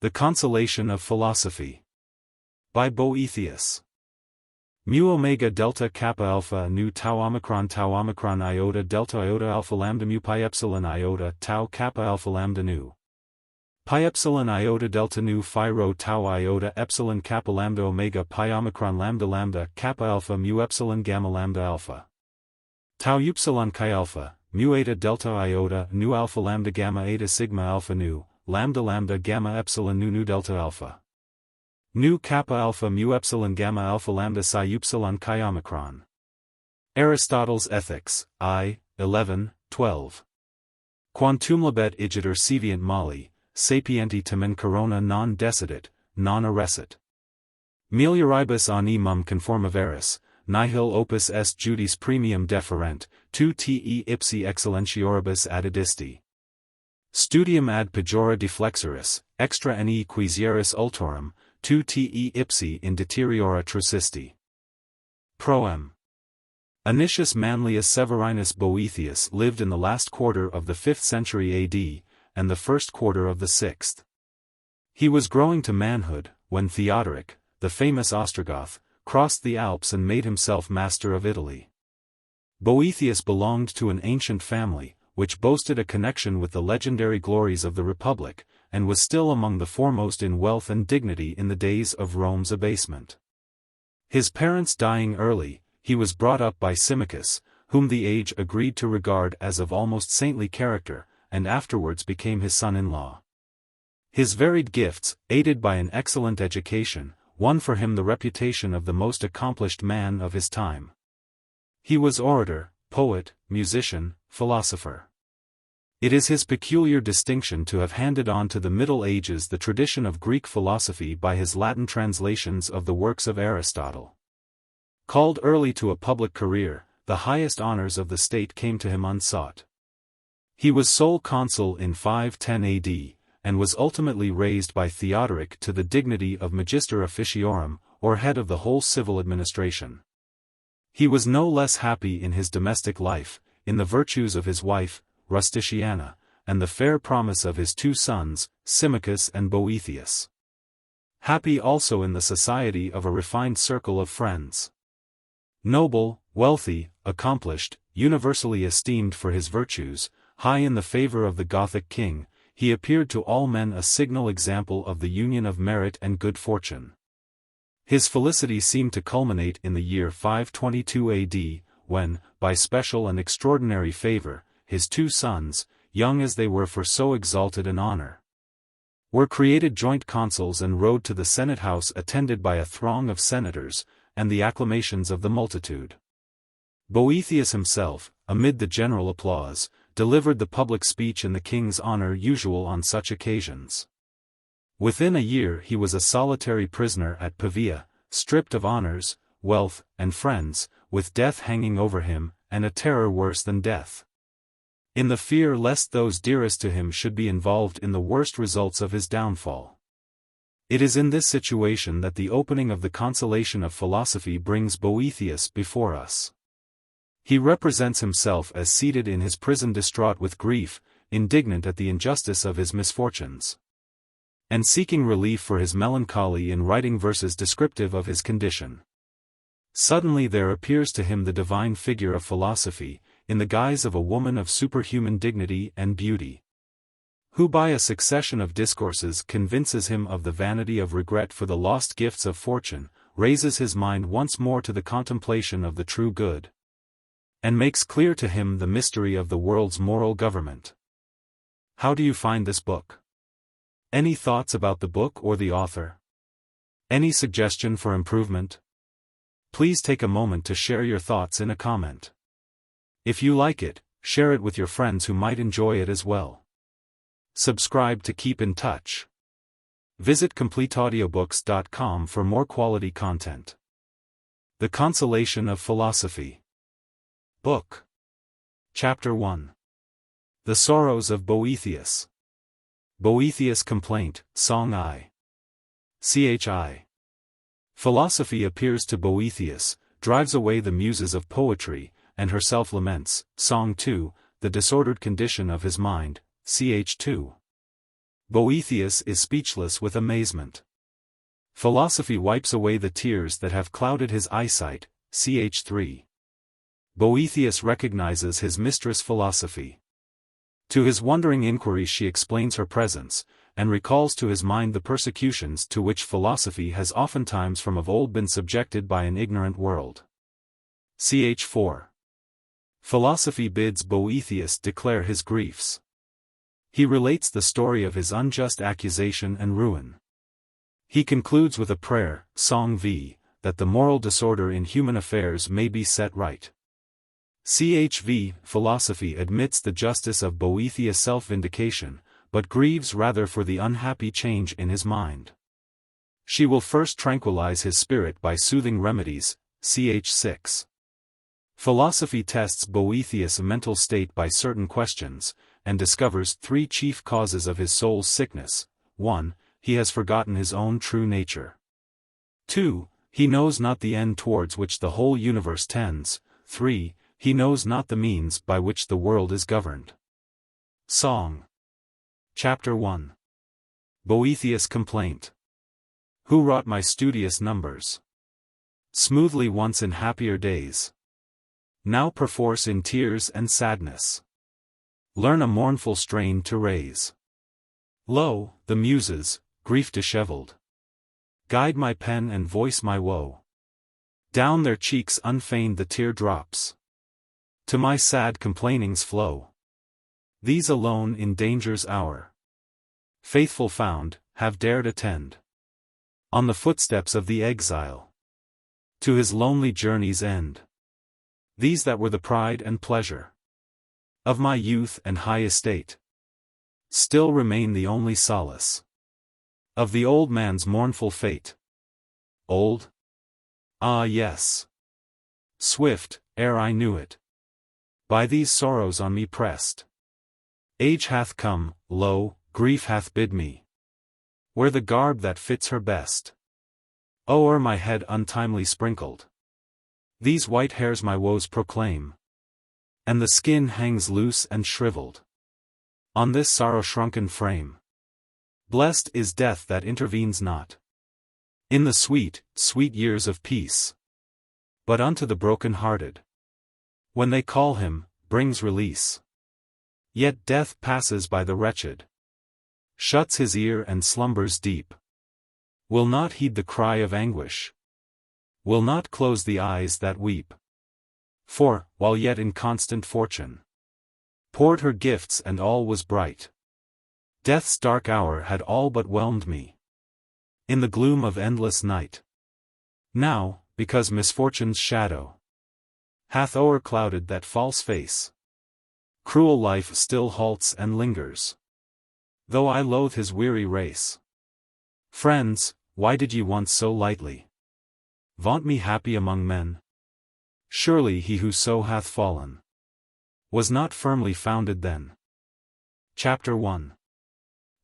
The Consolation of Philosophy. By Boethius. Mu omega delta kappa alpha nu tau omicron iota delta iota alpha lambda mu pi epsilon iota tau kappa alpha lambda nu. Pi epsilon iota delta nu phi rho tau iota epsilon kappa lambda omega pi omicron lambda kappa alpha mu epsilon gamma lambda alpha. Tau upsilon chi alpha, mu eta delta iota nu alpha lambda gamma eta sigma alpha nu, lambda gamma epsilon nu delta alpha. Nu kappa alpha mu epsilon gamma alpha lambda psi upsilon chi omicron. Aristotle's Ethics, I, 11, 12. Quantum labet igiter sevient mali, sapienti tamen corona non decidit, non arresit. Melioribus ani mum conformaveris, nihil opus est judice premium deferent, tu te ipsi excellentioribus addidisti. Studium ad pejora deflexoris, extra ne quisieris ultorum, tu te ipsi in deteriora trucisti. Proem. Anicius Manlius Severinus Boethius lived in the last quarter of the 5th century AD, and the first quarter of the 6th. He was growing to manhood, when Theodoric, the famous Ostrogoth, crossed the Alps and made himself master of Italy. Boethius belonged to an ancient family, which boasted a connection with the legendary glories of the Republic, and was still among the foremost in wealth and dignity in the days of Rome's abasement. His parents dying early, he was brought up by Symmachus, whom the age agreed to regard as of almost saintly character, and afterwards became his son-in-law. His varied gifts, aided by an excellent education, won for him the reputation of the most accomplished man of his time. He was orator, poet, musician, philosopher. It is his peculiar distinction to have handed on to the Middle Ages the tradition of Greek philosophy by his Latin translations of the works of Aristotle. Called early to a public career, the highest honors of the state came to him unsought. He was sole consul in 510 AD, and was ultimately raised by Theodoric to the dignity of Magister Officiorum, or head of the whole civil administration. He was no less happy in his domestic life, in the virtues of his wife, Rusticiana, and the fair promise of his two sons, Symmachus and Boethius. Happy also in the society of a refined circle of friends. Noble, wealthy, accomplished, universally esteemed for his virtues, high in the favor of the Gothic king, he appeared to all men a signal example of the union of merit and good fortune. His felicity seemed to culminate in the year 522 AD, when, by special and extraordinary favor, his two sons, young as they were for so exalted an honor, were created joint consuls and rode to the Senate house attended by a throng of senators, and the acclamations of the multitude. Boethius himself, amid the general applause, delivered the public speech in the king's honor usual on such occasions. Within a year he was a solitary prisoner at Pavia, stripped of honors, wealth, and friends, with death hanging over him, and a terror worse than death. In the fear lest those dearest to him should be involved in the worst results of his downfall. It is in this situation that the opening of the Consolation of Philosophy brings Boethius before us. He represents himself as seated in his prison distraught with grief, indignant at the injustice of his misfortunes, and seeking relief for his melancholy in writing verses descriptive of his condition. Suddenly there appears to him the divine figure of philosophy, in the guise of a woman of superhuman dignity and beauty, who by a succession of discourses convinces him of the vanity of regret for the lost gifts of fortune, raises his mind once more to the contemplation of the true good, and makes clear to him the mystery of the world's moral government. How do you find this book? Any thoughts about the book or the author? Any suggestion for improvement? Please take a moment to share your thoughts in a comment. If you like it, share it with your friends who might enjoy it as well. Subscribe to keep in touch. Visit CompleteAudiobooks.com for more quality content. The Consolation of Philosophy. Book. Chapter 1. The Sorrows of Boethius. Boethius' Complaint, Song I. Chi. Philosophy appears to Boethius, drives away the muses of poetry, and herself laments, Song 2, the disordered condition of his mind, ch. 2. Boethius is speechless with amazement. Philosophy wipes away the tears that have clouded his eyesight, ch. 3. Boethius recognizes his mistress Philosophy. To his wondering inquiry she explains her presence, and recalls to his mind the persecutions to which philosophy has oftentimes from of old been subjected by an ignorant world. Ch. 4. Philosophy bids Boethius declare his griefs. He relates the story of his unjust accusation and ruin. He concludes with a prayer, Song v, that the moral disorder in human affairs may be set right. Chv. Philosophy admits the justice of Boethius' self-vindication, but grieves rather for the unhappy change in his mind. She will first tranquilize his spirit by soothing remedies, ch. 6. Philosophy tests Boethius' mental state by certain questions, and discovers three chief causes of his soul's sickness. 1. He has forgotten his own true nature. 2. He knows not the end towards which the whole universe tends. 3. He knows not the means by which the world is governed. Song. Chapter 1. Boethius' Complaint. Who wrought my studious numbers smoothly once in happier days, now perforce in tears and sadness learn a mournful strain to raise. Lo, the Muses, grief dishevelled, guide my pen and voice my woe. Down their cheeks unfeigned the tear drops to my sad complainings flow. These alone in danger's hour, faithful found, have dared attend on the footsteps of the exile to his lonely journey's end. These that were the pride and pleasure of my youth and high estate still remain the only solace of the old man's mournful fate. Old? Ah yes. Swift, ere I knew it, by these sorrows on me pressed. Age hath come, lo, grief hath bid me wear the garb that fits her best. O'er my head untimely sprinkled, these white hairs my woes proclaim, and the skin hangs loose and shriveled on this sorrow-shrunken frame. Blessed is death that intervenes not in the sweet, sweet years of peace, but unto the broken-hearted, when they call him, brings release. Yet death passes by the wretched, shuts his ear and slumbers deep, will not heed the cry of anguish, will not close the eyes that weep. For, while yet in constant fortune poured her gifts and all was bright, death's dark hour had all but whelmed me in the gloom of endless night. Now, because misfortune's shadow hath o'erclouded that false face, cruel life still halts and lingers, though I loathe his weary race. Friends, why did ye once so lightly vaunt me happy among men? Surely he who so hath fallen was not firmly founded then. Chapter 1.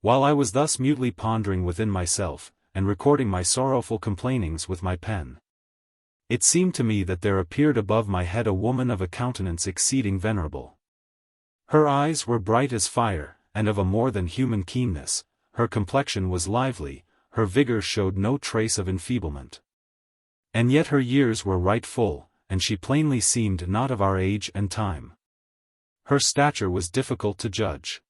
While I was thus mutely pondering within myself, and recording my sorrowful complainings with my pen, it seemed to me that there appeared above my head a woman of a countenance exceeding venerable. Her eyes were bright as fire, and of a more than human keenness, her complexion was lively, her vigor showed no trace of enfeeblement. And yet her years were right full, and she plainly seemed not of our age and time. Her stature was difficult to judge.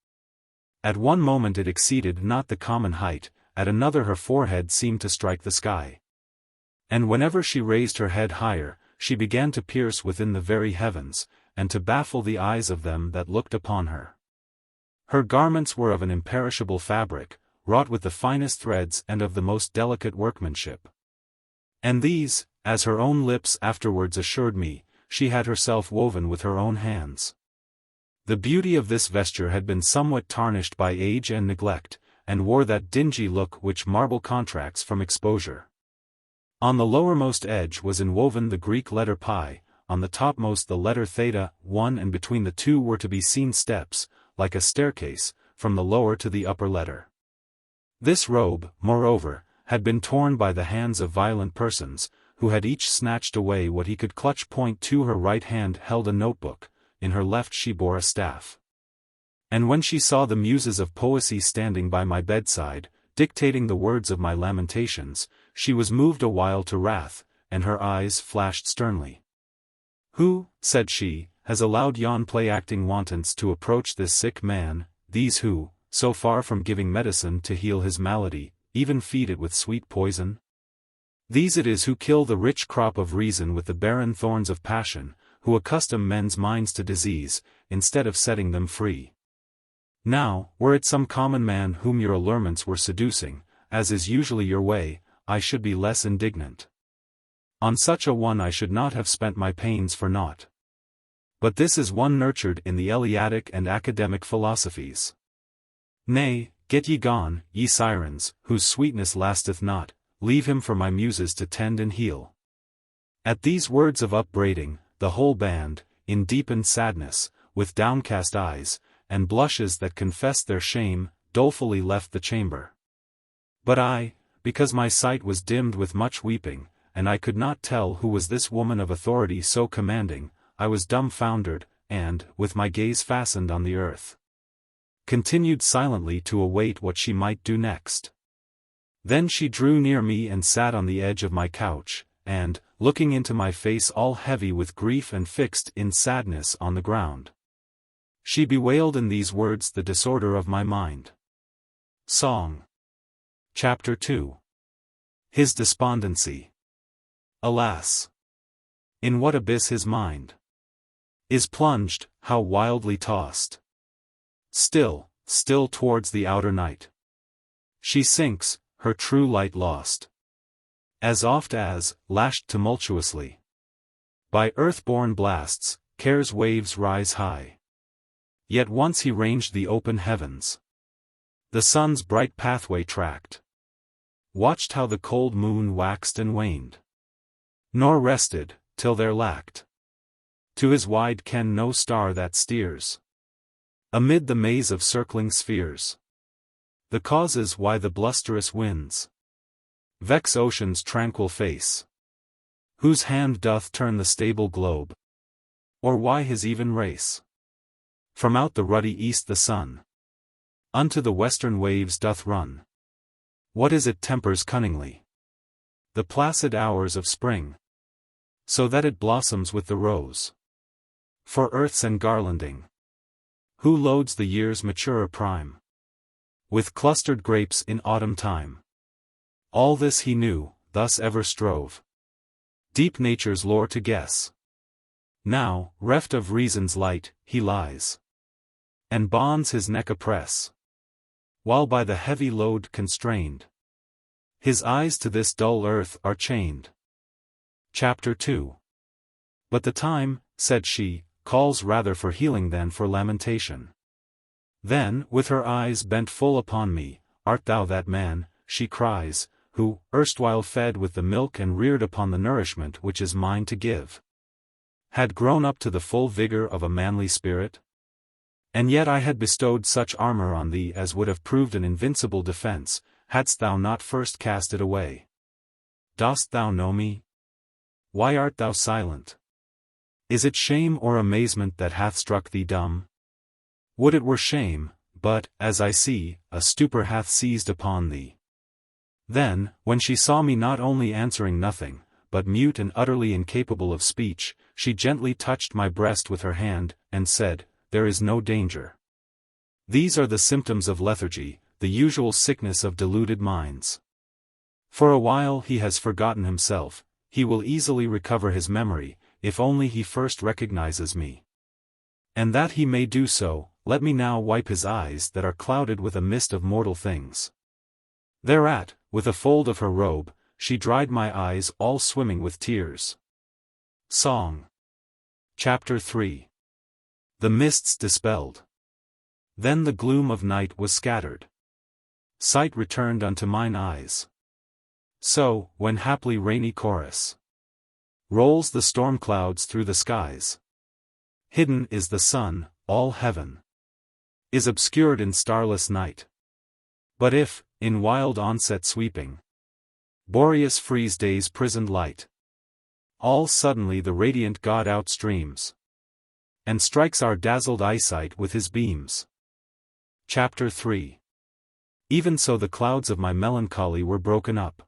At one moment it exceeded not the common height, at another her forehead seemed to strike the sky. And whenever she raised her head higher, she began to pierce within the very heavens, and to baffle the eyes of them that looked upon her. Her garments were of an imperishable fabric, wrought with the finest threads and of the most delicate workmanship. And these, as her own lips afterwards assured me, she had herself woven with her own hands. The beauty of this vesture had been somewhat tarnished by age and neglect, and wore that dingy look which marble contracts from exposure. On the lowermost edge was enwoven the Greek letter pi, on the topmost the letter theta, and between the two were to be seen steps, like a staircase, from the lower to the upper letter. This robe, moreover, had been torn by the hands of violent persons, who had each snatched away what he could clutch. Her right hand held a notebook, in her left she bore a staff. And when she saw the Muses of poesy standing by my bedside, dictating the words of my lamentations, she was moved a while to wrath, and her eyes flashed sternly. "Who," said she, "has allowed yon play-acting wantons to approach this sick man, these who, so far from giving medicine to heal his malady, even feed it with sweet poison? These it is who kill the rich crop of reason with the barren thorns of passion, who accustom men's minds to disease, instead of setting them free. Now, were it some common man whom your allurements were seducing, as is usually your way, I should be less indignant. On such a one I should not have spent my pains for naught. But this is one nurtured in the Eleatic and academic philosophies. Nay, get ye gone, ye sirens, whose sweetness lasteth not, leave him for my Muses to tend and heal." At these words of upbraiding, the whole band, in deepened sadness, with downcast eyes, and blushes that confessed their shame, dolefully left the chamber. But I, because my sight was dimmed with much weeping, and I could not tell who was this woman of authority so commanding, I was dumbfoundered, and, with my gaze fastened on the earth, continued silently to await what she might do next. Then she drew near me and sat on the edge of my couch, and, looking into my face all heavy with grief and fixed in sadness on the ground, she bewailed in these words the disorder of my mind. Song. Chapter 2. His despondency. Alas! In what abyss his mind is plunged, how wildly tossed! Still, still towards the outer night she sinks, her true light lost. As oft as, lashed tumultuously by earth-born blasts, care's waves rise high. Yet once he ranged the open heavens, the sun's bright pathway tracked, watched how the cold moon waxed and waned, nor rested, till there lacked to his wide ken no star that steers amid the maze of circling spheres the causes why the blusterous winds vex ocean's tranquil face, whose hand doth turn the stable globe, or why his even race from out the ruddy east the sun unto the western waves doth run. What is it tempers cunningly the placid hours of spring, so that it blossoms with the rose for earth's engarlanding? Who loads the year's maturer prime with clustered grapes in autumn time? All this he knew, thus ever strove deep nature's lore to guess. Now, reft of reason's light, he lies, and bonds his neck oppress, while by the heavy load constrained, his eyes to this dull earth are chained. Chapter 2. But the time, said she, calls rather for healing than for lamentation. Then, with her eyes bent full upon me, art thou that man, she cries, who, erstwhile fed with the milk and reared upon the nourishment which is mine to give, had grown up to the full vigor of a manly spirit? And yet I had bestowed such armor on thee as would have proved an invincible defense, hadst thou not first cast it away. Dost thou know me? Why art thou silent? Is it shame or amazement that hath struck thee dumb? Would it were shame, but, as I see, a stupor hath seized upon thee. Then, when she saw me not only answering nothing, but mute and utterly incapable of speech, she gently touched my breast with her hand, and said, "There is no danger. These are the symptoms of lethargy, the usual sickness of deluded minds. For a while he has forgotten himself, he will easily recover his memory, if only he first recognizes me. And that he may do so, let me now wipe his eyes that are clouded with a mist of mortal things." Thereat, with a fold of her robe, she dried my eyes all swimming with tears. Song. Chapter 3. The mists dispelled. Then the gloom of night was scattered. Sight returned unto mine eyes. So, when haply rainy chorus rolls the storm clouds through the skies, hidden is the sun, all heaven is obscured in starless night. But if, in wild onset sweeping, Boreas frees day's prisoned light, all suddenly the radiant god outstreams, and strikes our dazzled eyesight with his beams. Chapter 3. Even so the clouds of my melancholy were broken up.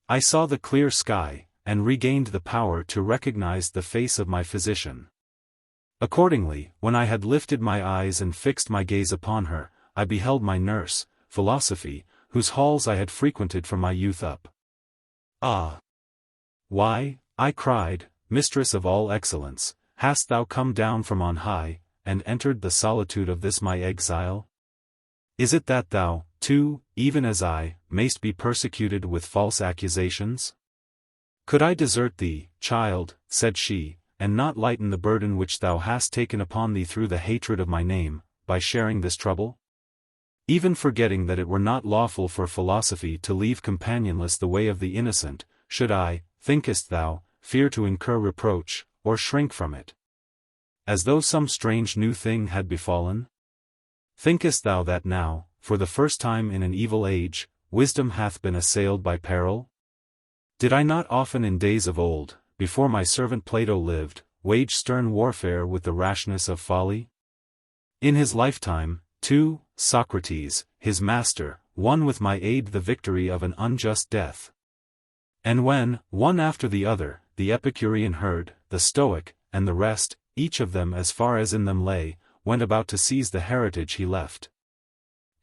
I saw the clear sky, and regained the power to recognize the face of my physician. Accordingly, when I had lifted my eyes and fixed my gaze upon her, I beheld my nurse, Philosophy, whose halls I had frequented from my youth up. Ah! Why, I cried, mistress of all excellence, hast thou come down from on high, and entered the solitude of this my exile? Is it that thou, too, even as I, mayst be persecuted with false accusations? Could I desert thee, child, said she, and not lighten the burden which thou hast taken upon thee through the hatred of my name, by sharing this trouble? Even forgetting that it were not lawful for philosophy to leave companionless the way of the innocent, should I, thinkest thou, fear to incur reproach, or shrink from it? As though some strange new thing had befallen? Thinkest thou that now, for the first time in an evil age, wisdom hath been assailed by peril? Did I not often in days of old, before my servant Plato lived, wage stern warfare with the rashness of folly? In his lifetime, too, Socrates, his master, won with my aid the victory of an unjust death. And when, one after the other, the Epicurean herd, the Stoic, and the rest, each of them as far as in them lay, went about to seize the heritage he left,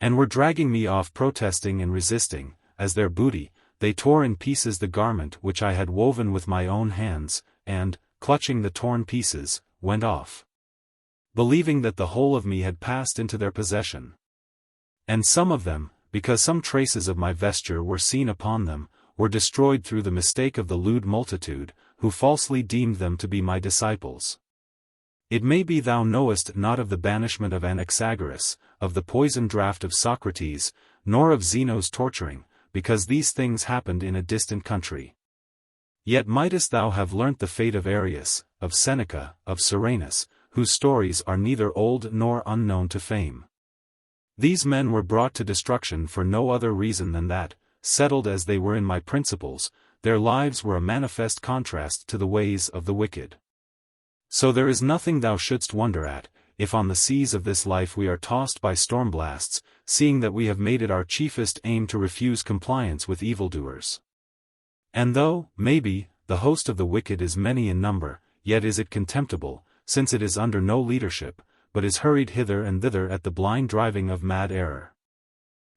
and were dragging me off protesting and resisting, as their booty, they tore in pieces the garment which I had woven with my own hands, and, clutching the torn pieces, went off, believing that the whole of me had passed into their possession. And some of them, because some traces of my vesture were seen upon them, were destroyed through the mistake of the lewd multitude, who falsely deemed them to be my disciples. It may be thou knowest not of the banishment of Anaxagoras, of the poison draught of Socrates, nor of Zeno's torturing, because these things happened in a distant country. Yet mightest thou have learnt the fate of Arius, of Seneca, of Serenus, whose stories are neither old nor unknown to fame. These men were brought to destruction for no other reason than that, settled as they were in my principles, their lives were a manifest contrast to the ways of the wicked. So there is nothing thou shouldst wonder at, if on the seas of this life we are tossed by storm blasts, seeing that we have made it our chiefest aim to refuse compliance with evildoers. And though, maybe, the host of the wicked is many in number, yet is it contemptible, since it is under no leadership, but is hurried hither and thither at the blind driving of mad error.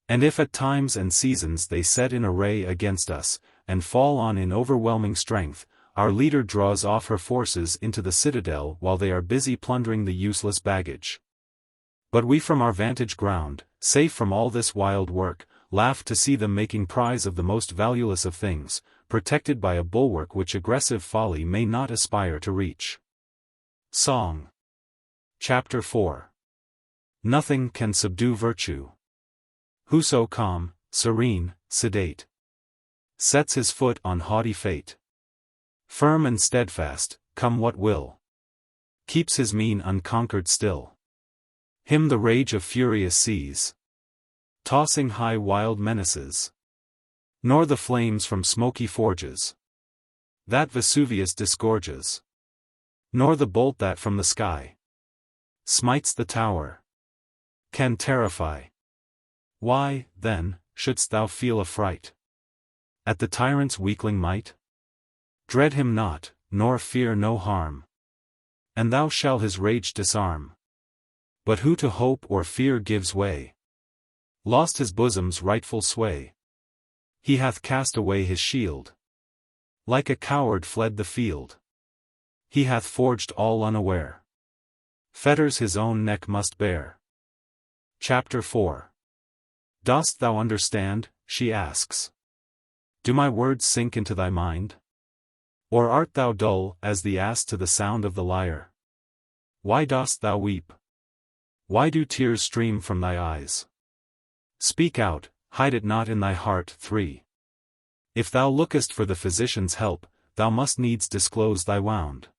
And if at times and seasons they set in array against us, and fall on in overwhelming strength, our leader draws off her forces into the citadel while they are busy plundering the useless baggage. But we from our vantage ground, safe from all this wild work, laugh to see them making prize of the most valueless of things, protected by a bulwark which aggressive folly may not aspire to reach. Song. Chapter 4. Nothing can subdue virtue. Whoso calm, serene, sedate, sets his foot on haughty fate, firm and steadfast, come what will, keeps his mien unconquered still, him the rage of furious seas, tossing high wild menaces, nor the flames from smoky forges, that Vesuvius disgorges, nor the bolt that from the sky smites the tower, can terrify. Why, then, shouldst thou feel affright at the tyrant's weakling might? Dread him not, nor fear no harm, and thou shalt his rage disarm. But who to hope or fear gives way, lost his bosom's rightful sway. He hath cast away his shield, like a coward fled the field. He hath forged all unaware, fetters his own neck must bear. Chapter 4. Dost thou understand? She asks. Do my words sink into thy mind? Or art thou dull as the ass to the sound of the lyre? Why dost thou weep? Why do tears stream from thy eyes? Speak out, hide it not in thy heart. 3. If thou lookest for the physician's help, thou must needs disclose thy wound.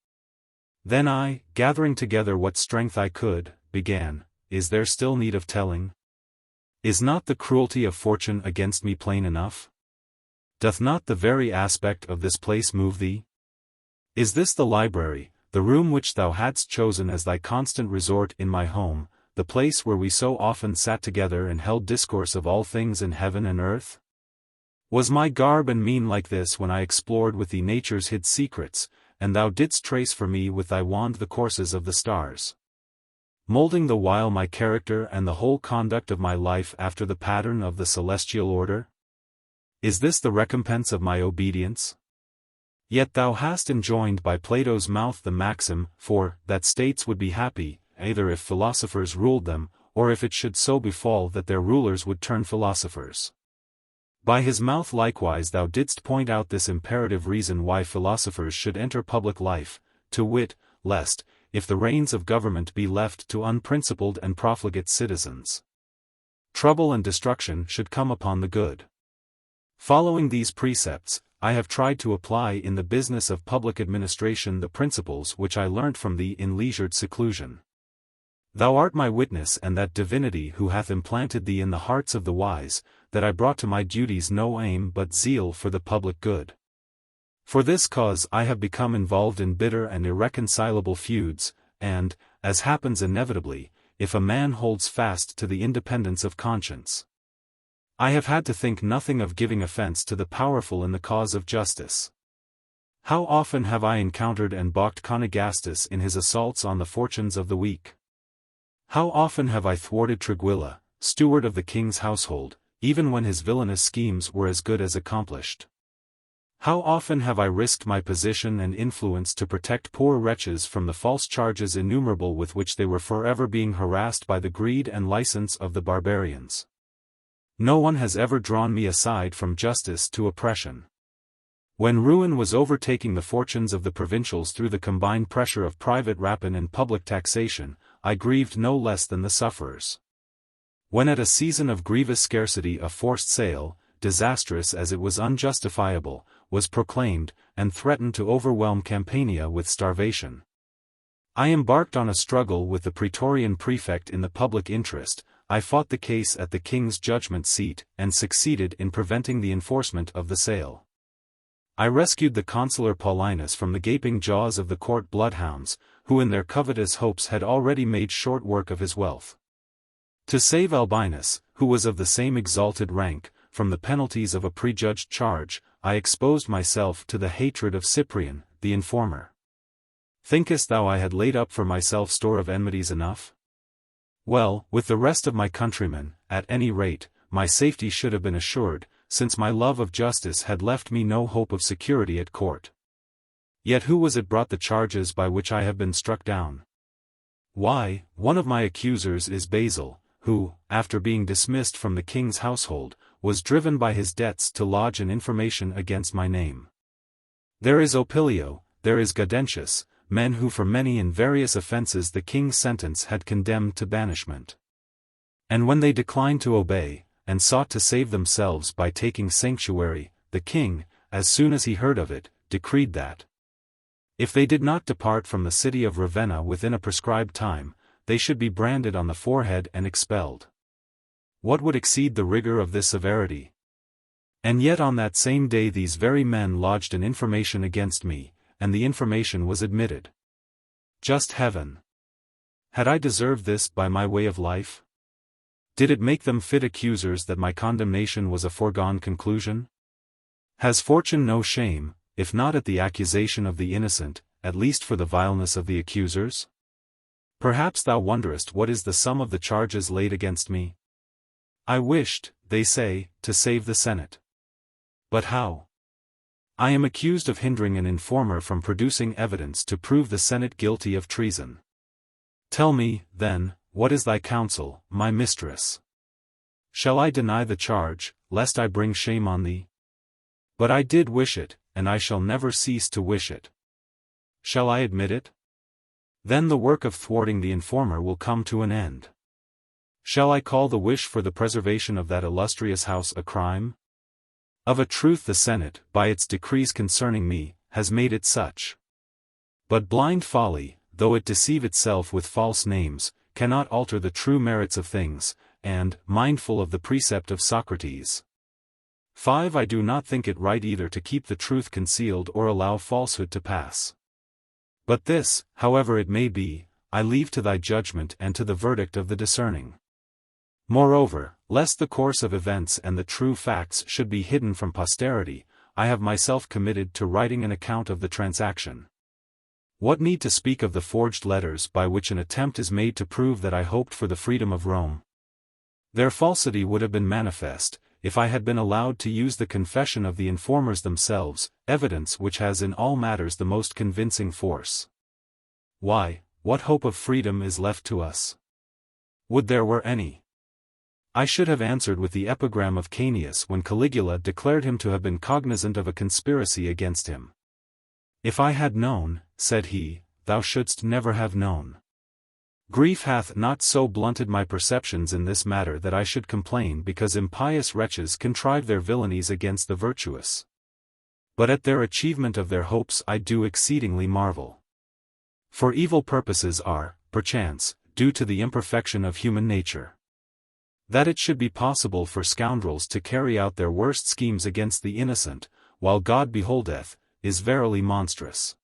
Then I, gathering together what strength I could, began, Is there still need of telling? Is not the cruelty of fortune against me plain enough? Doth not the very aspect of this place move thee? Is this the library, the room which thou hadst chosen as thy constant resort in my home, the place where we so often sat together and held discourse of all things in heaven and earth? Was my garb and mien like this when I explored with thee nature's hid secrets, and thou didst trace for me with thy wand the courses of the stars, moulding the while my character and the whole conduct of my life after the pattern of the celestial order? Is this the recompense of my obedience? Yet thou hast enjoined by Plato's mouth the maxim, for that states would be happy, either if philosophers ruled them, or if it should so befall that their rulers would turn philosophers. By his mouth likewise thou didst point out this imperative reason why philosophers should enter public life, to wit, lest, if the reins of government be left to unprincipled and profligate citizens, trouble and destruction should come upon the good. Following these precepts, I have tried to apply in the business of public administration the principles which I learnt from thee in leisured seclusion. Thou art my witness and that divinity who hath implanted thee in the hearts of the wise, that I brought to my duties no aim but zeal for the public good. For this cause I have become involved in bitter and irreconcilable feuds, and, as happens inevitably, if a man holds fast to the independence of conscience, I have had to think nothing of giving offense to the powerful in the cause of justice. How often have I encountered and balked Conegastus in his assaults on the fortunes of the weak? How often have I thwarted Triguilla, steward of the king's household, even when his villainous schemes were as good as accomplished? How often have I risked my position and influence to protect poor wretches from the false charges innumerable with which they were forever being harassed by the greed and license of the barbarians? No one has ever drawn me aside from justice to oppression. When ruin was overtaking the fortunes of the provincials through the combined pressure of private rapine and public taxation, I grieved no less than the sufferers. When at a season of grievous scarcity a forced sale, disastrous as it was unjustifiable, was proclaimed, and threatened to overwhelm Campania with starvation, I embarked on a struggle with the praetorian prefect in the public interest. I fought the case at the king's judgment seat, and succeeded in preventing the enforcement of the sale. I rescued the consular Paulinus from the gaping jaws of the court bloodhounds, who in their covetous hopes had already made short work of his wealth. To save Albinus, who was of the same exalted rank, from the penalties of a prejudged charge, I exposed myself to the hatred of Cyprian, the informer. Thinkest thou I had laid up for myself store of enmities enough? Well, with the rest of my countrymen, at any rate, my safety should have been assured, since my love of justice had left me no hope of security at court. Yet who was it brought the charges by which I have been struck down? Why, one of my accusers is Basil, who, after being dismissed from the king's household, was driven by his debts to lodge an information against my name. There is Opilio, there is Gaudentius, men who for many and various offences the king's sentence had condemned to banishment. And when they declined to obey, and sought to save themselves by taking sanctuary, the king, as soon as he heard of it, decreed that, if they did not depart from the city of Ravenna within a prescribed time, they should be branded on the forehead and expelled. What would exceed the rigor of this severity? And yet on that same day these very men lodged an information against me, and the information was admitted. Just heaven! Had I deserved this by my way of life? Did it make them fit accusers that my condemnation was a foregone conclusion? Has fortune no shame, if not at the accusation of the innocent, at least for the vileness of the accusers? Perhaps thou wonderest what is the sum of the charges laid against me? I wished, they say, to save the Senate. But how? I am accused of hindering an informer from producing evidence to prove the Senate guilty of treason. Tell me, then, what is thy counsel, my mistress? Shall I deny the charge, lest I bring shame on thee? But I did wish it, and I shall never cease to wish it. Shall I admit it? Then the work of thwarting the informer will come to an end. Shall I call the wish for the preservation of that illustrious house a crime? Of a truth the Senate, by its decrees concerning me, has made it such. But blind folly, though it deceive itself with false names, cannot alter the true merits of things, and, mindful of the precept of Socrates, 5. I do not think it right either to keep the truth concealed or allow falsehood to pass. But this, however it may be, I leave to thy judgment and to the verdict of the discerning. Moreover, lest the course of events and the true facts should be hidden from posterity, I have myself committed to writing an account of the transaction. What need to speak of the forged letters by which an attempt is made to prove that I hoped for the freedom of Rome? Their falsity would have been manifest, if I had been allowed to use the confession of the informers themselves, evidence which has in all matters the most convincing force. Why, what hope of freedom is left to us? Would there were any! I should have answered with the epigram of Cainius when Caligula declared him to have been cognizant of a conspiracy against him. If I had known, said he, thou shouldst never have known. Grief hath not so blunted my perceptions in this matter that I should complain because impious wretches contrive their villainies against the virtuous. But at their achievement of their hopes I do exceedingly marvel. For evil purposes are, perchance, due to the imperfection of human nature. That it should be possible for scoundrels to carry out their worst schemes against the innocent, while God beholdeth, is verily monstrous.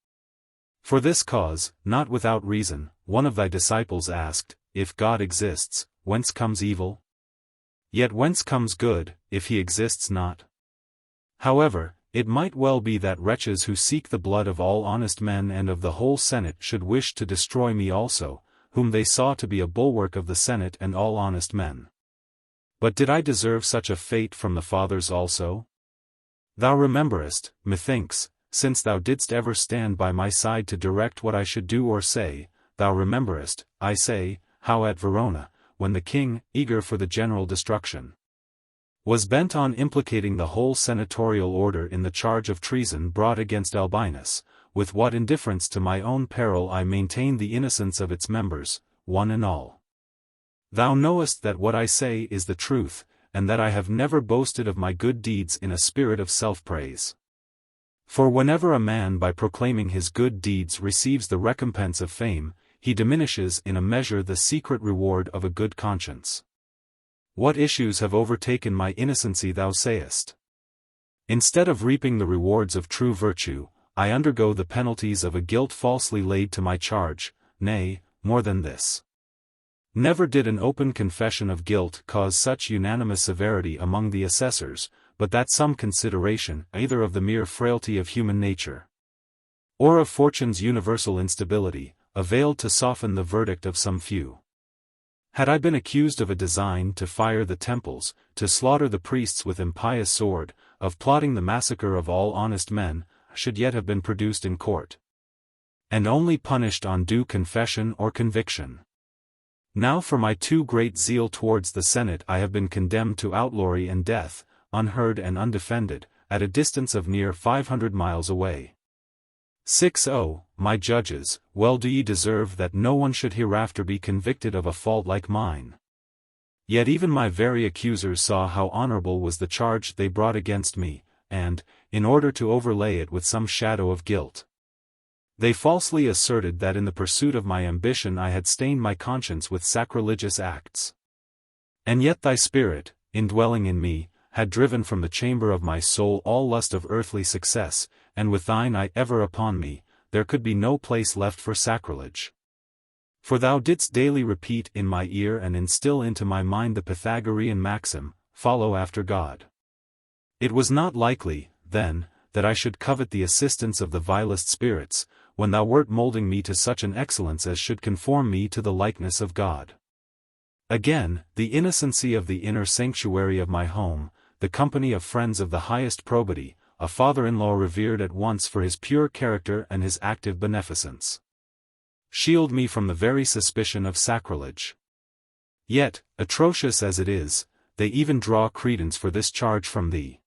For this cause, not without reason, one of thy disciples asked, if God exists, whence comes evil? Yet whence comes good, if he exists not? However, it might well be that wretches who seek the blood of all honest men and of the whole Senate should wish to destroy me also, whom they saw to be a bulwark of the Senate and all honest men. But did I deserve such a fate from the fathers also? Thou rememberest, methinks, since thou didst ever stand by my side to direct what I should do or say, thou rememberest, I say, how at Verona, when the king, eager for the general destruction, was bent on implicating the whole senatorial order in the charge of treason brought against Albinus, with what indifference to my own peril I maintained the innocence of its members, one and all. Thou knowest that what I say is the truth, and that I have never boasted of my good deeds in a spirit of self-praise. For whenever a man by proclaiming his good deeds receives the recompense of fame, he diminishes in a measure the secret reward of a good conscience. What issues have overtaken my innocency thou sayest? Instead of reaping the rewards of true virtue, I undergo the penalties of a guilt falsely laid to my charge, nay, more than this. Never did an open confession of guilt cause such unanimous severity among the assessors, but that some consideration, either of the mere frailty of human nature, or of fortune's universal instability, availed to soften the verdict of some few. Had I been accused of a design to fire the temples, to slaughter the priests with impious sword, of plotting the massacre of all honest men, I should yet have been produced in court, and only punished on due confession or conviction. Now for my too great zeal towards the Senate I have been condemned to outlawry and death, unheard and undefended, at a distance of near 500 miles away. 6. My judges, well do ye deserve that no one should hereafter be convicted of a fault like mine. Yet even my very accusers saw how honorable was the charge they brought against me, and, in order to overlay it with some shadow of guilt, they falsely asserted that in the pursuit of my ambition I had stained my conscience with sacrilegious acts. And yet thy Spirit, indwelling in me, had driven from the chamber of my soul all lust of earthly success, and with thine eye ever upon me, there could be no place left for sacrilege. For thou didst daily repeat in my ear and instill into my mind the Pythagorean maxim, follow after God. It was not likely, then, that I should covet the assistance of the vilest spirits, when thou wert moulding me to such an excellence as should conform me to the likeness of God. Again, the innocency of the inner sanctuary of my home, the company of friends of the highest probity, a father-in-law revered at once for his pure character and his active beneficence, shield me from the very suspicion of sacrilege. Yet, atrocious as it is, they even draw credence for this charge from thee.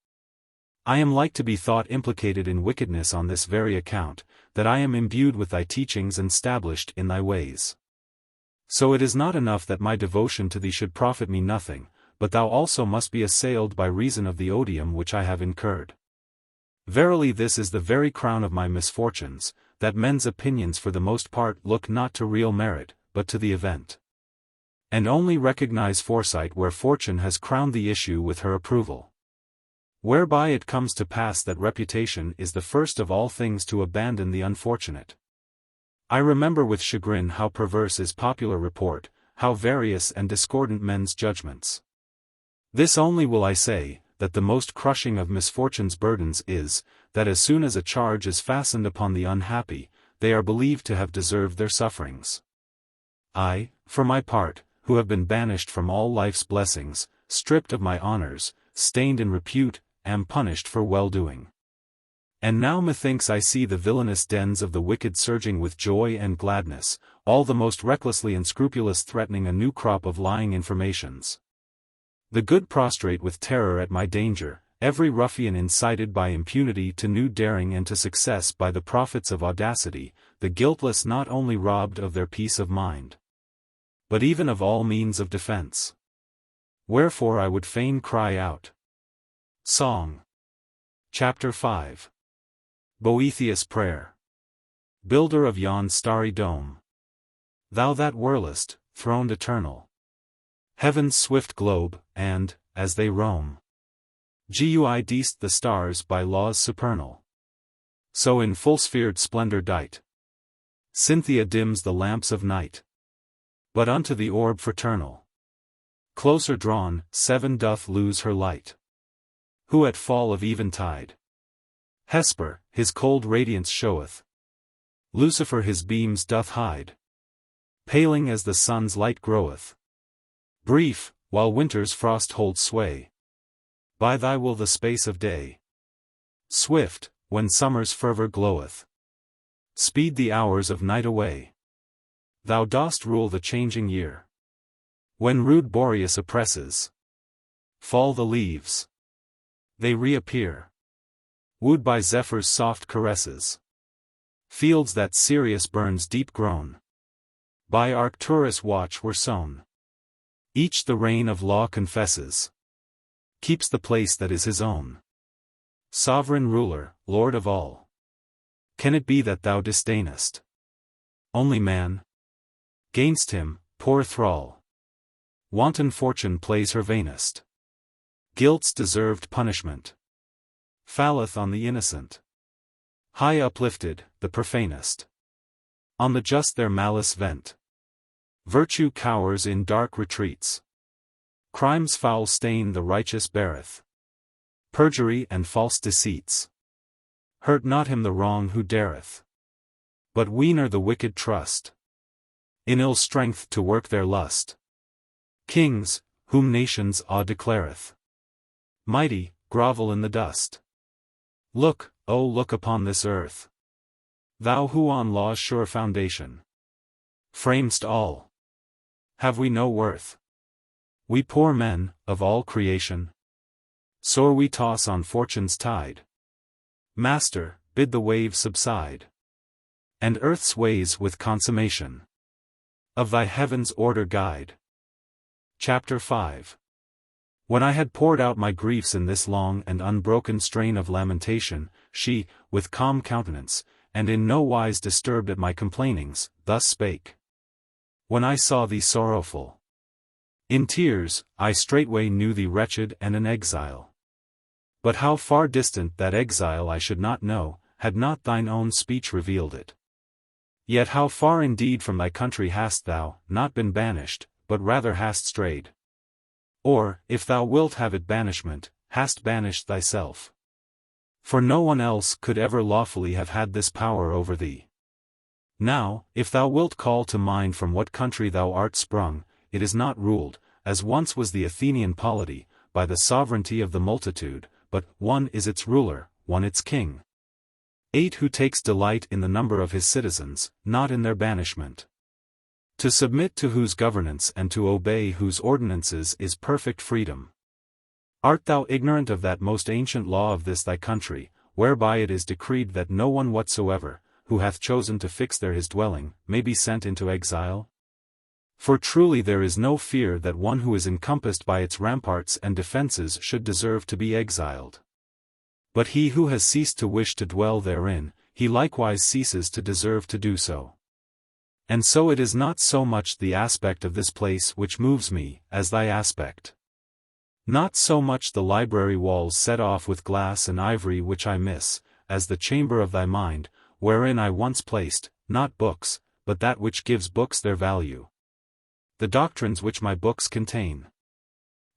I am like to be thought implicated in wickedness on this very account, that I am imbued with thy teachings and stablished in thy ways. So it is not enough that my devotion to thee should profit me nothing, but thou also must be assailed by reason of the odium which I have incurred. Verily this is the very crown of my misfortunes, that men's opinions for the most part look not to real merit, but to the event, and only recognize foresight where fortune has crowned the issue with her approval. Whereby it comes to pass that reputation is the first of all things to abandon the unfortunate. I remember with chagrin how perverse is popular report, how various and discordant men's judgments. This only will I say, that the most crushing of misfortune's burdens is, that as soon as a charge is fastened upon the unhappy, they are believed to have deserved their sufferings. I, for my part, who have been banished from all life's blessings, stripped of my honors, stained in repute, am punished for well-doing. And now methinks I see the villainous dens of the wicked surging with joy and gladness, all the most recklessly unscrupulous threatening a new crop of lying informations. The good prostrate with terror at my danger, every ruffian incited by impunity to new daring and to success by the profits of audacity, the guiltless not only robbed of their peace of mind, but even of all means of defense. Wherefore I would fain cry out. Song. Chapter 5. Boethius' Prayer. Builder of yon starry dome, thou that whirlest, throned eternal, heaven's swift globe, and, as they roam, guidest the stars by laws supernal. So in full-sphered splendor dight, Cynthia dims the lamps of night. But unto the orb fraternal, closer drawn, Seven doth lose her light. Who at fall of eventide, Hesper, his cold radiance showeth, Lucifer his beams doth hide, paling as the sun's light groweth. Brief, while winter's frost holds sway, by thy will the space of day. Swift, when summer's fervor gloweth, speed the hours of night away. Thou dost rule the changing year. When rude Boreas oppresses, fall the leaves, they reappear, wooed by Zephyr's soft caresses. Fields that Sirius burns deep grown, by Arcturus' watch were sown. Each the reign of law confesses, keeps the place that is his own. Sovereign ruler, Lord of all, can it be that thou disdainest only man? Gainst him, poor thrall, wanton fortune plays her vainest. Guilt's deserved punishment falleth on the innocent. High uplifted, the profanest, on the just their malice vent. Virtue cowers in dark retreats. Crime's foul stain the righteous beareth. Perjury and false deceits hurt not him the wrong who dareth, but weaner the wicked trust in ill strength to work their lust. Kings, whom nations awe declareth mighty, grovel in the dust. Look, O look upon this earth, thou who on law's sure foundation framest all. Have we no worth? We poor men, of all creation? Sore we toss on fortune's tide. Master, bid the waves subside, and earth's ways with consummation of thy heaven's order guide. Chapter 5. When I had poured out my griefs in this long and unbroken strain of lamentation, she, with calm countenance, and in no wise disturbed at my complainings, thus spake. When I saw thee sorrowful in tears, I straightway knew thee wretched and an exile. But how far distant that exile I should not know, had not thine own speech revealed it. Yet how far indeed from thy country hast thou, not been banished, but rather hast strayed? Or, if thou wilt have it banishment, hast banished thyself. For no one else could ever lawfully have had this power over thee. Now, if thou wilt call to mind from what country thou art sprung, it is not ruled, as once was the Athenian polity, by the sovereignty of the multitude, but one is its ruler, one its king. 8 Who takes delight in the number of his citizens, not in their banishment. To submit to whose governance and to obey whose ordinances is perfect freedom. Art thou ignorant of that most ancient law of this thy country, whereby it is decreed that no one whatsoever, who hath chosen to fix there his dwelling, may be sent into exile? For truly there is no fear that one who is encompassed by its ramparts and defenses should deserve to be exiled. But he who has ceased to wish to dwell therein, he likewise ceases to deserve to do so. And so it is not so much the aspect of this place which moves me, as thy aspect. Not so much the library walls set off with glass and ivory which I miss, as the chamber of thy mind, wherein I once placed, not books, but that which gives books their value. The doctrines which my books contain.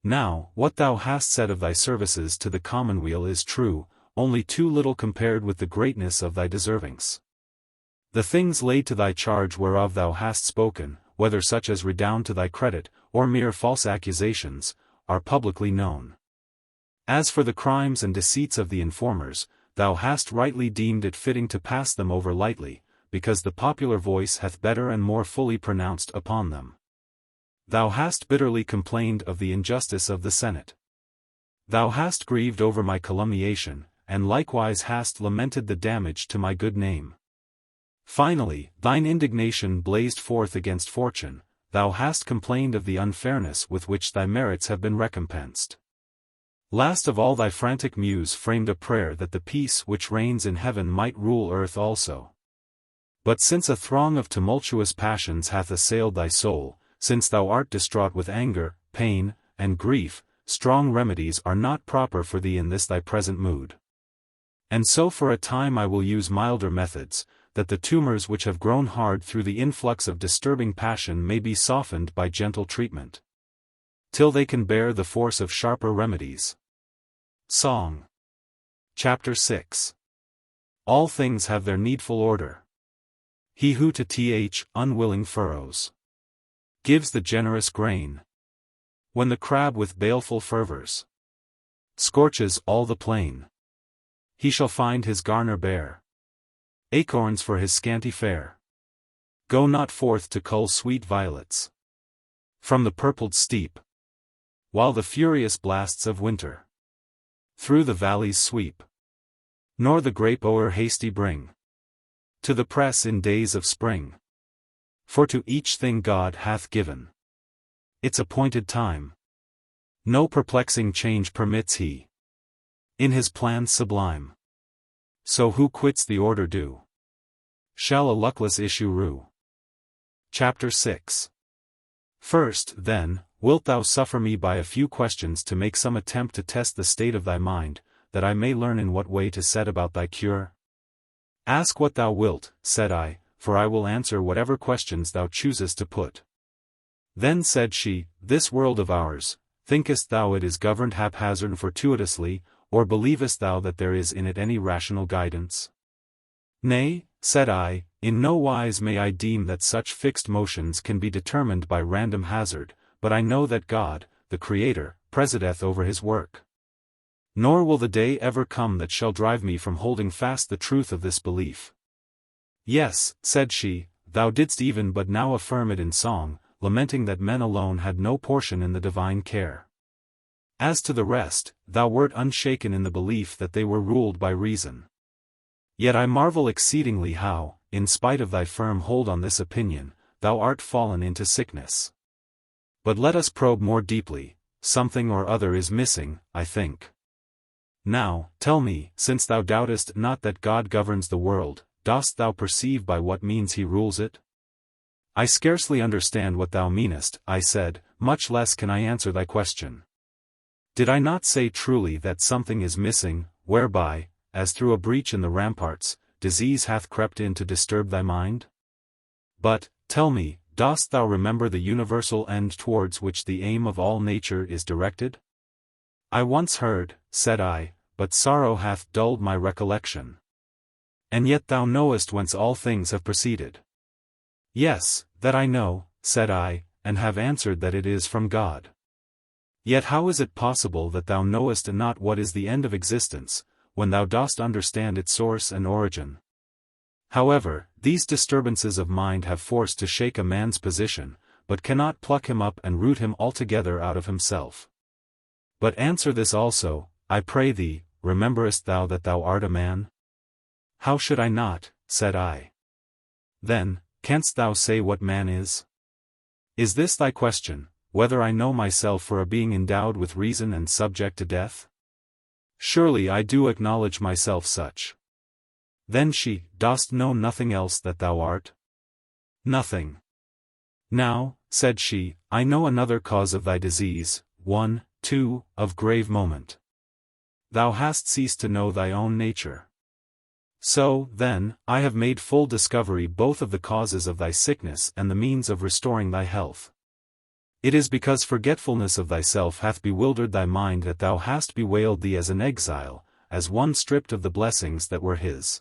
Now, what thou hast said of thy services to the commonweal is true, only too little compared with the greatness of thy deservings. The things laid to thy charge whereof thou hast spoken, whether such as redound to thy credit, or mere false accusations, are publicly known. As for the crimes and deceits of the informers, thou hast rightly deemed it fitting to pass them over lightly, because the popular voice hath better and more fully pronounced upon them. Thou hast bitterly complained of the injustice of the Senate. Thou hast grieved over my calumniation, and likewise hast lamented the damage to my good name. Finally, thine indignation blazed forth against fortune, thou hast complained of the unfairness with which thy merits have been recompensed. Last of all, thy frantic muse framed a prayer that the peace which reigns in heaven might rule earth also. But since a throng of tumultuous passions hath assailed thy soul, since thou art distraught with anger, pain, and grief, strong remedies are not proper for thee in this thy present mood. And so for a time I will use milder methods, that the tumors which have grown hard through the influx of disturbing passion may be softened by gentle treatment, till they can bear the force of sharper remedies. Song. Chapter 6. All things have their needful order. He who to unwilling furrows gives the generous grain, when the crab with baleful fervors scorches all the plain, he shall find his garner bare, acorns for his scanty fare. Go not forth to cull sweet violets from the purpled steep, while the furious blasts of winter through the valleys sweep, nor the grape o'er hasty bring to the press in days of spring. For to each thing God hath given its appointed time. No perplexing change permits he in his plans sublime. So who quits the order due shall a luckless issue rue. Chapter 6. First, then, wilt thou suffer me by a few questions to make some attempt to test the state of thy mind, that I may learn in what way to set about thy cure? Ask what thou wilt, said I, for I will answer whatever questions thou choosest to put. Then said she, this world of ours, thinkest thou it is governed haphazard and fortuitously, or believest thou that there is in it any rational guidance? Nay, said I, in no wise may I deem that such fixed motions can be determined by random hazard, but I know that God, the Creator, presideth over his work. Nor will the day ever come that shall drive me from holding fast the truth of this belief. Yes, said she, thou didst even but now affirm it in song, lamenting that men alone had no portion in the divine care. As to the rest, thou wert unshaken in the belief that they were ruled by reason. Yet I marvel exceedingly how, in spite of thy firm hold on this opinion, thou art fallen into sickness. But let us probe more deeply, something or other is missing, I think. Now, tell me, since thou doubtest not that God governs the world, dost thou perceive by what means he rules it? I scarcely understand what thou meanest, I said, much less can I answer thy question. Did I not say truly that something is missing, whereby, as through a breach in the ramparts, disease hath crept in to disturb thy mind? But, tell me, dost thou remember the universal end towards which the aim of all nature is directed? I once heard, said I, but sorrow hath dulled my recollection. And yet thou knowest whence all things have proceeded. Yes, that I know, said I, and have answered that it is from God. Yet how is it possible that thou knowest not what is the end of existence, when thou dost understand its source and origin? However, these disturbances of mind have force to shake a man's position, but cannot pluck him up and root him altogether out of himself. But answer this also, I pray thee, rememberest thou that thou art a man? How should I not, said I. Then, canst thou say what man is? Is this thy question, whether I know myself for a being endowed with reason and subject to death? Surely I do acknowledge myself such. Then she, dost know nothing else that thou art? Nothing. Now, said she, I know another cause of thy disease, one, too, of grave moment. Thou hast ceased to know thy own nature. So, then, I have made full discovery both of the causes of thy sickness and the means of restoring thy health. It is because forgetfulness of thyself hath bewildered thy mind that thou hast bewailed thee as an exile, as one stripped of the blessings that were his.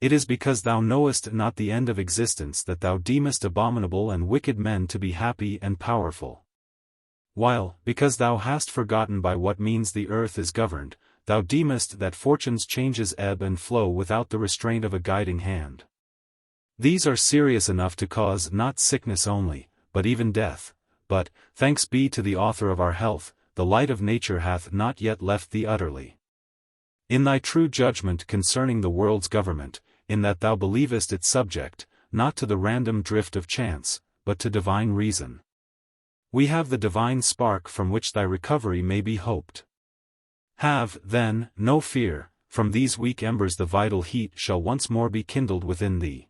It is because thou knowest not the end of existence that thou deemest abominable and wicked men to be happy and powerful. While, because thou hast forgotten by what means the earth is governed, thou deemest that fortune's changes ebb and flow without the restraint of a guiding hand. These are serious enough to cause not sickness only, but even death, but, thanks be to the author of our health, the light of nature hath not yet left thee utterly. In thy true judgment concerning the world's government, in that thou believest it subject, not to the random drift of chance, but to divine reason. We have the divine spark from which thy recovery may be hoped. Have, then, no fear, from these weak embers the vital heat shall once more be kindled within thee.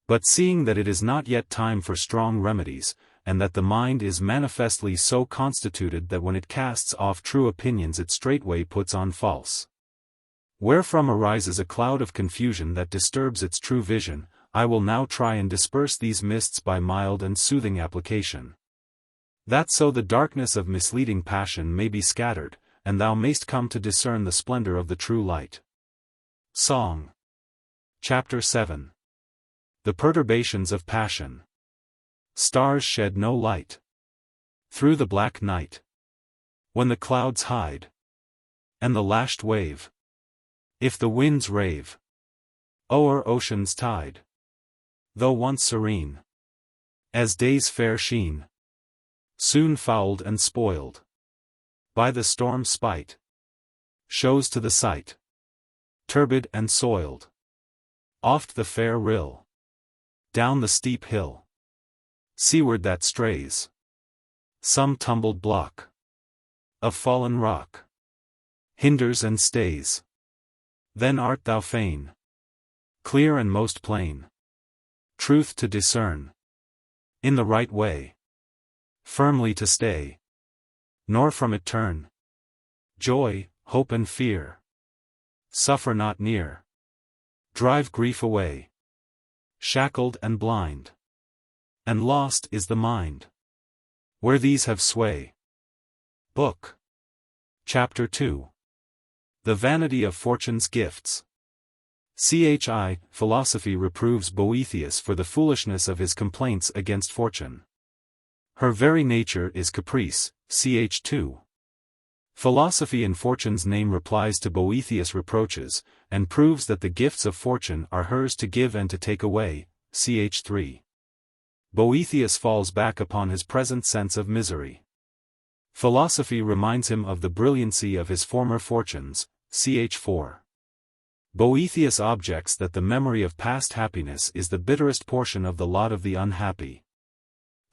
But seeing that it is not yet time for strong remedies, and that the mind is manifestly so constituted that when it casts off true opinions it straightway puts on false, wherefrom arises a cloud of confusion that disturbs its true vision, I will now try and disperse these mists by mild and soothing application. That so the darkness of misleading passion may be scattered, and thou mayst come to discern the splendor of the true light. Song. Chapter 7. The perturbations of passion. Stars shed no light through the black night, when the clouds hide, and the lashed wave, if the winds rave o'er ocean's tide, though once serene as day's fair sheen, soon fouled and spoiled by the storm's spite, shows to the sight turbid and soiled. Oft the fair rill down the steep hill seaward that strays, some tumbled block of fallen rock hinders and stays. Then art thou fain, clear and most plain, truth to discern, in the right way, firmly to stay, nor from it turn. Joy, hope and fear suffer not near, drive grief away, shackled and blind, and lost is the mind, where these have sway. Book. Chapter 2. The Vanity of Fortune's Gifts. Philosophy reproves Boethius for the foolishness of his complaints against fortune. Her very nature is caprice. 2. Philosophy in Fortune's name replies to Boethius' reproaches, and proves that the gifts of fortune are hers to give and to take away. 3. Boethius falls back upon his present sense of misery. Philosophy reminds him of the brilliancy of his former fortunes. 4. Boethius objects that the memory of past happiness is the bitterest portion of the lot of the unhappy.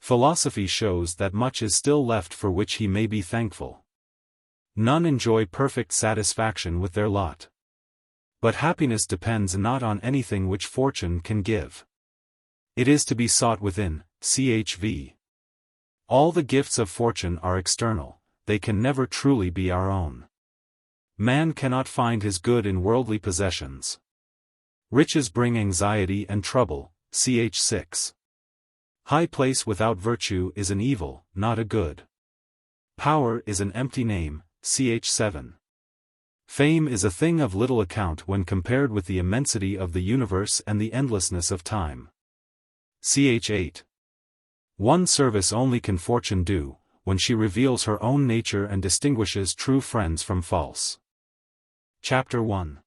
Philosophy shows that much is still left for which he may be thankful. None enjoy perfect satisfaction with their lot. But happiness depends not on anything which fortune can give. It is to be sought within. Chv. All the gifts of fortune are external, they can never truly be our own. Man cannot find his good in worldly possessions. Riches bring anxiety and trouble. 6. High place without virtue is an evil, not a good. Power is an empty name. 7. Fame is a thing of little account when compared with the immensity of the universe and the endlessness of time. 8. One service only can fortune do, when she reveals her own nature and distinguishes true friends from false. Chapter 1.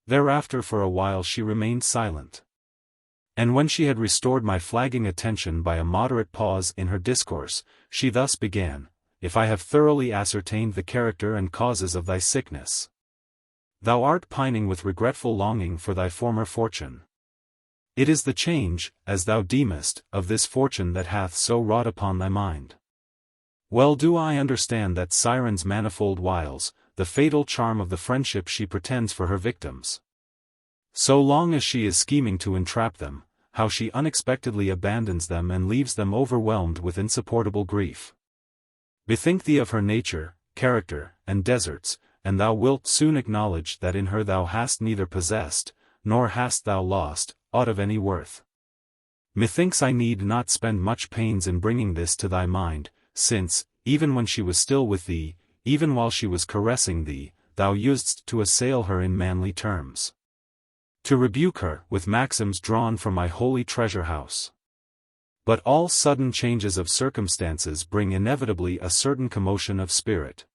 Thereafter for a while she remained silent. And when she had restored my flagging attention by a moderate pause in her discourse, she thus began, If I have thoroughly ascertained the character and causes of thy sickness, thou art pining with regretful longing for thy former fortune. It is the change, as thou deemest, of this fortune that hath so wrought upon thy mind. Well do I understand that siren's manifold wiles, the fatal charm of the friendship she pretends for her victims. So long as she is scheming to entrap them, how she unexpectedly abandons them and leaves them overwhelmed with insupportable grief. Bethink thee of her nature, character, and deserts, and thou wilt soon acknowledge that in her thou hast neither possessed, nor hast thou lost, aught of any worth. Methinks I need not spend much pains in bringing this to thy mind, since, even when she was still with thee, even while she was caressing thee, thou usedst to assail her in manly terms. To rebuke her with maxims drawn from my holy treasure house. But all sudden changes of circumstances bring inevitably a certain commotion of spirit.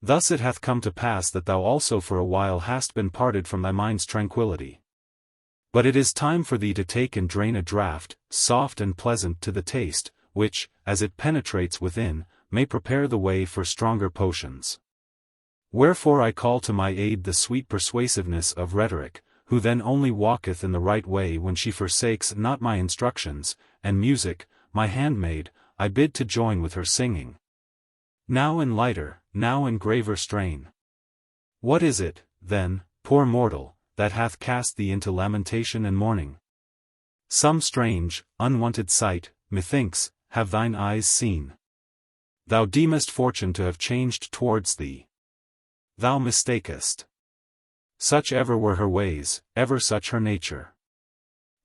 Thus it hath come to pass that thou also for a while hast been parted from thy mind's tranquillity. But it is time for thee to take and drain a draught, soft and pleasant to the taste, which, as it penetrates within, may prepare the way for stronger potions. Wherefore I call to my aid the sweet persuasiveness of rhetoric, who then only walketh in the right way when she forsakes not my instructions, and music, my handmaid, I bid to join with her singing. Now in lighter, now in graver strain. What is it, then, poor mortal, that hath cast thee into lamentation and mourning? Some strange, unwonted sight, methinks, have thine eyes seen. Thou deemest fortune to have changed towards thee. Thou mistakest. Such ever were her ways, ever such her nature.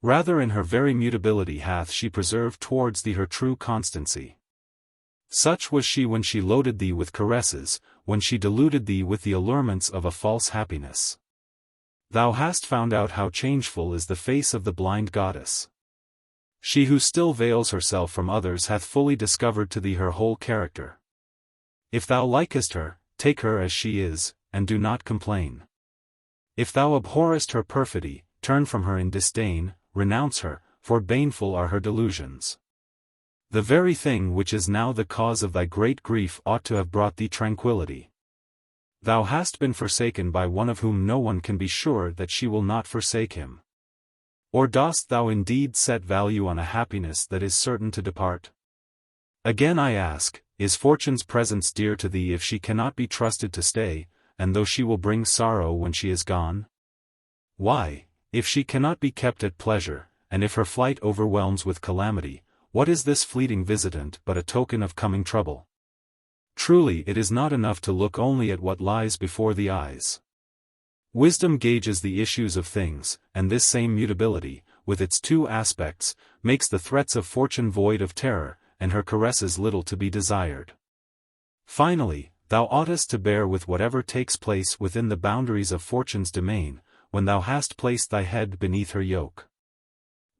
Rather in her very mutability hath she preserved towards thee her true constancy. Such was she when she loaded thee with caresses, when she deluded thee with the allurements of a false happiness. Thou hast found out how changeful is the face of the blind goddess. She who still veils herself from others hath fully discovered to thee her whole character. If thou likest her, take her as she is, and do not complain. If thou abhorrest her perfidy, turn from her in disdain, renounce her, for baneful are her delusions. The very thing which is now the cause of thy great grief ought to have brought thee tranquillity. Thou hast been forsaken by one of whom no one can be sure that she will not forsake him. Or dost thou indeed set value on a happiness that is certain to depart? Again I ask, is fortune's presence dear to thee if she cannot be trusted to stay, and though she will bring sorrow when she is gone? Why, if she cannot be kept at pleasure, and if her flight overwhelms with calamity, what is this fleeting visitant but a token of coming trouble? Truly it is not enough to look only at what lies before the eyes. Wisdom gauges the issues of things, and this same mutability, with its two aspects, makes the threats of fortune void of terror, and her caresses little to be desired. Finally, thou oughtest to bear with whatever takes place within the boundaries of fortune's domain, when thou hast placed thy head beneath her yoke.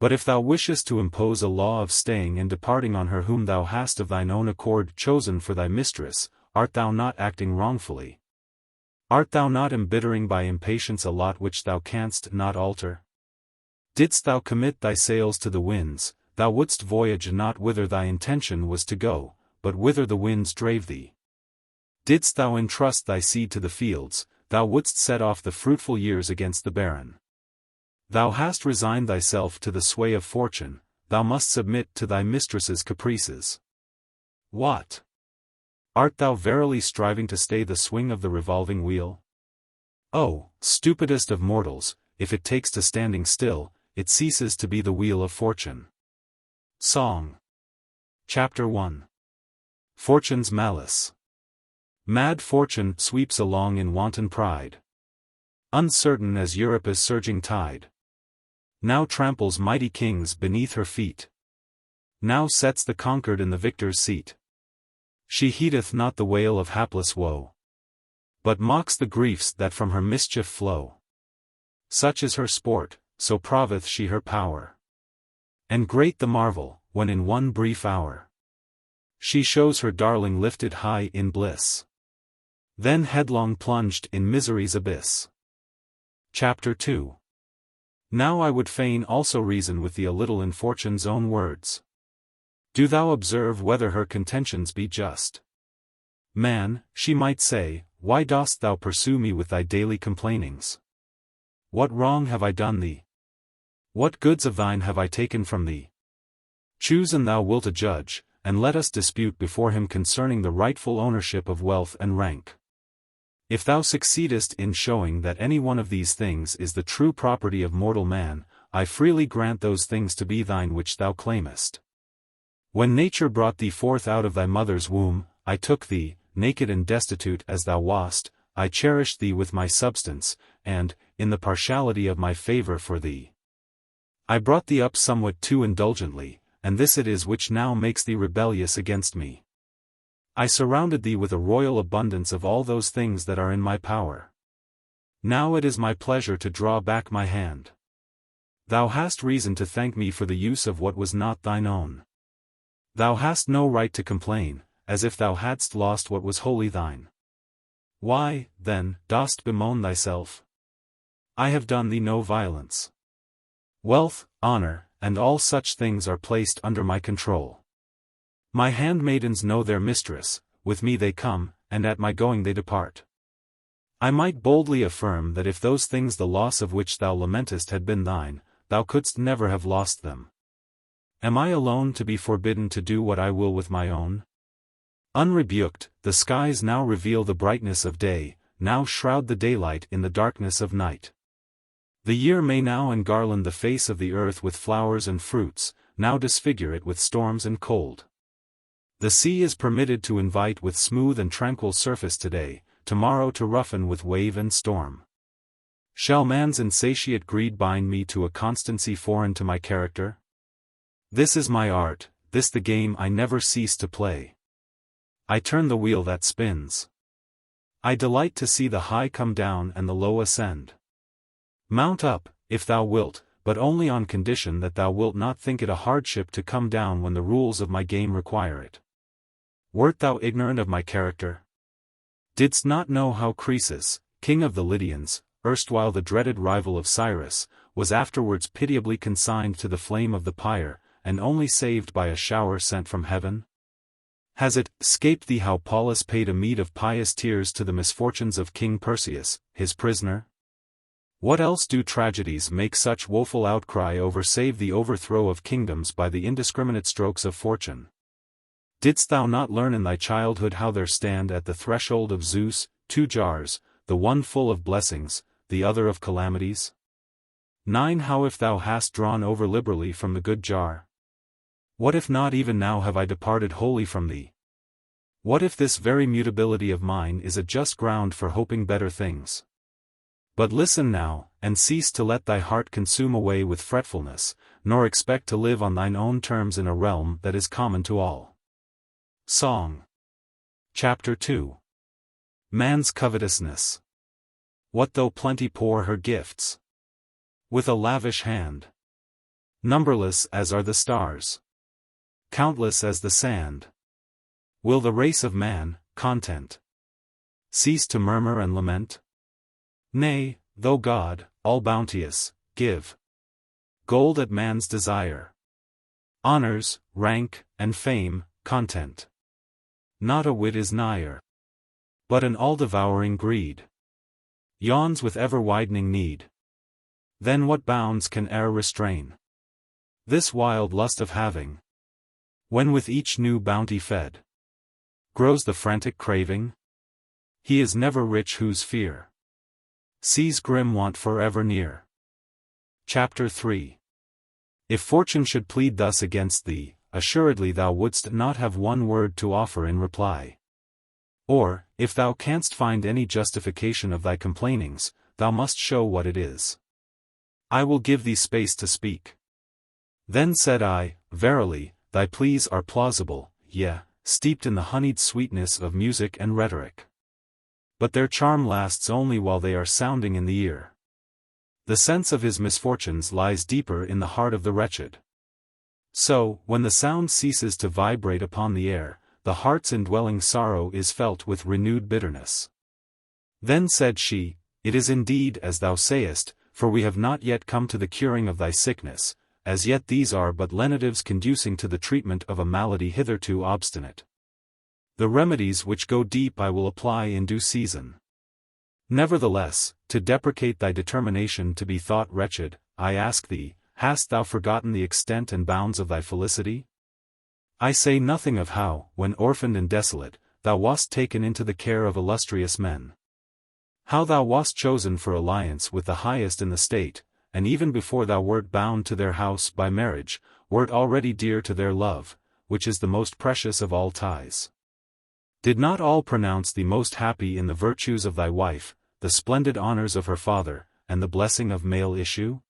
But if thou wishest to impose a law of staying and departing on her whom thou hast of thine own accord chosen for thy mistress, art thou not acting wrongfully? Art thou not embittering by impatience a lot which thou canst not alter? Didst thou commit thy sails to the winds, thou wouldst voyage not whither thy intention was to go, but whither the winds drave thee. Didst thou entrust thy seed to the fields, thou wouldst set off the fruitful years against the barren. Thou hast resigned thyself to the sway of fortune, thou must submit to thy mistress's caprices. What? Art thou verily striving to stay the swing of the revolving wheel? Oh, stupidest of mortals, if it takes to standing still, it ceases to be the wheel of fortune. Song. Chapter 1. Fortune's Malice. Mad fortune sweeps along in wanton pride. Uncertain as Europe's surging tide. Now tramples mighty kings beneath her feet. Now sets the conquered in the victor's seat. She heedeth not the wail of hapless woe, but mocks the griefs that from her mischief flow. Such is her sport, so proveth she her power. And great the marvel, when in one brief hour she shows her darling lifted high in bliss, then headlong plunged in misery's abyss. Chapter 2. Now I would fain also reason with thee a little in fortune's own words. Do thou observe whether her contentions be just. Man, she might say, why dost thou pursue me with thy daily complainings? What wrong have I done thee? What goods of thine have I taken from thee? Choose an thou wilt a judge, and let us dispute before him concerning the rightful ownership of wealth and rank. If thou succeedest in showing that any one of these things is the true property of mortal man, I freely grant those things to be thine which thou claimest. When nature brought thee forth out of thy mother's womb, I took thee, naked and destitute as thou wast, I cherished thee with my substance, and, in the partiality of my favor for thee, I brought thee up somewhat too indulgently, and this it is which now makes thee rebellious against me. I surrounded thee with a royal abundance of all those things that are in my power. Now it is my pleasure to draw back my hand. Thou hast reason to thank me for the use of what was not thine own. Thou hast no right to complain, as if thou hadst lost what was wholly thine. Why, then, dost bemoan thyself? I have done thee no violence. Wealth, honor, and all such things are placed under my control. My handmaidens know their mistress, with me they come, and at my going they depart. I might boldly affirm that if those things the loss of which thou lamentest had been thine, thou couldst never have lost them. Am I alone to be forbidden to do what I will with my own? Unrebuked, the skies now reveal the brightness of day, now shroud the daylight in the darkness of night. The year may now engarland the face of the earth with flowers and fruits, now disfigure it with storms and cold. The sea is permitted to invite with smooth and tranquil surface today, tomorrow to roughen with wave and storm. Shall man's insatiate greed bind me to a constancy foreign to my character? This is my art, this the game I never cease to play. I turn the wheel that spins. I delight to see the high come down and the low ascend. Mount up, if thou wilt, but only on condition that thou wilt not think it a hardship to come down when the rules of my game require it. Wert thou ignorant of my character? Didst not know how Croesus, king of the Lydians, erstwhile the dreaded rival of Cyrus, was afterwards pitiably consigned to the flame of the pyre, and only saved by a shower sent from heaven? Has it escaped thee how Paulus paid a meed of pious tears to the misfortunes of King Perseus, his prisoner? What else do tragedies make such woeful outcry over save the overthrow of kingdoms by the indiscriminate strokes of fortune? Didst thou not learn in thy childhood how there stand at the threshold of Zeus 2 jars, the one full of blessings, the other of calamities? 9 How if thou hast drawn over liberally from the good jar? What if not even now have I departed wholly from thee? What if this very mutability of mine is a just ground for hoping better things? But listen now, and cease to let thy heart consume away with fretfulness, nor expect to live on thine own terms in a realm that is common to all. Song. Chapter 2. Man's covetousness. What though plenty pour her gifts? With a lavish hand. Numberless as are the stars. Countless as the sand. Will the race of man, content, cease to murmur and lament? Nay, though God, all bounteous, give gold at man's desire, honors, rank, and fame, content, not a whit is nigher, but an all-devouring greed yawns with ever-widening need. Then what bounds can e'er restrain this wild lust of having, when with each new bounty fed grows the frantic craving? He is never rich whose fear sees grim want forever near. Chapter 3. If fortune should plead thus against thee, assuredly thou wouldst not have one word to offer in reply. Or, if thou canst find any justification of thy complainings, thou must show what it is. I will give thee space to speak. Then said I, verily, thy pleas are plausible, yea, steeped in the honeyed sweetness of music and rhetoric. But their charm lasts only while they are sounding in the ear. The sense of his misfortunes lies deeper in the heart of the wretched. So, when the sound ceases to vibrate upon the air, the heart's indwelling sorrow is felt with renewed bitterness. Then said she, It is indeed as thou sayest, for we have not yet come to the curing of thy sickness, as yet these are but lenitives conducing to the treatment of a malady hitherto obstinate. The remedies which go deep I will apply in due season. Nevertheless, to deprecate thy determination to be thought wretched, I ask thee, hast thou forgotten the extent and bounds of thy felicity? I say nothing of how, when orphaned and desolate, thou wast taken into the care of illustrious men. How thou wast chosen for alliance with the highest in the state, and even before thou wert bound to their house by marriage, wert already dear to their love, which is the most precious of all ties. Did not all pronounce thee most happy in the virtues of thy wife, the splendid honors of her father, and the blessing of male issue?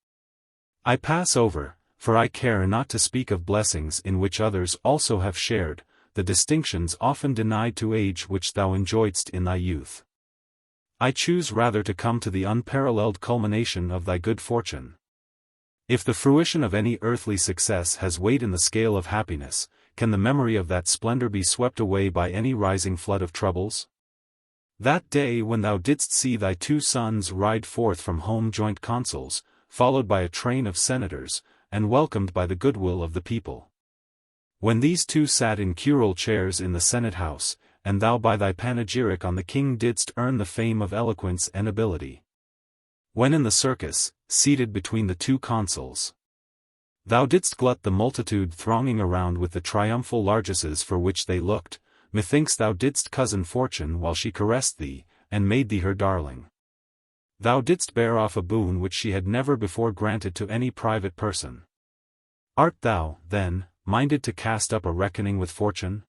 I pass over, for I care not to speak of blessings in which others also have shared, the distinctions often denied to age which thou enjoyedst in thy youth. I choose rather to come to the unparalleled culmination of thy good fortune. If the fruition of any earthly success has weight in the scale of happiness, can the memory of that splendor be swept away by any rising flood of troubles? That day when thou didst see thy 2 sons ride forth from home joint consuls, followed by a train of senators, and welcomed by the goodwill of the people. When these 2 sat in curule chairs in the Senate house, and thou by thy panegyric on the king didst earn the fame of eloquence and ability. When in the circus, seated between the 2 consuls, thou didst glut the multitude thronging around with the triumphal largesses for which they looked, methinks thou didst cozen Fortune while she caressed thee, and made thee her darling. Thou didst bear off a boon which she had never before granted to any private person. Art thou, then, minded to cast up a reckoning with Fortune?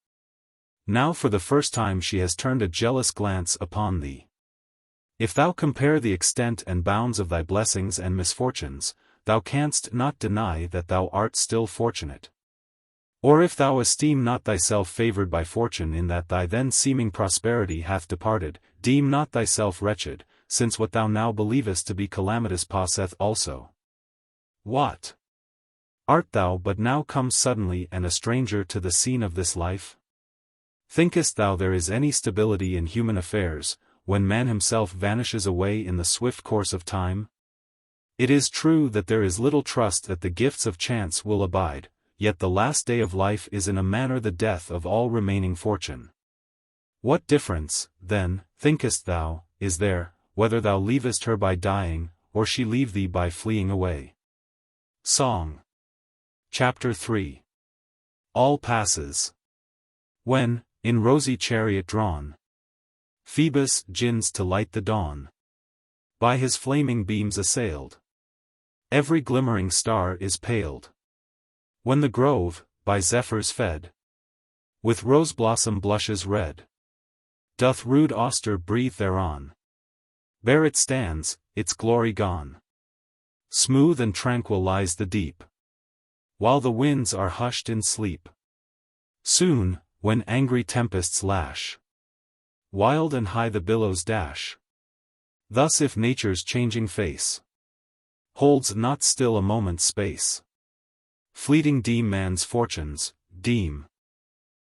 Now for the first time she has turned a jealous glance upon thee. If thou compare the extent and bounds of thy blessings and misfortunes, thou canst not deny that thou art still fortunate. Or if thou esteem not thyself favored by fortune in that thy then seeming prosperity hath departed, deem not thyself wretched, since what thou now believest to be calamitous passeth also. What? Art thou but now come suddenly and a stranger to the scene of this life? Thinkest thou there is any stability in human affairs, when man himself vanishes away in the swift course of time? It is true that there is little trust that the gifts of chance will abide, yet the last day of life is in a manner the death of all remaining fortune. What difference, then, thinkest thou, is there, whether thou leavest her by dying, or she leave thee by fleeing away? Song. Chapter 3. All passes. When, in rosy chariot drawn, Phoebus gins to light the dawn, by his flaming beams assailed, every glimmering star is paled. When the grove, by zephyrs fed, with rose blossom blushes red, doth rude Auster breathe thereon, bare it stands, its glory gone. Smooth and tranquil lies the deep, while the winds are hushed in sleep. Soon, when angry tempests lash, wild and high the billows dash. Thus if nature's changing face holds not still a moment's space, fleeting deem man's fortunes, deem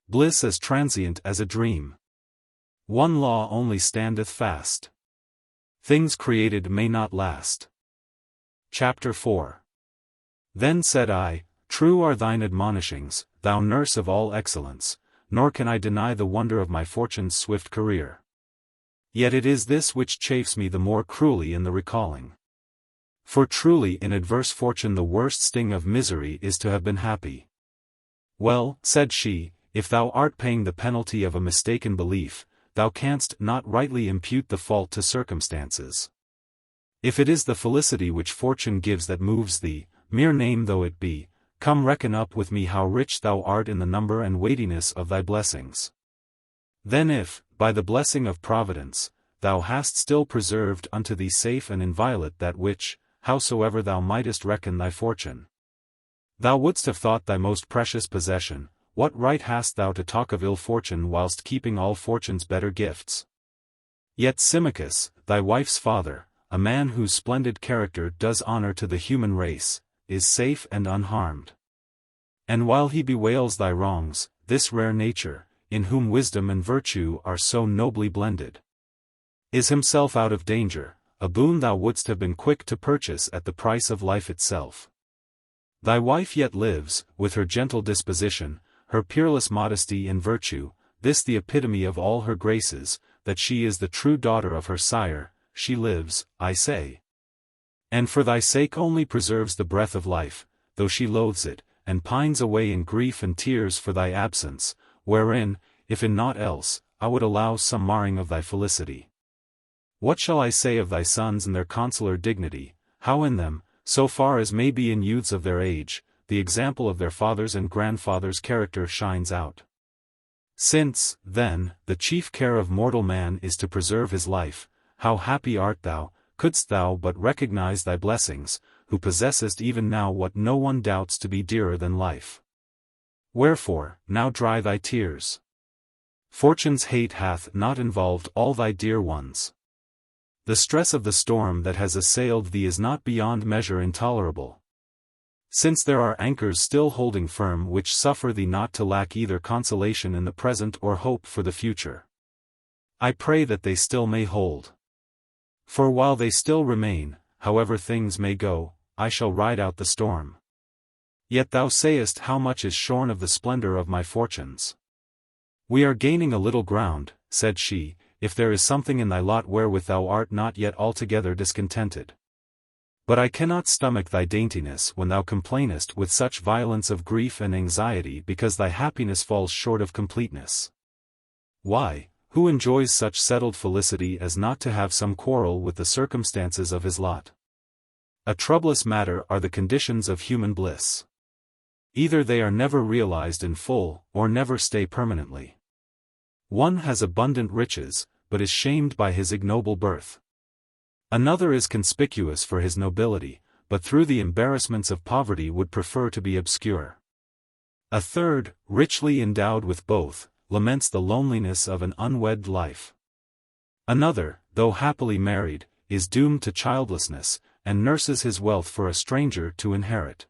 bliss as transient as a dream. One law only standeth fast: things created may not last. Chapter 4. Then said I, true are thine admonishings, thou nurse of all excellence, nor can I deny the wonder of my fortune's swift career. Yet it is this which chafes me the more cruelly in the recalling. For truly in adverse fortune the worst sting of misery is to have been happy. Well, said she, if thou art paying the penalty of a mistaken belief, thou canst not rightly impute the fault to circumstances. If it is the felicity which fortune gives that moves thee, mere name though it be, come reckon up with me how rich thou art in the number and weightiness of thy blessings. Then if, by the blessing of Providence, thou hast still preserved unto thee safe and inviolate that which, howsoever thou mightest reckon thy fortune, thou wouldst have thought thy most precious possession, what right hast thou to talk of ill fortune whilst keeping all fortune's better gifts? Yet Symmachus, thy wife's father, a man whose splendid character does honor to the human race, is safe and unharmed. And while he bewails thy wrongs, this rare nature, in whom wisdom and virtue are so nobly blended, is himself out of danger, a boon thou wouldst have been quick to purchase at the price of life itself. Thy wife yet lives, with her gentle disposition, her peerless modesty and virtue, this the epitome of all her graces, that she is the true daughter of her sire, she lives, I say, and for thy sake only preserves the breath of life, though she loathes it, and pines away in grief and tears for thy absence, wherein, if in naught else, I would allow some marring of thy felicity. What shall I say of thy sons and their consular dignity, how in them, so far as may be in youths of their age, the example of their fathers and grandfathers' character shines out? Since, then, the chief care of mortal man is to preserve his life, how happy art thou, couldst thou but recognize thy blessings, who possessest even now what no one doubts to be dearer than life. Wherefore, now dry thy tears. Fortune's hate hath not involved all thy dear ones. The stress of the storm that has assailed thee is not beyond measure intolerable. Since there are anchors still holding firm which suffer thee not to lack either consolation in the present or hope for the future. I pray that they still may hold. For while they still remain, however things may go, I shall ride out the storm. Yet thou sayest how much is shorn of the splendor of my fortunes. We are gaining a little ground, said she, if there is something in thy lot wherewith thou art not yet altogether discontented. But I cannot stomach thy daintiness when thou complainest with such violence of grief and anxiety because thy happiness falls short of completeness. Why, who enjoys such settled felicity as not to have some quarrel with the circumstances of his lot? A troublous matter are the conditions of human bliss. Either they are never realized in full, or never stay permanently. One has abundant riches, but is shamed by his ignoble birth. Another is conspicuous for his nobility, but through the embarrassments of poverty would prefer to be obscure. A third, richly endowed with both, laments the loneliness of an unwed life. Another, though happily married, is doomed to childlessness, and nurses his wealth for a stranger to inherit.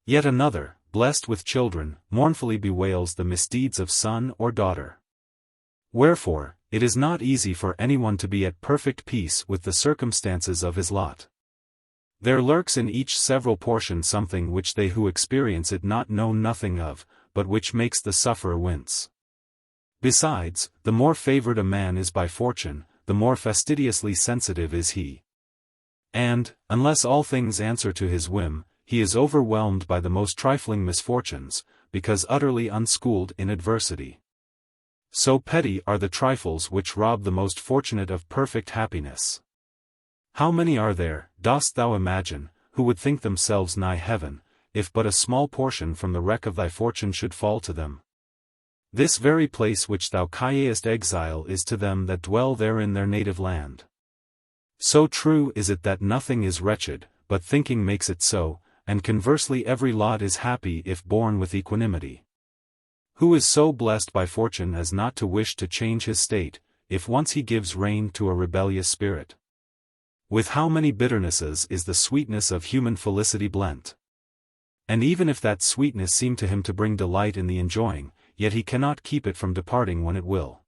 Yet another, blessed with children, mournfully bewails the misdeeds of son or daughter. Wherefore, it is not easy for anyone to be at perfect peace with the circumstances of his lot. There lurks in each several portion something which they who experience it not know nothing of, but which makes the sufferer wince. Besides, the more favored a man is by fortune, the more fastidiously sensitive is he. And, unless all things answer to his whim, he is overwhelmed by the most trifling misfortunes, because utterly unschooled in adversity. So petty are the trifles which rob the most fortunate of perfect happiness. How many are there, dost thou imagine, who would think themselves nigh heaven, if but a small portion from the wreck of thy fortune should fall to them? This very place which thou callest exile is to them that dwell therein their native land. So true is it that nothing is wretched, but thinking makes it so, and conversely every lot is happy if borne with equanimity. Who is so blessed by fortune as not to wish to change his state, if once he gives rein to a rebellious spirit? With how many bitternesses is the sweetness of human felicity blent? And even if that sweetness seem to him to bring delight in the enjoying, yet he cannot keep it from departing when it will.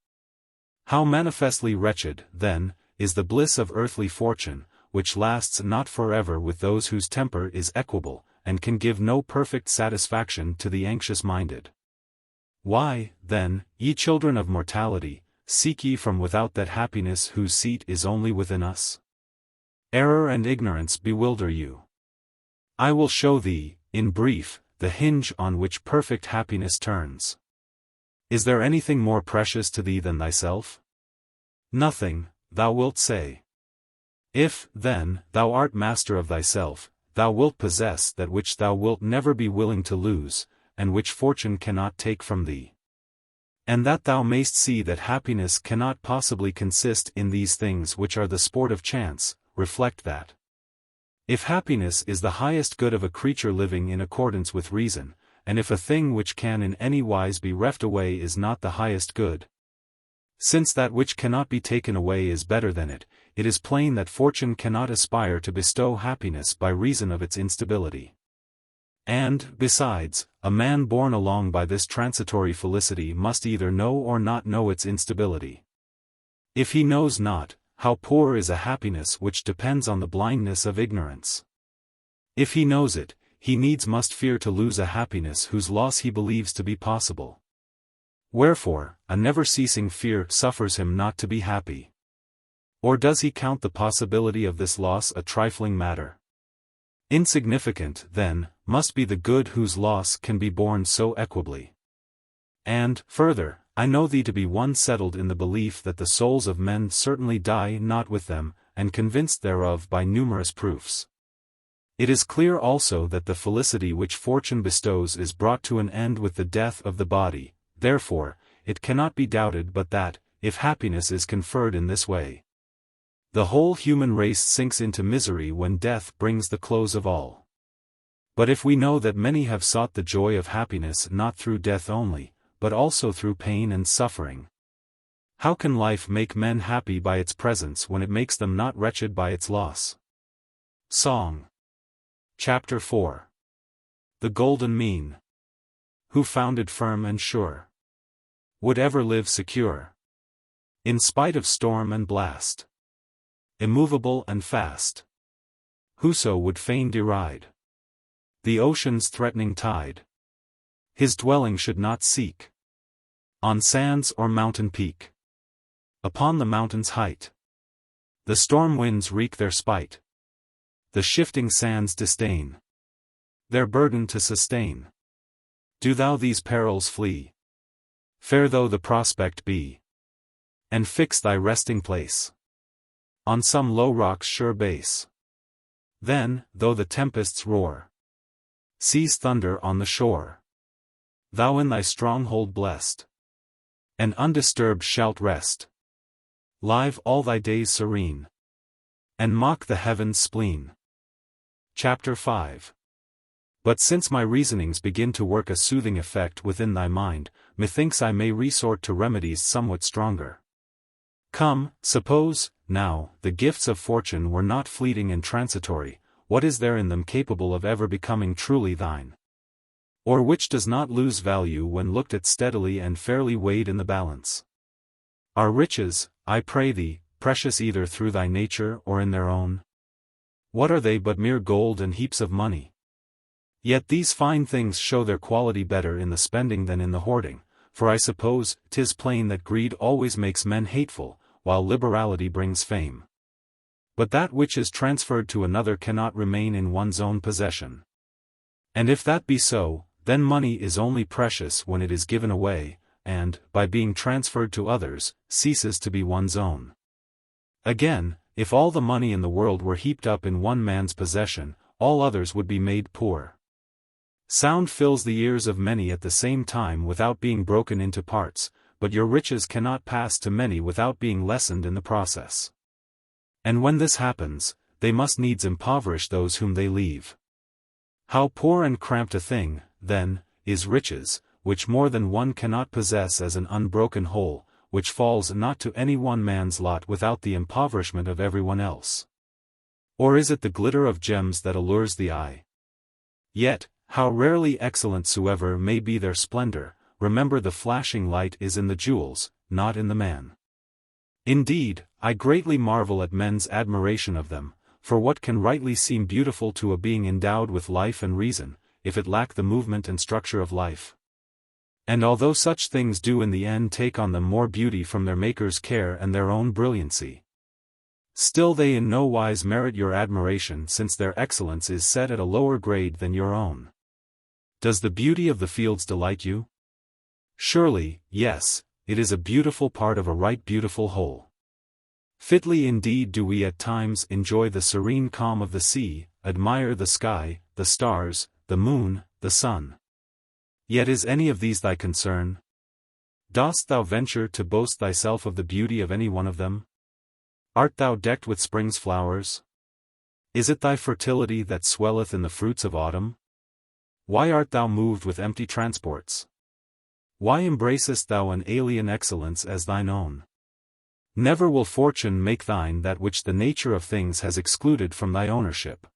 How manifestly wretched, then, is the bliss of earthly fortune, which lasts not forever with those whose temper is equable, and can give no perfect satisfaction to the anxious-minded. Why, then, ye children of mortality, seek ye from without that happiness whose seat is only within us? Error and ignorance bewilder you. I will show thee, in brief, the hinge on which perfect happiness turns. Is there anything more precious to thee than thyself? Nothing, thou wilt say. If, then, thou art master of thyself, thou wilt possess that which thou wilt never be willing to lose, and which fortune cannot take from thee. And that thou mayst see that happiness cannot possibly consist in these things which are the sport of chance, reflect that. If happiness is the highest good of a creature living in accordance with reason, and if a thing which can in any wise be reft away is not the highest good, since that which cannot be taken away is better than it, it is plain that fortune cannot aspire to bestow happiness by reason of its instability. And, besides, a man borne along by this transitory felicity must either know or not know its instability. If he knows not, how poor is a happiness which depends on the blindness of ignorance. If he knows it, he needs must fear to lose a happiness whose loss he believes to be possible. Wherefore, a never-ceasing fear suffers him not to be happy. Or does he count the possibility of this loss a trifling matter? Insignificant, then, must be the good whose loss can be borne so equably. And, further, I know thee to be one settled in the belief that the souls of men certainly die not with them, and convinced thereof by numerous proofs. It is clear also that the felicity which fortune bestows is brought to an end with the death of the body, therefore, it cannot be doubted but that, if happiness is conferred in this way, the whole human race sinks into misery when death brings the close of all. But if we know that many have sought the joy of happiness not through death only, but also through pain and suffering, how can life make men happy by its presence when it makes them not wretched by its loss? Song. Chapter 4. The Golden Mean. Who found it firm and sure, would ever live secure, in spite of storm and blast, immovable and fast. Whoso would fain deride the ocean's threatening tide, his dwelling should not seek on sands or mountain peak. Upon the mountain's height, the storm winds wreak their spite, the shifting sands disdain their burden to sustain. Do thou these perils flee, fair though the prospect be, and fix thy resting place on some low rock's sure base. Then, though the tempests roar, seas thunder on the shore, thou in thy stronghold blessed and undisturbed shalt rest, live all thy days serene, and mock the heaven's spleen. Chapter 5. But since my reasonings begin to work a soothing effect within thy mind, methinks I may resort to remedies somewhat stronger. Come, suppose, now, the gifts of fortune were not fleeting and transitory, what is there in them capable of ever becoming truly thine? Or which does not lose value when looked at steadily and fairly weighed in the balance? Are riches, I pray thee, precious either through thy nature or in their own? What are they but mere gold and heaps of money? Yet these fine things show their quality better in the spending than in the hoarding, for I suppose 'tis plain that greed always makes men hateful, while liberality brings fame. But that which is transferred to another cannot remain in one's own possession. And if that be so, then money is only precious when it is given away, and, by being transferred to others, ceases to be one's own. Again, if all the money in the world were heaped up in one man's possession, all others would be made poor. Sound fills the ears of many at the same time without being broken into parts, but your riches cannot pass to many without being lessened in the process. And when this happens, they must needs impoverish those whom they leave. How poor and cramped a thing, then, is riches, which more than one cannot possess as an unbroken whole, which falls not to any one man's lot without the impoverishment of everyone else. Or is it the glitter of gems that allures the eye? Yet, how rarely excellent soever may be their splendor, remember the flashing light is in the jewels, not in the man. Indeed, I greatly marvel at men's admiration of them, for what can rightly seem beautiful to a being endowed with life and reason, if it lack the movement and structure of life? And although such things do in the end take on them more beauty from their maker's care and their own brilliancy, still they in no wise merit your admiration since their excellence is set at a lower grade than your own. Does the beauty of the fields delight you? Surely, yes, it is a beautiful part of a right beautiful whole. Fitly indeed do we at times enjoy the serene calm of the sea, admire the sky, the stars, the moon, the sun. Yet is any of these thy concern? Dost thou venture to boast thyself of the beauty of any one of them? Art thou decked with spring's flowers? Is it thy fertility that swelleth in the fruits of autumn? Why art thou moved with empty transports? Why embracest thou an alien excellence as thine own? Never will fortune make thine that which the nature of things has excluded from thy ownership.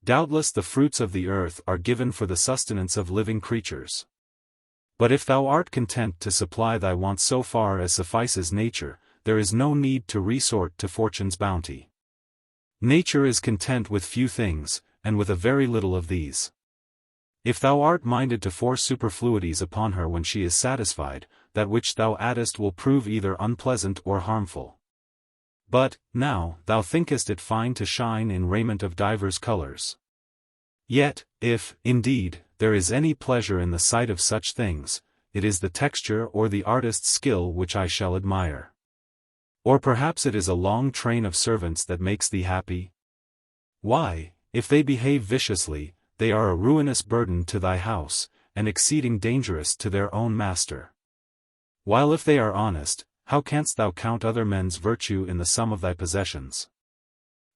Doubtless the fruits of the earth are given for the sustenance of living creatures. But if thou art content to supply thy wants so far as suffices nature, there is no need to resort to fortune's bounty. Nature is content with few things, and with a very little of these. If thou art minded to force superfluities upon her when she is satisfied, that which thou addest will prove either unpleasant or harmful. But, now, thou thinkest it fine to shine in raiment of divers colors. Yet, if, indeed, there is any pleasure in the sight of such things, it is the texture or the artist's skill which I shall admire. Or perhaps it is a long train of servants that makes thee happy? Why, if they behave viciously, they are a ruinous burden to thy house, and exceeding dangerous to their own master. While if they are honest, how canst thou count other men's virtue in the sum of thy possessions?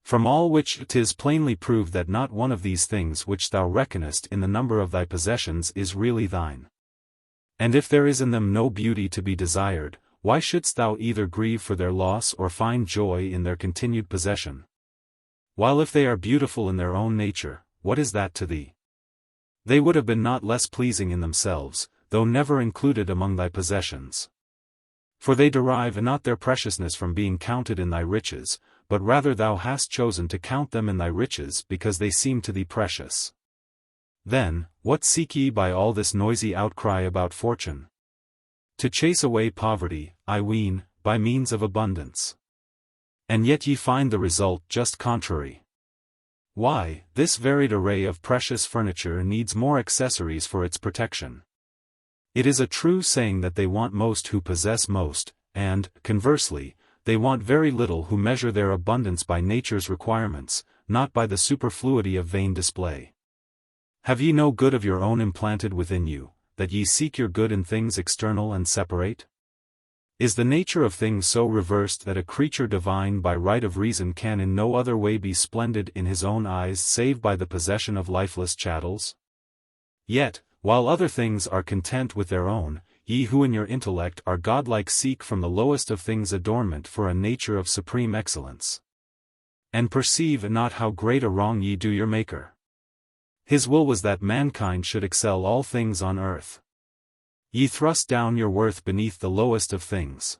From all which 'tis plainly proved that not one of these things which thou reckonest in the number of thy possessions is really thine. And if there is in them no beauty to be desired, why shouldst thou either grieve for their loss or find joy in their continued possession? While if they are beautiful in their own nature, what is that to thee? They would have been not less pleasing in themselves, though never included among thy possessions. For they derive not their preciousness from being counted in thy riches, but rather thou hast chosen to count them in thy riches because they seem to thee precious. Then, what seek ye by all this noisy outcry about fortune? To chase away poverty, I ween, by means of abundance. And yet ye find the result just contrary. Why, this varied array of precious furniture needs more accessories for its protection. It is a true saying that they want most who possess most, and, conversely, they want very little who measure their abundance by nature's requirements, not by the superfluity of vain display. Have ye no good of your own implanted within you, that ye seek your good in things external and separate? Is the nature of things so reversed that a creature divine by right of reason can in no other way be splendid in his own eyes save by the possession of lifeless chattels? Yet, while other things are content with their own, ye who in your intellect are godlike seek from the lowest of things adornment for a nature of supreme excellence. And perceive not how great a wrong ye do your Maker. His will was that mankind should excel all things on earth. Ye thrust down your worth beneath the lowest of things.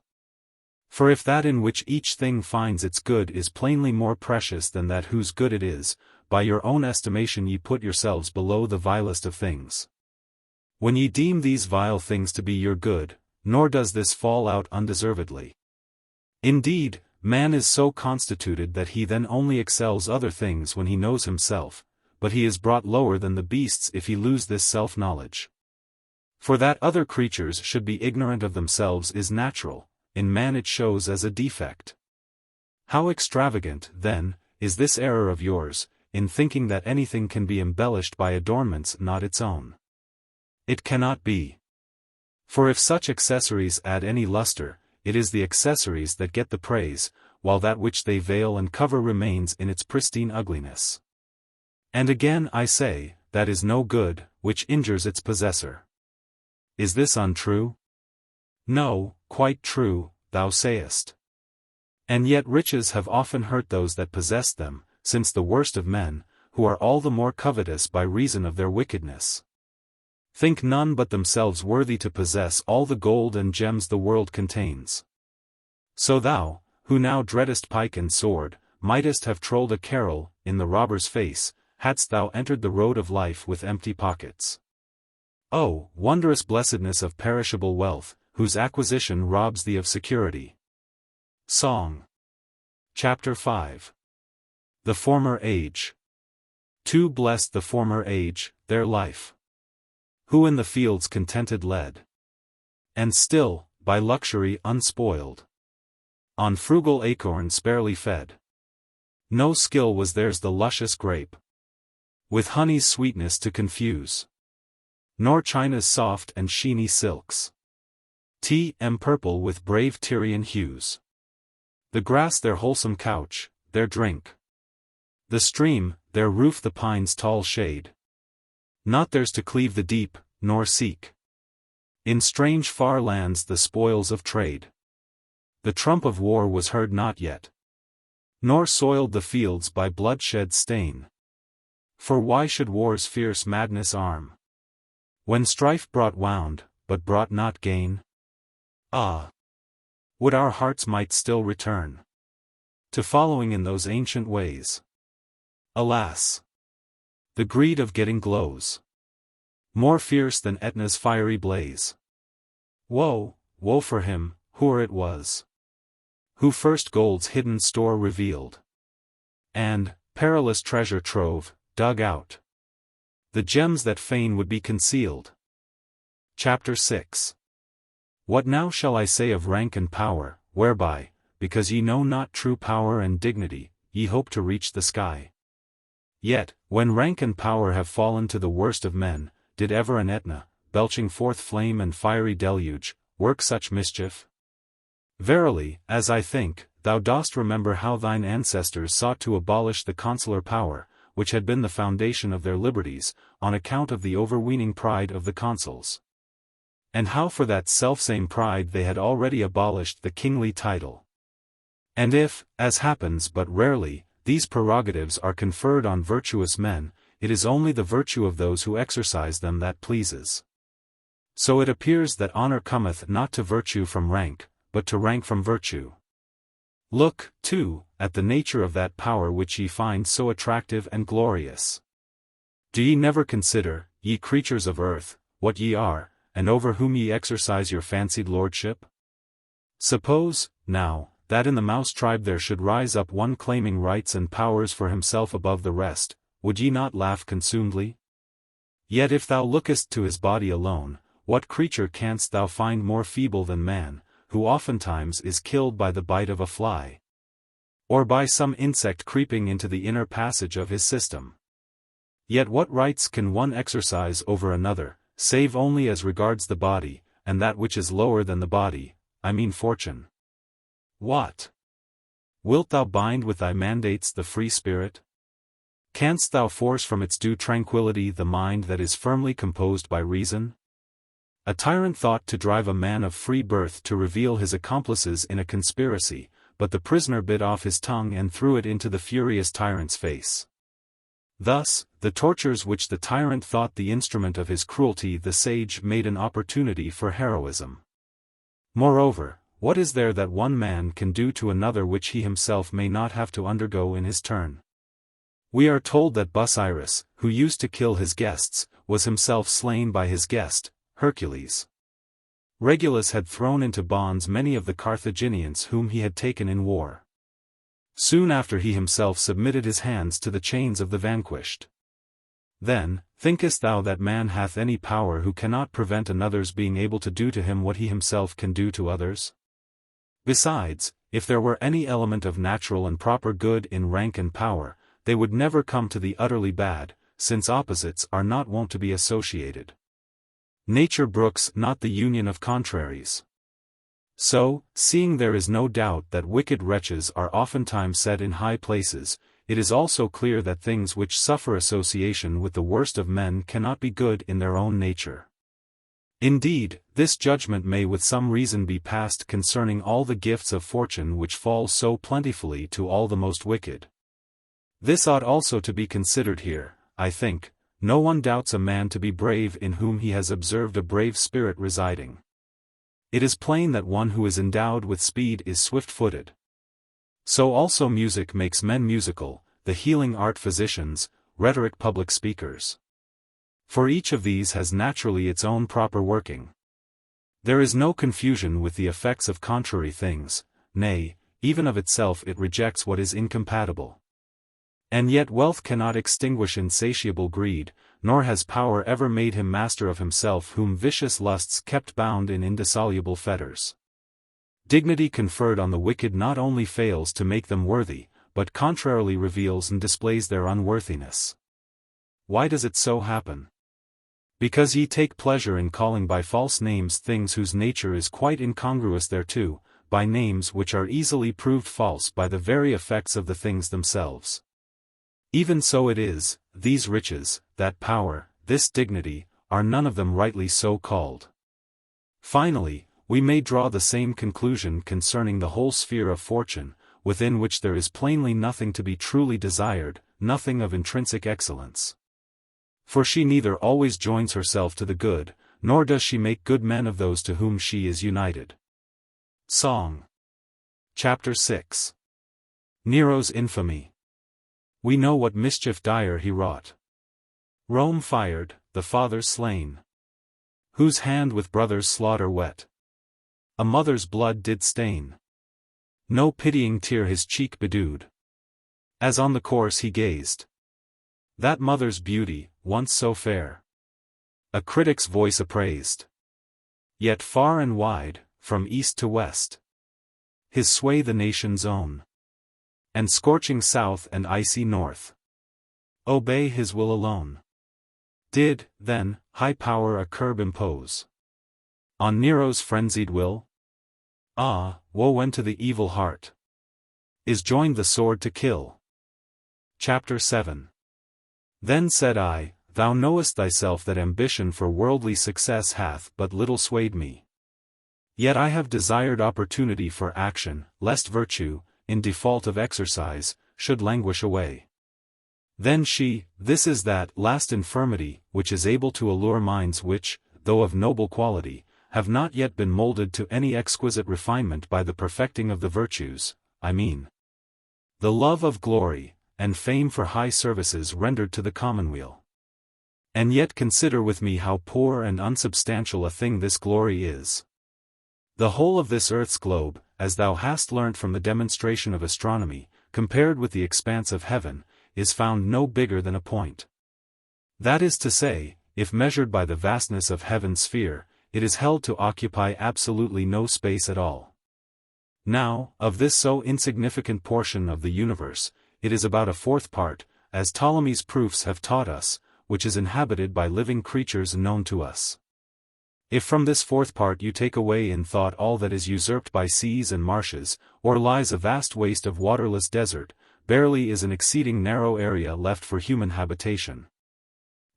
For if that in which each thing finds its good is plainly more precious than that whose good it is, by your own estimation ye put yourselves below the vilest of things. When ye deem these vile things to be your good, nor does this fall out undeservedly. Indeed, man is so constituted that he then only excels other things when he knows himself, but he is brought lower than the beasts if he lose this self-knowledge. For that other creatures should be ignorant of themselves is natural, in man it shows as a defect. How extravagant, then, is this error of yours, in thinking that anything can be embellished by adornments not its own. It cannot be. For if such accessories add any luster, it is the accessories that get the praise, while that which they veil and cover remains in its pristine ugliness. And again I say, that is no good, which injures its possessor. Is this untrue? No, quite true, thou sayest. And yet riches have often hurt those that possess them, since the worst of men, who are all the more covetous by reason of their wickedness, think none but themselves worthy to possess all the gold and gems the world contains. So thou, who now dreadest pike and sword, mightest have trolled a carol, in the robber's face, hadst thou entered the road of life with empty pockets. Oh, wondrous blessedness of perishable wealth, whose acquisition robs thee of security. Song. Chapter 5. The Former Age. Too blessed the former age, their life. Who in the fields contented led. And still, by luxury unspoiled. On frugal acorn sparely fed. No skill was theirs the luscious grape. With honey's sweetness to confuse. Nor China's soft and sheeny silks. Purple with brave Tyrian hues. The grass their wholesome couch, their drink. The stream, their roof the pine's tall shade. Not theirs to cleave the deep, nor seek. In strange far lands the spoils of trade. The trump of war was heard not yet. Nor soiled the fields by bloodshed's stain. For why should war's fierce madness arm? When strife brought wound, but brought not gain? Ah! Would our hearts might still return to following in those ancient ways. Alas! The greed of getting glows more fierce than Etna's fiery blaze. Woe, woe for him, whoe'er it was, who first gold's hidden store revealed, and, perilous treasure trove, dug out the gems that fain would be concealed. Chapter 6. What now shall I say of rank and power, whereby, because ye know not true power and dignity, ye hope to reach the sky? Yet, when rank and power have fallen to the worst of men, did ever an Etna, belching forth flame and fiery deluge, work such mischief? Verily, as I think, thou dost remember how thine ancestors sought to abolish the consular power, which had been the foundation of their liberties, on account of the overweening pride of the consuls. And how for that selfsame pride they had already abolished the kingly title. And if, as happens but rarely, these prerogatives are conferred on virtuous men, it is only the virtue of those who exercise them that pleases. So it appears that honor cometh not to virtue from rank, but to rank from virtue. Look, too, at the nature of that power which ye find so attractive and glorious. Do ye never consider, ye creatures of earth, what ye are, and over whom ye exercise your fancied lordship? Suppose, now, that in the mouse tribe there should rise up one claiming rights and powers for himself above the rest, would ye not laugh consumedly? Yet if thou lookest to his body alone, what creature canst thou find more feeble than man, who oftentimes is killed by the bite of a fly, or by some insect creeping into the inner passage of his system? Yet what rights can one exercise over another, save only as regards the body, and that which is lower than the body, I mean fortune? What? Wilt thou bind with thy mandates the free spirit? Canst thou force from its due tranquillity the mind that is firmly composed by reason? A tyrant thought to drive a man of free birth to reveal his accomplices in a conspiracy, but the prisoner bit off his tongue and threw it into the furious tyrant's face. Thus, the tortures which the tyrant thought the instrument of his cruelty the sage made an opportunity for heroism. Moreover, what is there that one man can do to another which he himself may not have to undergo in his turn? We are told that Busiris, who used to kill his guests, was himself slain by his guest, Hercules. Regulus had thrown into bonds many of the Carthaginians whom he had taken in war. Soon after he himself submitted his hands to the chains of the vanquished. Then, thinkest thou that man hath any power who cannot prevent another's being able to do to him what he himself can do to others? Besides, if there were any element of natural and proper good in rank and power, they would never come to the utterly bad, since opposites are not wont to be associated. Nature brooks not the union of contraries. So, seeing there is no doubt that wicked wretches are oftentimes set in high places, it is also clear that things which suffer association with the worst of men cannot be good in their own nature. Indeed, this judgment may with some reason be passed concerning all the gifts of fortune which fall so plentifully to all the most wicked. This ought also to be considered here, I think. No one doubts a man to be brave in whom he has observed a brave spirit residing. It is plain that one who is endowed with speed is swift-footed. So also music makes men musical, the healing art physicians, rhetoric public speakers. For each of these has naturally its own proper working. There is no confusion with the effects of contrary things, nay, even of itself it rejects what is incompatible. And yet wealth cannot extinguish insatiable greed, nor has power ever made him master of himself whom vicious lusts kept bound in indissoluble fetters. Dignity conferred on the wicked not only fails to make them worthy, but contrarily reveals and displays their unworthiness. Why does it so happen? Because ye take pleasure in calling by false names things whose nature is quite incongruous thereto, by names which are easily proved false by the very effects of the things themselves. Even so it is, these riches, that power, this dignity, are none of them rightly so called. Finally, we may draw the same conclusion concerning the whole sphere of fortune, within which there is plainly nothing to be truly desired, nothing of intrinsic excellence. For she neither always joins herself to the good, nor does she make good men of those to whom she is united. Song. Chapter 6. Nero's infamy. We know what mischief dire he wrought. Rome fired, the fathers slain. Whose hand with brother's slaughter wet? A mother's blood did stain. No pitying tear his cheek bedewed. As on the corse he gazed. That mother's beauty, once so fair, a critic's voice appraised. Yet far and wide, from east to west, his sway the nation's own, and scorching south and icy north, obey his will alone. Did, then, high power a curb impose? On Nero's frenzied will? Ah, woe unto the evil heart! Is joined the sword to kill. Chapter 7. Then said I, Thou knowest thyself that ambition for worldly success hath but little swayed me. Yet I have desired opportunity for action, lest virtue, in default of exercise, should languish away. Then she, this is that last infirmity, which is able to allure minds which, though of noble quality, have not yet been moulded to any exquisite refinement by the perfecting of the virtues, I mean the love of glory, and fame for high services rendered to the commonweal. And yet consider with me how poor and unsubstantial a thing this glory is. The whole of this earth's globe, as thou hast learnt from the demonstration of astronomy, compared with the expanse of heaven, is found no bigger than a point. That is to say, if measured by the vastness of heaven's sphere, it is held to occupy absolutely no space at all. Now, of this so insignificant portion of the universe, it is about a fourth part, as Ptolemy's proofs have taught us, which is inhabited by living creatures known to us. If from this fourth part you take away in thought all that is usurped by seas and marshes, or lies a vast waste of waterless desert, barely is an exceeding narrow area left for human habitation.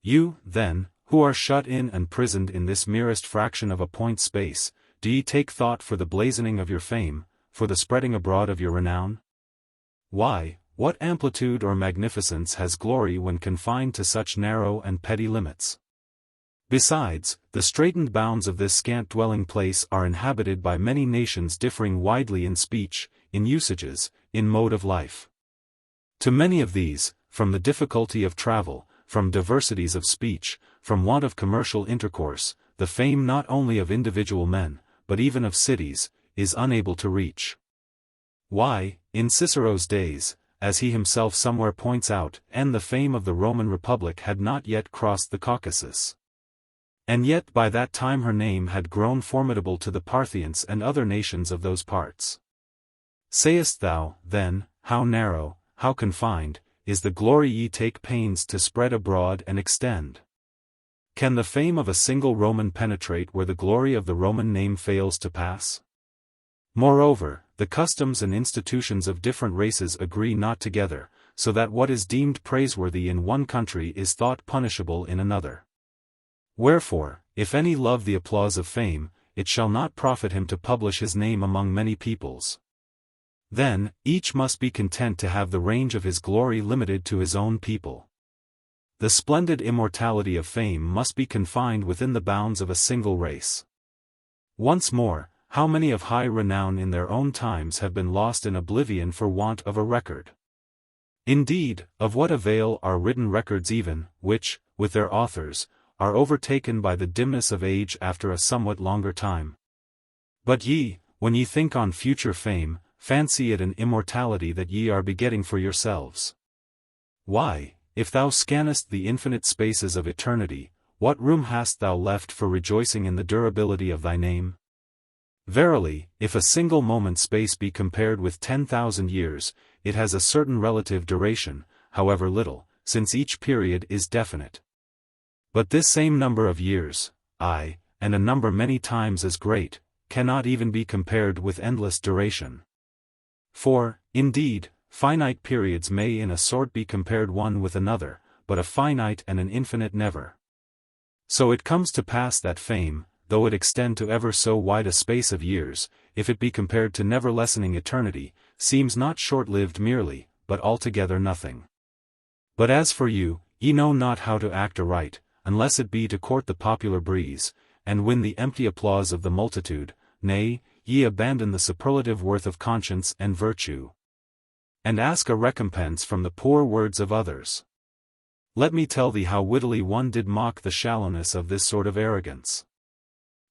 You, then, who are shut in and prisoned in this merest fraction of a point space, do ye take thought for the blazoning of your fame, for the spreading abroad of your renown? Why, what amplitude or magnificence has glory when confined to such narrow and petty limits? Besides, the straitened bounds of this scant dwelling place are inhabited by many nations differing widely in speech, in usages, in mode of life. To many of these, from the difficulty of travel, from diversities of speech, from want of commercial intercourse, the fame not only of individual men, but even of cities, is unable to reach. Why, in Cicero's days, as he himself somewhere points out, and the fame of the Roman Republic had not yet crossed the Caucasus. And yet by that time her name had grown formidable to the Parthians and other nations of those parts. Sayest thou, then, how narrow, how confined, is the glory ye take pains to spread abroad and extend? Can the fame of a single Roman penetrate where the glory of the Roman name fails to pass? Moreover, the customs and institutions of different races agree not together, so that what is deemed praiseworthy in one country is thought punishable in another. Wherefore, if any love the applause of fame, it shall not profit him to publish his name among many peoples. Then, each must be content to have the range of his glory limited to his own people. The splendid immortality of fame must be confined within the bounds of a single race. Once more, how many of high renown in their own times have been lost in oblivion for want of a record? Indeed, of what avail are written records even, which, with their authors, are overtaken by the dimness of age after a somewhat longer time? But ye, when ye think on future fame, fancy it an immortality that ye are begetting for yourselves. Why, if thou scannest the infinite spaces of eternity, what room hast thou left for rejoicing in the durability of thy name? Verily, if a single moment's space be compared with 10,000 years, it has a certain relative duration, however little, since each period is definite. But this same number of years, and a number many times as great, cannot even be compared with endless duration. For, indeed, finite periods may in a sort be compared one with another, but a finite and an infinite never. So it comes to pass that fame, though it extend to ever so wide a space of years, if it be compared to never-lessening eternity, seems not short-lived merely, but altogether nothing. But as for you, ye know not how to act aright, unless it be to court the popular breeze, and win the empty applause of the multitude, nay, ye abandon the superlative worth of conscience and virtue, and ask a recompense from the poor words of others. Let me tell thee how wittily one did mock the shallowness of this sort of arrogance.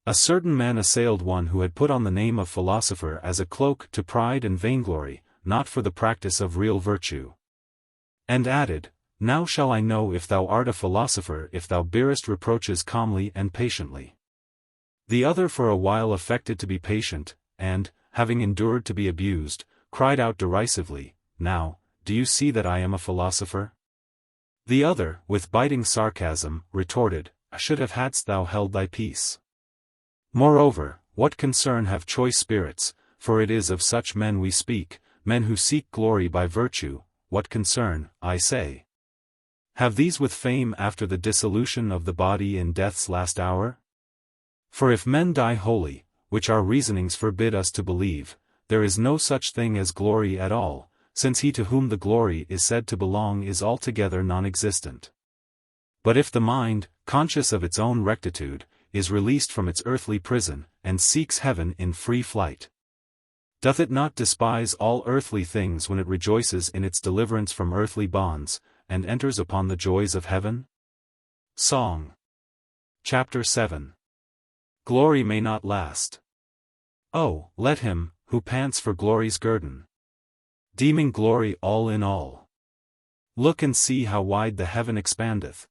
A certain man assailed one who had put on the name of philosopher as a cloak to pride and vainglory, not for the practice of real virtue. And added, Now shall I know if thou art a philosopher if thou bearest reproaches calmly and patiently. The other for a while affected to be patient, and, having endured to be abused, cried out derisively, Now, do you see that I am a philosopher? The other, with biting sarcasm, retorted, Should have hadst thou held thy peace. Moreover, what concern have choice spirits, for it is of such men we speak, men who seek glory by virtue, what concern, I say, have these with fame after the dissolution of the body in death's last hour? For if men die wholly, which our reasonings forbid us to believe, there is no such thing as glory at all, since he to whom the glory is said to belong is altogether non-existent. But if the mind, conscious of its own rectitude, is released from its earthly prison, and seeks heaven in free flight, doth it not despise all earthly things when it rejoices in its deliverance from earthly bonds, and enters upon the joys of heaven? Song. Chapter 7. Glory may not last. Oh, let him, who pants for glory's guerdon, deeming glory all in all, look and see how wide the heaven expandeth,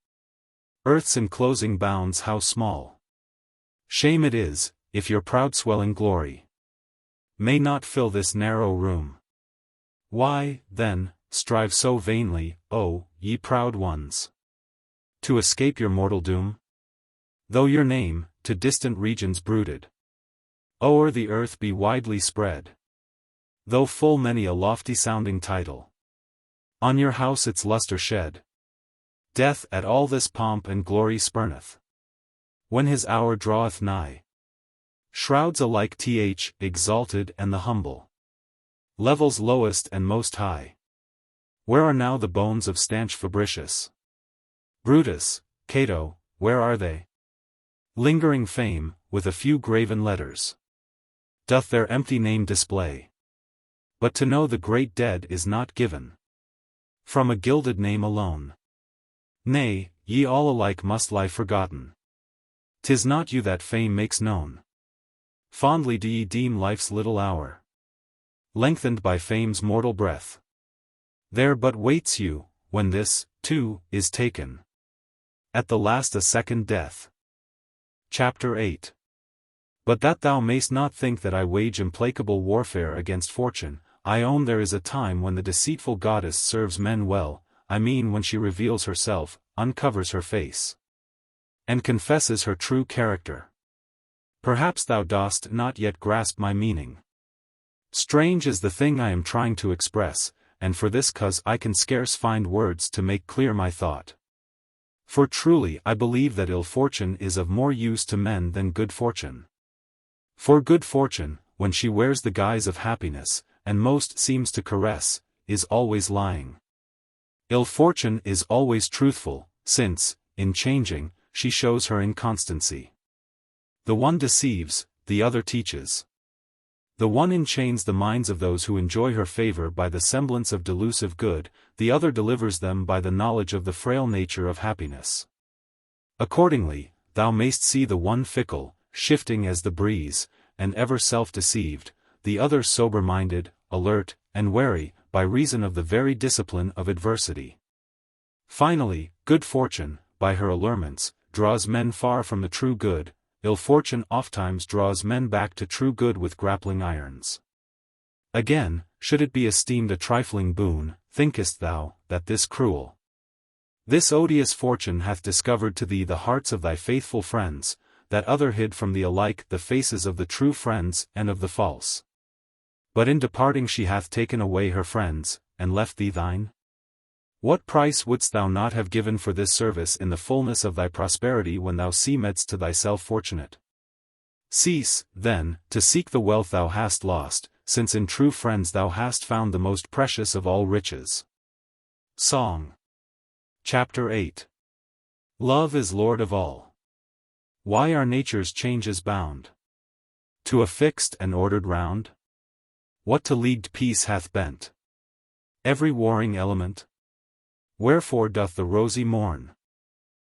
earth's enclosing bounds how small. Shame it is, if your proud swelling glory may not fill this narrow room. Why, then, strive so vainly, O, ye proud ones, to escape your mortal doom? Though your name, to distant regions brooded, o'er the earth be widely spread, though full many a lofty-sounding title on your house its lustre shed, death at all this pomp and glory spurneth, when his hour draweth nigh. Shrouds alike exalted and the humble, levels lowest and most high. Where are now the bones of stanch Fabricius? Brutus, Cato, where are they? Lingering fame, with a few graven letters, doth their empty name display. But to know the great dead is not given from a gilded name alone. Nay, ye all alike must lie forgotten. 'Tis not you that fame makes known. Fondly do ye deem life's little hour lengthened by fame's mortal breath. There but waits you, when this, too, is taken, at the last a second death. Chapter 8. But that thou mayst not think that I wage implacable warfare against fortune, I own there is a time when the deceitful goddess serves men well, I mean when she reveals herself, uncovers her face, and confesses her true character. Perhaps thou dost not yet grasp my meaning. Strange is the thing I am trying to express, and for this cause I can scarce find words to make clear my thought. For truly I believe that ill fortune is of more use to men than good fortune. For good fortune, when she wears the guise of happiness, and most seems to caress, is always lying. Ill fortune is always truthful, since, in changing, she shows her inconstancy. The one deceives, the other teaches. The one enchains the minds of those who enjoy her favor by the semblance of delusive good, the other delivers them by the knowledge of the frail nature of happiness. Accordingly, thou mayst see the one fickle, shifting as the breeze, and ever self-deceived, the other sober-minded, alert, and wary, by reason of the very discipline of adversity. Finally, good fortune, by her allurements, draws men far from the true good, ill fortune ofttimes draws men back to true good with grappling irons. Again, should it be esteemed a trifling boon, thinkest thou, that this odious fortune hath discovered to thee the hearts of thy faithful friends, that other hid from thee alike the faces of the true friends and of the false? But in departing she hath taken away her friends, and left thee thine? What price wouldst thou not have given for this service in the fullness of thy prosperity when thou seemedst to thyself fortunate? Cease, then, to seek the wealth thou hast lost, since in true friends thou hast found the most precious of all riches. Song. Chapter 8. Love is Lord of all. Why are nature's changes bound to a fixed and ordered round? What to leagued peace hath bent every warring element? Wherefore doth the rosy morn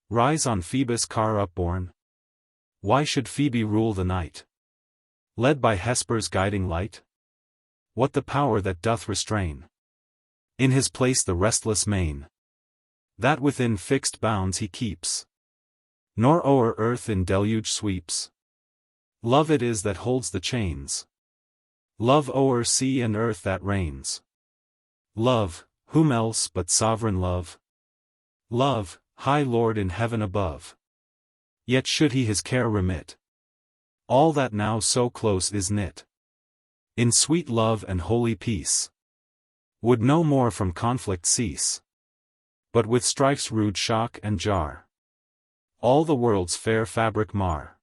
rise on Phoebus' car upborne? Why should Phoebe rule the night, led by Hesper's guiding light? What the power that doth restrain in his place the restless main, that within fixed bounds he keeps, nor o'er earth in deluge sweeps? Love it is that holds the chains, love o'er sea and earth that reigns. Love, whom else but sovereign love? Love, high Lord in heaven above. Yet should he his care remit, all that now so close is knit in sweet love and holy peace, would no more from conflict cease, but with strife's rude shock and jar, all the world's fair fabric mar.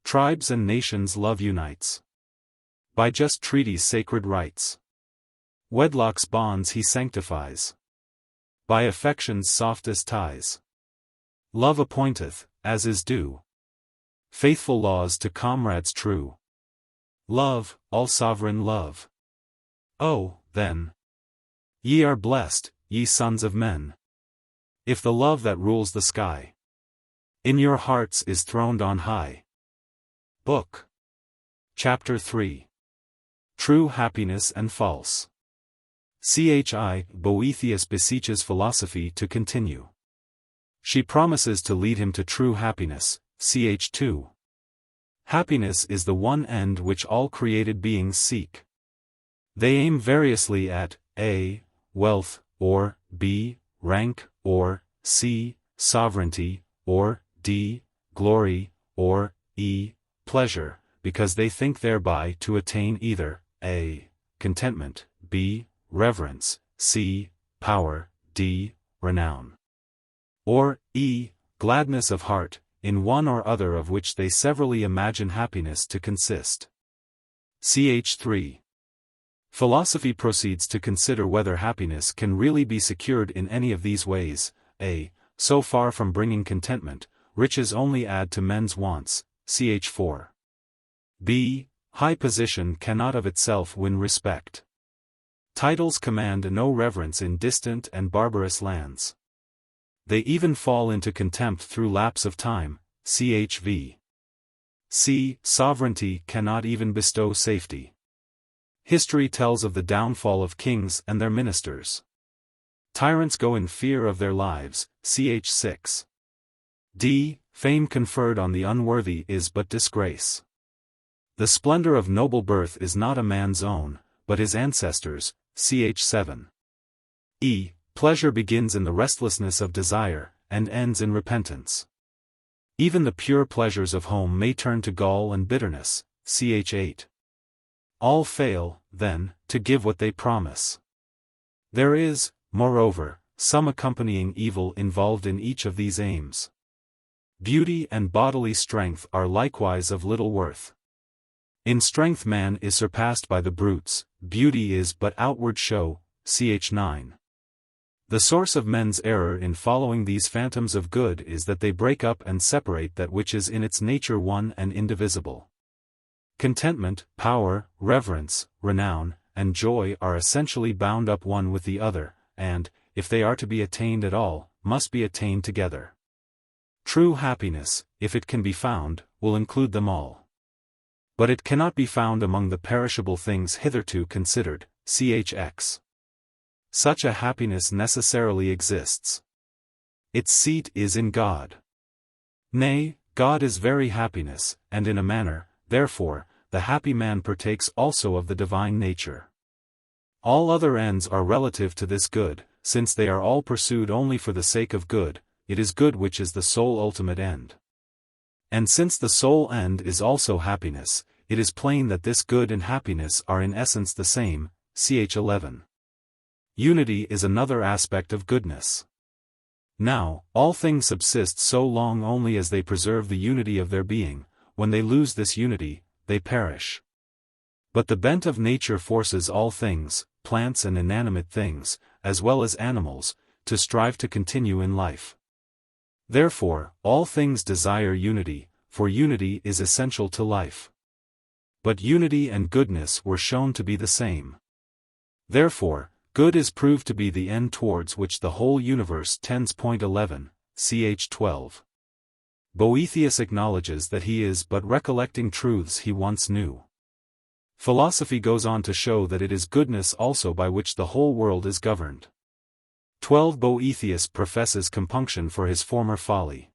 Tribes and nations love unites, by just treaties sacred rites. Wedlock's bonds he sanctifies, by affection's softest ties. Love appointeth, as is due, faithful laws to comrades true. Love, all-sovereign love. Oh, then, ye are blessed, ye sons of men, if the love that rules the sky in your hearts is throned on high. Book. Chapter 3. True Happiness and False. Boethius beseeches philosophy to continue. She promises to lead him to true happiness. 2. Happiness is the one end which all created beings seek. They aim variously at a. Wealth, or b. Rank, or c. Sovereignty, or d. Glory, or e. Pleasure, because they think thereby to attain either a. Contentment, b. Reverence, c. Power, d. Renown, or e. Gladness of heart, in one or other of which they severally imagine happiness to consist. 3. Philosophy proceeds to consider whether happiness can really be secured in any of these ways. a. So far from bringing contentment, riches only add to men's wants. 4. b. High position cannot of itself win respect. Titles command no reverence in distant and barbarous lands. They even fall into contempt through lapse of time. Chv. c. Sovereignty cannot even bestow safety. History tells of the downfall of kings and their ministers. Tyrants go in fear of their lives. Ch. 6. d. Fame conferred on the unworthy is but disgrace. The splendor of noble birth is not a man's own, but his ancestors. Ch. 7. e. Pleasure begins in the restlessness of desire, and ends in repentance. Even the pure pleasures of home may turn to gall and bitterness. Ch. 8. All fail, then, to give what they promise. There is, moreover, some accompanying evil involved in each of these aims. Beauty and bodily strength are likewise of little worth. In strength man is surpassed by the brutes, beauty is but outward show. Ch. 9. The source of men's error in following these phantoms of good is that they break up and separate that which is in its nature one and indivisible. Contentment, power, reverence, renown, and joy are essentially bound up one with the other, and, if they are to be attained at all, must be attained together. True happiness, if it can be found, will include them all. But it cannot be found among the perishable things hitherto considered. Chx. Such a happiness necessarily exists. Its seat is in God. Nay, God is very happiness, and in a manner, therefore, the happy man partakes also of the divine nature. All other ends are relative to this good, since they are all pursued only for the sake of good. It is good which is the sole ultimate end. And since the sole end is also happiness, it is plain that this good and happiness are in essence the same. Ch. 11. Unity is another aspect of goodness. Now, all things subsist so long only as they preserve the unity of their being. When they lose this unity, they perish. But the bent of nature forces all things, plants and inanimate things, as well as animals, to strive to continue in life. Therefore, all things desire unity, for unity is essential to life. But unity and goodness were shown to be the same. Therefore, good is proved to be the end towards which the whole universe tends. 11, ch. 12. Boethius acknowledges that he is but recollecting truths he once knew. Philosophy goes on to show that it is goodness also by which the whole world is governed. 12. Boethius professes compunction for his former folly.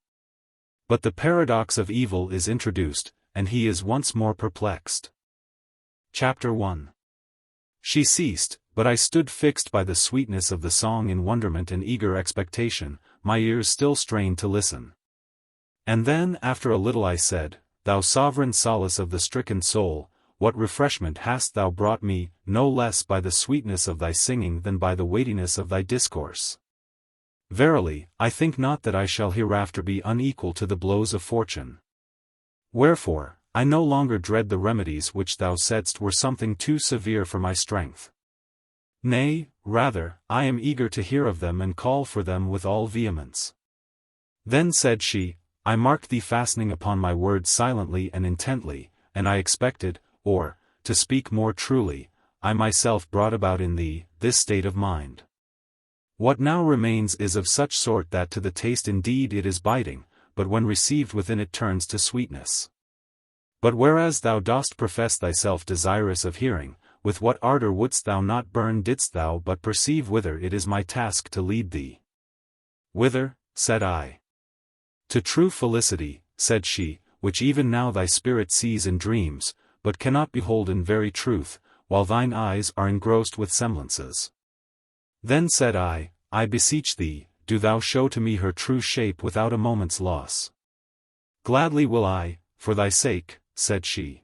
But the paradox of evil is introduced, and he is once more perplexed. Chapter 1. She ceased, but I stood fixed by the sweetness of the song in wonderment and eager expectation, my ears still strained to listen. And then after a little I said, thou sovereign solace of the stricken soul, what refreshment hast thou brought me, no less by the sweetness of thy singing than by the weightiness of thy discourse. Verily, I think not that I shall hereafter be unequal to the blows of fortune. Wherefore, I no longer dread the remedies which thou saidst were something too severe for my strength. Nay, rather, I am eager to hear of them and call for them with all vehemence. Then said she, I marked thee fastening upon my words silently and intently, and I expected, or, to speak more truly, I myself brought about in thee, this state of mind. What now remains is of such sort that to the taste indeed it is biting, but when received within it turns to sweetness. But whereas thou dost profess thyself desirous of hearing, with what ardor wouldst thou not burn didst thou but perceive whither it is my task to lead thee. Whither, said I. To true felicity, said she, which even now thy spirit sees in dreams, but cannot behold in very truth, while thine eyes are engrossed with semblances. Then said I beseech thee, do thou show to me her true shape without a moment's loss. Gladly will I, for thy sake, said she.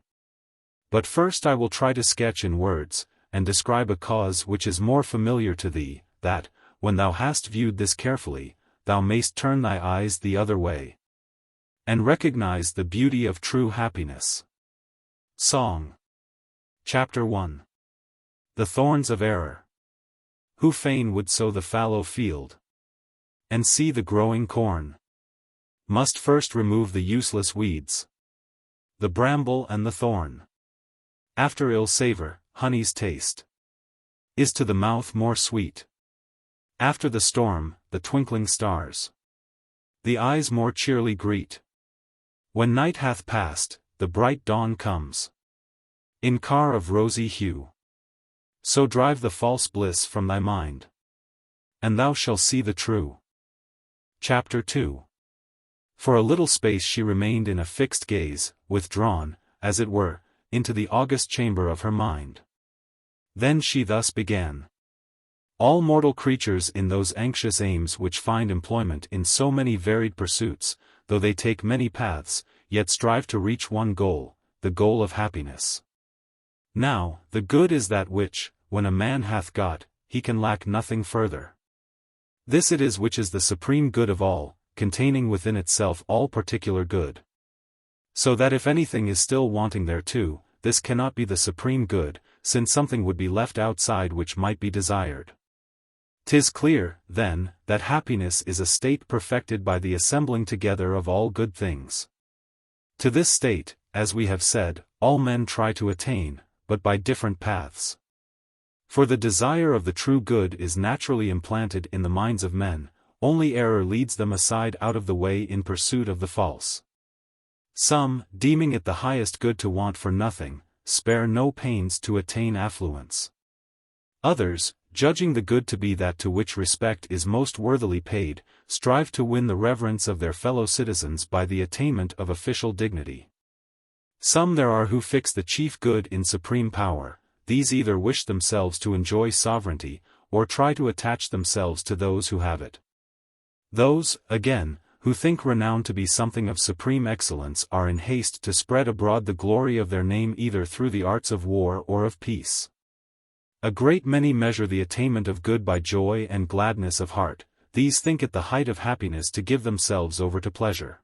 But first I will try to sketch in words, and describe a cause which is more familiar to thee, that, when thou hast viewed this carefully, thou mayst turn thy eyes the other way, and recognize the beauty of true happiness. Song. Chapter 1. The Thorns of Error. Who fain would sow the fallow field, and see the growing corn, must first remove the useless weeds, the bramble and the thorn. After ill savor, honey's taste is to the mouth more sweet. After the storm, the twinkling stars the eyes more cheerly greet. When night hath passed, the bright dawn comes, in car of rosy hue. So drive the false bliss from thy mind, and thou shalt see the true. Chapter 2. For a little space she remained in a fixed gaze, withdrawn, as it were, into the august chamber of her mind. Then she thus began. All mortal creatures in those anxious aims which find employment in so many varied pursuits, though they take many paths, yet strive to reach one goal, the goal of happiness. Now, the good is that which, when a man hath got, he can lack nothing further. This it is which is the supreme good of all, containing within itself all particular good. So that if anything is still wanting thereto, this cannot be the supreme good, since something would be left outside which might be desired. 'Tis clear, then, that happiness is a state perfected by the assembling together of all good things. To this state, as we have said, all men try to attain, but by different paths. For the desire of the true good is naturally implanted in the minds of men, only error leads them aside out of the way in pursuit of the false. Some, deeming it the highest good to want for nothing, spare no pains to attain affluence. Others, judging the good to be that to which respect is most worthily paid, strive to win the reverence of their fellow citizens by the attainment of official dignity. Some there are who fix the chief good in supreme power. These either wish themselves to enjoy sovereignty, or try to attach themselves to those who have it. Those, again, who think renown to be something of supreme excellence are in haste to spread abroad the glory of their name either through the arts of war or of peace. A great many measure the attainment of good by joy and gladness of heart. These think it the height of happiness to give themselves over to pleasure.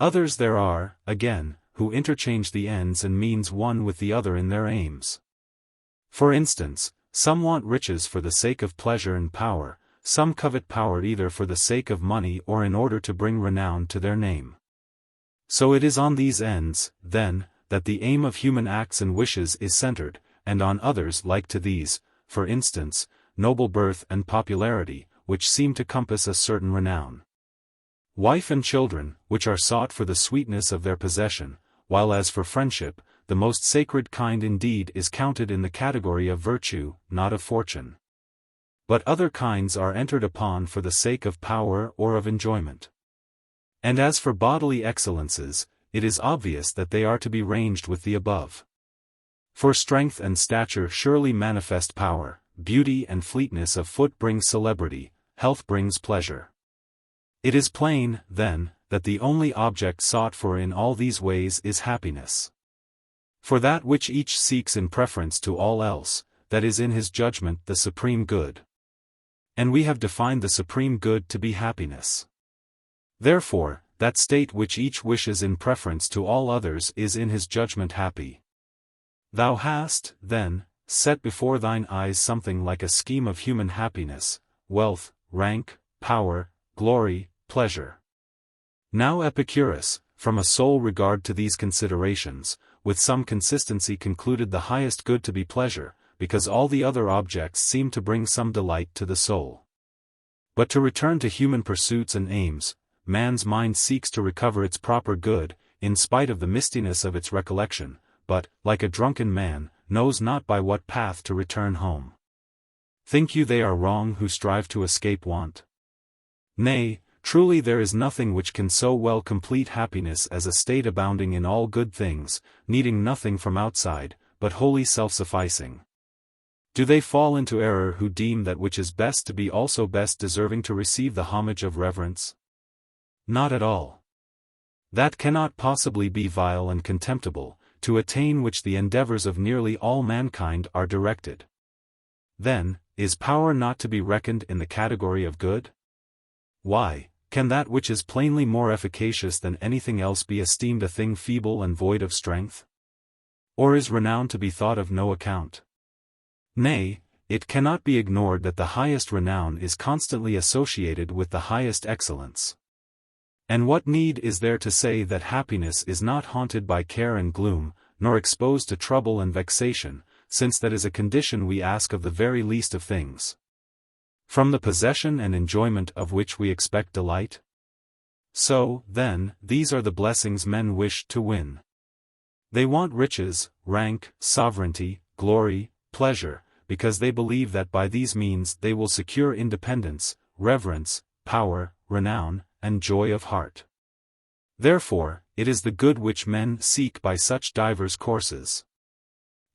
Others there are, again, who interchange the ends and means one with the other in their aims. For instance, some want riches for the sake of pleasure and power, some covet power either for the sake of money or in order to bring renown to their name. So it is on these ends, then, that the aim of human acts and wishes is centered, and on others like to these, for instance, noble birth and popularity, which seem to compass a certain renown. Wife and children, which are sought for the sweetness of their possession, while as for friendship, the most sacred kind indeed is counted in the category of virtue, not of fortune. But other kinds are entered upon for the sake of power or of enjoyment. And as for bodily excellences, it is obvious that they are to be ranged with the above. For strength and stature surely manifest power, beauty and fleetness of foot brings celebrity, health brings pleasure. It is plain, then, that the only object sought for in all these ways is happiness. For that which each seeks in preference to all else, that is in his judgment the supreme good. And we have defined the supreme good to be happiness. Therefore, that state which each wishes in preference to all others is in his judgment happy. Thou hast, then, set before thine eyes something like a scheme of human happiness, wealth, rank, power, glory, pleasure. Now Epicurus, from a sole regard to these considerations, with some consistency concluded the highest good to be pleasure, because all the other objects seem to bring some delight to the soul. But to return to human pursuits and aims, man's mind seeks to recover its proper good, in spite of the mistiness of its recollection, but, like a drunken man, knows not by what path to return home. Think you they are wrong who strive to escape want? Nay, truly there is nothing which can so well complete happiness as a state abounding in all good things, needing nothing from outside, but wholly self-sufficing. Do they fall into error who deem that which is best to be also best deserving to receive the homage of reverence? Not at all. That cannot possibly be vile and contemptible, to attain which the endeavors of nearly all mankind are directed. Then, is power not to be reckoned in the category of good? Why, can that which is plainly more efficacious than anything else be esteemed a thing feeble and void of strength? Or is renown to be thought of no account? Nay, it cannot be ignored that the highest renown is constantly associated with the highest excellence. And what need is there to say that happiness is not haunted by care and gloom, nor exposed to trouble and vexation, since that is a condition we ask of the very least of things? From the possession and enjoyment of which we expect delight? So, then, these are the blessings men wish to win. They want riches, rank, sovereignty, glory, pleasure, because they believe that by these means they will secure independence, reverence, power, renown, and joy of heart. Therefore, it is the good which men seek by such divers courses.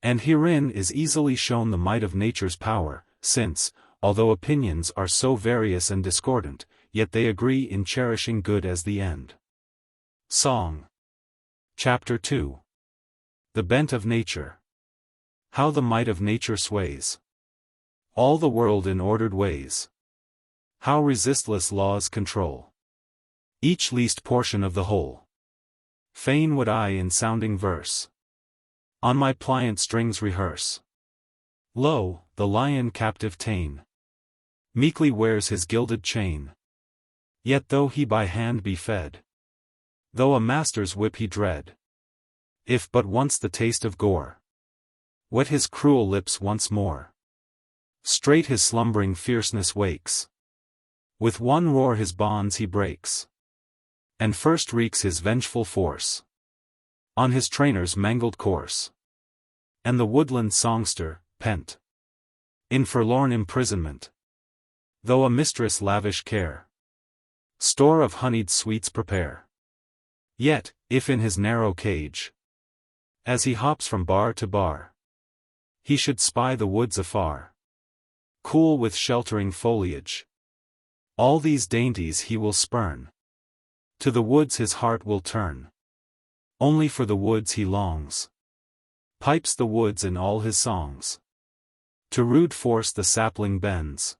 And herein is easily shown the might of nature's power, since, although opinions are so various and discordant, yet they agree in cherishing good as the end. Song. Chapter 2. The bent of nature. How the might of nature sways all the world in ordered ways. How resistless laws control each least portion of the whole. Fain would I in sounding verse on my pliant strings rehearse. Lo, the lion captive ta'en meekly wears his gilded chain. Yet though he by hand be fed, though a master's whip he dread, if but once the taste of gore wet his cruel lips once more, straight his slumbering fierceness wakes. With one roar his bonds he breaks, and first wreaks his vengeful force on his trainer's mangled corse. And the woodland songster, pent in forlorn imprisonment, though a mistress lavish care store of honeyed sweets prepare, yet, if in his narrow cage, as he hops from bar to bar, he should spy the woods afar, cool with sheltering foliage, all these dainties he will spurn, to the woods his heart will turn, only for the woods he longs, pipes the woods in all his songs. To rude force the sapling bends,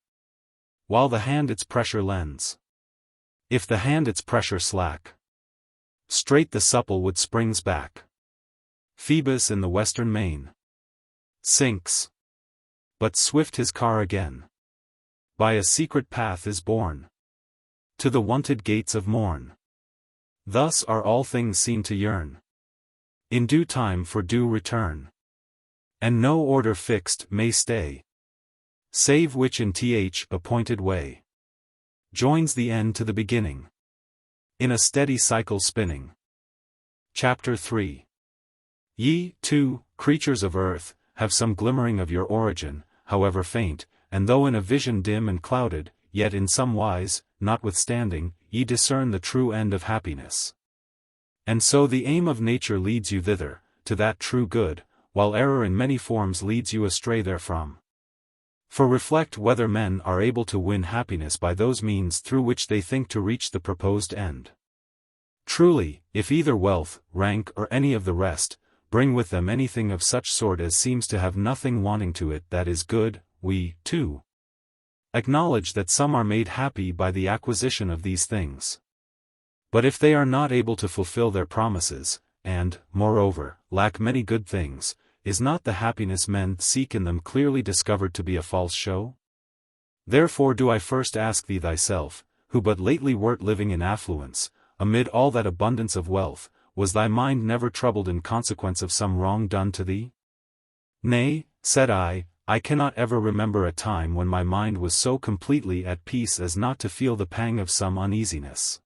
while the hand its pressure lends. If the hand its pressure slack, straight the supple wood springs back. Phoebus in the western main sinks, but swift his car again, by a secret path is borne, to the wonted gates of morn. Thus are all things seen to yearn, in due time for due return, and no order fixed may stay, save which in th appointed way, joins the end to the beginning, in a steady cycle spinning. Chapter 3. Ye, too, creatures of earth, have some glimmering of your origin, however faint, and though in a vision dim and clouded, yet in some wise, notwithstanding, ye discern the true end of happiness. And so the aim of nature leads you thither, to that true good, while error in many forms leads you astray therefrom. For reflect whether men are able to win happiness by those means through which they think to reach the proposed end. Truly, if either wealth, rank or any of the rest, bring with them anything of such sort as seems to have nothing wanting to it that is good, we, too, acknowledge that some are made happy by the acquisition of these things. But if they are not able to fulfill their promises, and, moreover, lack many good things, is not the happiness men seek in them clearly discovered to be a false show? Therefore do I first ask thee thyself, who but lately wert living in affluence, amid all that abundance of wealth, was thy mind never troubled in consequence of some wrong done to thee? Nay, said I cannot ever remember a time when my mind was so completely at peace as not to feel the pang of some uneasiness.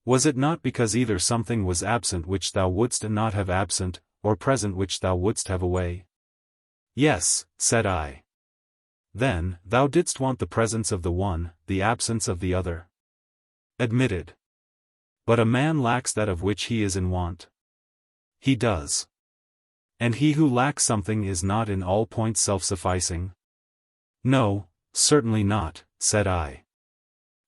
Was it not because either something was absent which thou wouldst not have absent, or present which thou wouldst have away? Yes, said I. Then, thou didst want the presence of the one, the absence of the other? Admitted. But a man lacks that of which he is in want. He does. And he who lacks something is not in all points self-sufficing? No, certainly not, said I.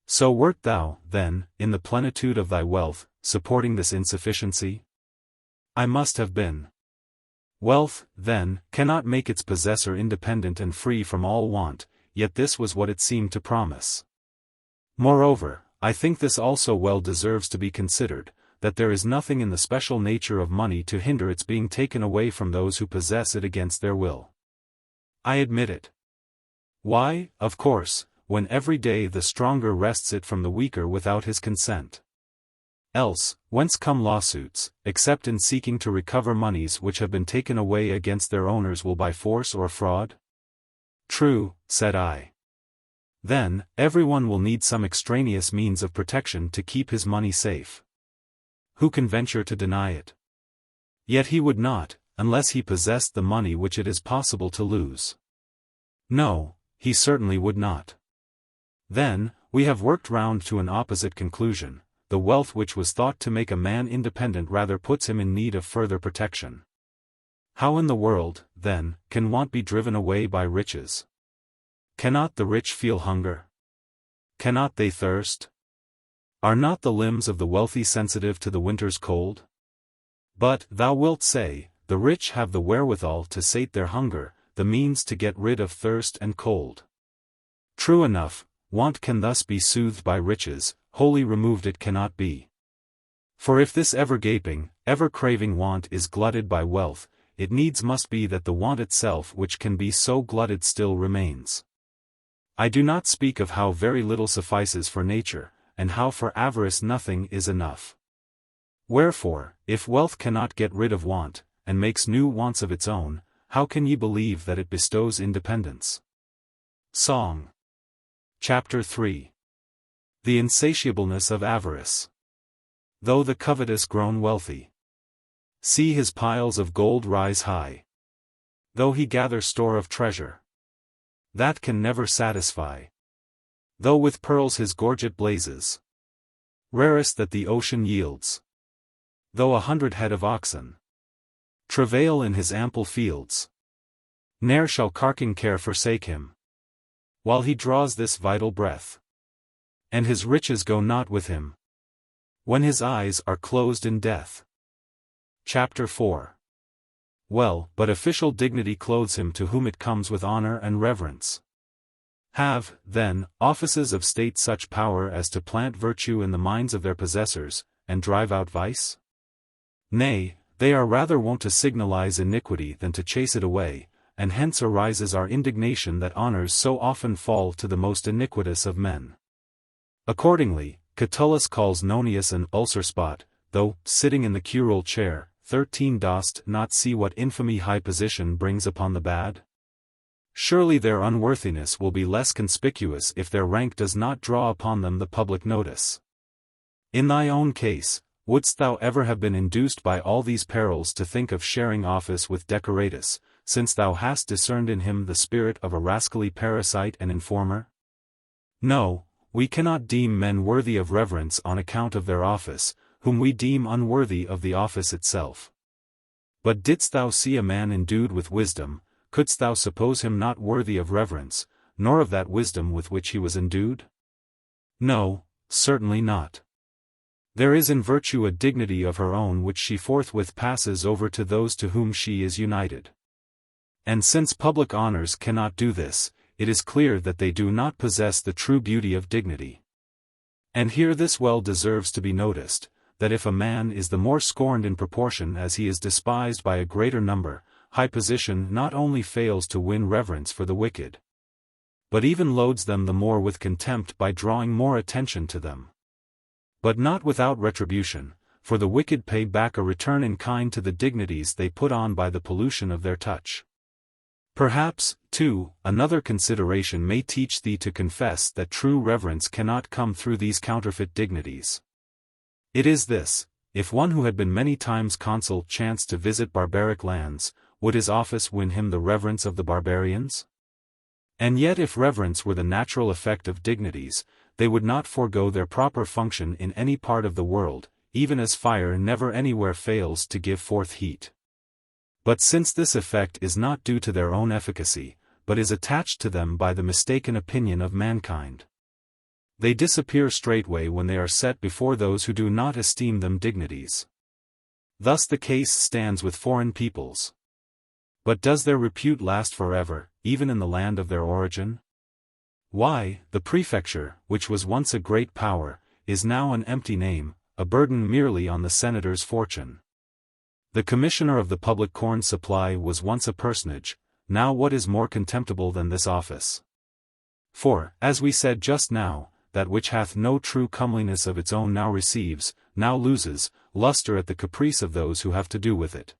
So wert thou, then, in the plenitude of thy wealth, supporting this insufficiency? I must have been. Wealth, then, cannot make its possessor independent and free from all want, yet this was what it seemed to promise. Moreover, I think this also well deserves to be considered, that there is nothing in the special nature of money to hinder its being taken away from those who possess it against their will. I admit it. Why, of course, when every day the stronger wrests it from the weaker without his consent. Else, whence come lawsuits, except in seeking to recover monies which have been taken away against their owners will by force or fraud? True, said I. Then, everyone will need some extraneous means of protection to keep his money safe. Who can venture to deny it? Yet he would not, unless he possessed the money which it is possible to lose. No, he certainly would not. Then, we have worked round to an opposite conclusion. The wealth which was thought to make a man independent rather puts him in need of further protection. How in the world, then, can want be driven away by riches? Cannot the rich feel hunger? Cannot they thirst? Are not the limbs of the wealthy sensitive to the winter's cold? But, thou wilt say, the rich have the wherewithal to sate their hunger, the means to get rid of thirst and cold. True enough, want can thus be soothed by riches, wholly removed it cannot be. For if this ever-gaping, ever-craving want is glutted by wealth, it needs must be that the want itself which can be so glutted still remains. I do not speak of how very little suffices for nature, and how for avarice nothing is enough. Wherefore, if wealth cannot get rid of want, and makes new wants of its own, how can ye believe that it bestows independence? Song. Chapter 3. The insatiableness of avarice. Though the covetous grown wealthy, see his piles of gold rise high. Though he gather store of treasure, that can never satisfy. Though with pearls his gorget blazes, rarest that the ocean yields. Though 100 head of oxen travail in his ample fields, ne'er shall carking care forsake him, while he draws this vital breath. And his riches go not with him, when his eyes are closed in death. Chapter 4. Well, but official dignity clothes him to whom it comes with honor and reverence. Have, then, offices of state such power as to plant virtue in the minds of their possessors, and drive out vice? Nay, they are rather wont to signalize iniquity than to chase it away, and hence arises our indignation that honors so often fall to the most iniquitous of men. Accordingly, Catullus calls Nonius an ulcer spot, though, sitting in the curule chair, 13 dost not see what infamy high position brings upon the bad? Surely their unworthiness will be less conspicuous if their rank does not draw upon them the public notice. In thy own case, wouldst thou ever have been induced by all these perils to think of sharing office with Decoratus, since thou hast discerned in him the spirit of a rascally parasite and informer? No, we cannot deem men worthy of reverence on account of their office, whom we deem unworthy of the office itself. But didst thou see a man endued with wisdom, couldst thou suppose him not worthy of reverence, nor of that wisdom with which he was endued? No, certainly not. There is in virtue a dignity of her own which she forthwith passes over to those to whom she is united. And since public honors cannot do this, it is clear that they do not possess the true beauty of dignity. And here this well deserves to be noticed, that if a man is the more scorned in proportion as he is despised by a greater number, high position not only fails to win reverence for the wicked, but even loads them the more with contempt by drawing more attention to them. But not without retribution, for the wicked pay back a return in kind to the dignities they put on by the pollution of their touch. Perhaps, too, another consideration may teach thee to confess that true reverence cannot come through these counterfeit dignities. It is this: if one who had been many times consul chanced to visit barbaric lands, would his office win him the reverence of the barbarians? And yet if reverence were the natural effect of dignities, they would not forego their proper function in any part of the world, even as fire never anywhere fails to give forth heat. But since this effect is not due to their own efficacy, but is attached to them by the mistaken opinion of mankind, they disappear straightway when they are set before those who do not esteem them dignities. Thus the case stands with foreign peoples. But does their repute last forever, even in the land of their origin? Why, the prefecture, which was once a great power, is now an empty name, a burden merely on the senator's fortune. The commissioner of the public corn supply was once a personage, now what is more contemptible than this office? For, as we said just now, that which hath no true comeliness of its own now receives, now loses, lustre at the caprice of those who have to do with it.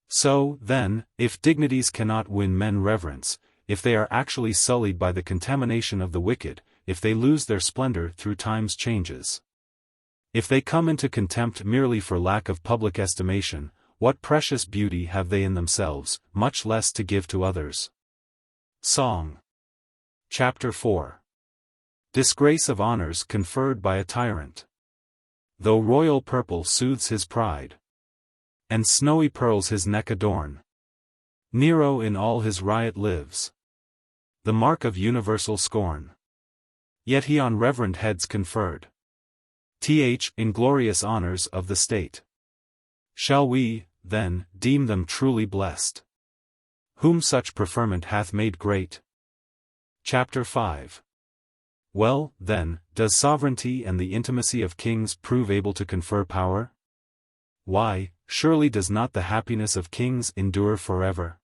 So, then, if dignities cannot win men reverence, if they are actually sullied by the contamination of the wicked, if they lose their splendor through time's changes, if they come into contempt merely for lack of public estimation, what precious beauty have they in themselves, much less to give to others? Song. Chapter 4. Disgrace of honors conferred by a tyrant. Though royal purple soothes his pride, and snowy pearls his neck adorn, Nero in all his riot lives, the mark of universal scorn. Yet he on reverend heads conferred inglorious honors of the state. Shall we, then, deem them truly blessed, whom such preferment hath made great? Chapter 5. Well, then, does sovereignty and the intimacy of kings prove able to confer power? Why, surely does not the happiness of kings endure forever?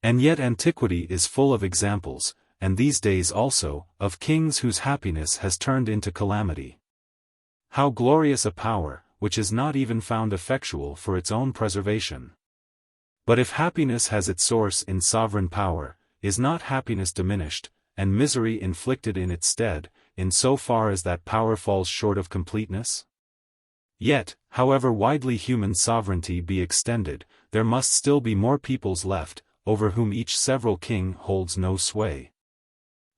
And yet antiquity is full of examples, and these days also, of kings whose happiness has turned into calamity. How glorious a power, which is not even found effectual for its own preservation! But if happiness has its source in sovereign power, is not happiness diminished, and misery inflicted in its stead, in so far as that power falls short of completeness? Yet, however widely human sovereignty be extended, there must still be more peoples left, over whom each several king holds no sway.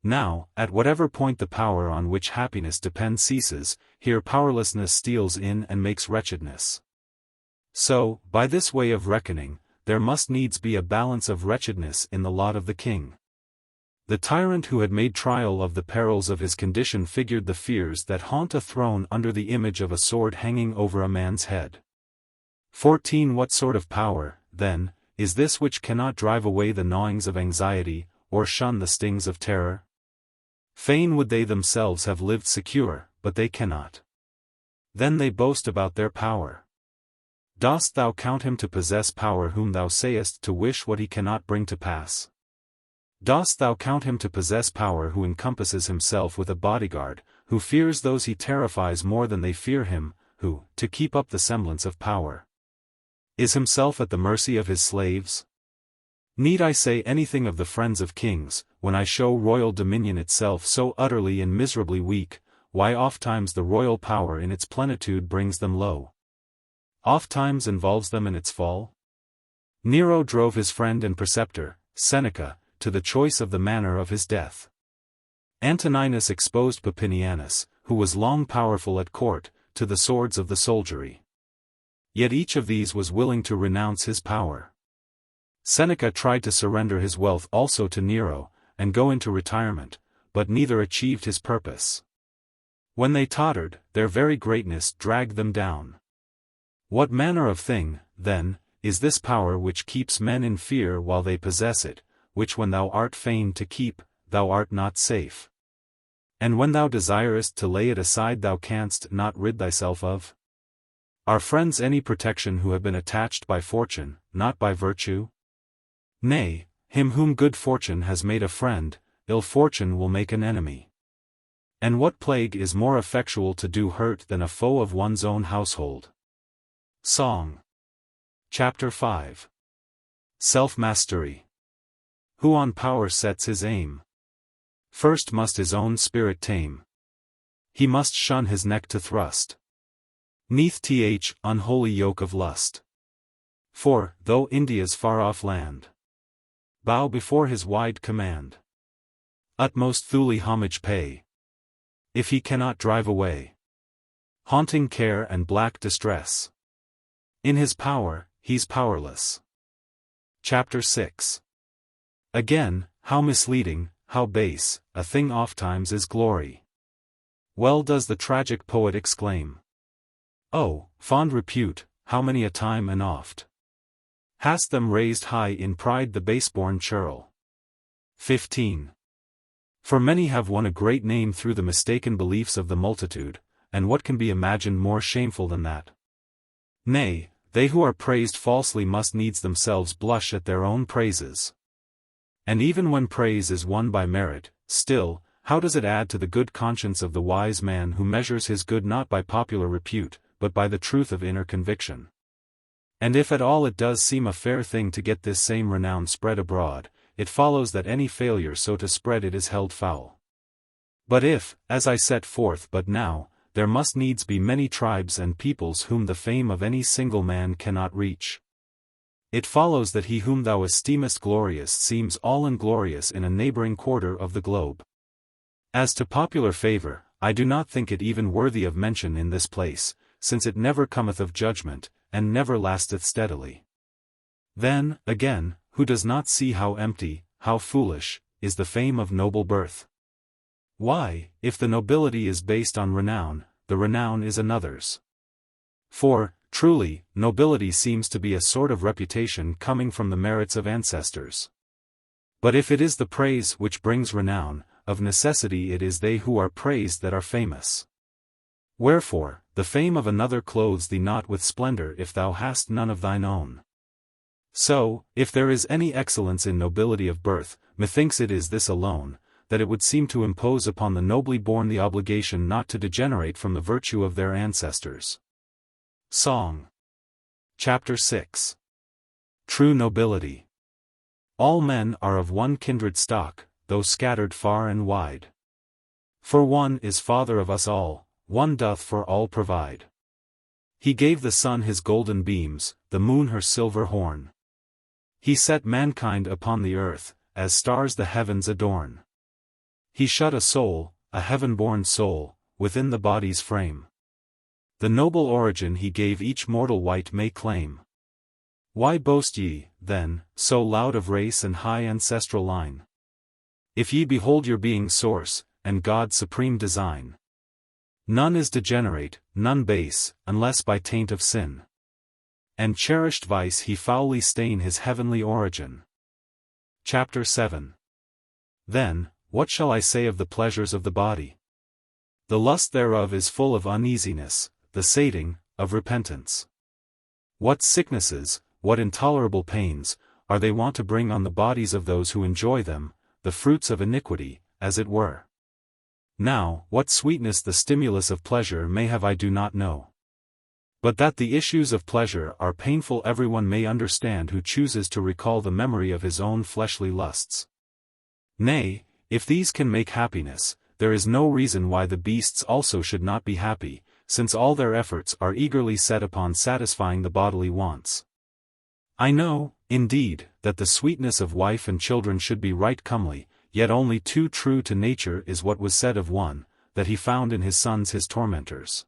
Now, at whatever point the power on which happiness depends ceases, here powerlessness steals in and makes wretchedness. So, by this way of reckoning, there must needs be a balance of wretchedness in the lot of the king. The tyrant who had made trial of the perils of his condition figured the fears that haunt a throne under the image of a sword hanging over a man's head. 14. What sort of power, then, is this which cannot drive away the gnawings of anxiety, or shun the stings of terror? Fain would they themselves have lived secure, but they cannot. Then they boast about their power. Dost thou count him to possess power whom thou sayest to wish what he cannot bring to pass? Dost thou count him to possess power who encompasses himself with a bodyguard, who fears those he terrifies more than they fear him, who, to keep up the semblance of power, is himself at the mercy of his slaves? Need I say anything of the friends of kings, when I show royal dominion itself so utterly and miserably weak, why ofttimes the royal power in its plenitude brings them low, ofttimes involves them in its fall? Nero drove his friend and preceptor, Seneca, to the choice of the manner of his death. Antoninus exposed Papinianus, who was long powerful at court, to the swords of the soldiery. Yet each of these was willing to renounce his power. Seneca tried to surrender his wealth also to Nero, and go into retirement, but neither achieved his purpose. When they tottered, their very greatness dragged them down. What manner of thing, then, is this power which keeps men in fear while they possess it, which when thou art fain to keep, thou art not safe? And when thou desirest to lay it aside thou canst not rid thyself of? Are friends any protection who have been attached by fortune, not by virtue? Nay, him whom good fortune has made a friend, ill fortune will make an enemy. And what plague is more effectual to do hurt than a foe of one's own household? Song. Chapter 5. Self-mastery. Who on power sets his aim? First must his own spirit tame. He must shun his neck to thrust 'neath th unholy yoke of lust. For, though India's far-off land bow before his wide command, utmost thuli homage pay, if he cannot drive away haunting care and black distress, in his power, he's powerless. Chapter 6. Again, how misleading, how base, a thing ofttimes is glory. Well does the tragic poet exclaim. Oh, fond repute, how many a time and oft hast them raised high in pride the baseborn churl. 15. For many have won a great name through the mistaken beliefs of the multitude, and what can be imagined more shameful than that? Nay, they who are praised falsely must needs themselves blush at their own praises. And even when praise is won by merit, still, how does it add to the good conscience of the wise man who measures his good not by popular repute, but by the truth of inner conviction? And if at all it does seem a fair thing to get this same renown spread abroad, it follows that any failure so to spread it is held foul. But if, as I set forth but now, there must needs be many tribes and peoples whom the fame of any single man cannot reach, it follows that he whom thou esteemest glorious seems all inglorious in a neighboring quarter of the globe. As to popular favor, I do not think it even worthy of mention in this place, since it never cometh of judgment, and never lasteth steadily. Then, again, who does not see how empty, how foolish, is the fame of noble birth? Why, if the nobility is based on renown, the renown is another's. For, truly, nobility seems to be a sort of reputation coming from the merits of ancestors. But if it is the praise which brings renown, of necessity it is they who are praised that are famous. Wherefore, the fame of another clothes thee not with splendor if thou hast none of thine own. So, if there is any excellence in nobility of birth, methinks it is this alone, that it would seem to impose upon the nobly born the obligation not to degenerate from the virtue of their ancestors. Song. Chapter 6. True nobility. All men are of one kindred stock, though scattered far and wide. For one is father of us all, one doth for all provide. He gave the sun his golden beams, the moon her silver horn. He set mankind upon the earth, as stars the heavens adorn. He shut a soul, a heaven-born soul, within the body's frame. The noble origin he gave each mortal wight may claim. Why boast ye, then, so loud of race and high ancestral line? If ye behold your being's source, and God's supreme design. None is degenerate, none base, unless by taint of sin. And cherished vice he foully stain his heavenly origin. Chapter 7. Then, what shall I say of the pleasures of the body? The lust thereof is full of uneasiness, the sating, of repentance. What sicknesses, what intolerable pains, are they wont to bring on the bodies of those who enjoy them, the fruits of iniquity, as it were. Now, what sweetness the stimulus of pleasure may have I do not know. But that the issues of pleasure are painful everyone may understand who chooses to recall the memory of his own fleshly lusts. Nay, if these can make happiness, there is no reason why the beasts also should not be happy, since all their efforts are eagerly set upon satisfying the bodily wants. I know, indeed, that the sweetness of wife and children should be right comely, yet only too true to nature is what was said of one, that he found in his sons his tormentors.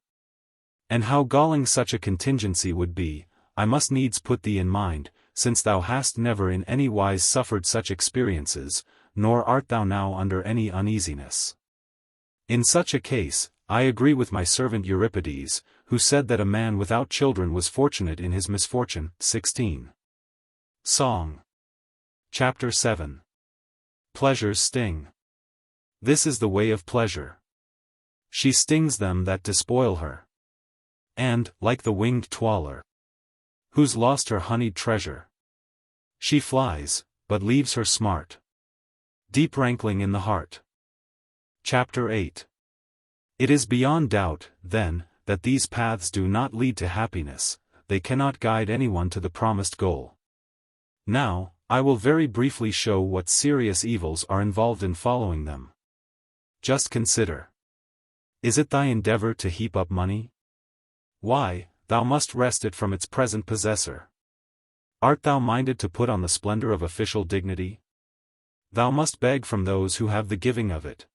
And how galling such a contingency would be, I must needs put thee in mind, since thou hast never in any wise suffered such experiences, nor art thou now under any uneasiness. In such a case, I agree with my servant Euripides, who said that a man without children was fortunate in his misfortune. 16. Song. Chapter 7. Pleasure's sting. This is the way of pleasure. She stings them that despoil her. And, like the winged twaller, who's lost her honeyed treasure, she flies, but leaves her smart, deep rankling in the heart. Chapter 8. It is beyond doubt, then, that these paths do not lead to happiness, they cannot guide anyone to the promised goal. Now, I will very briefly show what serious evils are involved in following them. Just consider. Is it thy endeavor to heap up money? Why, thou must wrest it from its present possessor. Art thou minded to put on the splendor of official dignity? Thou must beg from those who have the giving of it.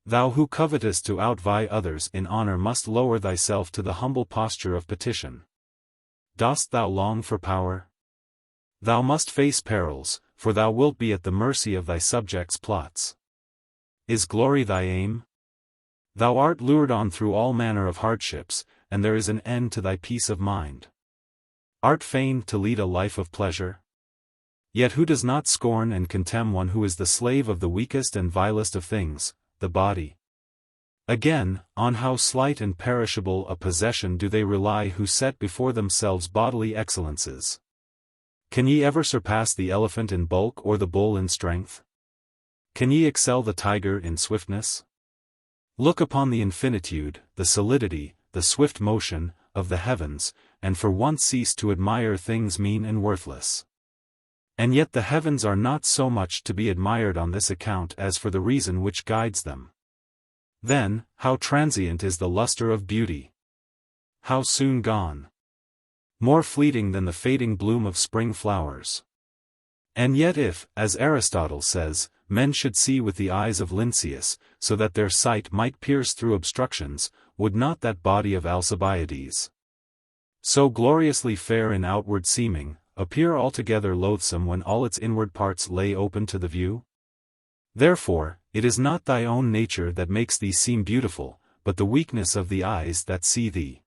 Thou who covetest to outvie others in honor must lower thyself to the humble posture of petition. Dost thou long for power? Thou must face perils, for thou wilt be at the mercy of thy subjects' plots. Is glory thy aim? Thou art lured on through all manner of hardships, and there is an end to thy peace of mind. Art fain to lead a life of pleasure? Yet who does not scorn and contemn one who is the slave of the weakest and vilest of things, the body? Again, on how slight and perishable a possession do they rely who set before themselves bodily excellences? Can ye ever surpass the elephant in bulk or the bull in strength? Can ye excel the tiger in swiftness? Look upon the infinitude, the solidity, the swift motion, of the heavens, and for once cease to admire things mean and worthless. And yet the heavens are not so much to be admired on this account as for the reason which guides them. Then, how transient is the luster of beauty! How soon gone! More fleeting than the fading bloom of spring flowers. And yet if, as Aristotle says, men should see with the eyes of Lynceus, so that their sight might pierce through obstructions, would not that body of Alcibiades, so gloriously fair in outward seeming, appear altogether loathsome when all its inward parts lay open to the view? Therefore, it is not thy own nature that makes thee seem beautiful, but the weakness of the eyes that see thee.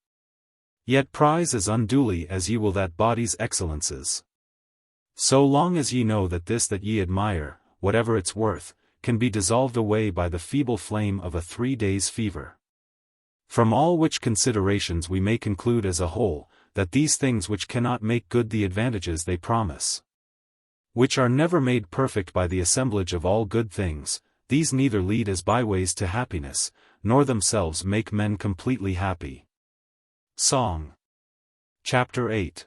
Yet prize as unduly as ye will that body's excellences. So long as ye know that this that ye admire, whatever its worth, can be dissolved away by the feeble flame of a 3 days' fever. From all which considerations we may conclude as a whole, that these things which cannot make good the advantages they promise, which are never made perfect by the assemblage of all good things, these neither lead as byways to happiness, nor themselves make men completely happy. Song. Chapter 8.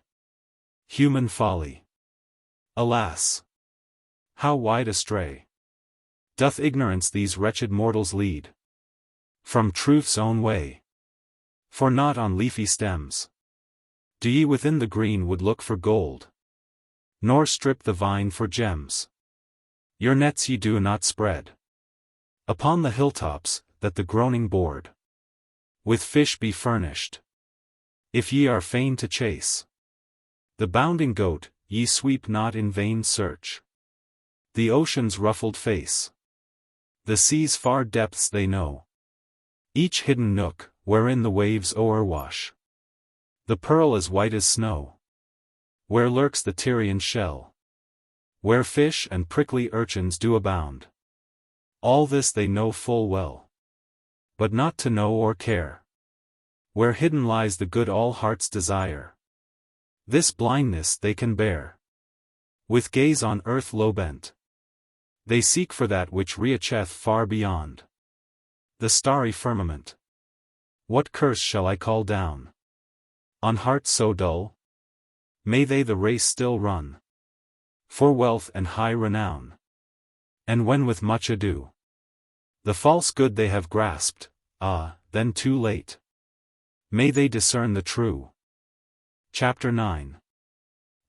Human Folly. Alas! How wide astray doth ignorance these wretched mortals lead from truth's own way. For not on leafy stems do ye within the green wood look for gold, nor strip the vine for gems. Your nets ye do not spread upon the hilltops, that the groaning board with fish be furnished. If ye are fain to chase the bounding goat, ye sweep not in vain search the ocean's ruffled face. The sea's far depths they know, each hidden nook, wherein the waves o'erwash the pearl as white as snow, where lurks the Tyrian shell, where fish and prickly urchins do abound. All this they know full well, but not to know or care where hidden lies the good all hearts desire. This blindness they can bear with gaze on earth low bent. They seek for that which reacheth far beyond the starry firmament. What curse shall I call down on hearts so dull? May they the race still run for wealth and high renown, and when with much ado the false good they have grasped, then too late may they discern the true. Chapter 9.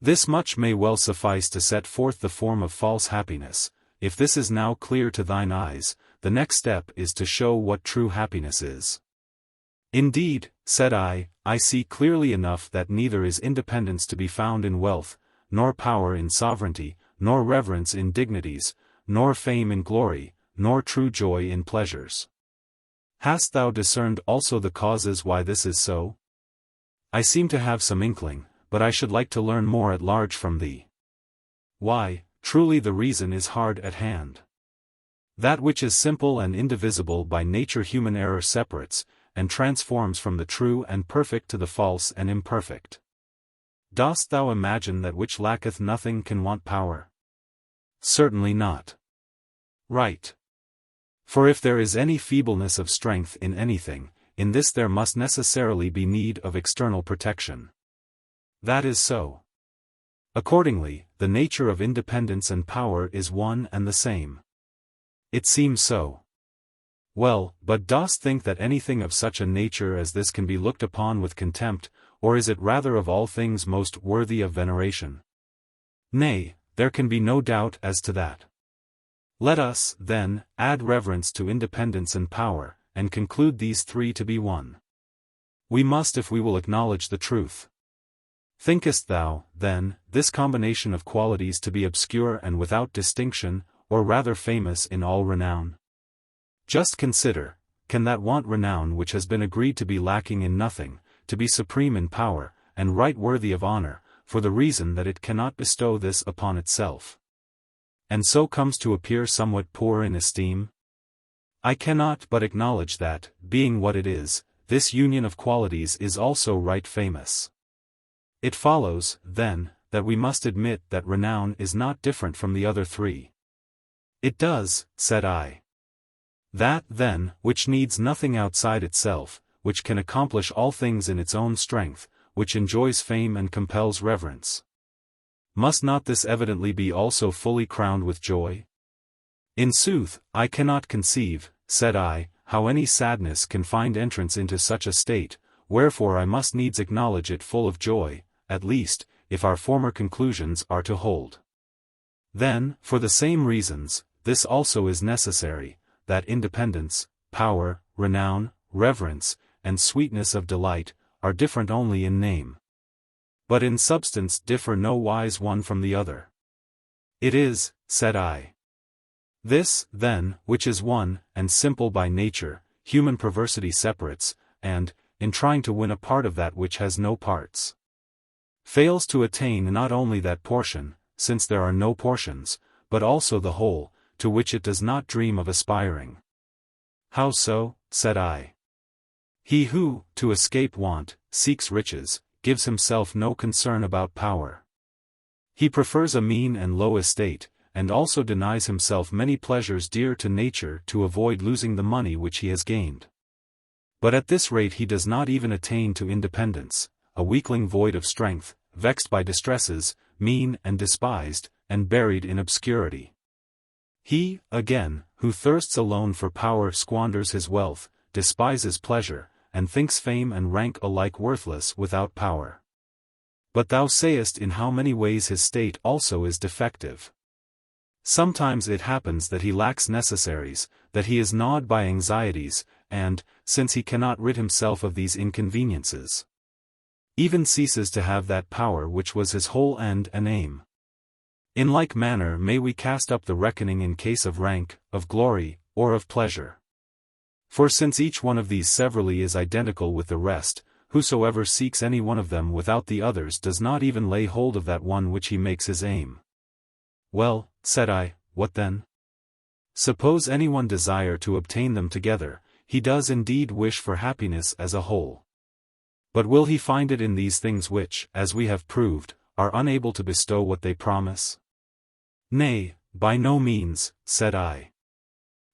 This much may well suffice to set forth the form of false happiness. If this is now clear to thine eyes, the next step is to show what true happiness is. Indeed, said I see clearly enough that neither is independence to be found in wealth, nor power in sovereignty, nor reverence in dignities, nor fame in glory, nor true joy in pleasures. Hast thou discerned also the causes why this is so? I seem to have some inkling, but I should like to learn more at large from thee. Why, truly the reason is hard at hand. That which is simple and indivisible by nature human error separates, and transforms from the true and perfect to the false and imperfect. Dost thou imagine that which lacketh nothing can want power? Certainly not. Right. For if there is any feebleness of strength in anything, in this there must necessarily be need of external protection. That is so. Accordingly, the nature of independence and power is one and the same. It seems so. Well, but dost think that anything of such a nature as this can be looked upon with contempt, or is it rather of all things most worthy of veneration? Nay, there can be no doubt as to that. Let us, then, add reverence to independence and power, and conclude these three to be one. We must if we will acknowledge the truth. Thinkest thou, then, this combination of qualities to be obscure and without distinction, or rather famous in all renown? Just consider, can that want renown which has been agreed to be lacking in nothing, to be supreme in power, and right worthy of honor, for the reason that it cannot bestow this upon itself, and so comes to appear somewhat poor in esteem? I cannot but acknowledge that, being what it is, this union of qualities is also right famous. It follows, then, that we must admit that renown is not different from the other three. It does, said I. That, then, which needs nothing outside itself, which can accomplish all things in its own strength, which enjoys fame and compels reverence. Must not this evidently be also fully crowned with joy? In sooth, I cannot conceive, said I, how any sadness can find entrance into such a state, wherefore I must needs acknowledge it full of joy, at least, if our former conclusions are to hold. Then, for the same reasons, this also is necessary, that independence, power, renown, reverence, and sweetness of delight, are different only in name, but in substance differ no wise one from the other. It is, said I. This, then, which is one, and simple by nature, human perversity separates, and, in trying to win a part of that which has no parts, fails to attain not only that portion, since there are no portions, but also the whole, to which it does not dream of aspiring. How so? Said I. He who, to escape want, seeks riches, gives himself no concern about power. He prefers a mean and low estate, and also denies himself many pleasures dear to nature to avoid losing the money which he has gained. But at this rate he does not even attain to independence, a weakling void of strength, vexed by distresses, mean and despised, and buried in obscurity. He, again, who thirsts alone for power squanders his wealth, despises pleasure, and thinks fame and rank alike worthless without power. But thou sayest in how many ways his state also is defective. Sometimes it happens that he lacks necessaries, that he is gnawed by anxieties, and, since he cannot rid himself of these inconveniences, even ceases to have that power which was his whole end and aim. In like manner may we cast up the reckoning in case of rank, of glory, or of pleasure. For since each one of these severally is identical with the rest, whosoever seeks any one of them without the others does not even lay hold of that one which he makes his aim. Well, said I, what then? Suppose anyone desire to obtain them together, he does indeed wish for happiness as a whole. But will he find it in these things which, as we have proved, are unable to bestow what they promise? Nay, by no means, said I.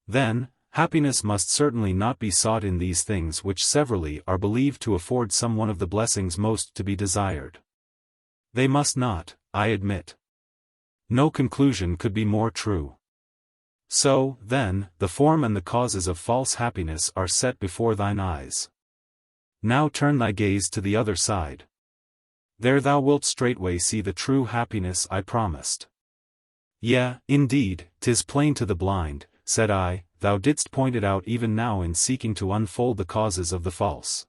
Then, happiness must certainly not be sought in these things which severally are believed to afford some one of the blessings most to be desired. They must not, I admit. No conclusion could be more true. So, then, the form and the causes of false happiness are set before thine eyes. Now turn thy gaze to the other side. There thou wilt straightway see the true happiness I promised. Yea, indeed, 'tis plain to the blind, said I, thou didst point it out even now in seeking to unfold the causes of the false.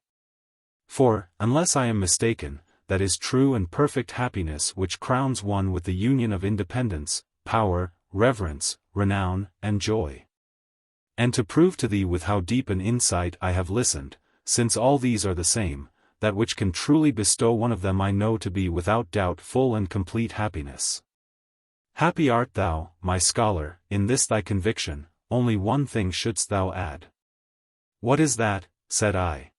For, unless I am mistaken, that is true and perfect happiness which crowns one with the union of independence, power, reverence, renown, and joy. And to prove to thee with how deep an insight I have listened, since all these are the same, that which can truly bestow one of them I know to be without doubt full and complete happiness. Happy art thou, my scholar, in this thy conviction, only one thing shouldst thou add. What is that? Said I.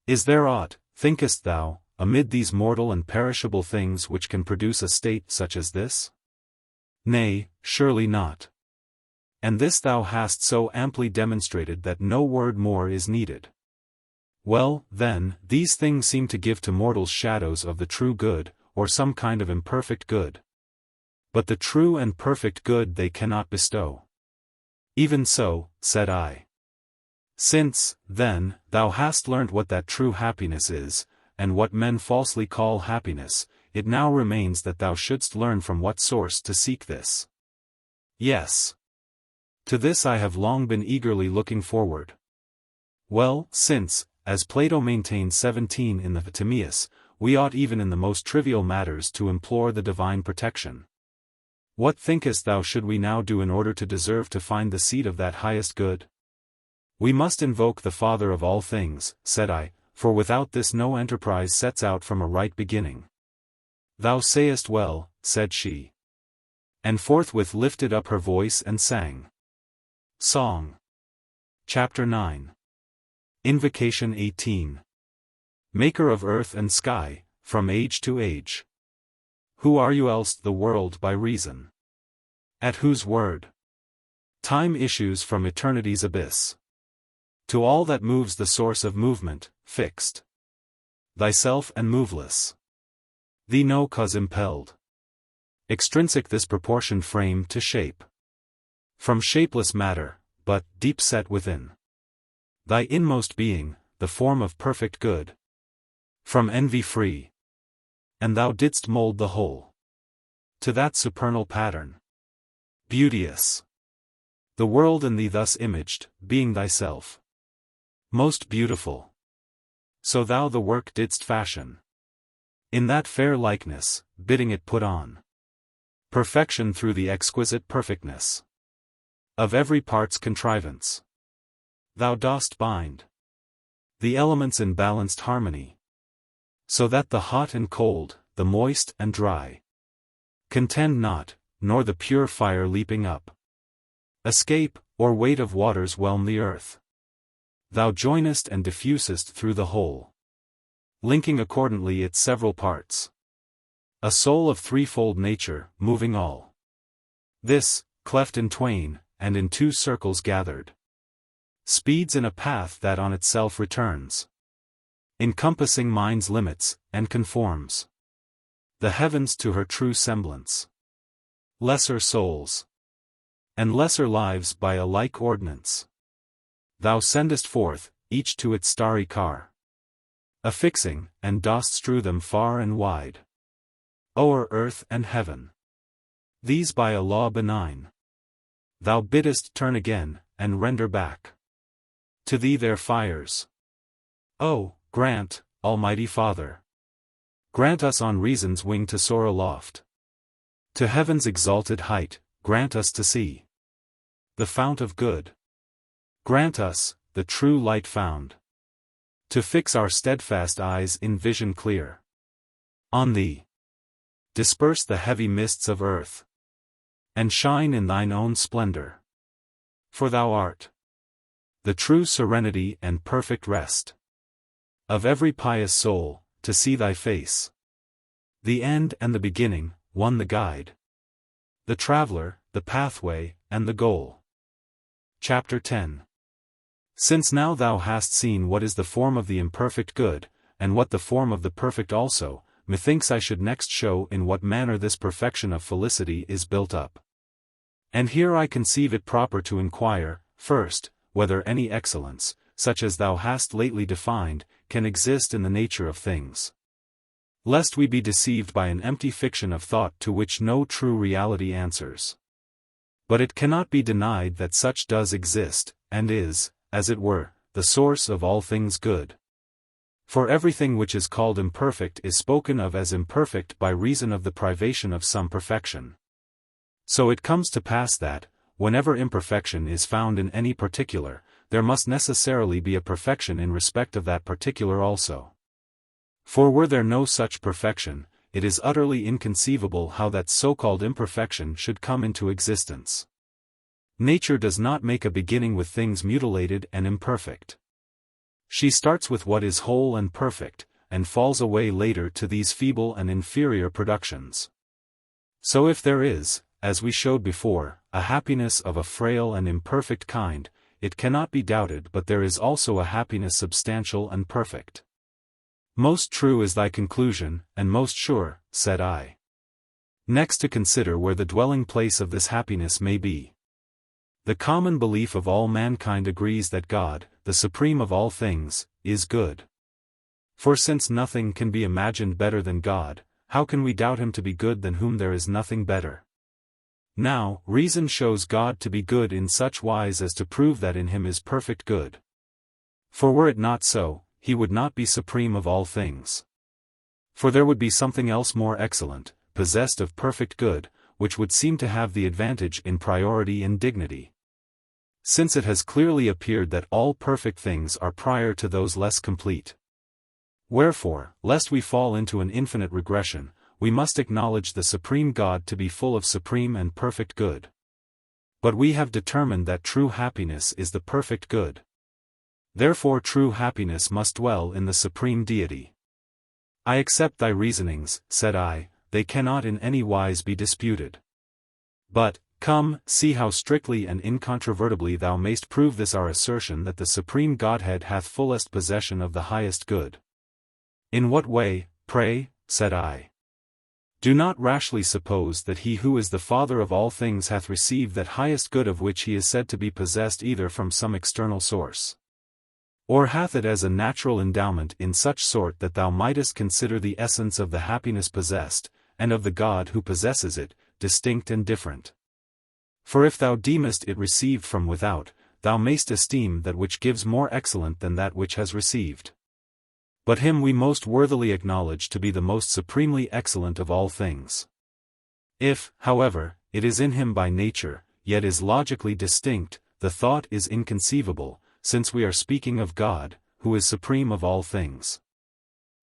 Is there aught, thinkest thou, amid these mortal and perishable things which can produce a state such as this? Nay, surely not. And this thou hast so amply demonstrated that no word more is needed. Well, then, these things seem to give to mortals shadows of the true good, or some kind of imperfect good. But the true and perfect good they cannot bestow. Even so, said I. Since, then, thou hast learnt what that true happiness is, and what men falsely call happiness, it now remains that thou shouldst learn from what source to seek this. Yes. To this I have long been eagerly looking forward. Well, since, as Plato maintains 17 in the Timaeus, we ought even in the most trivial matters to implore the divine protection. What thinkest thou should we now do in order to deserve to find the seat of that highest good? We must invoke the Father of all things, said I, for without this no enterprise sets out from a right beginning. Thou sayest well, said she. And forthwith lifted up her voice and sang. Song. Chapter 9. Invocation 18. Maker of earth and sky, from age to age. Who are you else the world by reason? At whose word time issues from eternity's abyss. To all that moves the source of movement, fixed. Thyself and moveless. Thee no cause impelled. Extrinsic this proportioned frame to shape. From shapeless matter, but deep set within. Thy inmost being, the form of perfect good. From envy free. And thou didst mold the whole. To that supernal pattern. Beauteous. The world in thee thus imaged, being thyself. Most beautiful. So thou the work didst fashion. In that fair likeness, bidding it put on. Perfection through the exquisite perfectness. Of every part's contrivance. Thou dost bind. The elements in balanced harmony. So that the hot and cold, the moist and dry. Contend not, nor the pure fire leaping up. Escape, or weight of waters whelm the earth. Thou joinest and diffusest through the whole. Linking accordantly its several parts. A soul of threefold nature, moving all. This, cleft in twain, and in two circles gathered. Speeds in a path that on itself returns. Encompassing mind's limits, and conforms. The heavens to her true semblance. Lesser souls. And lesser lives by a like ordinance. Thou sendest forth, each to its starry car. Affixing, and dost strew them far and wide. O'er earth and heaven. These by a law benign. Thou biddest turn again, and render back. To thee their fires. Oh, grant, Almighty Father. Grant us on reason's wing to soar aloft. To heaven's exalted height, grant us to see. The fount of good. Grant us, the true light found. To fix our steadfast eyes in vision clear. On thee. Disperse the heavy mists of earth. And shine in thine own splendor. For thou art the true serenity and perfect rest. Of every pious soul, to see thy face. The end and the beginning, one the guide. The traveler, the pathway, and the goal. Chapter 10. Since now thou hast seen what is the form of the imperfect good, and what the form of the perfect also, methinks I should next show in what manner this perfection of felicity is built up. And here I conceive it proper to inquire, first, whether any excellence, such as thou hast lately defined, can exist in the nature of things. Lest we be deceived by an empty fiction of thought to which no true reality answers. But it cannot be denied that such does exist, and is, as it were, the source of all things good. For everything which is called imperfect is spoken of as imperfect by reason of the privation of some perfection. So it comes to pass that, whenever imperfection is found in any particular, there must necessarily be a perfection in respect of that particular also. For were there no such perfection, it is utterly inconceivable how that so-called imperfection should come into existence. Nature does not make a beginning with things mutilated and imperfect. She starts with what is whole and perfect, and falls away later to these feeble and inferior productions. So if there is, as we showed before, a happiness of a frail and imperfect kind, it cannot be doubted but there is also a happiness substantial and perfect. Most true is thy conclusion, and most sure, said I. Next to consider where the dwelling place of this happiness may be. The common belief of all mankind agrees that God, the supreme of all things, is good. For since nothing can be imagined better than God, how can we doubt him to be good than whom there is nothing better? Now, reason shows God to be good in such wise as to prove that in him is perfect good. For were it not so, he would not be supreme of all things. For there would be something else more excellent, possessed of perfect good, which would seem to have the advantage in priority and dignity. Since it has clearly appeared that all perfect things are prior to those less complete. Wherefore, lest we fall into an infinite regression, we must acknowledge the supreme God to be full of supreme and perfect good. But we have determined that true happiness is the perfect good. Therefore true happiness must dwell in the supreme deity. I accept thy reasonings, said I, they cannot in any wise be disputed. But, come, see how strictly and incontrovertibly thou mayst prove this our assertion that the supreme Godhead hath fullest possession of the highest good. In what way, pray, said I. Do not rashly suppose that he who is the Father of all things hath received that highest good of which he is said to be possessed either from some external source. Or hath it as a natural endowment in such sort that thou mightest consider the essence of the happiness possessed, and of the God who possesses it, distinct and different. For if thou deemest it received from without, thou mayst esteem that which gives more excellent than that which has received. But him we most worthily acknowledge to be the most supremely excellent of all things. If, however, it is in him by nature, yet is logically distinct, the thought is inconceivable, since we are speaking of God, who is supreme of all things.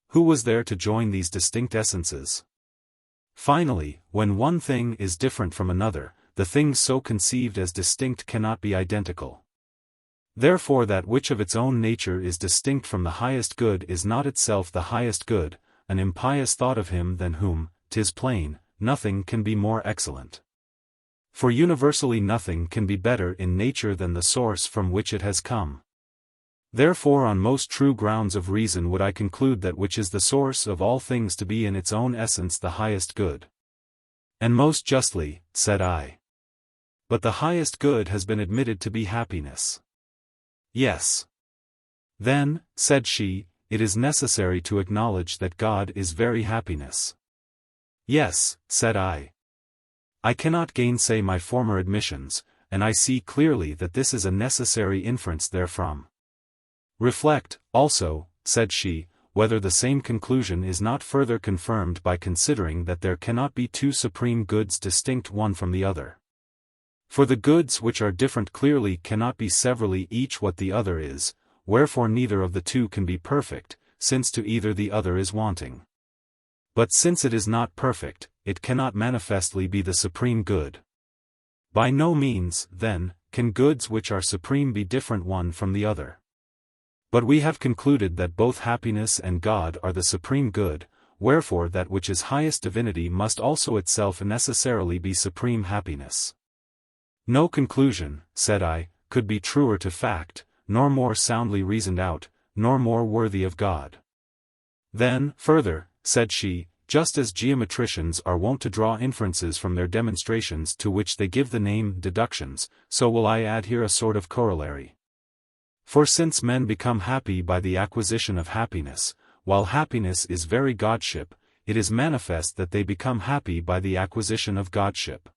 Who was there to join these distinct essences? Finally, when one thing is different from another, the things so conceived as distinct cannot be identical. Therefore that which of its own nature is distinct from the highest good is not itself the highest good, an impious thought of him than whom, 'tis plain, nothing can be more excellent. For universally nothing can be better in nature than the source from which it has come. Therefore on most true grounds of reason would I conclude that which is the source of all things to be in its own essence the highest good. And most justly, said I. But the highest good has been admitted to be happiness. Yes. Then, said she, it is necessary to acknowledge that God is very happiness. Yes, said I. I cannot gainsay my former admissions, and I see clearly that this is a necessary inference therefrom. Reflect, also, said she, whether the same conclusion is not further confirmed by considering that there cannot be two supreme goods distinct one from the other. For the goods which are different clearly cannot be severally each what the other is, wherefore neither of the two can be perfect, since to either the other is wanting. But since it is not perfect, it cannot manifestly be the supreme good. By no means, then, can goods which are supreme be different one from the other. But we have concluded that both happiness and God are the supreme good, wherefore that which is highest divinity must also itself necessarily be supreme happiness. No conclusion, said I, could be truer to fact, nor more soundly reasoned out, nor more worthy of God. Then, further, said she, just as geometricians are wont to draw inferences from their demonstrations to which they give the name deductions, so will I add here a sort of corollary. For since men become happy by the acquisition of happiness, while happiness is very godship, it is manifest that they become happy by the acquisition of godship.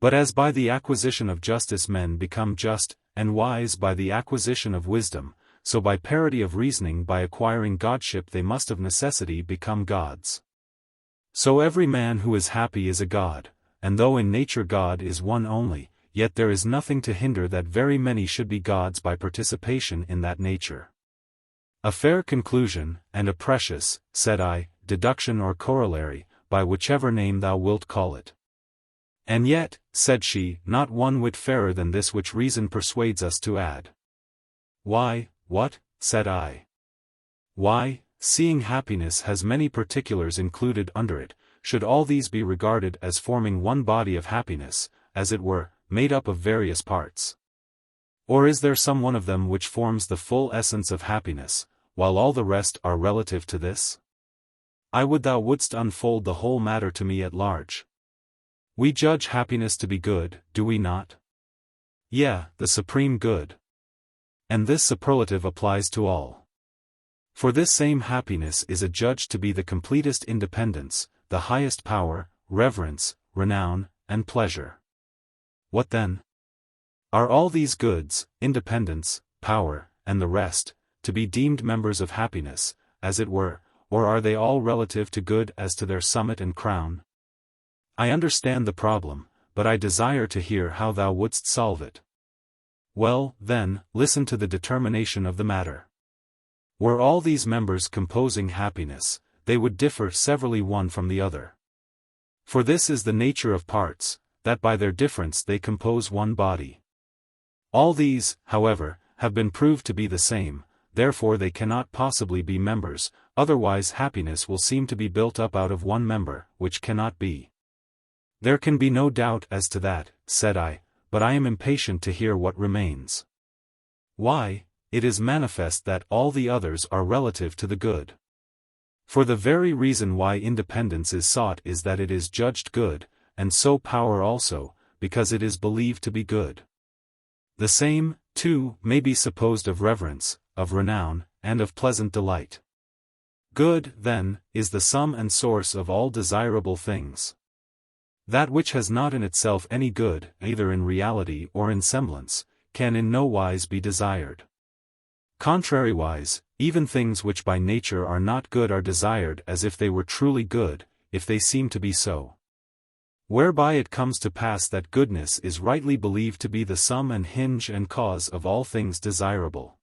But as by the acquisition of justice men become just, and wise by the acquisition of wisdom, so by parity of reasoning by acquiring godship they must of necessity become gods. So every man who is happy is a god, and though in nature God is one only, yet there is nothing to hinder that very many should be gods by participation in that nature. A fair conclusion, and a precious, said I, deduction or corollary, by whichever name thou wilt call it. And yet, said she, not one whit fairer than this which reason persuades us to add. Why, what, said I. Why, seeing happiness has many particulars included under it, should all these be regarded as forming one body of happiness, as it were, made up of various parts? Or is there some one of them which forms the full essence of happiness, while all the rest are relative to this? I would thou wouldst unfold the whole matter to me at large. We judge happiness to be good, do we not? Yea, the supreme good. And this superlative applies to all. For this same happiness is adjudged to be the completest independence, the highest power, reverence, renown, and pleasure. What then? Are all these goods, independence, power, and the rest, to be deemed members of happiness, as it were, or are they all relative to good as to their summit and crown? I understand the problem, but I desire to hear how thou wouldst solve it. Well, then, listen to the determination of the matter. Were all these members composing happiness, they would differ severally one from the other. For this is the nature of parts, that by their difference they compose one body. All these, however, have been proved to be the same, therefore they cannot possibly be members, otherwise happiness will seem to be built up out of one member, which cannot be. There can be no doubt as to that, said I, but I am impatient to hear what remains. Why, it is manifest that all the others are relative to the good. For the very reason why independence is sought is that it is judged good, and so power also, because it is believed to be good. The same, too, may be supposed of reverence, of renown, and of pleasant delight. Good, then, is the sum and source of all desirable things. That which has not in itself any good, either in reality or in semblance, can in no wise be desired. Contrariwise, even things which by nature are not good are desired as if they were truly good, if they seem to be so. Whereby it comes to pass that goodness is rightly believed to be the sum and hinge and cause of all things desirable.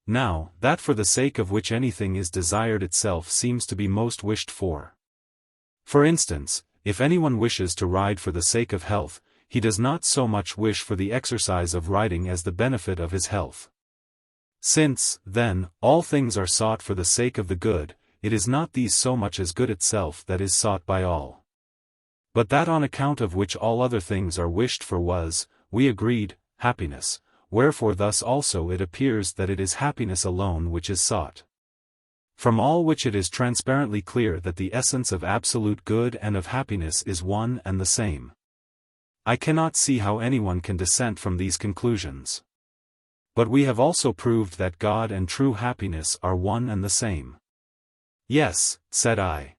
Now, that for the sake of which anything is desired itself seems to be most wished for. For instance, if anyone wishes to ride for the sake of health, he does not so much wish for the exercise of riding as the benefit of his health. Since, then, all things are sought for the sake of the good, it is not these so much as good itself that is sought by all. But that on account of which all other things are wished for was, we agreed, happiness, wherefore thus also it appears that it is happiness alone which is sought. From all which it is transparently clear that the essence of absolute good and of happiness is one and the same. I cannot see how anyone can dissent from these conclusions. But we have also proved that God and true happiness are one and the same. Yes, said I.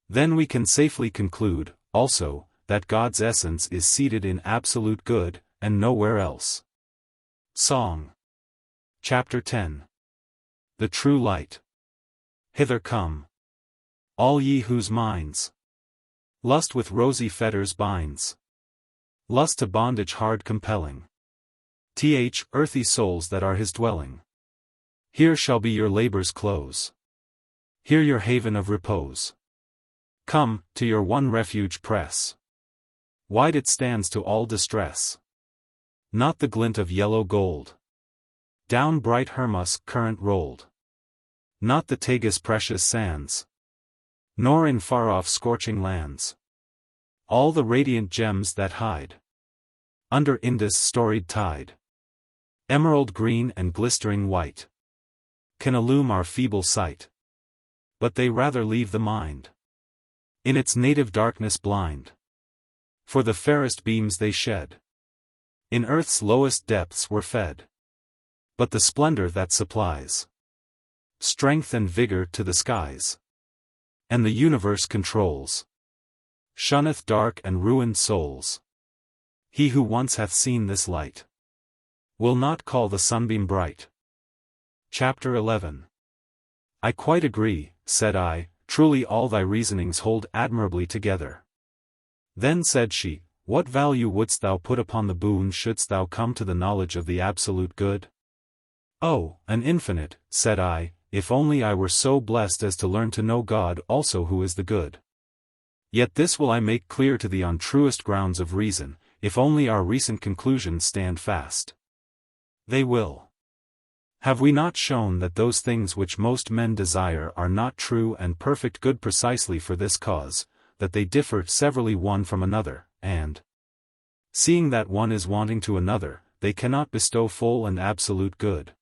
Then we can safely conclude, also, that God's essence is seated in absolute good, and nowhere else. Song. Chapter 10. The True Light. Hither come, all ye whose minds lust with rosy fetters binds, lust to bondage hard compelling, earthy souls that are his dwelling. Here shall be your labor's close, here your haven of repose. Come, to your one refuge press. Wide it stands to all distress. Not the glint of yellow gold, down bright Hermus current rolled. Not the Tagus precious sands, nor in far-off scorching lands. All the radiant gems that hide under Indus' storied tide, emerald green and glistering white, can illume our feeble sight. But they rather leave the mind in its native darkness blind. For the fairest beams they shed in earth's lowest depths were fed. But the splendor that supplies strength and vigor to the skies, and the universe controls, shunneth dark and ruined souls. He who once hath seen this light will not call the sunbeam bright. Chapter 11. I quite agree, said I, truly all thy reasonings hold admirably together. Then said she, what value wouldst thou put upon the boon shouldst thou come to the knowledge of the absolute good? Oh, an infinite, said I, if only I were so blessed as to learn to know God also who is the good. Yet this will I make clear to thee on truest grounds of reason, if only our recent conclusions stand fast. They will. Have we not shown that those things which most men desire are not true and perfect good precisely for this cause, that they differ severally one from another, and, seeing that one is wanting to another, they cannot bestow full and absolute good,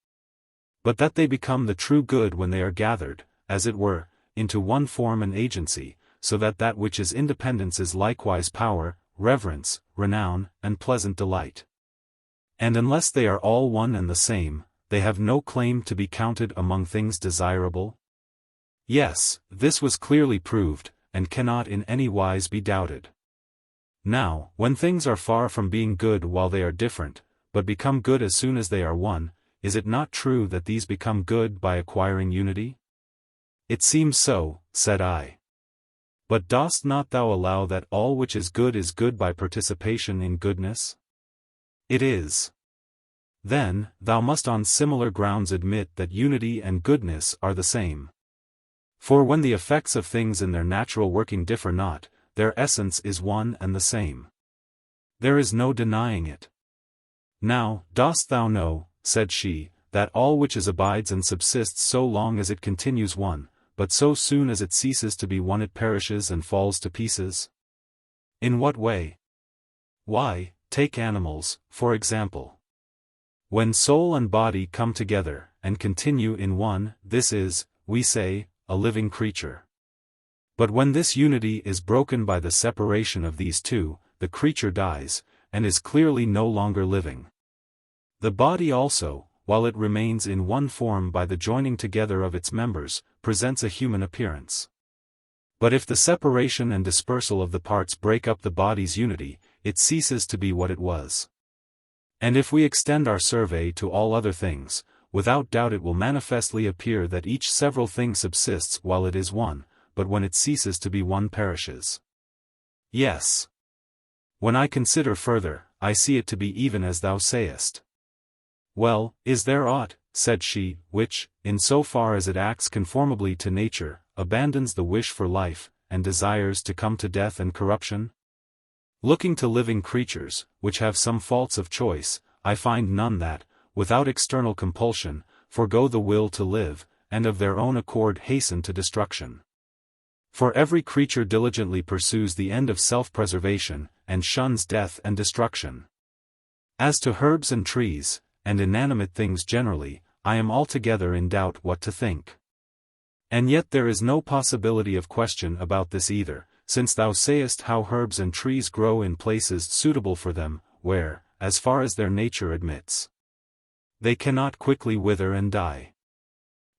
but that they become the true good when they are gathered, as it were, into one form and agency, so that that which is independence is likewise power, reverence, renown, and pleasant delight. And unless they are all one and the same, they have no claim to be counted among things desirable? Yes, this was clearly proved, and cannot in any wise be doubted. Now, when things are far from being good while they are different, but become good as soon as they are one, is it not true that these become good by acquiring unity? It seems so, said I. But dost not thou allow that all which is good by participation in goodness? It is. Then, thou must on similar grounds admit that unity and goodness are the same. For when the effects of things in their natural working differ not, their essence is one and the same. There is no denying it. Now, dost thou know, said she, that all which is abides and subsists so long as it continues one, but so soon as it ceases to be one it perishes and falls to pieces? In what way? Why, take animals, for example. When soul and body come together, and continue in one, this is, we say, a living creature. But when this unity is broken by the separation of these two, the creature dies, and is clearly no longer living. The body also, while it remains in one form by the joining together of its members, presents a human appearance. But if the separation and dispersal of the parts break up the body's unity, it ceases to be what it was. And if we extend our survey to all other things, without doubt it will manifestly appear that each several thing subsists while it is one, but when it ceases to be one perishes. Yes. When I consider further, I see it to be even as thou sayest. Well, is there aught, said she, which, in so far as it acts conformably to nature, abandons the wish for life, and desires to come to death and corruption? Looking to living creatures, which have some faults of choice, I find none that, without external compulsion, forego the will to live, and of their own accord hasten to destruction. For every creature diligently pursues the end of self-preservation, and shuns death and destruction. As to herbs and trees, and inanimate things generally, I am altogether in doubt what to think. And yet there is no possibility of question about this either, since thou sayest how herbs and trees grow in places suitable for them, where, as far as their nature admits, they cannot quickly wither and die.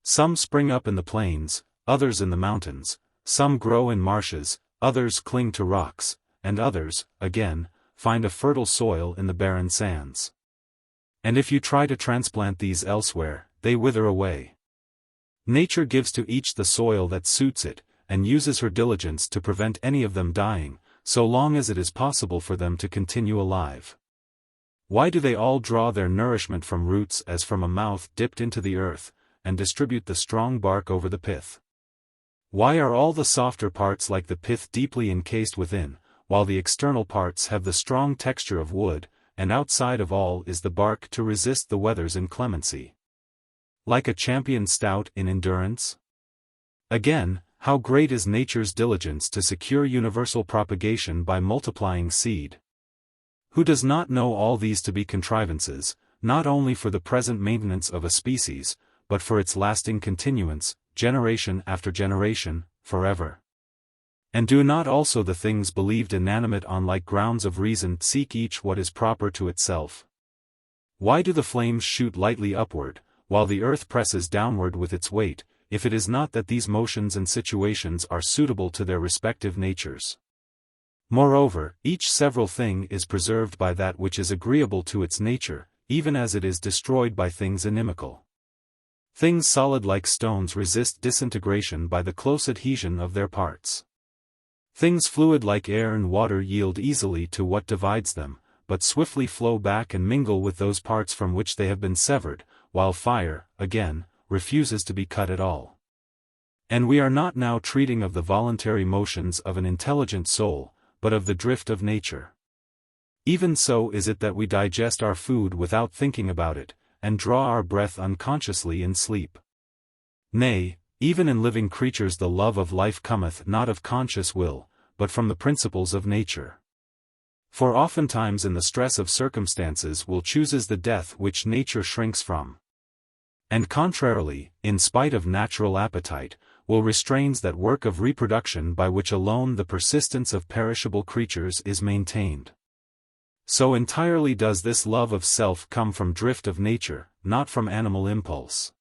Some spring up in the plains, others in the mountains, some grow in marshes, others cling to rocks, and others, again, find a fertile soil in the barren sands. And if you try to transplant these elsewhere, they wither away. Nature gives to each the soil that suits it, and uses her diligence to prevent any of them dying, so long as it is possible for them to continue alive. Why do they all draw their nourishment from roots as from a mouth dipped into the earth, and distribute the strong bark over the pith? Why are all the softer parts like the pith deeply encased within, while the external parts have the strong texture of wood, and outside of all is the bark to resist the weather's inclemency? Like a champion stout in endurance? Again, how great is nature's diligence to secure universal propagation by multiplying seed? Who does not know all these to be contrivances, not only for the present maintenance of a species, but for its lasting continuance, generation after generation, forever? And do not also the things believed inanimate on like grounds of reason seek each what is proper to itself? Why do the flames shoot lightly upward, while the earth presses downward with its weight, if it is not that these motions and situations are suitable to their respective natures? Moreover, each several thing is preserved by that which is agreeable to its nature, even as it is destroyed by things inimical. Things solid like stones resist disintegration by the close adhesion of their parts. Things fluid like air and water yield easily to what divides them, but swiftly flow back and mingle with those parts from which they have been severed, while fire, again, refuses to be cut at all. And we are not now treating of the voluntary motions of an intelligent soul, but of the drift of nature. Even so is it that we digest our food without thinking about it, and draw our breath unconsciously in sleep. Nay, even in living creatures the love of life cometh not of conscious will, but from the principles of nature. For oftentimes in the stress of circumstances will chooses the death which nature shrinks from. And contrarily, in spite of natural appetite, will restrains that work of reproduction by which alone the persistence of perishable creatures is maintained. So entirely does this love of self come from drift of nature, not from animal impulse.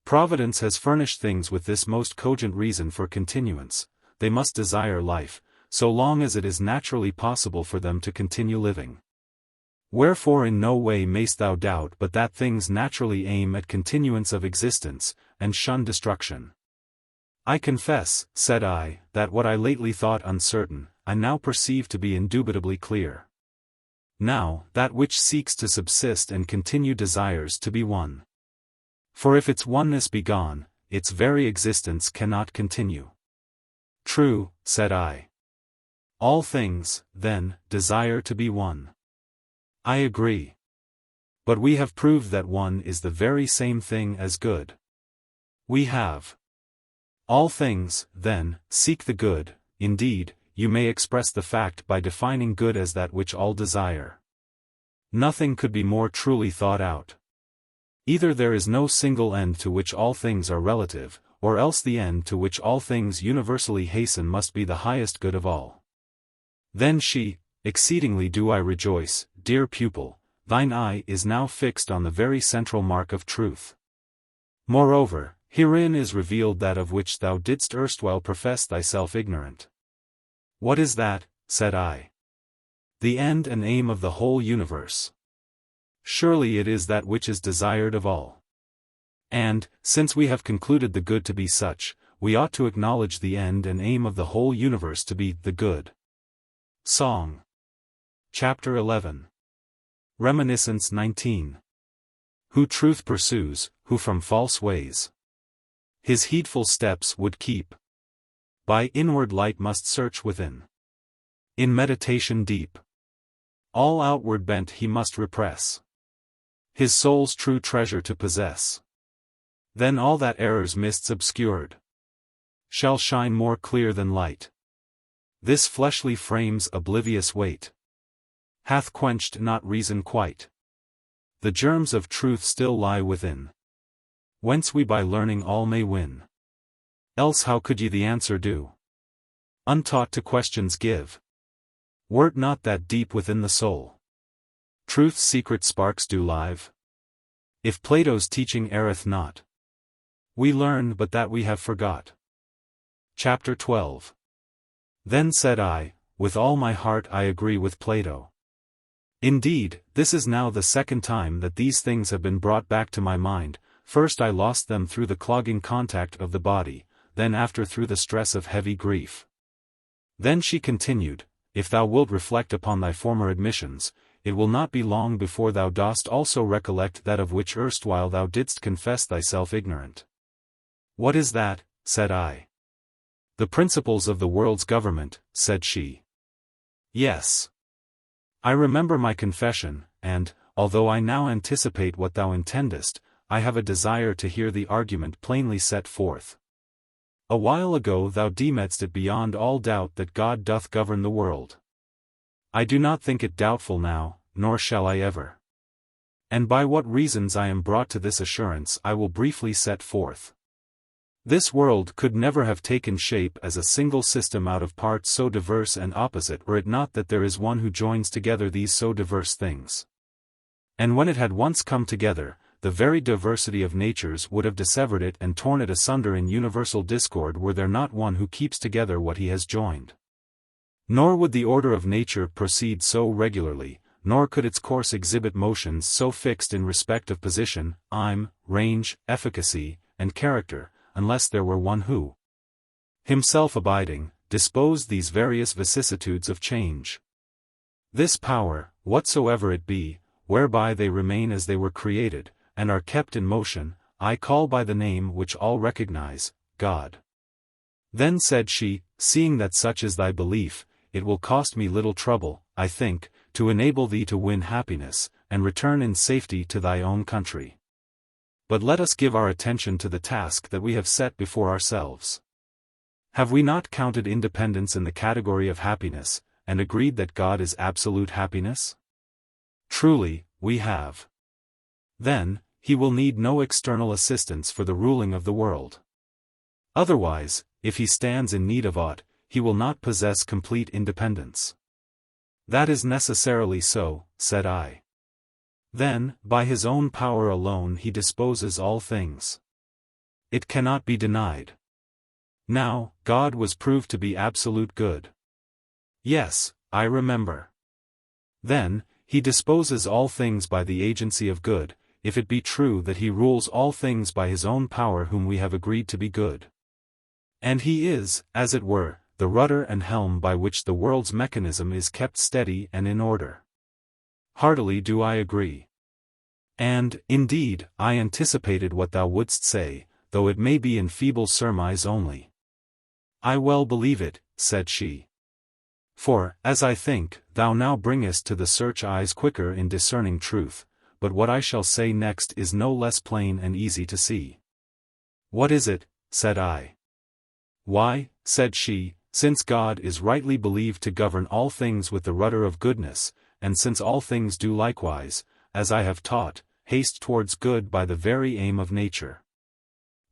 Providence has furnished things with this most cogent reason for continuance: they must desire life, so long as it is naturally possible for them to continue living. Wherefore in no way mayst thou doubt but that things naturally aim at continuance of existence, and shun destruction. I confess, said I, that what I lately thought uncertain, I now perceive to be indubitably clear. Now, that which seeks to subsist and continue desires to be one. For if its oneness be gone, its very existence cannot continue. True, said I. All things, then, desire to be one. I agree. But we have proved that one is the very same thing as good. We have. All things, then, seek the good. Indeed, you may express the fact by defining good as that which all desire. Nothing could be more truly thought out. Either there is no single end to which all things are relative, or else the end to which all things universally hasten must be the highest good of all. Then she, exceedingly do I rejoice, dear pupil, thine eye is now fixed on the very central mark of truth. Moreover, herein is revealed that of which thou didst erstwhile profess thyself ignorant. What is that? Said I. The end and aim of the whole universe. Surely it is that which is desired of all. And, since we have concluded the good to be such, we ought to acknowledge the end and aim of the whole universe to be the good. Song. Chapter 11. Reminiscence 19. Who truth pursues, who from false ways his heedful steps would keep, by inward light must search within. In meditation deep, all outward bent he must repress, his soul's true treasure to possess. Then all that error's mists obscured shall shine more clear than light. This fleshly frame's oblivious weight hath quenched not reason quite. The germs of truth still lie within, whence we by learning all may win. Else how could ye the answer do? Untaught to questions give. Were't not that deep within the soul truth's secret sparks do live? If Plato's teaching erreth not, we learn but that we have forgot. Chapter 12. Then said I, with all my heart I agree with Plato. Indeed, this is now the second time that these things have been brought back to my mind. First I lost them through the clogging contact of the body, then after through the stress of heavy grief. Then she continued, if thou wilt reflect upon thy former admissions, it will not be long before thou dost also recollect that of which erstwhile thou didst confess thyself ignorant. What is that? Said I. The principles of the world's government, said she. Yes. I remember my confession, and, although I now anticipate what thou intendest, I have a desire to hear the argument plainly set forth. A while ago thou deemedst it beyond all doubt that God doth govern the world. I do not think it doubtful now, nor shall I ever. And by what reasons I am brought to this assurance I will briefly set forth. This world could never have taken shape as a single system out of parts so diverse and opposite were it not that there is one who joins together these so diverse things. And when it had once come together, the very diversity of natures would have dissevered it and torn it asunder in universal discord were there not one who keeps together what he has joined. Nor would the order of nature proceed so regularly, nor could its course exhibit motions so fixed in respect of position, aim, range, efficacy, and character, unless there were one who, himself abiding, disposed these various vicissitudes of change. This power, whatsoever it be, whereby they remain as they were created, and are kept in motion, I call by the name which all recognize, God. Then said she, seeing that such is thy belief, it will cost me little trouble, I think, to enable thee to win happiness, and return in safety to thy own country. But let us give our attention to the task that we have set before ourselves. Have we not counted independence in the category of happiness, and agreed that God is absolute happiness? Truly, we have. Then, he will need no external assistance for the ruling of the world. Otherwise, if he stands in need of aught, he will not possess complete independence. That is necessarily so, said I. Then, by his own power alone he disposes all things. It cannot be denied. Now, God was proved to be absolute good. Yes, I remember. Then, he disposes all things by the agency of good, if it be true that he rules all things by his own power whom we have agreed to be good. And he is, as it were, the rudder and helm by which the world's mechanism is kept steady and in order. Heartily do I agree. And, indeed, I anticipated what thou wouldst say, though it may be in feeble surmise only. I well believe it, said she. For, as I think, thou now bringest to the search eyes quicker in discerning truth, but what I shall say next is no less plain and easy to see. What is it? Said I. Why, said she, since God is rightly believed to govern all things with the rudder of goodness, and since all things do likewise, as I have taught, haste towards good by the very aim of nature.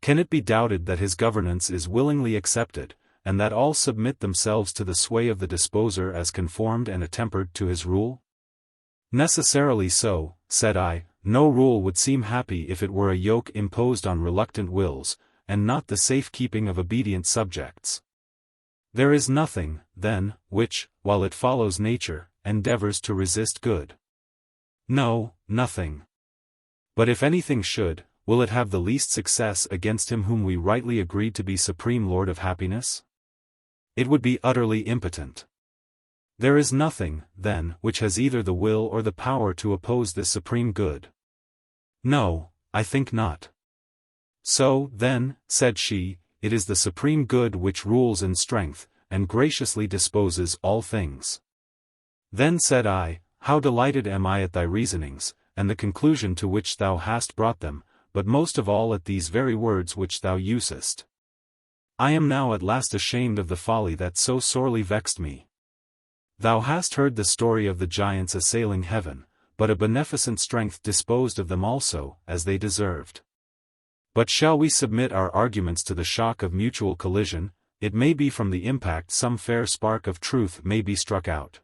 Can it be doubted that his governance is willingly accepted, and that all submit themselves to the sway of the disposer as conformed and attempered to his rule? Necessarily so, said I. No rule would seem happy if it were a yoke imposed on reluctant wills, and not the safe-keeping of obedient subjects. There is nothing, then, which, while it follows nature, endeavors to resist good. No, nothing. But if anything should, will it have the least success against him whom we rightly agreed to be supreme Lord of happiness? It would be utterly impotent. There is nothing, then, which has either the will or the power to oppose this supreme good. No, I think not. So, then, said she, it is the supreme good which rules in strength, and graciously disposes all things. Then said I, how delighted am I at thy reasonings, and the conclusion to which thou hast brought them, but most of all at these very words which thou usest. I am now at last ashamed of the folly that so sorely vexed me. Thou hast heard the story of the giants assailing heaven, but a beneficent strength disposed of them also, as they deserved. But shall we submit our arguments to the shock of mutual collision? It may be from the impact some fair spark of truth may be struck out.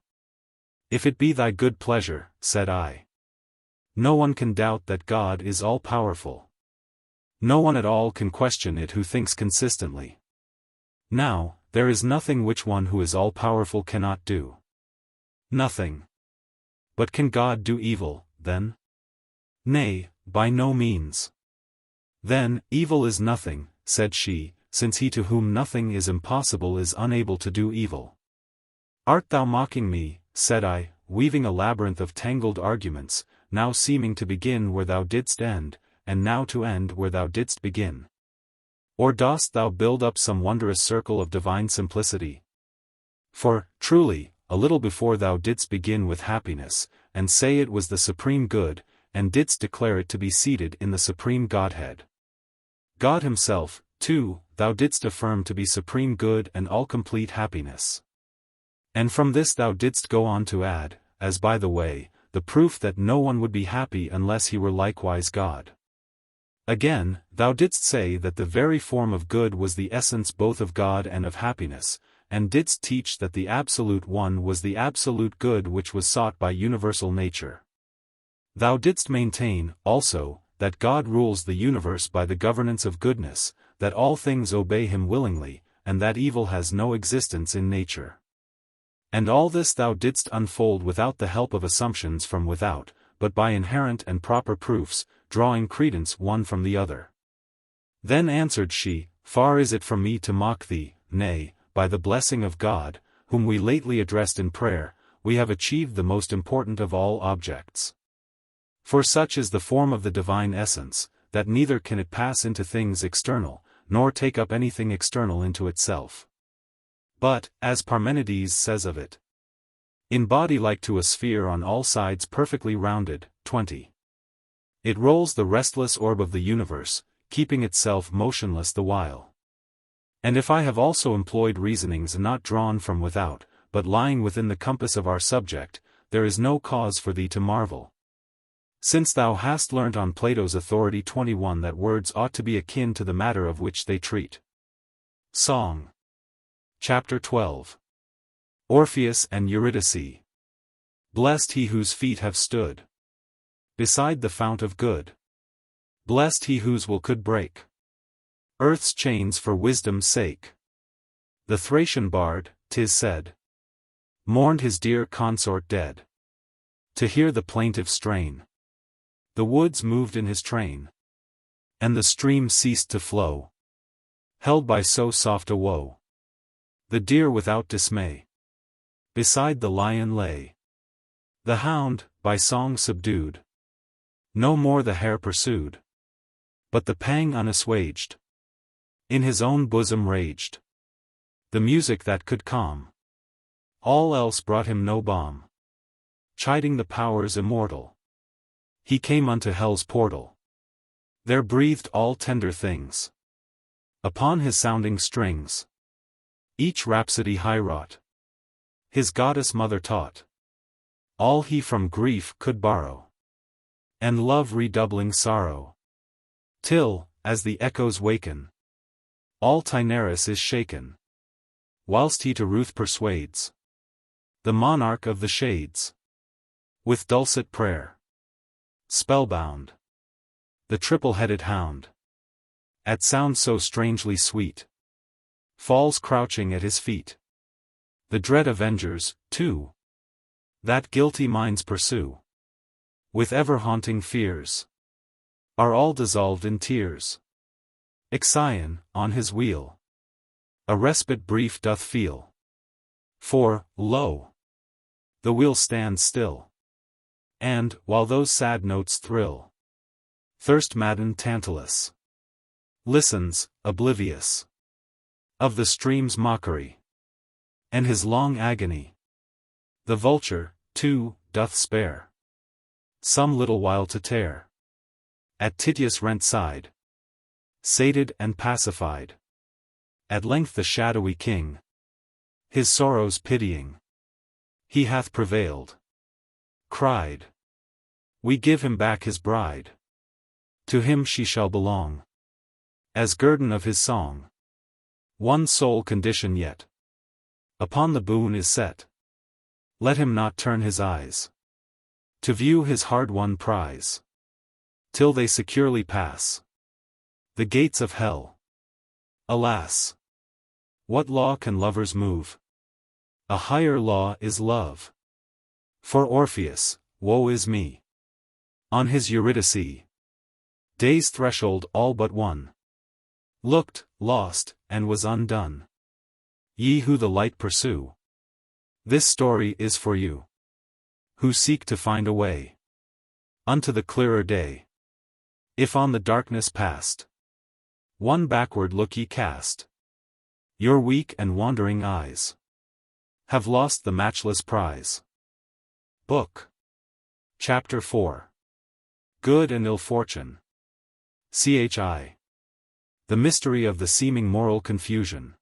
If it be thy good pleasure, said I. No one can doubt that God is all-powerful. No one at all can question it who thinks consistently. Now, there is nothing which one who is all-powerful cannot do. Nothing. But can God do evil, then? Nay, by no means. Then, evil is nothing, said she, since he to whom nothing is impossible is unable to do evil. Art thou mocking me, said I, weaving a labyrinth of tangled arguments, now seeming to begin where thou didst end, and now to end where thou didst begin? Or dost thou build up some wondrous circle of divine simplicity? For, truly, a little before thou didst begin with happiness, and say it was the supreme good, and didst declare it to be seated in the supreme Godhead. God himself, too, thou didst affirm to be supreme good and all-complete happiness. And from this thou didst go on to add, as by the way, the proof that no one would be happy unless he were likewise God. Again, thou didst say that the very form of good was the essence both of God and of happiness, and didst teach that the Absolute One was the absolute good which was sought by universal nature. Thou didst maintain, also, that God rules the universe by the governance of goodness, that all things obey him willingly, and that evil has no existence in nature. And all this thou didst unfold without the help of assumptions from without, but by inherent and proper proofs, drawing credence one from the other. Then answered she, far is it from me to mock thee, nay, by the blessing of God, whom we lately addressed in prayer, we have achieved the most important of all objects. For such is the form of the divine essence, that neither can it pass into things external, nor take up anything external into itself. But, as Parmenides says of it, in body like to a sphere on all sides perfectly rounded, 20. It rolls the restless orb of the universe, keeping itself motionless the while. And if I have also employed reasonings not drawn from without, but lying within the compass of our subject, there is no cause for thee to marvel. Since thou hast learnt on Plato's authority 21 that words ought to be akin to the matter of which they treat. Song. Chapter 12. Orpheus and Eurydice. Blessed he whose feet have stood beside the fount of good. Blessed he whose will could break earth's chains for wisdom's sake. The Thracian bard, 'tis said, mourned his dear consort dead. To hear the plaintive strain, the woods moved in his train, and the stream ceased to flow, held by so soft a woe. The deer without dismay beside the lion lay. The hound, by song subdued, no more the hare pursued, but the pang unassuaged in his own bosom raged. The music that could calm all else brought him no balm. Chiding the powers immortal, he came unto hell's portal. There breathed all tender things upon his sounding strings. Each rhapsody high-wrought, his goddess mother taught. All he from grief could borrow, and love redoubling sorrow. Till, as the echoes waken, all Taenarus is shaken, whilst he to ruth persuades the monarch of the shades. With dulcet prayer, spellbound, the triple-headed hound, at sound so strangely sweet, falls crouching at his feet. The dread avengers, too, that guilty minds pursue with ever-haunting fears, are all dissolved in tears. Ixion, on his wheel, a respite brief doth feel. For, lo! the wheel stands still, and, while those sad notes thrill, thirst-maddened Tantalus listens, oblivious of the stream's mockery and his long agony. The vulture, too, doth spare some little while to tear at Tityus' rent side. Sated and pacified, at length the shadowy king, his sorrows pitying, he hath prevailed, cried, we give him back his bride. To him she shall belong, as guerdon of his song. One sole condition yet upon the boon is set. Let him not turn his eyes to view his hard-won prize, till they securely pass the gates of hell. Alas! What law can lovers move? A higher law is love. For Orpheus, woe is me! On his Eurydice, day's threshold all but won, looked, lost, and was undone. Ye who the light pursue, this story is for you, who seek to find a way unto the clearer day. If on the darkness past one backward look ye cast, your weak and wandering eyes have lost the matchless prize. Book. Chapter 4. Good and Ill Fortune. Chi. The mystery of the seeming moral confusion.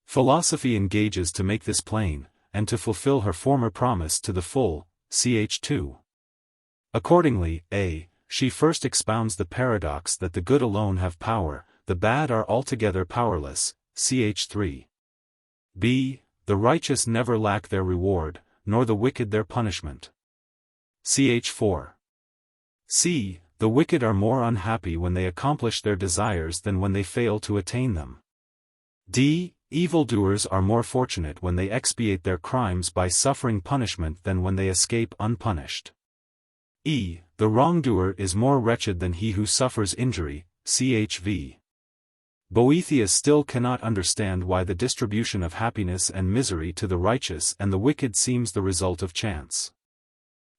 Philosophy engages to make this plain, and to fulfill her former promise to the full, ch. 2. Accordingly, a. She first expounds the paradox that the good alone have power, the bad are altogether powerless, ch. 3. b. The righteous never lack their reward, nor the wicked their punishment, ch. 4. c. The wicked are more unhappy when they accomplish their desires than when they fail to attain them. d. Evildoers are more fortunate when they expiate their crimes by suffering punishment than when they escape unpunished. e. The wrongdoer is more wretched than he who suffers injury, ch. v. Boethius still cannot understand why the distribution of happiness and misery to the righteous and the wicked seems the result of chance.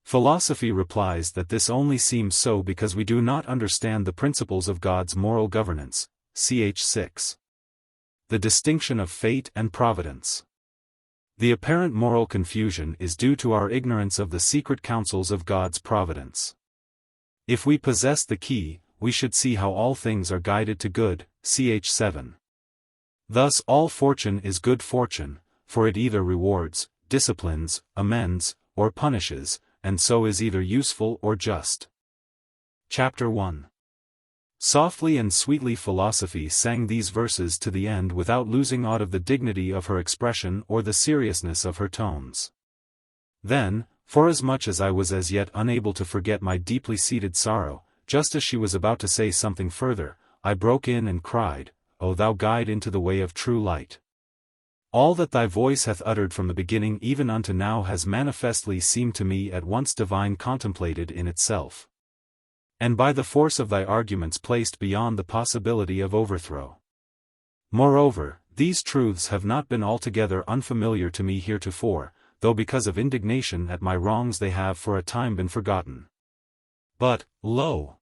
Philosophy replies that this only seems so because we do not understand the principles of God's moral governance, ch. 6. The distinction of fate and providence. The apparent moral confusion is due to our ignorance of the secret counsels of God's providence. If we possess the key, we should see how all things are guided to good, ch. 7. Thus all fortune is good fortune, for it either rewards, disciplines, amends, or punishes, and so is either useful or just. Chapter 1. Softly and sweetly Philosophy sang these verses to the end without losing aught of the dignity of her expression or the seriousness of her tones. Then, forasmuch as I was as yet unable to forget my deeply seated sorrow, just as she was about to say something further, I broke in and cried, O thou guide into the way of true light! All that thy voice hath uttered from the beginning even unto now has manifestly seemed to me at once divine contemplated in itself, and by the force of thy arguments placed beyond the possibility of overthrow. Moreover, these truths have not been altogether unfamiliar to me heretofore, though because of indignation at my wrongs they have for a time been forgotten. But, lo!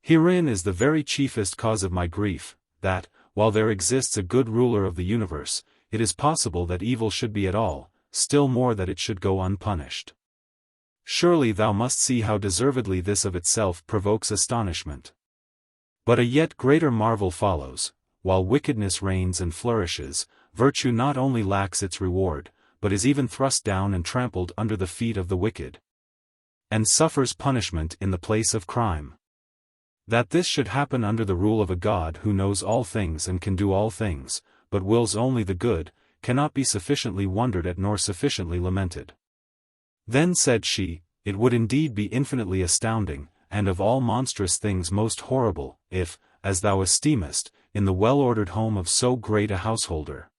Herein is the very chiefest cause of my grief, that, while there exists a good ruler of the universe, it is possible that evil should be at all, still more that it should go unpunished. Surely thou must see how deservedly this of itself provokes astonishment. But a yet greater marvel follows: while wickedness reigns and flourishes, virtue not only lacks its reward, but is even thrust down and trampled under the feet of the wicked, and suffers punishment in the place of crime. That this should happen under the rule of a God who knows all things and can do all things, but wills only the good, cannot be sufficiently wondered at nor sufficiently lamented. Then said she, it would indeed be infinitely astounding, and of all monstrous things most horrible, if, as thou esteemest, in the well-ordered home of so great a householder,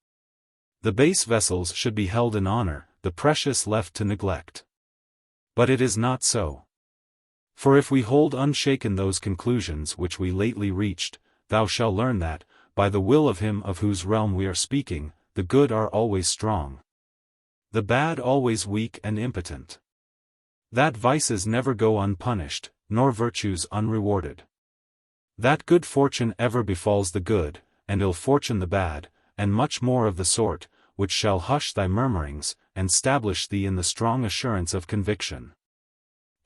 the base vessels should be held in honor, the precious left to neglect. But it is not so. For if we hold unshaken those conclusions which we lately reached, thou shalt learn that, by the will of him of whose realm we are speaking, the good are always strong, the bad always weak and impotent. That vices never go unpunished, nor virtues unrewarded. That good fortune ever befalls the good, and ill fortune the bad, and much more of the sort, which shall hush thy murmurings, and stablish thee in the strong assurance of conviction.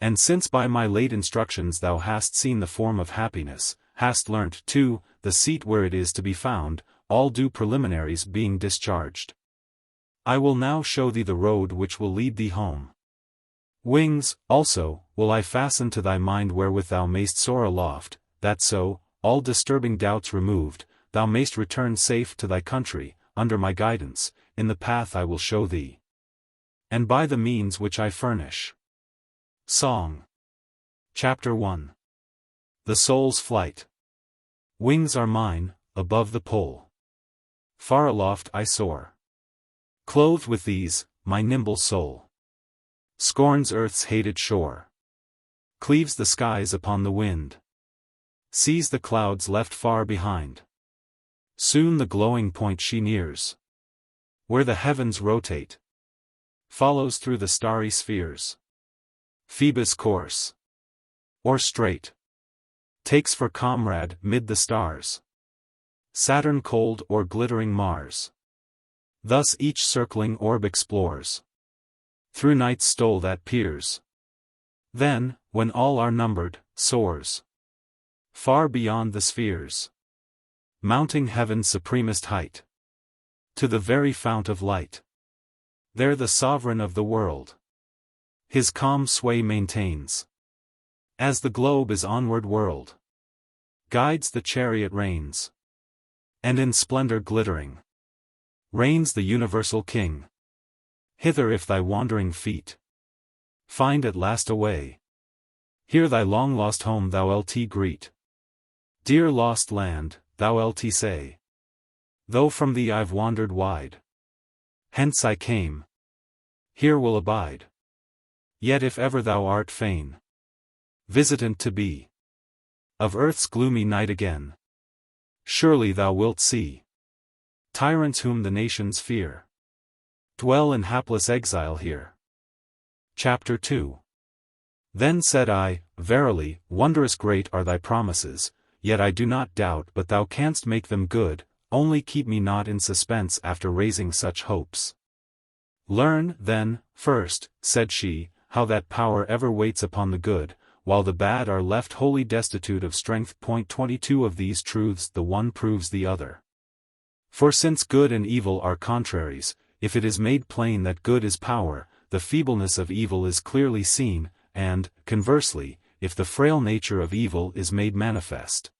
And since by my late instructions thou hast seen the form of happiness, hast learnt, too, the seat where it is to be found, all due preliminaries being discharged, I will now show thee the road which will lead thee home. Wings, also, will I fasten to thy mind wherewith thou mayst soar aloft, that so, all disturbing doubts removed, thou mayst return safe to thy country, under my guidance, in the path I will show thee, and by the means which I furnish. Song. Chapter 1. The Soul's Flight. Wings are mine, above the pole. Far aloft I soar. Clothed with these, my nimble soul scorns earth's hated shore, cleaves the skies upon the wind, sees the clouds left far behind. Soon the glowing point she nears, where the heavens rotate, follows through the starry spheres. Phoebus' course, or straight, takes for comrade mid the stars, Saturn cold or glittering Mars. Thus each circling orb explores, through night's stole that peers. Then, when all are numbered, soars far beyond the spheres, mounting heaven's supremest height, to the very fount of light. There the sovereign of the world his calm sway maintains, as the globe is onward whirled, guides the chariot reins, and in splendor glittering, reigns the universal King. Hither if thy wandering feet find at last a way, here thy long-lost home thou lt greet. Dear lost land, thou lt say, though from thee I've wandered wide, hence I came, here will abide. Yet if ever thou art fain visitant to be of earth's gloomy night again, surely thou wilt see. Tyrants whom the nations fear dwell in hapless exile here. Chapter 2. Then said I, Verily, wondrous great are thy promises, yet I do not doubt but thou canst make them good, only keep me not in suspense after raising such hopes. Learn, then, first, said she, how that power ever waits upon the good, while the bad are left wholly destitute of strength. 22 Of these truths the one proves the other. For since good and evil are contraries, if it is made plain that good is power, the feebleness of evil is clearly seen, and, conversely, if the frail nature of evil is made manifest,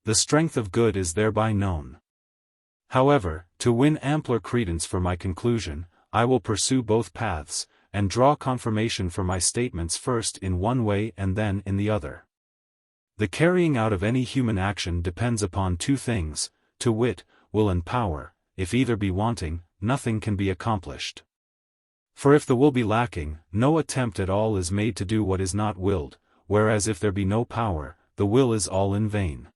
the strength of good is thereby known. However, to win ampler credence for my conclusion, I will pursue both paths, and draw confirmation for my statements first in one way and then in the other. The carrying out of any human action depends upon two things, to wit, will and power. If either be wanting, nothing can be accomplished. For if the will be lacking, no attempt at all is made to do what is not willed, whereas if there be no power, the will is all in vain.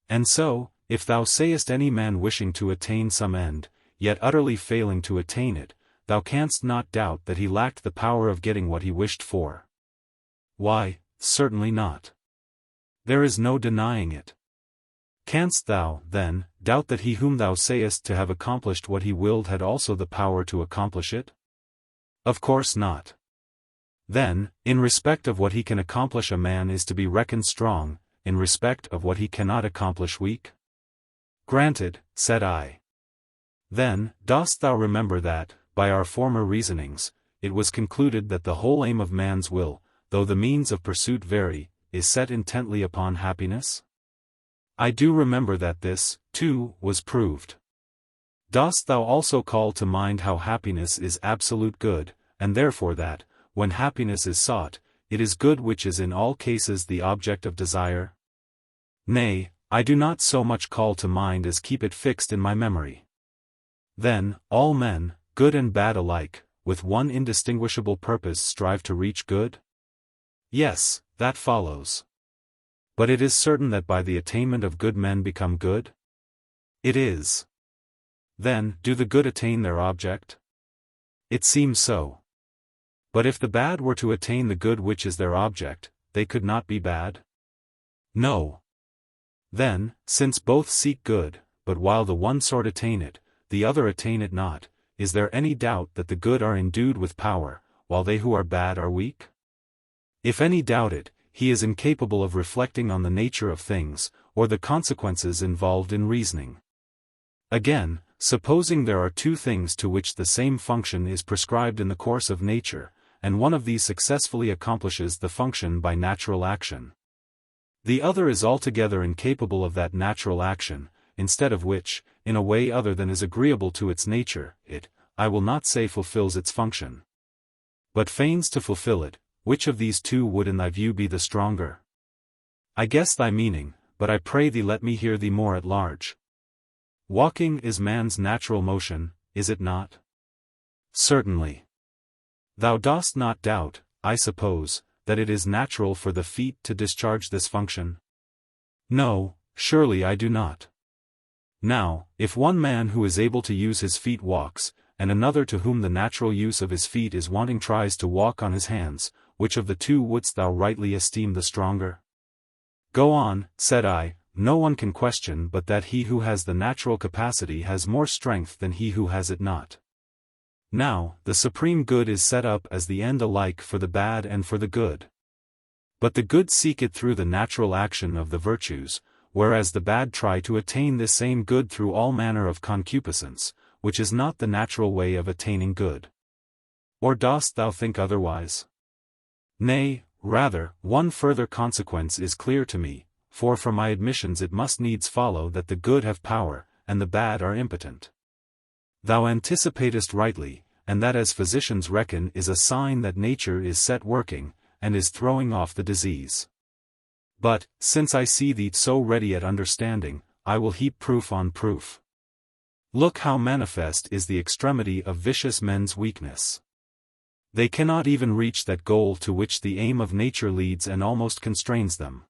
And so, if thou sayest any man wishing to attain some end, yet utterly failing to attain it, thou canst not doubt that he lacked the power of getting what he wished for. Why, certainly not. There is no denying it. Canst thou, then, doubt that he whom thou sayest to have accomplished what he willed had also the power to accomplish it? Of course not. Then, in respect of what he can accomplish a man is to be reckoned strong, in respect of what he cannot accomplish weak? Granted, said I. Then, dost thou remember that, by our former reasonings, it was concluded that the whole aim of man's will, though the means of pursuit vary, is set intently upon happiness? I do remember that this, too, was proved. Dost thou also call to mind how happiness is absolute good, and therefore that, when happiness is sought, it is good which is in all cases the object of desire? Nay, I do not so much call to mind as keep it fixed in my memory. Then, all men, good and bad alike, with one indistinguishable purpose strive to reach good? Yes, that follows. But it is certain that by the attainment of good men become good? It is. Then, do the good attain their object? It seems so. But if the bad were to attain the good which is their object, they could not be bad? No. Then, since both seek good, but while the one sort attain it, the other attain it not, is there any doubt that the good are endued with power, while they who are bad are weak? If any doubt it, he is incapable of reflecting on the nature of things, or the consequences involved in reasoning. Again, supposing there are two things to which the same function is prescribed in the course of nature, and one of these successfully accomplishes the function by natural action. The other is altogether incapable of that natural action, instead of which, in a way other than is agreeable to its nature, it, I will not say fulfills its function, but feigns to fulfill it. Which of these two would in thy view be the stronger? I guess thy meaning, but I pray thee let me hear thee more at large. Walking is man's natural motion, is it not? Certainly. Thou dost not doubt, I suppose, that it is natural for the feet to discharge this function? No, surely I do not. Now, if one man who is able to use his feet walks, and another to whom the natural use of his feet is wanting tries to walk on his hands, which of the two wouldst thou rightly esteem the stronger? Go on, said I, no one can question but that he who has the natural capacity has more strength than he who has it not. Now, the supreme good is set up as the end alike for the bad and for the good. But the good seek it through the natural action of the virtues, whereas the bad try to attain this same good through all manner of concupiscence, which is not the natural way of attaining good. Or dost thou think otherwise? Nay, rather, one further consequence is clear to me, for from my admissions it must needs follow that the good have power, and the bad are impotent. Thou anticipatest rightly, and that as physicians reckon is a sign that nature is set working, and is throwing off the disease. But, since I see thee so ready at understanding, I will heap proof on proof. Look how manifest is the extremity of vicious men's weakness. They cannot even reach that goal to which the aim of nature leads and almost constrains them.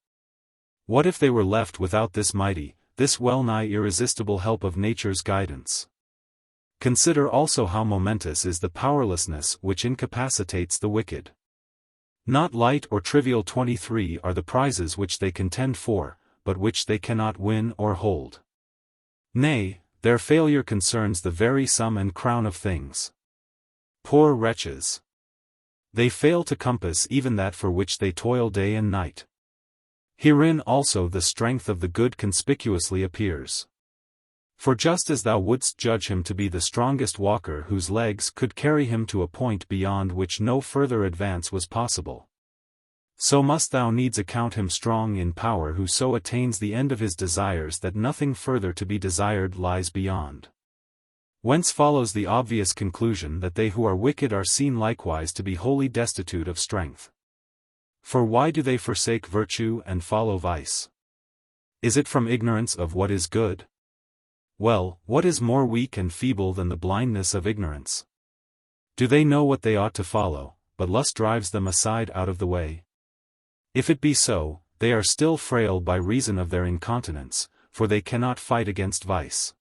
What if they were left without this mighty, this well-nigh irresistible help of nature's guidance. Consider also how momentous is the powerlessness which incapacitates the wicked. Not light or trivial 23 are the prizes which they contend for, but which they cannot win or hold. Nay, their failure concerns the very sum and crown of things. Poor wretches! They fail to compass even that for which they toil day and night. Herein also the strength of the good conspicuously appears. For just as thou wouldst judge him to be the strongest walker whose legs could carry him to a point beyond which no further advance was possible, so must thou needs account him strong in power who so attains the end of his desires that nothing further to be desired lies beyond. Whence follows the obvious conclusion that they who are wicked are seen likewise to be wholly destitute of strength. For why do they forsake virtue and follow vice? Is it from ignorance of what is good? Well, what is more weak and feeble than the blindness of ignorance? Do they know what they ought to follow, but lust drives them aside out of the way? If it be so, they are still frail by reason of their incontinence, for they cannot fight against vice.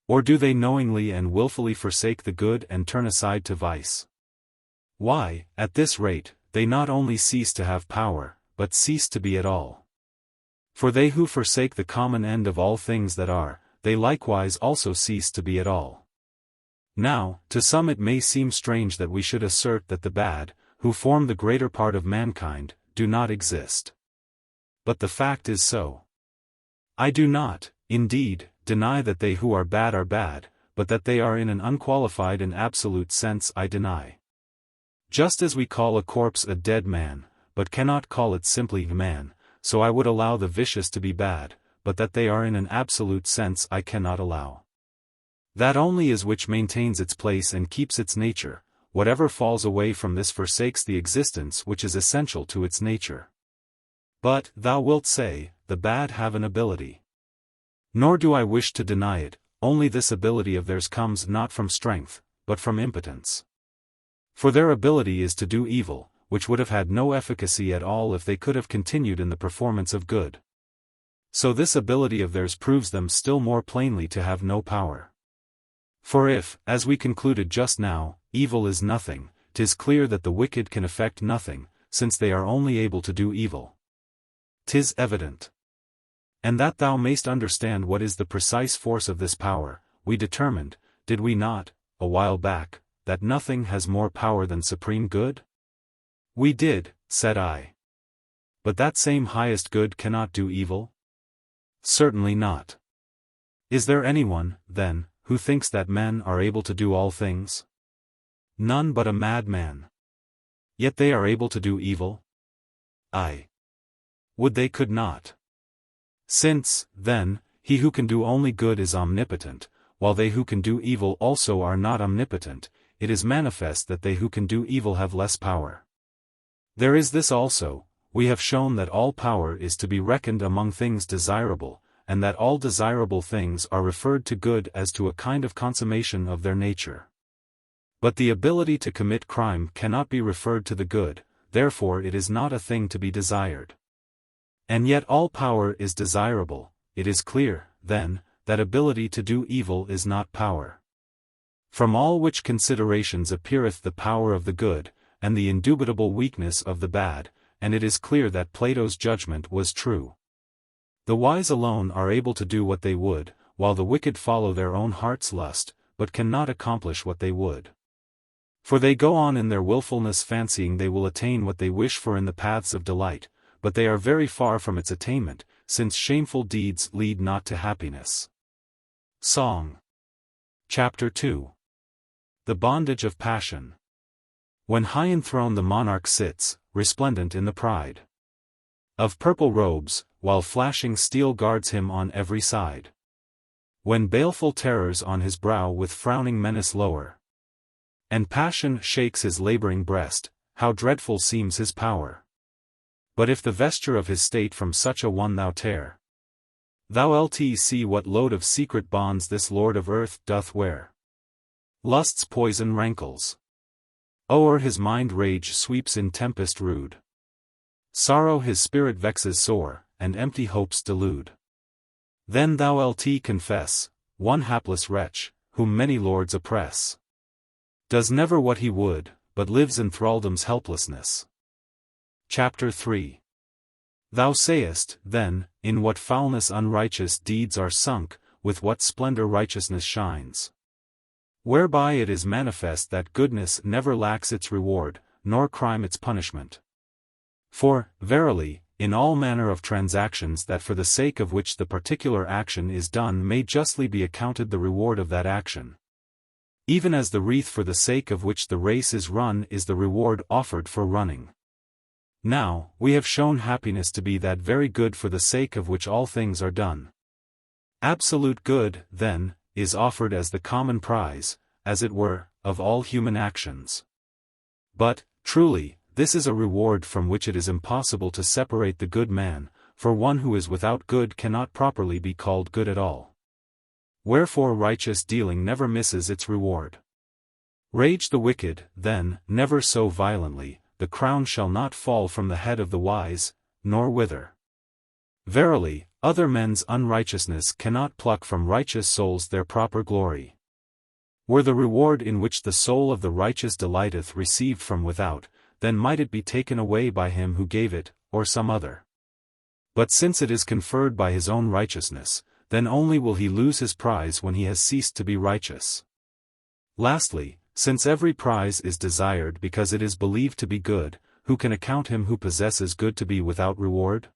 Or do they knowingly and willfully forsake the good and turn aside to vice? Why, at this rate, they not only cease to have power, but cease to be at all. For they who forsake the common end of all things that are, they likewise also cease to be at all. Now, to some it may seem strange that we should assert that the bad, who form the greater part of mankind, do not exist. But the fact is so. I do not, indeed, deny that they who are bad, but that they are in an unqualified and absolute sense I deny. Just as we call a corpse a dead man, but cannot call it simply a man, so I would allow the vicious to be bad, but that they are in an absolute sense I cannot allow. That only is which maintains its place and keeps its nature. Whatever falls away from this forsakes the existence which is essential to its nature. But, thou wilt say, the bad have an ability. Nor do I wish to deny it, only this ability of theirs comes not from strength, but from impotence. For their ability is to do evil, which would have had no efficacy at all if they could have continued in the performance of good. So this ability of theirs proves them still more plainly to have no power. For if, as we concluded just now, evil is nothing, 'tis clear that the wicked can effect nothing, since they are only able to do evil. 'Tis evident. And that thou mayst understand what is the precise force of this power, we determined, did we not, a while back, that nothing has more power than supreme good? We did, said I. But that same highest good cannot do evil? Certainly not. Is there anyone, then, who thinks that men are able to do all things? None but a madman. Yet they are able to do evil? Aye. Would they could not. Since, then, he who can do only good is omnipotent, while they who can do evil also are not omnipotent, it is manifest that they who can do evil have less power. There is this also, we have shown that all power is to be reckoned among things desirable, and that all desirable things are referred to good as to a kind of consummation of their nature. But the ability to commit crime cannot be referred to the good, therefore it is not a thing to be desired. And yet all power is desirable. It is clear, then, that ability to do evil is not power. From all which considerations appeareth the power of the good, and the indubitable weakness of the bad, and it is clear that Plato's judgment was true. The wise alone are able to do what they would, while the wicked follow their own heart's lust, but cannot accomplish what they would. For they go on in their willfulness fancying they will attain what they wish for in the paths of delight, but they are very far from its attainment, since shameful deeds lead not to happiness. Song. Chapter 2. The Bondage of Passion. When high enthroned the monarch sits, resplendent in the pride of purple robes, while flashing steel guards him on every side. When baleful terrors on his brow with frowning menace lower, and passion shakes his laboring breast, how dreadful seems his power. But if the vesture of his state from such a one thou tear, thou'lt see what load of secret bonds this lord of earth doth wear. Lust's poison rankles. O'er his mind rage sweeps in tempest rude. Sorrow his spirit vexes sore, and empty hopes delude. Then thou lt confess, one hapless wretch, whom many lords oppress. Does never what he would, but lives in thraldom's helplessness. Chapter 3. Thou sayest, then, in what foulness unrighteous deeds are sunk, with what splendor righteousness shines. Whereby it is manifest that goodness never lacks its reward, nor crime its punishment. For, verily, in all manner of transactions that for the sake of which the particular action is done may justly be accounted the reward of that action. Even as the wreath for the sake of which the race is run is the reward offered for running. Now, we have shown happiness to be that very good for the sake of which all things are done. Absolute good, then, is offered as the common prize, as it were, of all human actions. But, truly, this is a reward from which it is impossible to separate the good man, for one who is without good cannot properly be called good at all. Wherefore righteous dealing never misses its reward. Rage the wicked, then, never so violently, the crown shall not fall from the head of the wise, nor wither. Verily, other men's unrighteousness cannot pluck from righteous souls their proper glory. Were the reward in which the soul of the righteous delighteth received from without, then might it be taken away by him who gave it, or some other. But since it is conferred by his own righteousness, then only will he lose his prize when he has ceased to be righteous. Lastly, since every prize is desired because it is believed to be good, who can account him who possesses good to be without reward?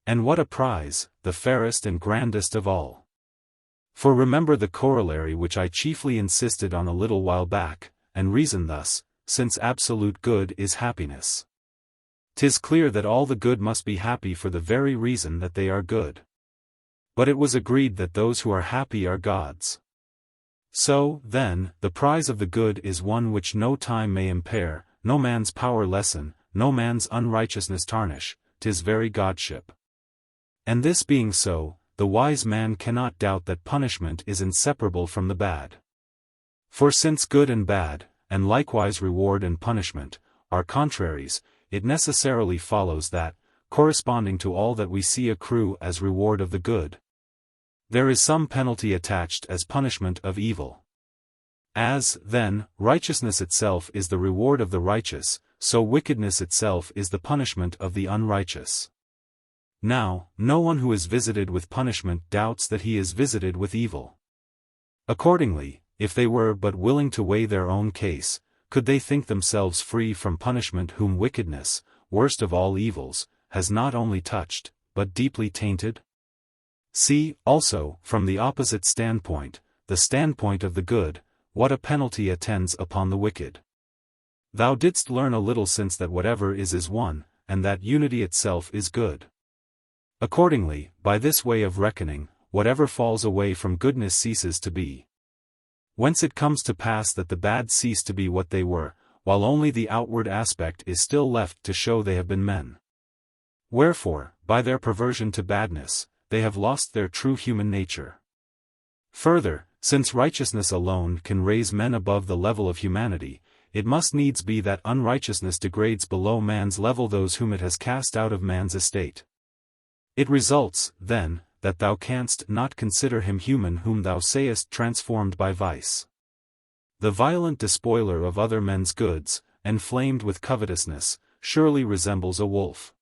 And what a prize, the fairest and grandest of all! For remember the corollary which I chiefly insisted on a little while back, and reason thus, since absolute good is happiness. 'Tis clear that all the good must be happy for the very reason that they are good. But it was agreed that those who are happy are gods. So, then, the prize of the good is one which no time may impair, no man's power lessen, no man's unrighteousness tarnish, 'tis very godship. And this being so, the wise man cannot doubt that punishment is inseparable from the bad. For since good and bad, and likewise reward and punishment, are contraries, it necessarily follows that, corresponding to all that we see accrue as reward of the good, there is some penalty attached as punishment of evil. As, then, righteousness itself is the reward of the righteous, so wickedness itself is the punishment of the unrighteous. Now, no one who is visited with punishment doubts that he is visited with evil. Accordingly, if they were but willing to weigh their own case, could they think themselves free from punishment whom wickedness, worst of all evils, has not only touched, but deeply tainted? See, also, from the opposite standpoint, the standpoint of the good, what a penalty attends upon the wicked. Thou didst learn a little since that whatever is one, and that unity itself is good. Accordingly, by this way of reckoning, whatever falls away from goodness ceases to be. Whence it comes to pass that the bad cease to be what they were, while only the outward aspect is still left to show they have been men. Wherefore, by their perversion to badness, they have lost their true human nature. Further, since righteousness alone can raise men above the level of humanity, it must needs be that unrighteousness degrades below man's level those whom it has cast out of man's estate. It results, then, that thou canst not consider him human whom thou sayest transformed by vice. The violent despoiler of other men's goods, enflamed with covetousness, surely resembles a wolf.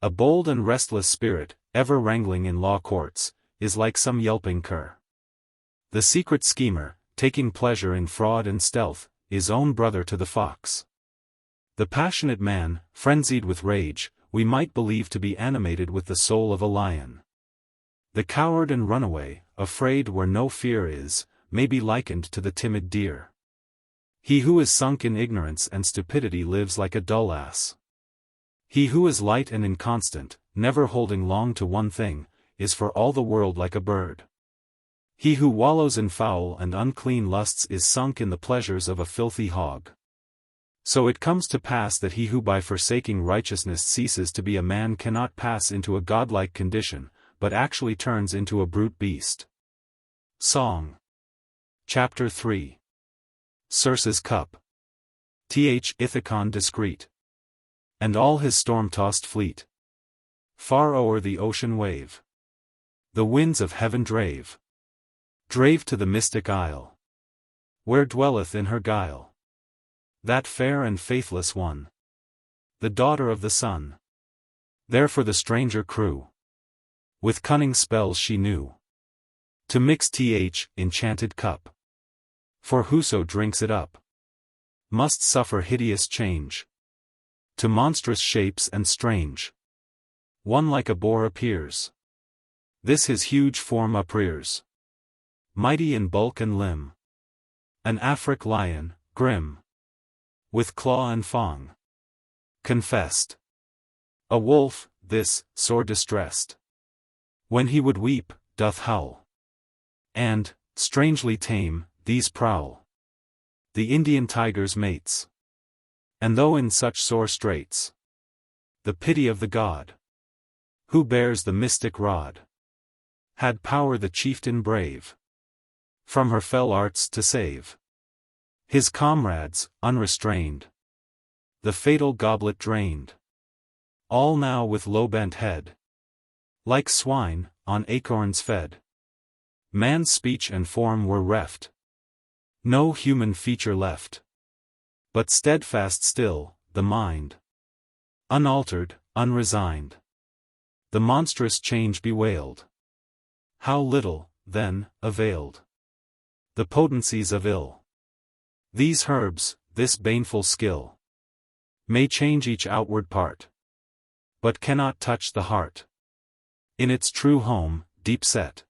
A bold and restless spirit, ever wrangling in law courts, is like some yelping cur. The secret schemer, taking pleasure in fraud and stealth, is own brother to the fox. The passionate man, frenzied with rage, we might believe to be animated with the soul of a lion. The coward and runaway, afraid where no fear is, may be likened to the timid deer. He who is sunk in ignorance and stupidity lives like a dull ass. He who is light and inconstant, never holding long to one thing, is for all the world like a bird. He who wallows in foul and unclean lusts is sunk in the pleasures of a filthy hog. So it comes to pass that he who by forsaking righteousness ceases to be a man cannot pass into a godlike condition, but actually turns into a brute beast. Song. Chapter 3. Circe's Cup. Ithacon discreet. And all his storm-tossed fleet. Far o'er the ocean wave. The winds of heaven drave to the mystic isle, where dwelleth in her guile that fair and faithless one, the daughter of the sun. There for the stranger crew, with cunning spells she knew, to mix enchanted cup. For whoso drinks it up, must suffer hideous change, to monstrous shapes and strange. One like a boar appears, this his huge form uprears, mighty in bulk and limb, an Afric lion, grim, with claw and fang, confessed. A wolf, this, sore distressed, when he would weep, doth howl. And, strangely tame, these prowl, the Indian tiger's mates. And though in such sore straits, the pity of the god, who bears the mystic rod, had power the chieftain brave, from her fell arts to save his comrades, unrestrained, the fatal goblet drained. All now with low bent head, like swine, on acorns fed. Man's speech and form were reft, no human feature left, but steadfast still, the mind, unaltered, unresigned. The monstrous change bewailed. How little, then, availed the potencies of ill. These herbs, this baneful skill, may change each outward part, but cannot touch the heart. In its true home, deep set,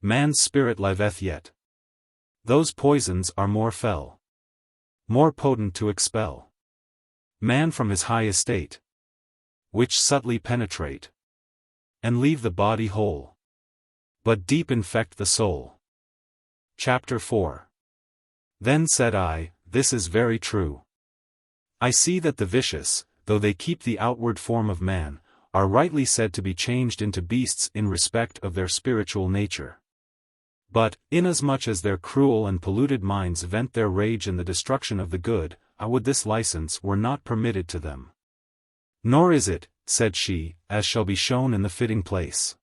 man's spirit liveth yet. Those poisons are more fell, more potent to expel man from his high estate, which subtly penetrate, and leave the body whole, but deep infect the soul. Chapter 4. Then said I, this is very true. I see that the vicious, though they keep the outward form of man, are rightly said to be changed into beasts in respect of their spiritual nature. But, inasmuch as their cruel and polluted minds vent their rage in the destruction of the good, I would this license were not permitted to them. Nor is it, said she, as shall be shown in the fitting place.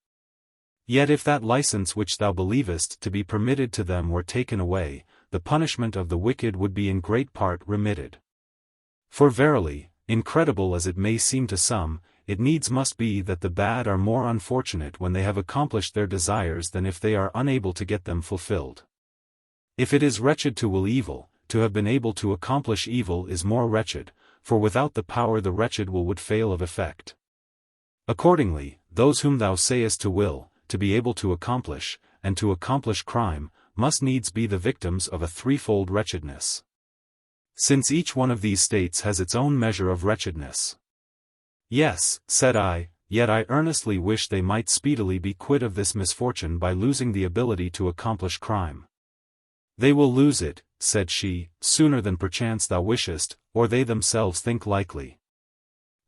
Yet if that license which thou believest to be permitted to them were taken away, the punishment of the wicked would be in great part remitted. For verily, incredible as it may seem to some, it needs must be that the bad are more unfortunate when they have accomplished their desires than if they are unable to get them fulfilled. If it is wretched to will evil, to have been able to accomplish evil is more wretched, for without the power the wretched will would fail of effect. Accordingly, those whom thou sayest to will, to be able to accomplish, and to accomplish crime, must needs be the victims of a threefold wretchedness. Since each one of these states has its own measure of wretchedness. Yes, said I, yet I earnestly wish they might speedily be quit of this misfortune by losing the ability to accomplish crime. They will lose it, said she, sooner than perchance thou wishest, or they themselves think likely.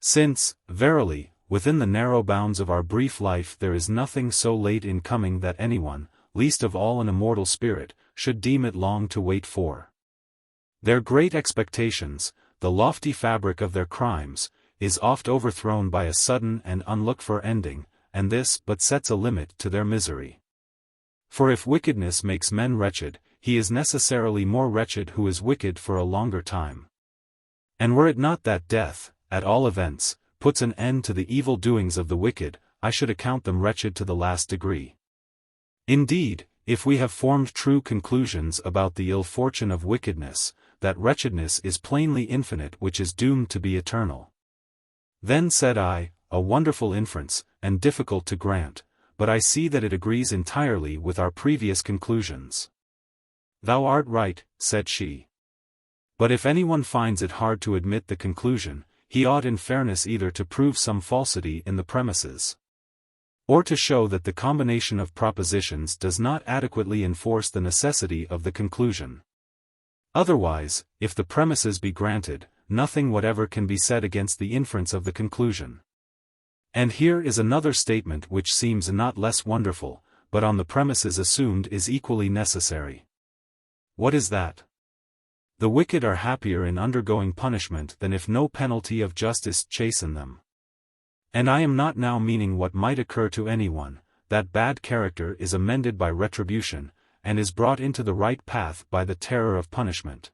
Since, verily, within the narrow bounds of our brief life there is nothing so late in coming that anyone, least of all an immortal spirit, should deem it long to wait for. Their great expectations, the lofty fabric of their crimes, is oft overthrown by a sudden and unlooked-for ending, and this but sets a limit to their misery. For if wickedness makes men wretched, he is necessarily more wretched who is wicked for a longer time. And were it not that death, at all events, puts an end to the evil doings of the wicked, I should account them wretched to the last degree. Indeed, if we have formed true conclusions about the ill fortune of wickedness, that wretchedness is plainly infinite which is doomed to be eternal. Then said I, a wonderful inference, and difficult to grant, but I see that it agrees entirely with our previous conclusions. Thou art right, said she. But if anyone finds it hard to admit the conclusion, he ought in fairness either to prove some falsity in the premises, or to show that the combination of propositions does not adequately enforce the necessity of the conclusion. Otherwise, if the premises be granted, nothing whatever can be said against the inference of the conclusion. And here is another statement which seems not less wonderful, but on the premises assumed is equally necessary. What is that? The wicked are happier in undergoing punishment than if no penalty of justice chasten them. And I am not now meaning what might occur to anyone, that bad character is amended by retribution, and is brought into the right path by the terror of punishment.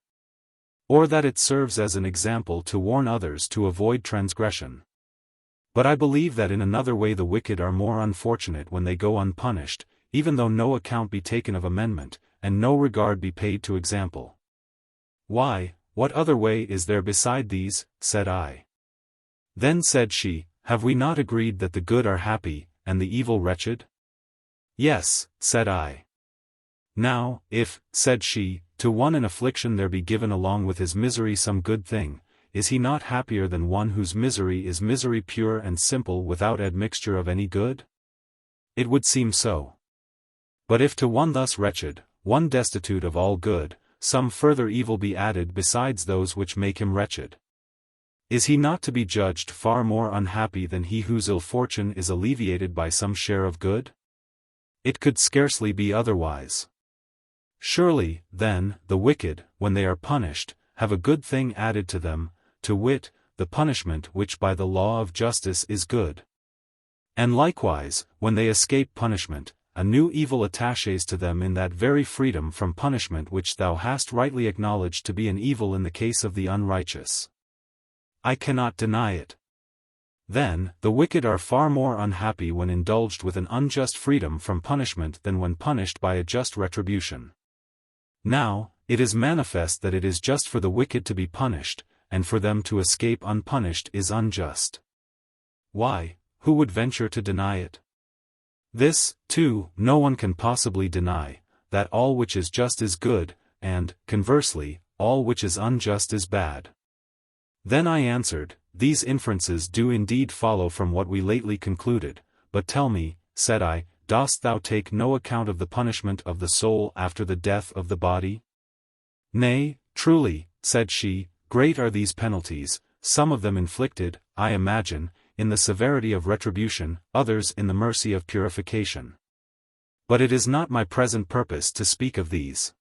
Or that it serves as an example to warn others to avoid transgression. But I believe that in another way the wicked are more unfortunate when they go unpunished, even though no account be taken of amendment, and no regard be paid to example. Why, what other way is there beside these? Said I. Then said she, have we not agreed that the good are happy, and the evil wretched? Yes, said I. Now, if, said she, to one in affliction there be given along with his misery some good thing, is he not happier than one whose misery is misery pure and simple without admixture of any good? It would seem so. But if to one thus wretched, one destitute of all good, some further evil be added besides those which make him wretched, is he not to be judged far more unhappy than he whose ill fortune is alleviated by some share of good? It could scarcely be otherwise. Surely, then, the wicked, when they are punished, have a good thing added to them, to wit, the punishment which by the law of justice is good. And likewise, when they escape punishment, a new evil attaches to them in that very freedom from punishment which thou hast rightly acknowledged to be an evil in the case of the unrighteous. I cannot deny it. Then, the wicked are far more unhappy when indulged with an unjust freedom from punishment than when punished by a just retribution. Now, it is manifest that it is just for the wicked to be punished, and for them to escape unpunished is unjust. Why, who would venture to deny it? This, too, no one can possibly deny, that all which is just is good, and, conversely, all which is unjust is bad. Then I answered, these inferences do indeed follow from what we lately concluded, but tell me, said I, dost thou take no account of the punishment of the soul after the death of the body? Nay, truly, said she, great are these penalties, some of them inflicted, I imagine, in the severity of retribution, others in the mercy of purification. But it is not my present purpose to speak of these.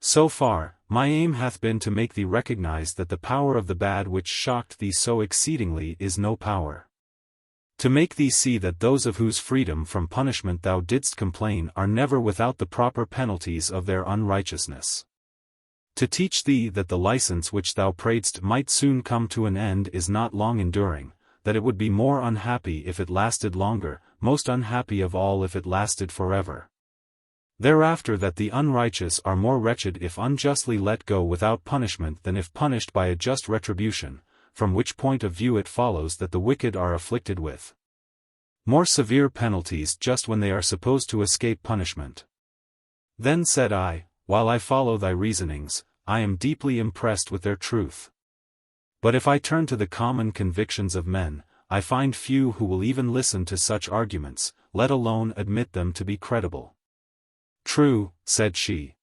So far, my aim hath been to make thee recognize that the power of the bad which shocked thee so exceedingly is no power. To make thee see that those of whose freedom from punishment thou didst complain are never without the proper penalties of their unrighteousness. To teach thee that the license which thou pradest might soon come to an end is not long enduring, that it would be more unhappy if it lasted longer, most unhappy of all if it lasted forever. Thereafter that the unrighteous are more wretched if unjustly let go without punishment than if punished by a just retribution, from which point of view it follows that the wicked are afflicted with more severe penalties just when they are supposed to escape punishment. Then said I, while I follow thy reasonings, I am deeply impressed with their truth. But if I turn to the common convictions of men, I find few who will even listen to such arguments, let alone admit them to be credible. True, said she.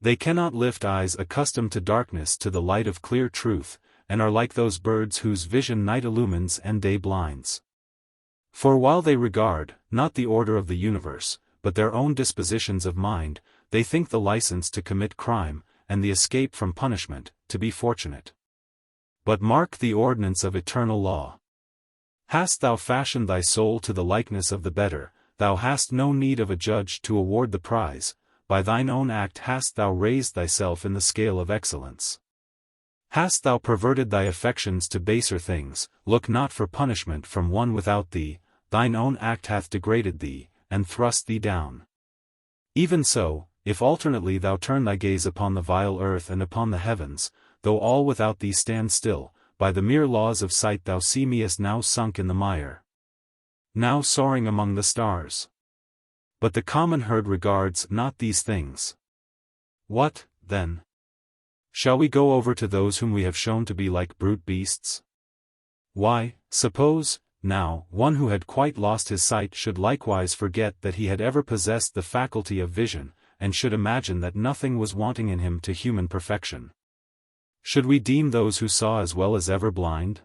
They cannot lift eyes accustomed to darkness to the light of clear truth, and are like those birds whose vision night illumines and day blinds. For while they regard, not the order of the universe, but their own dispositions of mind, they think the license to commit crime, and the escape from punishment, to be fortunate. But mark the ordinance of eternal law. Hast thou fashioned thy soul to the likeness of the better, thou hast no need of a judge to award the prize, by thine own act hast thou raised thyself in the scale of excellence. Hast thou perverted thy affections to baser things, look not for punishment from one without thee, thine own act hath degraded thee, and thrust thee down. Even so, if alternately thou turn thy gaze upon the vile earth and upon the heavens, though all without thee stand still, by the mere laws of sight thou see me as now sunk in the mire, now soaring among the stars. But the common herd regards not these things. What, then? Shall we go over to those whom we have shown to be like brute beasts? Why, suppose, now, one who had quite lost his sight should likewise forget that he had ever possessed the faculty of vision, and should imagine that nothing was wanting in him to human perfection. Should we deem those who saw as well as ever blind?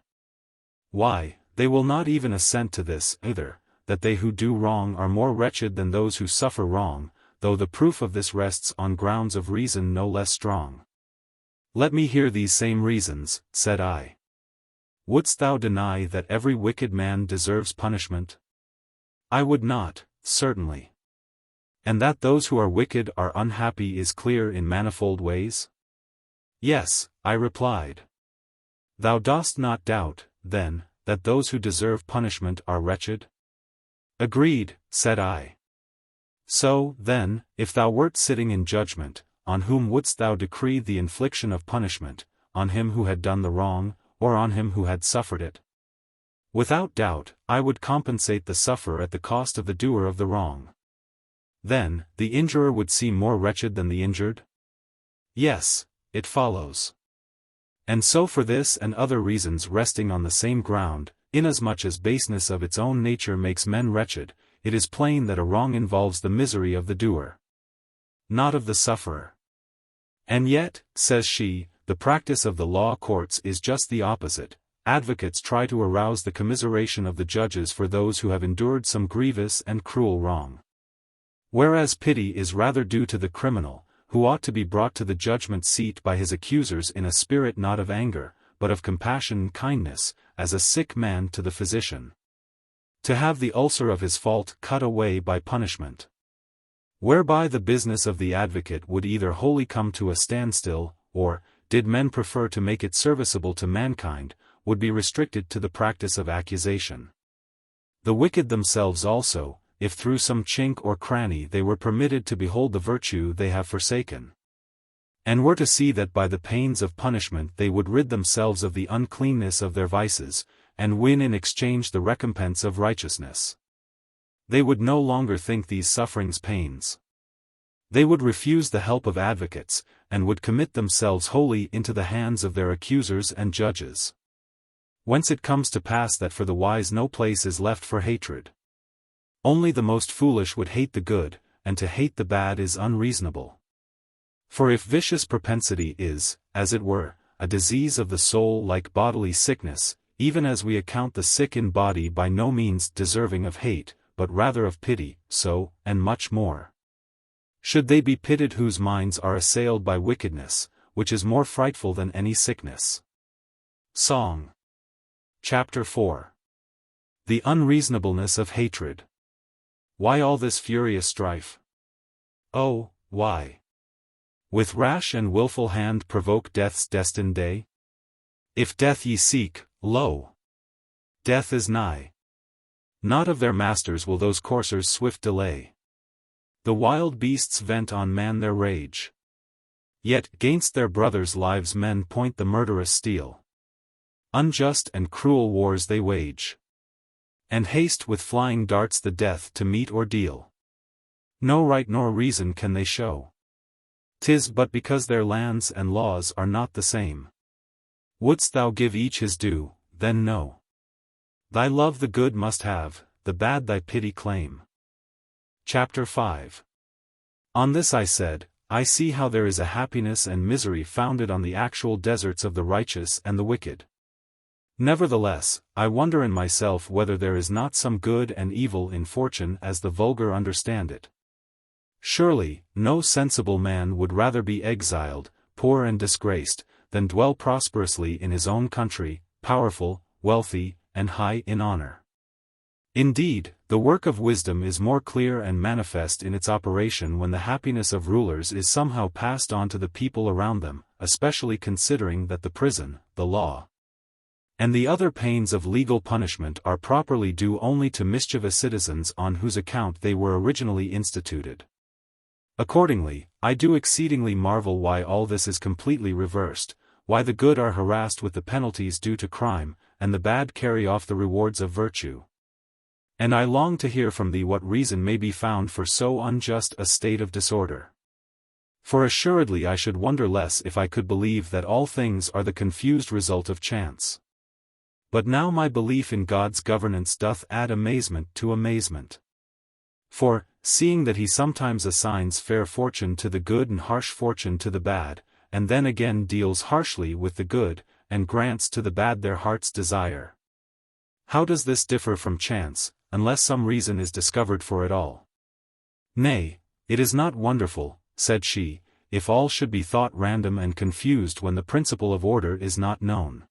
Why, they will not even assent to this, either, that they who do wrong are more wretched than those who suffer wrong, though the proof of this rests on grounds of reason no less strong. Let me hear these same reasons, said I. Wouldst thou deny that every wicked man deserves punishment? I would not, certainly. And that those who are wicked are unhappy is clear in manifold ways? Yes, I replied. Thou dost not doubt, then, that those who deserve punishment are wretched? Agreed, said I. So, then, if thou wert sitting in judgment, on whom wouldst thou decree the infliction of punishment, on him who had done the wrong, or on him who had suffered it? Without doubt, I would compensate the sufferer at the cost of the doer of the wrong. Then, the injurer would seem more wretched than the injured? Yes, it follows. And so for this and other reasons resting on the same ground, inasmuch as baseness of its own nature makes men wretched, it is plain that a wrong involves the misery of the doer, not of the sufferer. And yet, says she, the practice of the law courts is just the opposite. Advocates try to arouse the commiseration of the judges for those who have endured some grievous and cruel wrong. Whereas pity is rather due to the criminal, who ought to be brought to the judgment seat by his accusers in a spirit not of anger, but of compassion and kindness, as a sick man to the physician, to have the ulcer of his fault cut away by punishment. Whereby the business of the advocate would either wholly come to a standstill, or, did men prefer to make it serviceable to mankind, would be restricted to the practice of accusation. The wicked themselves also, if through some chink or cranny they were permitted to behold the virtue they have forsaken, and were to see that by the pains of punishment they would rid themselves of the uncleanness of their vices, and win in exchange the recompense of righteousness, they would no longer think these sufferings pains. They would refuse the help of advocates, and would commit themselves wholly into the hands of their accusers and judges. Whence it comes to pass that for the wise no place is left for hatred. Only the most foolish would hate the good, and to hate the bad is unreasonable. For if vicious propensity is, as it were, a disease of the soul like bodily sickness, even as we account the sick in body by no means deserving of hate, but rather of pity, so, and much more, should they be pitied whose minds are assailed by wickedness, which is more frightful than any sickness. Song. Chapter 4. The unreasonableness of hatred. Why all this furious strife? Oh, why? With rash and wilful hand provoke death's destined day? If death ye seek, lo! Death is nigh. Not of their masters will those coursers swift delay. The wild beasts vent on man their rage. Yet, 'gainst their brothers' lives men point the murderous steel. Unjust and cruel wars they wage, and haste with flying darts the death to meet or deal. No right nor reason can they show. 'Tis but because their lands and laws are not the same. Wouldst thou give each his due, then know. Thy love the good must have, the bad thy pity claim. Chapter 5. On this I said, I see how there is a happiness and misery founded on the actual deserts of the righteous and the wicked. Nevertheless, I wonder in myself whether there is not some good and evil in fortune as the vulgar understand it. Surely, no sensible man would rather be exiled, poor and disgraced, than dwell prosperously in his own country, powerful, wealthy, and high in honor. Indeed, the work of wisdom is more clear and manifest in its operation when the happiness of rulers is somehow passed on to the people around them, especially considering that the prison, the law, and the other pains of legal punishment are properly due only to mischievous citizens on whose account they were originally instituted. Accordingly, I do exceedingly marvel why all this is completely reversed, why the good are harassed with the penalties due to crime, and the bad carry off the rewards of virtue. And I long to hear from thee what reason may be found for so unjust a state of disorder. For assuredly I should wonder less if I could believe that all things are the confused result of chance. But now my belief in God's governance doth add amazement to amazement. For, seeing that he sometimes assigns fair fortune to the good and harsh fortune to the bad, and then again deals harshly with the good, and grants to the bad their heart's desire. How does this differ from chance, unless some reason is discovered for it all? Nay, it is not wonderful, said she, if all should be thought random and confused when the principle of order is not known.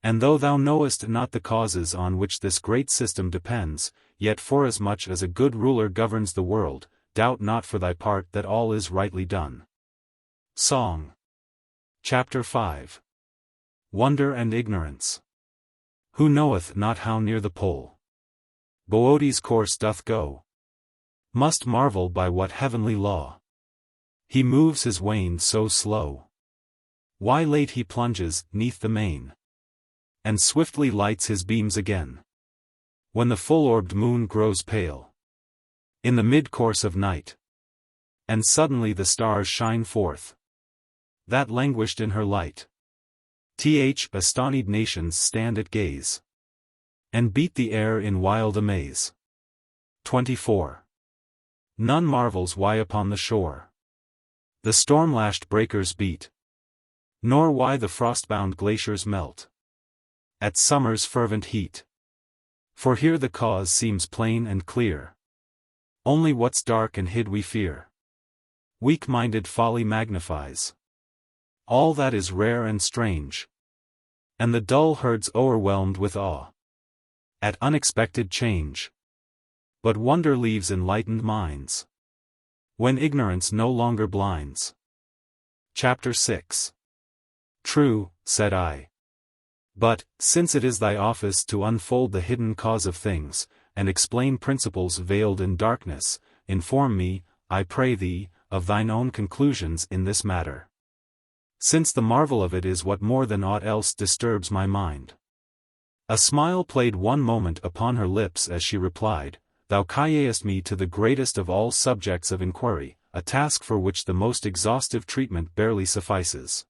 And though thou knowest not the causes on which this great system depends, yet forasmuch as a good ruler governs the world, doubt not for thy part that all is rightly done. Song. Chapter 5. Wonder and Ignorance. Who knoweth not how near the pole Boethius' course doth go, must marvel by what heavenly law he moves his wain so slow. Why late he plunges 'neath the main, and swiftly lights his beams again, when the full-orbed moon grows pale in the mid-course of night, and suddenly the stars shine forth, that languished in her light. Astonied nations stand at gaze, and beat the air in wild amaze. 24. None marvels why upon the shore the storm-lashed breakers beat, nor why the frost-bound glaciers melt at summer's fervent heat. For here the cause seems plain and clear, only what's dark and hid we fear. Weak-minded folly magnifies all that is rare and strange, and the dull herd's o'erwhelmed with awe at unexpected change. But wonder leaves enlightened minds when ignorance no longer blinds. Chapter 6. True, said I. But, since it is thy office to unfold the hidden cause of things, and explain principles veiled in darkness, inform me, I pray thee, of thine own conclusions in this matter. Since the marvel of it is what more than aught else disturbs my mind. A smile played one moment upon her lips as she replied, Thou callest me to the greatest of all subjects of inquiry, a task for which the most exhaustive treatment barely suffices.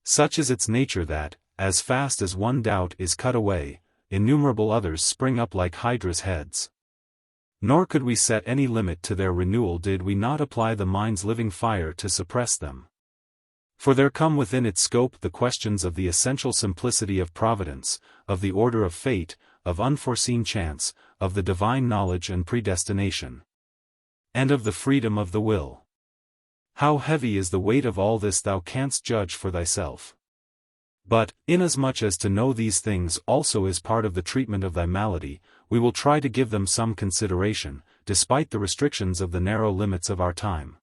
Such is its nature that, as fast as one doubt is cut away, innumerable others spring up like hydras' heads. Nor could we set any limit to their renewal did we not apply the mind's living fire to suppress them. For there come within its scope the questions of the essential simplicity of providence, of the order of fate, of unforeseen chance, of the divine knowledge and predestination, and of the freedom of the will. How heavy is the weight of all this thou canst judge for thyself. But, inasmuch as to know these things also is part of the treatment of thy malady, we will try to give them some consideration, despite the restrictions of the narrow limits of our time.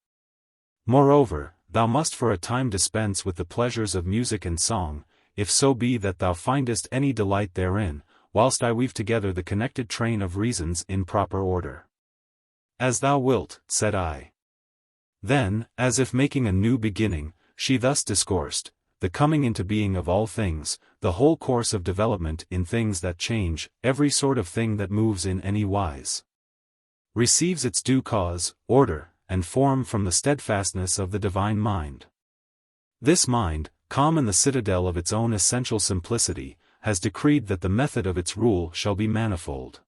Moreover, thou must for a time dispense with the pleasures of music and song, if so be that thou findest any delight therein, whilst I weave together the connected train of reasons in proper order. As thou wilt, said I. Then, as if making a new beginning, she thus discoursed, the coming into being of all things, the whole course of development in things that change, every sort of thing that moves in any wise, receives its due cause, order, and form from the steadfastness of the divine mind. This mind, calm in the citadel of its own essential simplicity, has decreed that the method of its rule shall be manifold.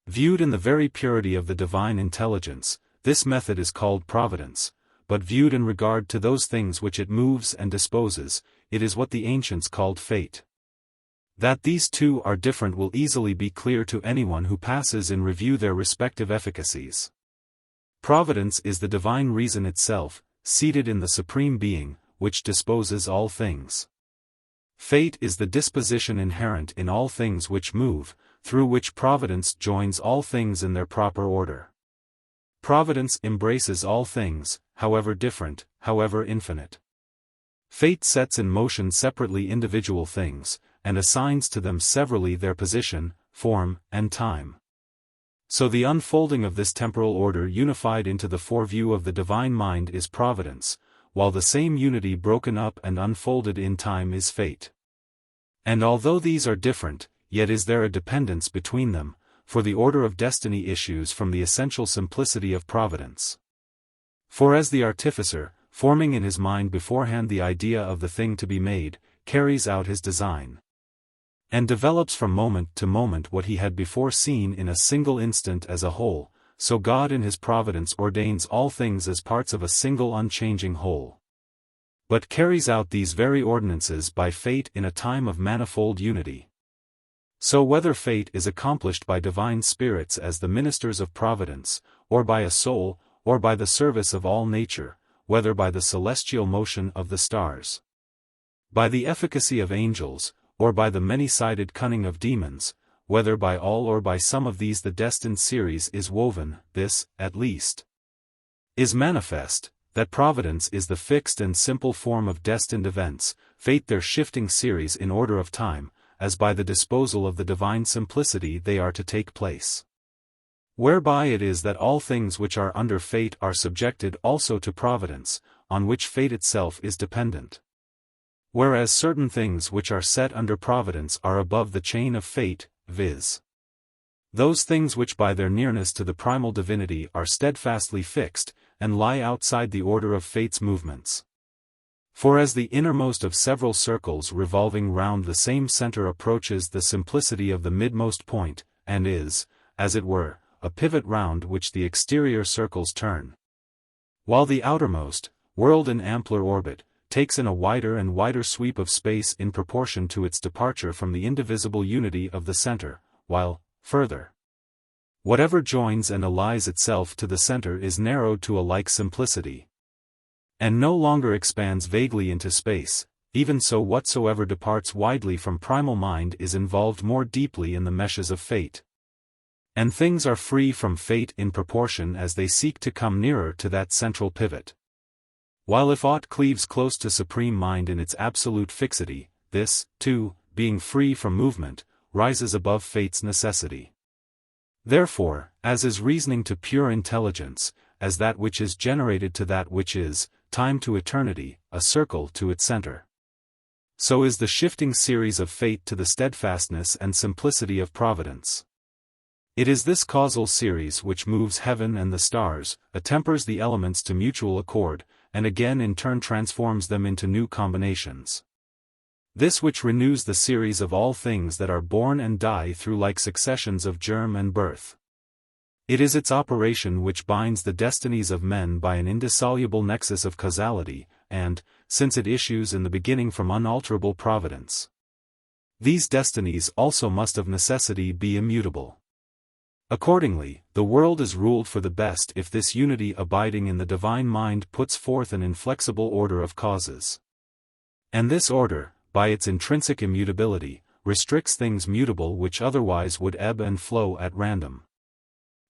Viewed in the very purity of the divine intelligence, this method is called providence, but viewed in regard to those things which it moves and disposes, it is what the ancients called fate. That these two are different will easily be clear to anyone who passes in review their respective efficacies. Providence is the divine reason itself, seated in the Supreme Being, which disposes all things. Fate is the disposition inherent in all things which move, through which Providence joins all things in their proper order. Providence embraces all things, however different, however infinite. Fate sets in motion separately individual things, and assigns to them severally their position, form, and time. So the unfolding of this temporal order unified into the foreview of the divine mind is providence, while the same unity broken up and unfolded in time is fate. And although these are different, yet is there a dependence between them, for the order of destiny issues from the essential simplicity of providence. For as the artificer, forming in his mind beforehand the idea of the thing to be made, carries out his design, and develops from moment to moment what he had before seen in a single instant as a whole, so God in his providence ordains all things as parts of a single unchanging whole, but carries out these very ordinances by fate in a time of manifold unity. So whether fate is accomplished by divine spirits as the ministers of providence, or by a soul, or by the service of all nature, whether by the celestial motion of the stars, by the efficacy of angels, or by the many-sided cunning of demons, whether by all or by some of these the destined series is woven, this, at least, is manifest, that Providence is the fixed and simple form of destined events, fate their shifting series in order of time, as by the disposal of the divine simplicity they are to take place. Whereby it is that all things which are under fate are subjected also to Providence, on which fate itself is dependent. Whereas certain things which are set under Providence are above the chain of fate, viz. those things which by their nearness to the primal divinity are steadfastly fixed, and lie outside the order of fate's movements. For as the innermost of several circles revolving round the same center approaches the simplicity of the midmost point, and is, as it were, a pivot round which the exterior circles turn, while the outermost, whirled in ampler orbit, takes in a wider and wider sweep of space in proportion to its departure from the indivisible unity of the center, while, further, whatever joins and allies itself to the center is narrowed to a like simplicity, and no longer expands vaguely into space. Even so whatsoever departs widely from primal mind is involved more deeply in the meshes of fate. And things are free from fate in proportion as they seek to come nearer to that central pivot. While if aught cleaves close to supreme mind in its absolute fixity, this, too, being free from movement, rises above fate's necessity. Therefore, as is reasoning to pure intelligence, as that which is generated to that which is, time to eternity, a circle to its center, so is the shifting series of fate to the steadfastness and simplicity of Providence. It is this causal series which moves heaven and the stars, attempers the elements to mutual accord, and again in turn transforms them into new combinations. This which renews the series of all things that are born and die through like successions of germ and birth. It is its operation which binds the destinies of men by an indissoluble nexus of causality, and, since it issues in the beginning from unalterable Providence, these destinies also must of necessity be immutable. Accordingly, the world is ruled for the best if this unity abiding in the divine mind puts forth an inflexible order of causes. And this order, by its intrinsic immutability, restricts things mutable which otherwise would ebb and flow at random.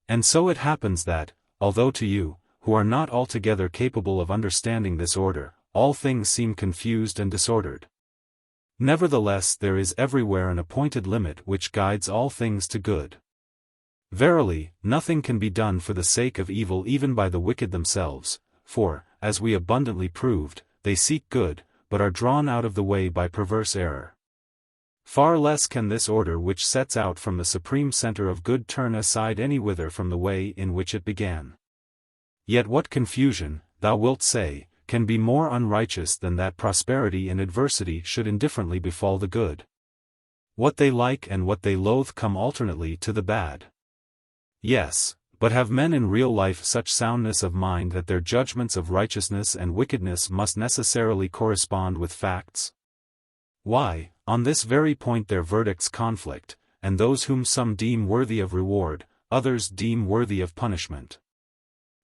And so it happens that, although to you, who are not altogether capable of understanding this order, all things seem confused and disordered, nevertheless there is everywhere an appointed limit which guides all things to good. Verily, nothing can be done for the sake of evil even by the wicked themselves, for, as we abundantly proved, they seek good, but are drawn out of the way by perverse error. Far less can this order which sets out from the supreme center of good turn aside any whither from the way in which it began. Yet what confusion, thou wilt say, can be more unrighteous than that prosperity and adversity should indifferently befall the good? What they like and what they loathe come alternately to the bad. Yes, but have men in real life such soundness of mind that their judgments of righteousness and wickedness must necessarily correspond with facts? Why, on this very point their verdicts conflict, and those whom some deem worthy of reward, others deem worthy of punishment.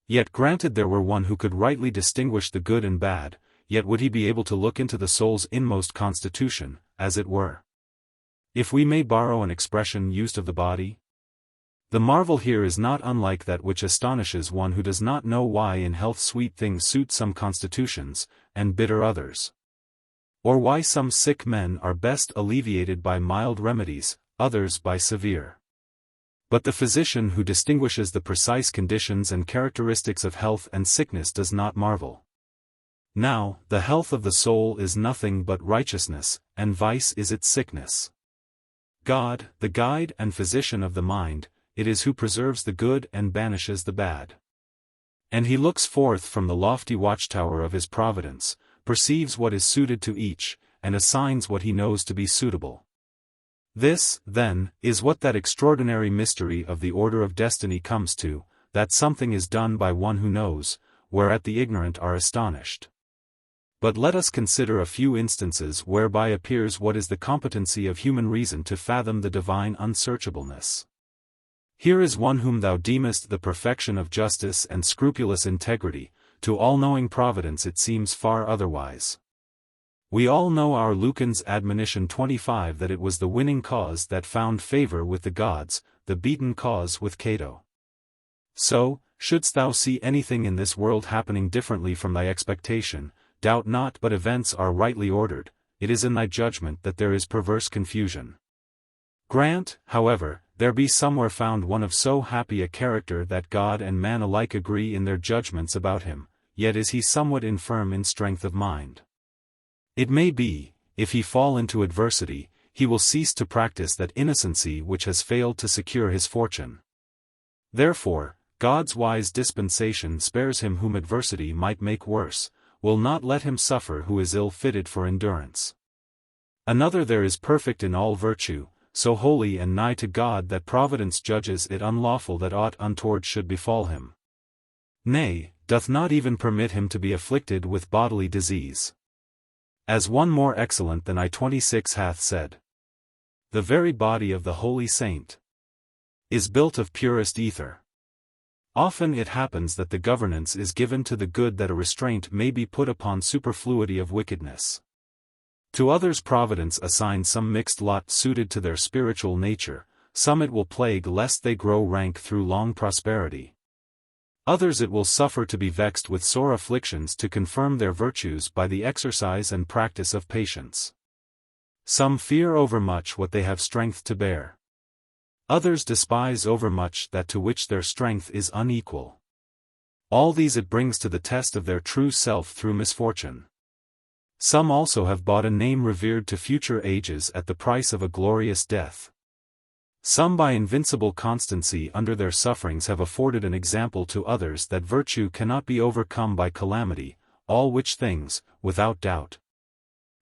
Yet granted there were one who could rightly distinguish the good and bad, yet would he be able to look into the soul's inmost constitution, as it were, if we may borrow an expression used of the body? The marvel here is not unlike that which astonishes one who does not know why in health sweet things suit some constitutions, and bitter others. Or why some sick men are best alleviated by mild remedies, others by severe. But the physician who distinguishes the precise conditions and characteristics of health and sickness does not marvel. Now, the health of the soul is nothing but righteousness, and vice is its sickness. God, the guide and physician of the mind, it is who preserves the good and banishes the bad. And he looks forth from the lofty watchtower of his providence, perceives what is suited to each, and assigns what he knows to be suitable. This, then, is what that extraordinary mystery of the order of destiny comes to, that something is done by one who knows, whereat the ignorant are astonished. But let us consider a few instances whereby appears what is the competency of human reason to fathom the divine unsearchableness. Here is one whom thou deemest the perfection of justice and scrupulous integrity, to all-knowing providence it seems far otherwise. We all know our Lucan's admonition 25 that it was the winning cause that found favor with the gods, the beaten cause with Cato. So, shouldst thou see anything in this world happening differently from thy expectation, doubt not but events are rightly ordered, it is in thy judgment that there is perverse confusion. Grant, however, there be somewhere found one of so happy a character that God and man alike agree in their judgments about him, yet is he somewhat infirm in strength of mind. It may be, if he fall into adversity, he will cease to practice that innocency which has failed to secure his fortune. Therefore, God's wise dispensation spares him whom adversity might make worse, will not let him suffer who is ill-fitted for endurance. Another there is perfect in all virtue, so holy and nigh to God that Providence judges it unlawful that aught untoward should befall him. Nay, doth not even permit him to be afflicted with bodily disease. As one more excellent than I-26 hath said, the very body of the holy saint is built of purest ether. Often it happens that the governance is given to the good that a restraint may be put upon superfluity of wickedness. To others Providence assigns some mixed lot suited to their spiritual nature, some it will plague lest they grow rank through long prosperity. Others it will suffer to be vexed with sore afflictions to confirm their virtues by the exercise and practice of patience. Some fear overmuch what they have strength to bear. Others despise overmuch that to which their strength is unequal. All these it brings to the test of their true self through misfortune. Some also have bought a name revered to future ages at the price of a glorious death. Some by invincible constancy under their sufferings have afforded an example to others that virtue cannot be overcome by calamity, all which things, without doubt,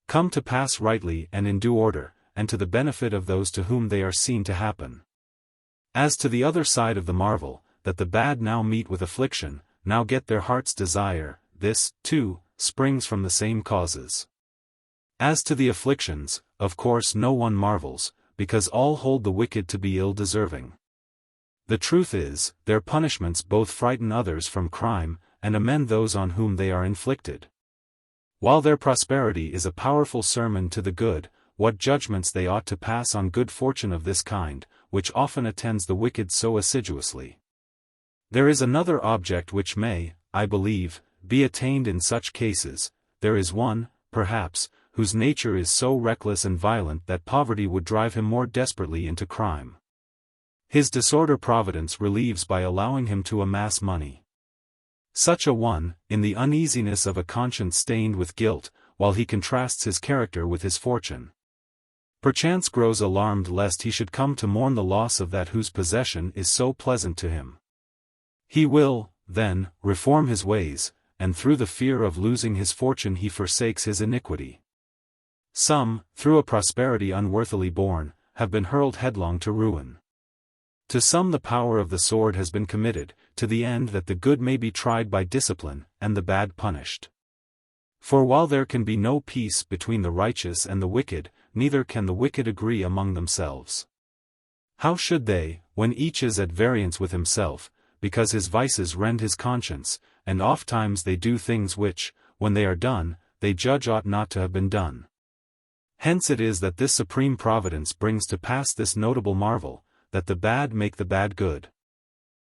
come to pass rightly and in due order, and to the benefit of those to whom they are seen to happen. As to the other side of the marvel, that the bad now meet with affliction, now get their heart's desire, this, too, springs from the same causes. As to the afflictions, of course no one marvels, because all hold the wicked to be ill-deserving. The truth is, their punishments both frighten others from crime, and amend those on whom they are inflicted. While their prosperity is a powerful sermon to the good, what judgments they ought to pass on good fortune of this kind, which often attends the wicked so assiduously. There is another object which may, I believe, be attained in such cases. There is one, perhaps, whose nature is so reckless and violent that poverty would drive him more desperately into crime. His disorder Providence relieves by allowing him to amass money. Such a one, in the uneasiness of a conscience stained with guilt, while he contrasts his character with his fortune, perchance grows alarmed lest he should come to mourn the loss of that whose possession is so pleasant to him. He will, then, reform his ways, and through the fear of losing his fortune he forsakes his iniquity. Some, through a prosperity unworthily born, have been hurled headlong to ruin. To some the power of the sword has been committed, to the end that the good may be tried by discipline, and the bad punished. For while there can be no peace between the righteous and the wicked, neither can the wicked agree among themselves. How should they, when each is at variance with himself, because his vices rend his conscience, and ofttimes they do things which, when they are done, they judge ought not to have been done. Hence it is that this supreme providence brings to pass this notable marvel, that the bad make the bad good.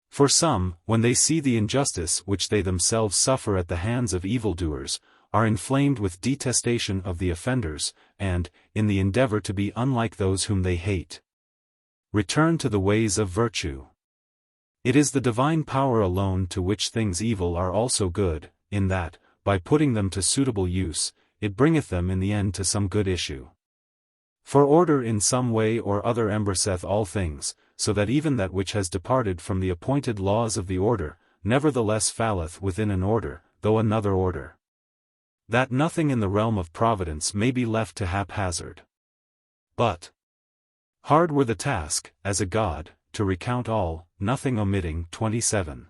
For some, when they see the injustice which they themselves suffer at the hands of evildoers, are inflamed with detestation of the offenders, and, in the endeavor to be unlike those whom they hate, return to the ways of virtue. It is the divine power alone to which things evil are also good, in that, by putting them to suitable use, it bringeth them in the end to some good issue. For order in some way or other embrasseth all things, so that even that which has departed from the appointed laws of the order, nevertheless falleth within an order, though another order. That nothing in the realm of providence may be left to haphazard. But hard were the task, as a god, to recount all, nothing omitting. 27.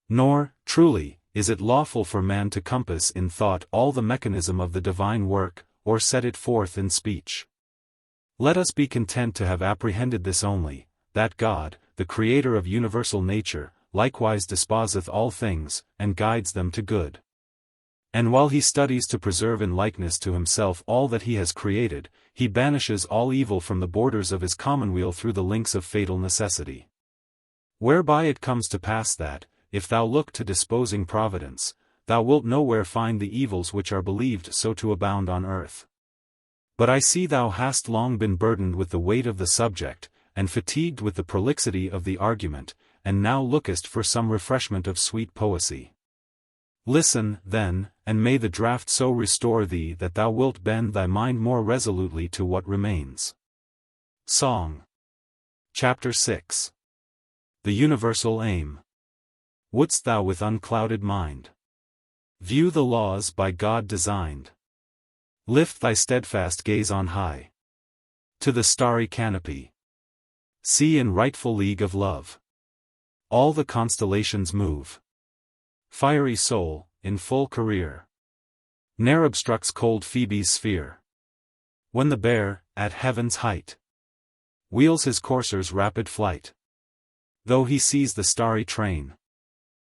Nor, truly, is it lawful for man to compass in thought all the mechanism of the divine work, or set it forth in speech. Let us be content to have apprehended this only, that God, the Creator of universal nature, likewise disposeth all things, and guides them to good. And while he studies to preserve in likeness to himself all that he has created, he banishes all evil from the borders of his commonweal through the links of fatal necessity. Whereby it comes to pass that, if thou look to disposing providence, thou wilt nowhere find the evils which are believed so to abound on earth. But I see thou hast long been burdened with the weight of the subject, and fatigued with the prolixity of the argument, and now lookest for some refreshment of sweet poesy. Listen, then, and may the draught so restore thee that thou wilt bend thy mind more resolutely to what remains. Song. Chapter 6. The Universal Aim. Wouldst thou with unclouded mind view the laws by God designed? Lift thy steadfast gaze on high to the starry canopy. See in rightful league of love all the constellations move. Fiery soul, in full career, ne'er obstructs cold Phoebe's sphere. When the bear, at heaven's height, wheels his courser's rapid flight, though he sees the starry train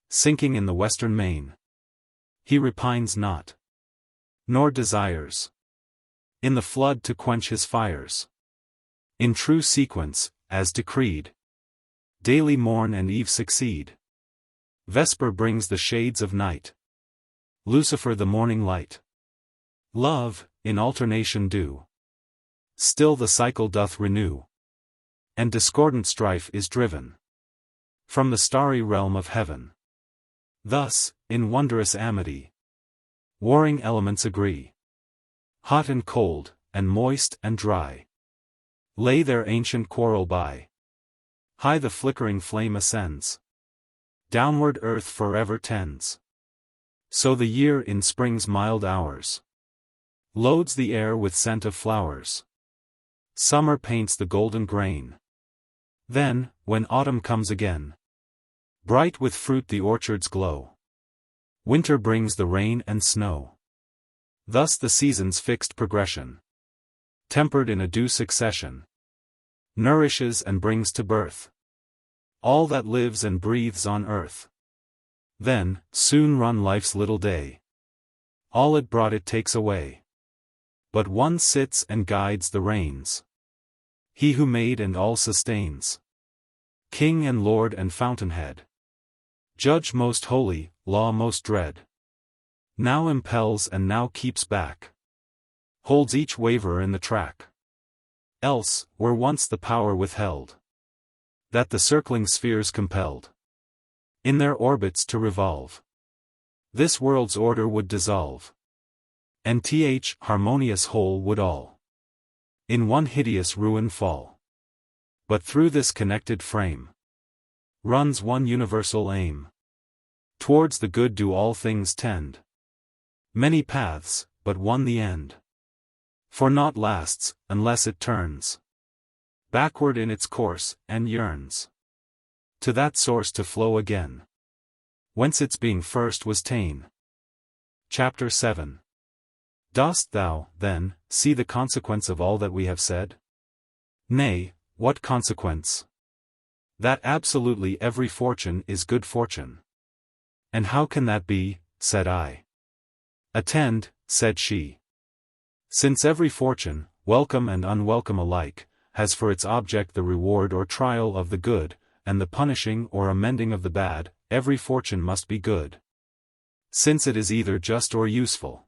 sinking in the western main, he repines not, nor desires in the flood to quench his fires. In true sequence, as decreed, daily morn and eve succeed. Vesper brings the shades of night, Lucifer the morning light. Love, in alternation due, still the cycle doth renew, and discordant strife is driven from the starry realm of heaven. Thus, in wondrous amity, warring elements agree. Hot and cold, and moist and dry, lay their ancient quarrel by. High the flickering flame ascends, downward earth forever tends. So the year in spring's mild hours loads the air with scent of flowers. Summer paints the golden grain. Then, when autumn comes again, bright with fruit the orchards glow. Winter brings the rain and snow. Thus the seasons' fixed progression, tempered in a due succession, nourishes and brings to birth all that lives and breathes on earth. Then, soon run life's little day. All it brought it takes away. But one sits and guides the reins, he who made and all sustains. King and Lord and fountainhead, Judge most holy, law most dread. Now impels and now keeps back, holds each waverer in the track. Else, were once the power withheld, that the circling spheres compelled in their orbits to revolve, this world's order would dissolve, and harmonious whole would all in one hideous ruin fall. But through this connected frame runs one universal aim. Towards the good do all things tend. Many paths, but one the end. For naught lasts, unless it turns backward in its course, and yearns to that source to flow again, whence its being first was ta'en. Chapter 7. Dost thou, then, see the consequence of all that we have said? Nay, what consequence? That absolutely every fortune is good fortune. And how can that be? Said I. Attend, said she. Since every fortune, welcome and unwelcome alike, has for its object the reward or trial of the good, and the punishing or amending of the bad, every fortune must be good, since it is either just or useful.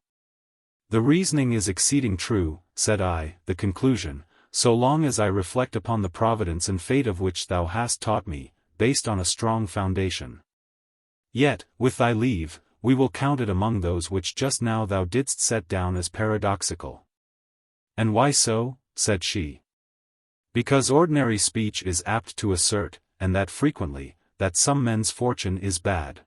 The reasoning is exceeding true, said I, the conclusion, so long as I reflect upon the providence and fate of which thou hast taught me, based on a strong foundation. Yet, with thy leave, we will count it among those which just now thou didst set down as paradoxical. And why so? Said she. Because ordinary speech is apt to assert, and that frequently, that some men's fortune is bad.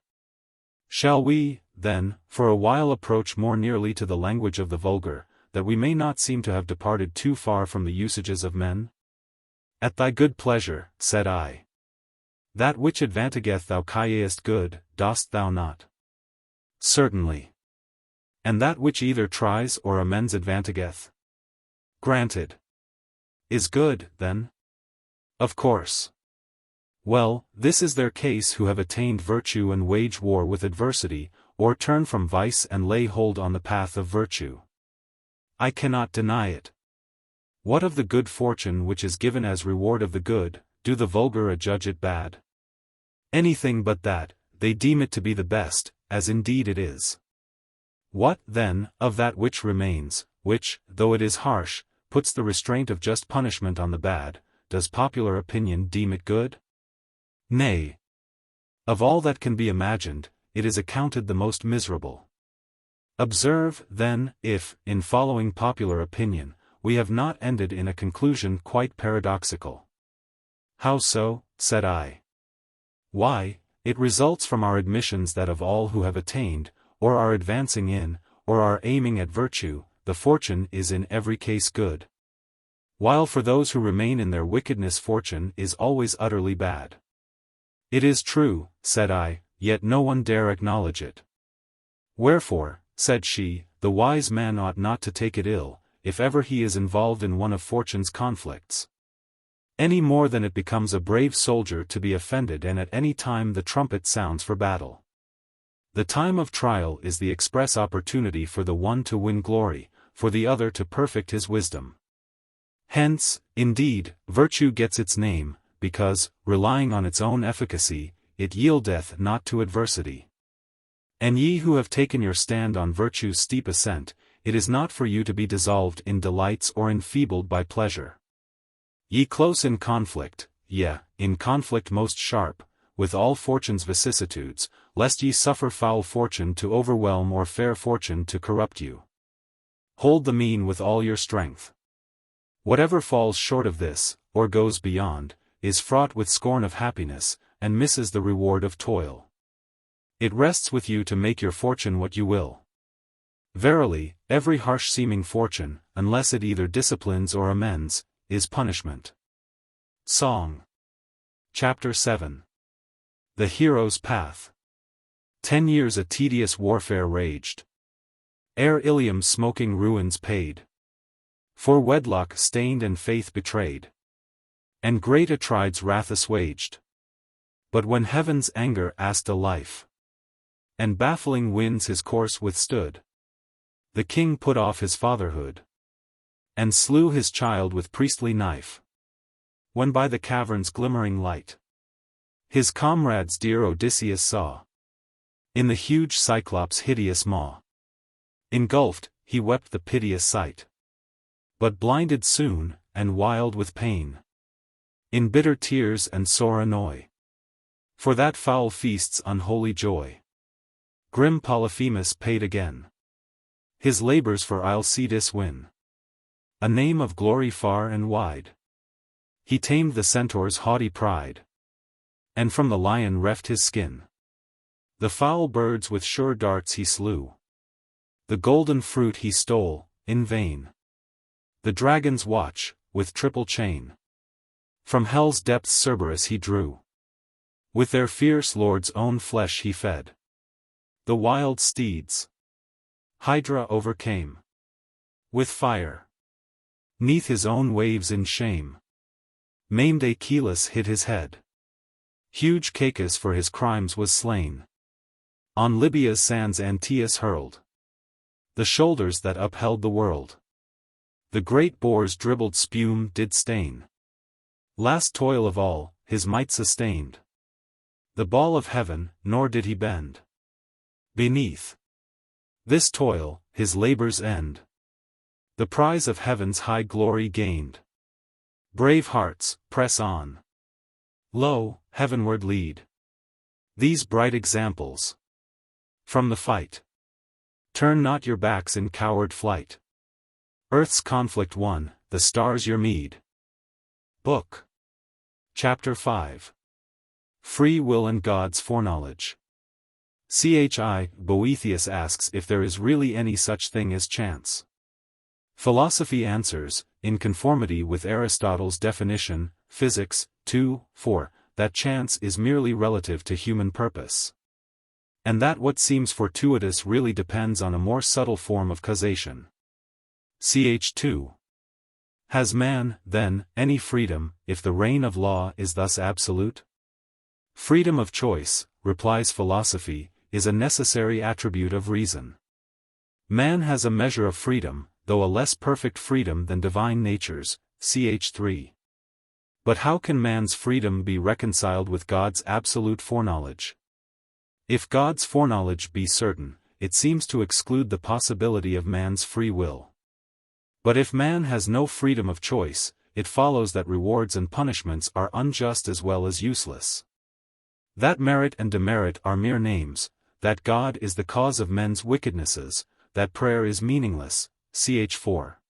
Shall we, then, for a while approach more nearly to the language of the vulgar, that we may not seem to have departed too far from the usages of men? At thy good pleasure, said I. That which advantageth thou callest good, dost thou not? Certainly. And that which either tries or amends advantageth? Granted. Is good, then? Of course. Well, this is their case who have attained virtue and wage war with adversity, or turn from vice and lay hold on the path of virtue. I cannot deny it. What of the good fortune which is given as reward of the good, do the vulgar adjudge it bad? Anything but that, they deem it to be the best, as indeed it is. What, then, of that which remains, which, though it is harsh, puts the restraint of just punishment on the bad, does popular opinion deem it good? Nay. Of all that can be imagined, it is accounted the most miserable. Observe, then, if, in following popular opinion, we have not ended in a conclusion quite paradoxical. How so? Said I. Why, it results from our admissions that of all who have attained, or are advancing in, or are aiming at virtue, the fortune is in every case good. While for those who remain in their wickedness fortune is always utterly bad. It is true, said I, yet no one dare acknowledge it. Wherefore, said she, the wise man ought not to take it ill, if ever he is involved in one of fortune's conflicts. Any more than it becomes a brave soldier to be offended and at any time the trumpet sounds for battle. The time of trial is the express opportunity for the one to win glory, for the other to perfect his wisdom. Hence, indeed, virtue gets its name, because, relying on its own efficacy, it yieldeth not to adversity. And ye who have taken your stand on virtue's steep ascent, it is not for you to be dissolved in delights or enfeebled by pleasure. Ye close in conflict, yea, in conflict most sharp, with all fortune's vicissitudes, lest ye suffer foul fortune to overwhelm or fair fortune to corrupt you. Hold the mean with all your strength. Whatever falls short of this, or goes beyond, is fraught with scorn of happiness, and misses the reward of toil. It rests with you to make your fortune what you will. Verily, every harsh-seeming fortune, unless it either disciplines or amends, is punishment. Song. Chapter 7. The Hero's Path. 10 years a tedious warfare raged, ere Ilium's smoking ruins paid. For wedlock stained and faith betrayed, and great Atride's wrath assuaged. But when heaven's anger asked a life, and baffling winds his course withstood, the king put off his fatherhood, and slew his child with priestly knife. When by the cavern's glimmering light, his comrades dear Odysseus saw, in the huge Cyclops' hideous maw, engulfed, he wept the piteous sight. But blinded soon, and wild with pain, in bitter tears and sore annoy, for that foul feast's unholy joy, grim Polyphemus paid again his labors for Alcides win, a name of glory far and wide. He tamed the centaur's haughty pride, and from the lion reft his skin. The foul birds with sure darts he slew, the golden fruit he stole, in vain. The dragon's watch, with triple chain, from hell's depths Cerberus he drew. With their fierce lord's own flesh he fed. The wild steeds Hydra overcame with fire, 'neath his own waves in shame. Maimed Achilles hid his head. Huge Cacus for his crimes was slain. On Libya's sands Antaeus hurled the shoulders that upheld the world. The great boar's dribbled spume did stain. Last toil of all, his might sustained the ball of heaven, nor did he bend beneath this toil, his labor's end. The prize of heaven's high glory gained. Brave hearts, press on. Lo, heavenward lead these bright examples from the fight. Turn not your backs in coward flight. Earth's conflict won, the stars your meed. Book. Chapter 5. Free Will and God's Foreknowledge. Boethius asks if there is really any such thing as chance. Philosophy answers, in conformity with Aristotle's definition, Physics, 2:4, that chance is merely relative to human purpose, and that what seems fortuitous really depends on a more subtle form of causation. 2. Has man, then, any freedom, if the reign of law is thus absolute? Freedom of choice, replies philosophy, is a necessary attribute of reason. Man has a measure of freedom, though a less perfect freedom than divine natures, ch. 3. But how can man's freedom be reconciled with God's absolute foreknowledge? If God's foreknowledge be certain, it seems to exclude the possibility of man's free will. But if man has no freedom of choice, it follows that rewards and punishments are unjust as well as useless. That merit and demerit are mere names, that God is the cause of men's wickednesses, that prayer is meaningless, ch. 4.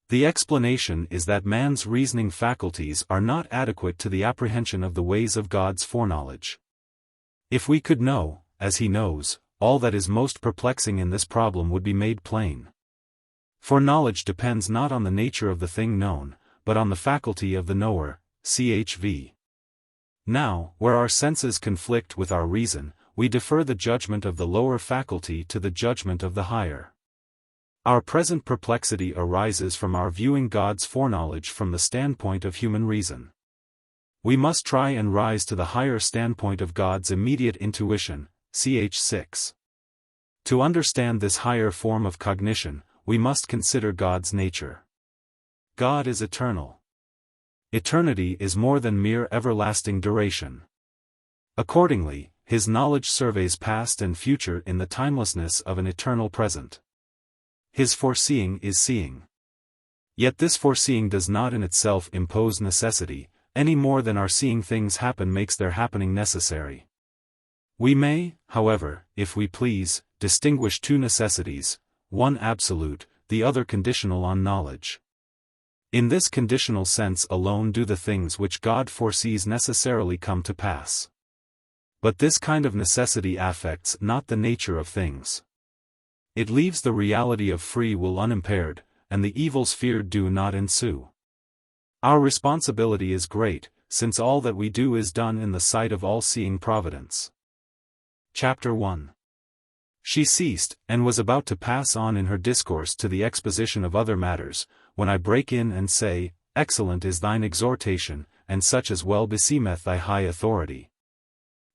The explanation is that man's reasoning faculties are not adequate to the apprehension of the ways of God's foreknowledge. If we could know, as he knows, all that is most perplexing in this problem would be made plain. For knowledge depends not on the nature of the thing known, but on the faculty of the knower, chv. Now, where our senses conflict with our reason, we defer the judgment of the lower faculty to the judgment of the higher. Our present perplexity arises from our viewing God's foreknowledge from the standpoint of human reason. We must try and rise to the higher standpoint of God's immediate intuition, ch. 6. To understand this higher form of cognition, we must consider God's nature. God is eternal. Eternity is more than mere everlasting duration. Accordingly, his knowledge surveys past and future in the timelessness of an eternal present. His foreseeing is seeing. Yet this foreseeing does not in itself impose necessity, any more than our seeing things happen makes their happening necessary. We may, however, if we please, distinguish two necessities, one absolute, the other conditional on knowledge. In this conditional sense alone do the things which God foresees necessarily come to pass. But this kind of necessity affects not the nature of things. It leaves the reality of free will unimpaired, and the evils feared do not ensue. Our responsibility is great, since all that we do is done in the sight of all-seeing providence. Chapter 1. She ceased, and was about to pass on in her discourse to the exposition of other matters, when I break in and say, Excellent is thine exhortation, and such as well beseemeth thy high authority.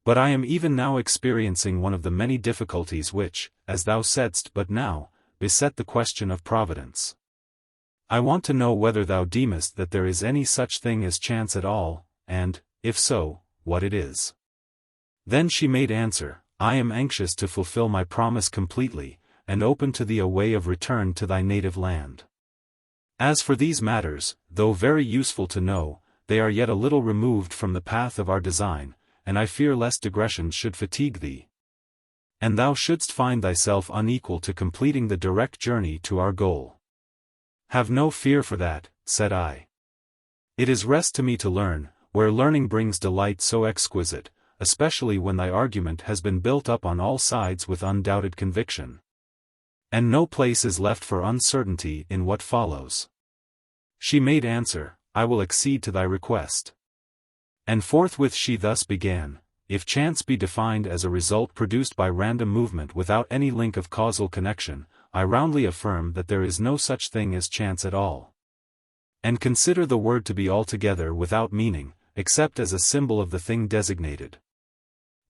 But I am even now experiencing one of the many difficulties which, as thou saidst but now, beset the question of providence. I want to know whether thou deemest that there is any such thing as chance at all, and, if so, what it is. Then she made answer, I am anxious to fulfill my promise completely, and open to thee a way of return to thy native land. As for these matters, though very useful to know, they are yet a little removed from the path of our design, and I fear lest digressions should fatigue thee. And thou shouldst find thyself unequal to completing the direct journey to our goal. Have no fear for that, said I. It is rest to me to learn, where learning brings delight so exquisite, especially when thy argument has been built up on all sides with undoubted conviction. And no place is left for uncertainty in what follows. She made answer, I will accede to thy request. And forthwith she thus began, if chance be defined as a result produced by random movement without any link of causal connection, I roundly affirm that there is no such thing as chance at all. And consider the word to be altogether without meaning, except as a symbol of the thing designated.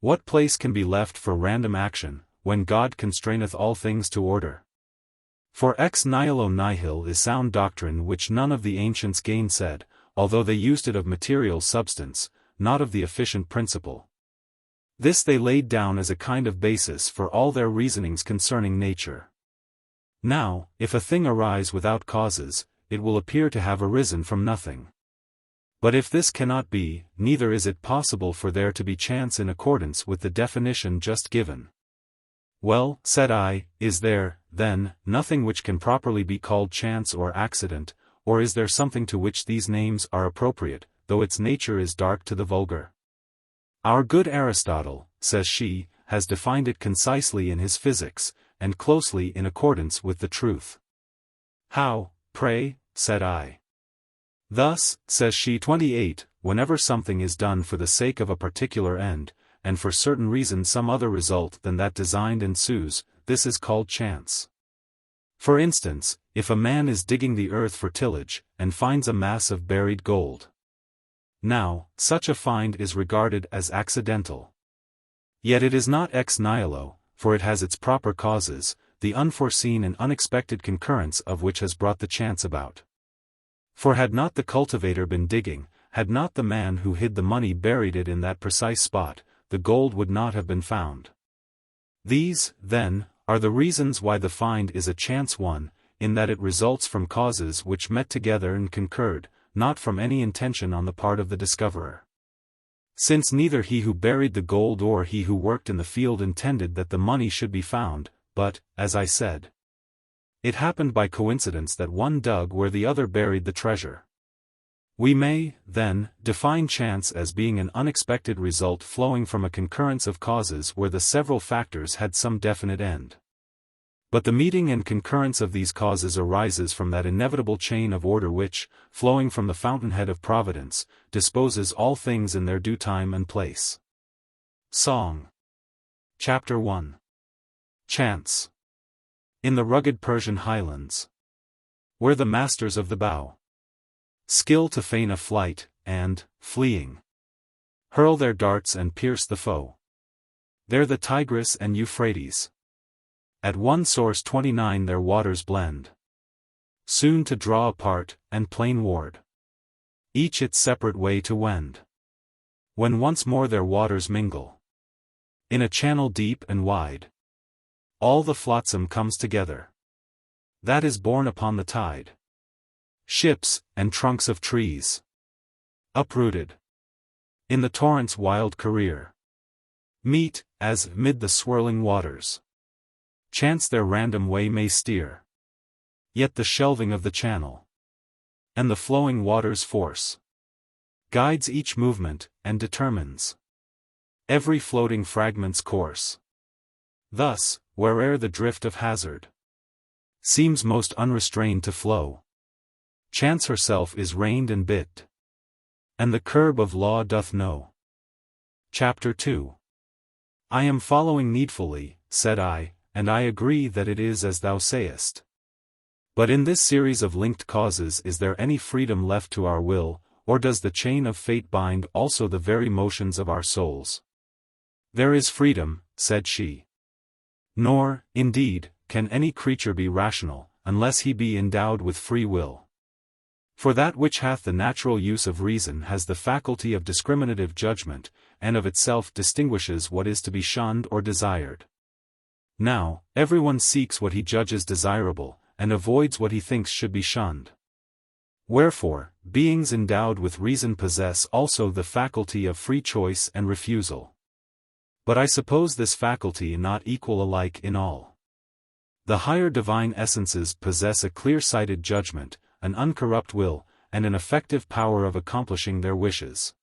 What place can be left for random action, when God constraineth all things to order? For ex nihilo nihil is sound doctrine which none of the ancients gainsaid, although they used it of material substance, not of the efficient principle. This they laid down as a kind of basis for all their reasonings concerning nature. Now, if a thing arise without causes, it will appear to have arisen from nothing. But if this cannot be, neither is it possible for there to be chance in accordance with the definition just given. Well, said I, is there, then, nothing which can properly be called chance or accident, or is there something to which these names are appropriate, though its nature is dark to the vulgar? Our good Aristotle, says she, has defined it concisely in his Physics, and closely in accordance with the truth. How, pray, said I. Thus, says she 28, whenever something is done for the sake of a particular end, and for certain reason some other result than that designed ensues, this is called chance. For instance, if a man is digging the earth for tillage, and finds a mass of buried gold. Now, such a find is regarded as accidental. Yet it is not ex nihilo, for it has its proper causes, the unforeseen and unexpected concurrence of which has brought the chance about. For had not the cultivator been digging, had not the man who hid the money buried it in that precise spot, the gold would not have been found. These, then, are the reasons why the find is a chance one, in that it results from causes which met together and concurred, not from any intention on the part of the discoverer. Since neither he who buried the gold or he who worked in the field intended that the money should be found, but, as I said, it happened by coincidence that one dug where the other buried the treasure. We may, then, define chance as being an unexpected result flowing from a concurrence of causes where the several factors had some definite end. But the meeting and concurrence of these causes arises from that inevitable chain of order which, flowing from the fountainhead of Providence, disposes all things in their due time and place. Song. Chapter 1. Chance. In the rugged Persian highlands, where the masters of the bow skill to feign a flight, and, fleeing, hurl their darts and pierce the foe. There the Tigris and Euphrates at one source 29 their waters blend, soon to draw apart, and plain ward, each its separate way to wend. When once more their waters mingle, in a channel deep and wide, all the flotsam comes together, that is borne upon the tide. Ships, and trunks of trees, uprooted, in the torrent's wild career, meet, as, mid the swirling waters, chance their random way may steer. Yet the shelving of the channel, and the flowing water's force, guides each movement, and determines every floating fragment's course. Thus, where'er the drift of hazard seems most unrestrained to flow, chance herself is reined and bit, and the curb of law doth know. Chapter 2. I am following needfully, said I, and I agree that it is as thou sayest. But in this series of linked causes is there any freedom left to our will, or does the chain of fate bind also the very motions of our souls? There is freedom, said she. Nor, indeed, can any creature be rational, unless he be endowed with free will. For that which hath the natural use of reason has the faculty of discriminative judgment, and of itself distinguishes what is to be shunned or desired. Now, everyone seeks what he judges desirable, and avoids what he thinks should be shunned. Wherefore, beings endowed with reason possess also the faculty of free choice and refusal. But I suppose this faculty not equal alike in all. The higher divine essences possess a clear-sighted judgment, an uncorrupt will, and an effective power of accomplishing their wishes.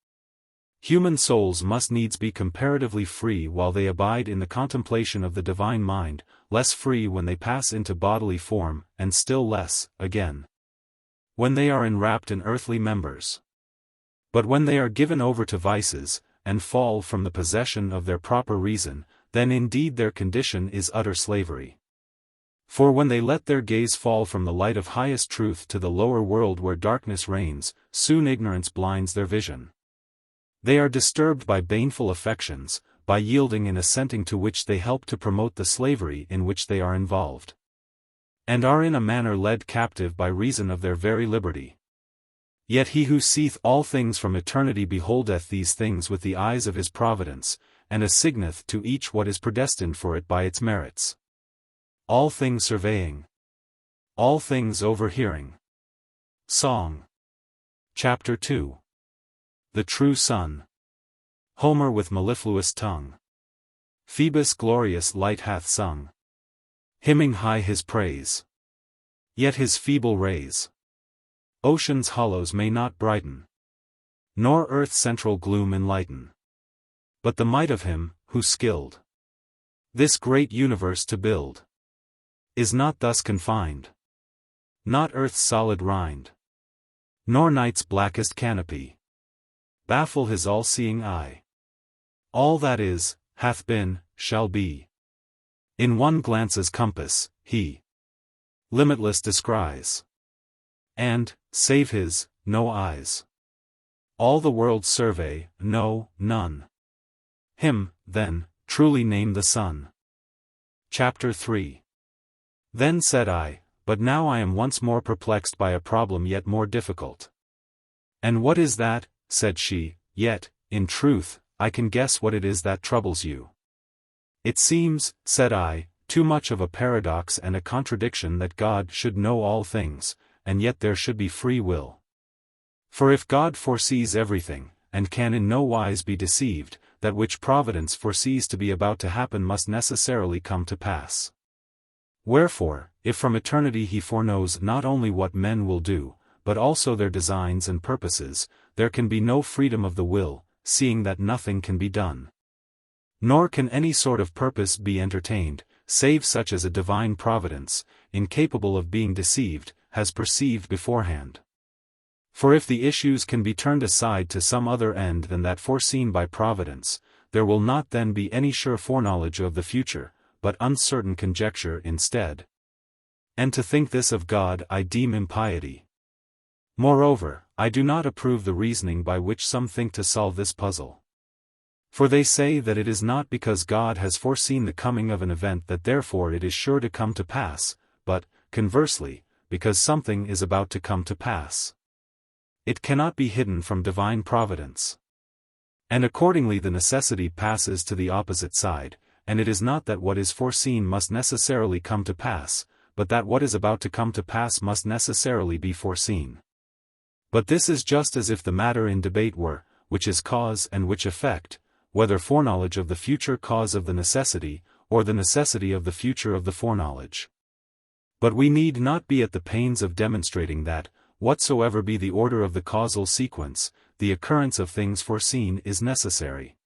Human souls must needs be comparatively free while they abide in the contemplation of the divine mind, less free when they pass into bodily form, and still less, again, when they are enwrapped in earthly members. But when they are given over to vices, and fall from the possession of their proper reason, then indeed their condition is utter slavery. For when they let their gaze fall from the light of highest truth to the lower world where darkness reigns, soon ignorance blinds their vision. They are disturbed by baneful affections, by yielding and assenting to which they help to promote the slavery in which they are involved, and are in a manner led captive by reason of their very liberty. Yet he who seeth all things from eternity beholdeth these things with the eyes of his providence, and assigneth to each what is predestined for it by its merits. All things surveying, all things overhearing. Song. Chapter 2. The True Sun. Homer with mellifluous tongue, Phoebus glorious light hath sung, hymning high his praise. Yet his feeble rays ocean's hollows may not brighten, nor earth's central gloom enlighten. But the might of him, who skilled this great universe to build, is not thus confined, not earth's solid rind, nor night's blackest canopy, baffle his all-seeing eye. All that is, hath been, shall be, in one glance's compass, he limitless descries. And, save his, no eyes, all the world survey, no, none. Him, then, truly name the sun. Chapter 3. Then said I, but now I am once more perplexed by a problem yet more difficult. And what is that? Said she, yet, in truth, I can guess what it is that troubles you. It seems, said I, too much of a paradox and a contradiction that God should know all things, and yet there should be free will. For if God foresees everything, and can in no wise be deceived, that which Providence foresees to be about to happen must necessarily come to pass. Wherefore, if from eternity he foreknows not only what men will do, but also their designs and purposes, there can be no freedom of the will, seeing that nothing can be done. Nor can any sort of purpose be entertained, save such as a divine providence, incapable of being deceived, has perceived beforehand. For if the issues can be turned aside to some other end than that foreseen by Providence, there will not then be any sure foreknowledge of the future, but uncertain conjecture instead. And to think this of God I deem impiety. Moreover, I do not approve the reasoning by which some think to solve this puzzle. For they say that it is not because God has foreseen the coming of an event that therefore it is sure to come to pass, but, conversely, because something is about to come to pass. It cannot be hidden from divine providence. And accordingly the necessity passes to the opposite side, and it is not that what is foreseen must necessarily come to pass, but that what is about to come to pass must necessarily be foreseen. But this is just as if the matter in debate were, which is cause and which effect, whether foreknowledge of the future cause of the necessity, or the necessity of the future of the foreknowledge. But we need not be at the pains of demonstrating that, whatsoever be the order of the causal sequence, the occurrence of things foreseen is necessary.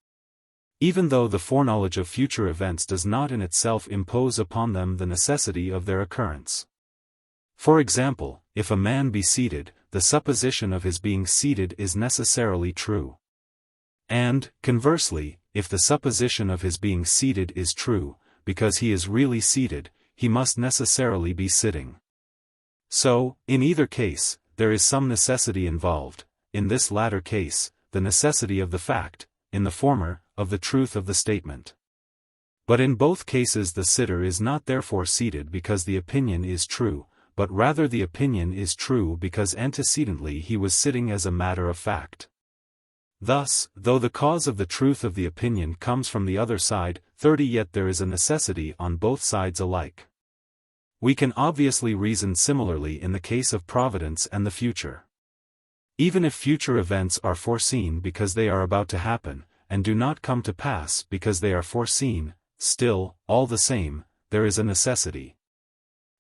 Even though the foreknowledge of future events does not in itself impose upon them the necessity of their occurrence. For example, if a man be seated, the supposition of his being seated is necessarily true. And, conversely, if the supposition of his being seated is true, because he is really seated, he must necessarily be sitting. So, in either case, there is some necessity involved, in this latter case, the necessity of the fact, in the former, of the truth of the statement. But in both cases the sitter is not therefore seated because the opinion is true, but rather the opinion is true because antecedently he was sitting as a matter of fact. Thus, though the cause of the truth of the opinion comes from the other side, 30 yet there is a necessity on both sides alike. We can obviously reason similarly in the case of providence and the future. Even if future events are foreseen because they are about to happen, and do not come to pass because they are foreseen, still, all the same, there is a necessity.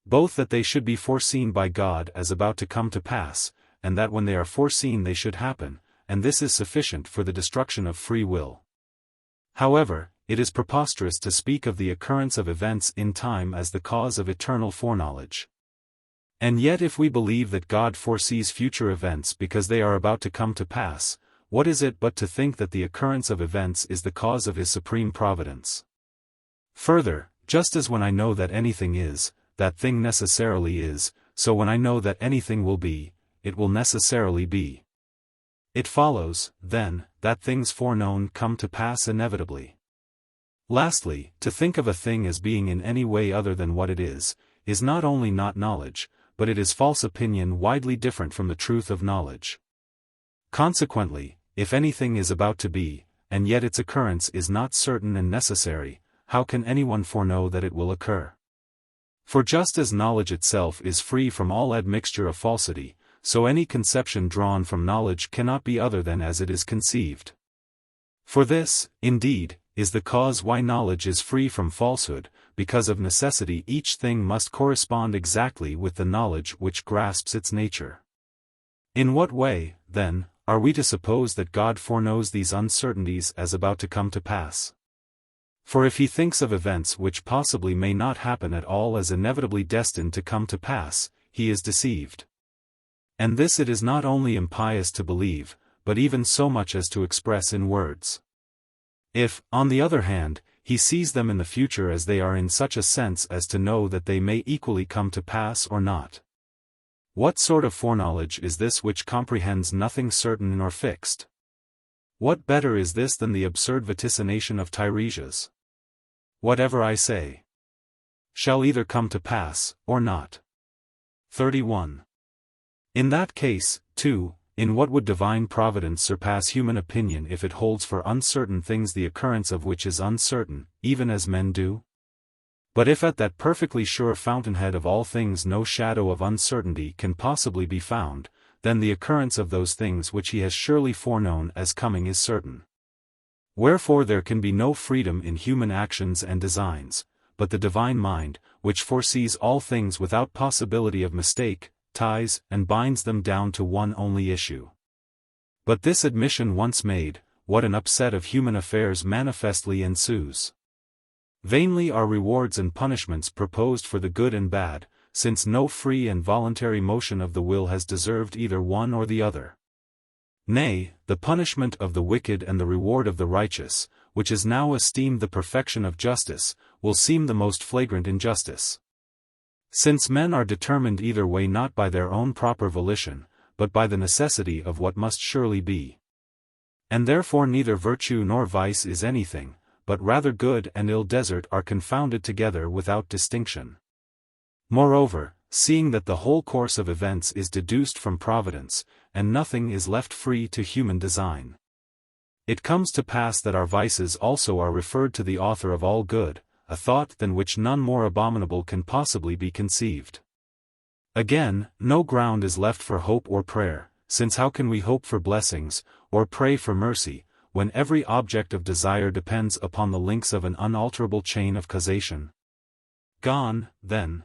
Both that they should be foreseen by God as about to come to pass, and that when they are foreseen they should happen, and this is sufficient for the destruction of free will. However, it is preposterous to speak of the occurrence of events in time as the cause of eternal foreknowledge. And yet if we believe that God foresees future events because they are about to come to pass, what is it but to think that the occurrence of events is the cause of his supreme providence? Further, just as when I know that anything is, that thing necessarily is, so when I know that anything will be, it will necessarily be. It follows, then, that things foreknown come to pass inevitably. Lastly, to think of a thing as being in any way other than what it is not only not knowledge, but it is false opinion widely different from the truth of knowledge. Consequently, if anything is about to be, and yet its occurrence is not certain and necessary, how can anyone foreknow that it will occur? For just as knowledge itself is free from all admixture of falsity, so any conception drawn from knowledge cannot be other than as it is conceived. For this, indeed, is the cause why knowledge is free from falsehood, because of necessity each thing must correspond exactly with the knowledge which grasps its nature. In what way, then, are we to suppose that God foreknows these uncertainties as about to come to pass? For if he thinks of events which possibly may not happen at all as inevitably destined to come to pass, he is deceived. And this it is not only impious to believe, but even so much as to express in words. If, on the other hand, he sees them in the future as they are in such a sense as to know that they may equally come to pass or not. What sort of foreknowledge is this which comprehends nothing certain nor fixed? What better is this than the absurd vaticination of Tiresias? Whatever I say shall either come to pass, or not. 31. In that case, too, in what would divine providence surpass human opinion if it holds for uncertain things the occurrence of which is uncertain, even as men do? But if at that perfectly sure fountainhead of all things no shadow of uncertainty can possibly be found, then the occurrence of those things which he has surely foreknown as coming is certain. Wherefore there can be no freedom in human actions and designs, but the divine mind, which foresees all things without possibility of mistake, ties and binds them down to one only issue. But this admission once made, what an upset of human affairs manifestly ensues. Vainly are rewards and punishments proposed for the good and bad, since no free and voluntary motion of the will has deserved either one or the other. Nay, the punishment of the wicked and the reward of the righteous, which is now esteemed the perfection of justice, will seem the most flagrant injustice. Since men are determined either way not by their own proper volition, but by the necessity of what must surely be. And therefore neither virtue nor vice is anything, but rather good and ill desert are confounded together without distinction. Moreover, seeing that the whole course of events is deduced from providence, and nothing is left free to human design, it comes to pass that our vices also are referred to the author of all good, a thought than which none more abominable can possibly be conceived. Again, no ground is left for hope or prayer, since how can we hope for blessings, or pray for mercy, when every object of desire depends upon the links of an unalterable chain of causation? Gone, then,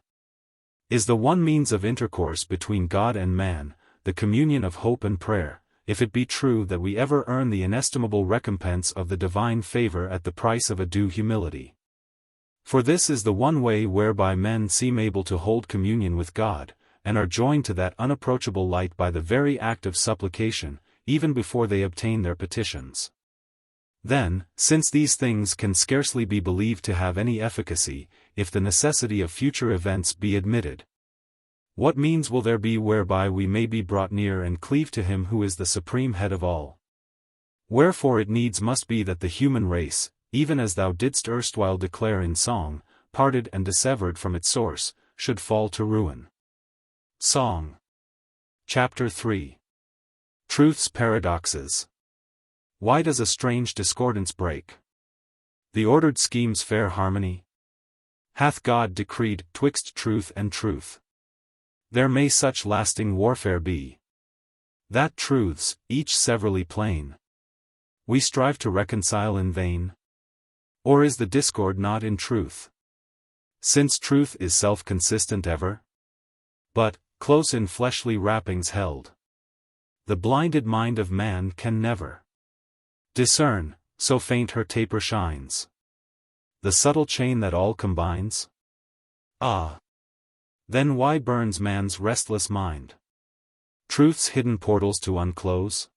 is the one means of intercourse between God and man, the communion of hope and prayer, if it be true that we ever earn the inestimable recompense of the divine favor at the price of a due humility. For this is the one way whereby men seem able to hold communion with God, and are joined to that unapproachable light by the very act of supplication, even before they obtain their petitions. Then, since these things can scarcely be believed to have any efficacy, if the necessity of future events be admitted, what means will there be whereby we may be brought near and cleave to him who is the supreme head of all? Wherefore it needs must be that the human race, even as thou didst erstwhile declare in song, parted and dissevered from its source, should fall to ruin. Song. Chapter 3. Truth's Paradoxes. Why does a strange discordance break the ordered scheme's fair harmony? Hath God decreed, 'twixt truth and truth, there may such lasting warfare be, that truths, each severally plain, we strive to reconcile in vain? Or is the discord not in truth, since truth is self-consistent ever? But, close in fleshly wrappings held, the blinded mind of man can never discern, so faint her taper shines, the subtle chain that all combines? Ah! Then why burns man's restless mind truth's hidden portals to unclose?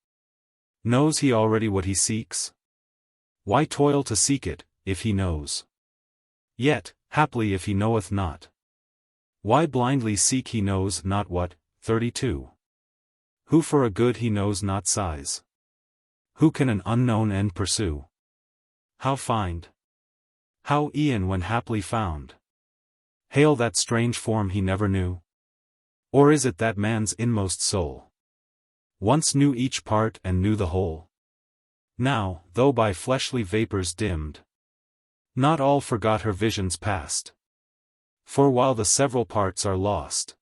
Knows he already what he seeks? Why toil to seek it, if he knows? Yet, haply if he knoweth not, why blindly seek he knows not what? 32. Who for a good he knows not sighs? Who can an unknown end pursue? How find? How e'en when haply found, hail that strange form he never knew? Or is it that man's inmost soul once knew each part and knew the whole? Now, though by fleshly vapors dimmed, not all forgot her visions past. For while the several parts are lost,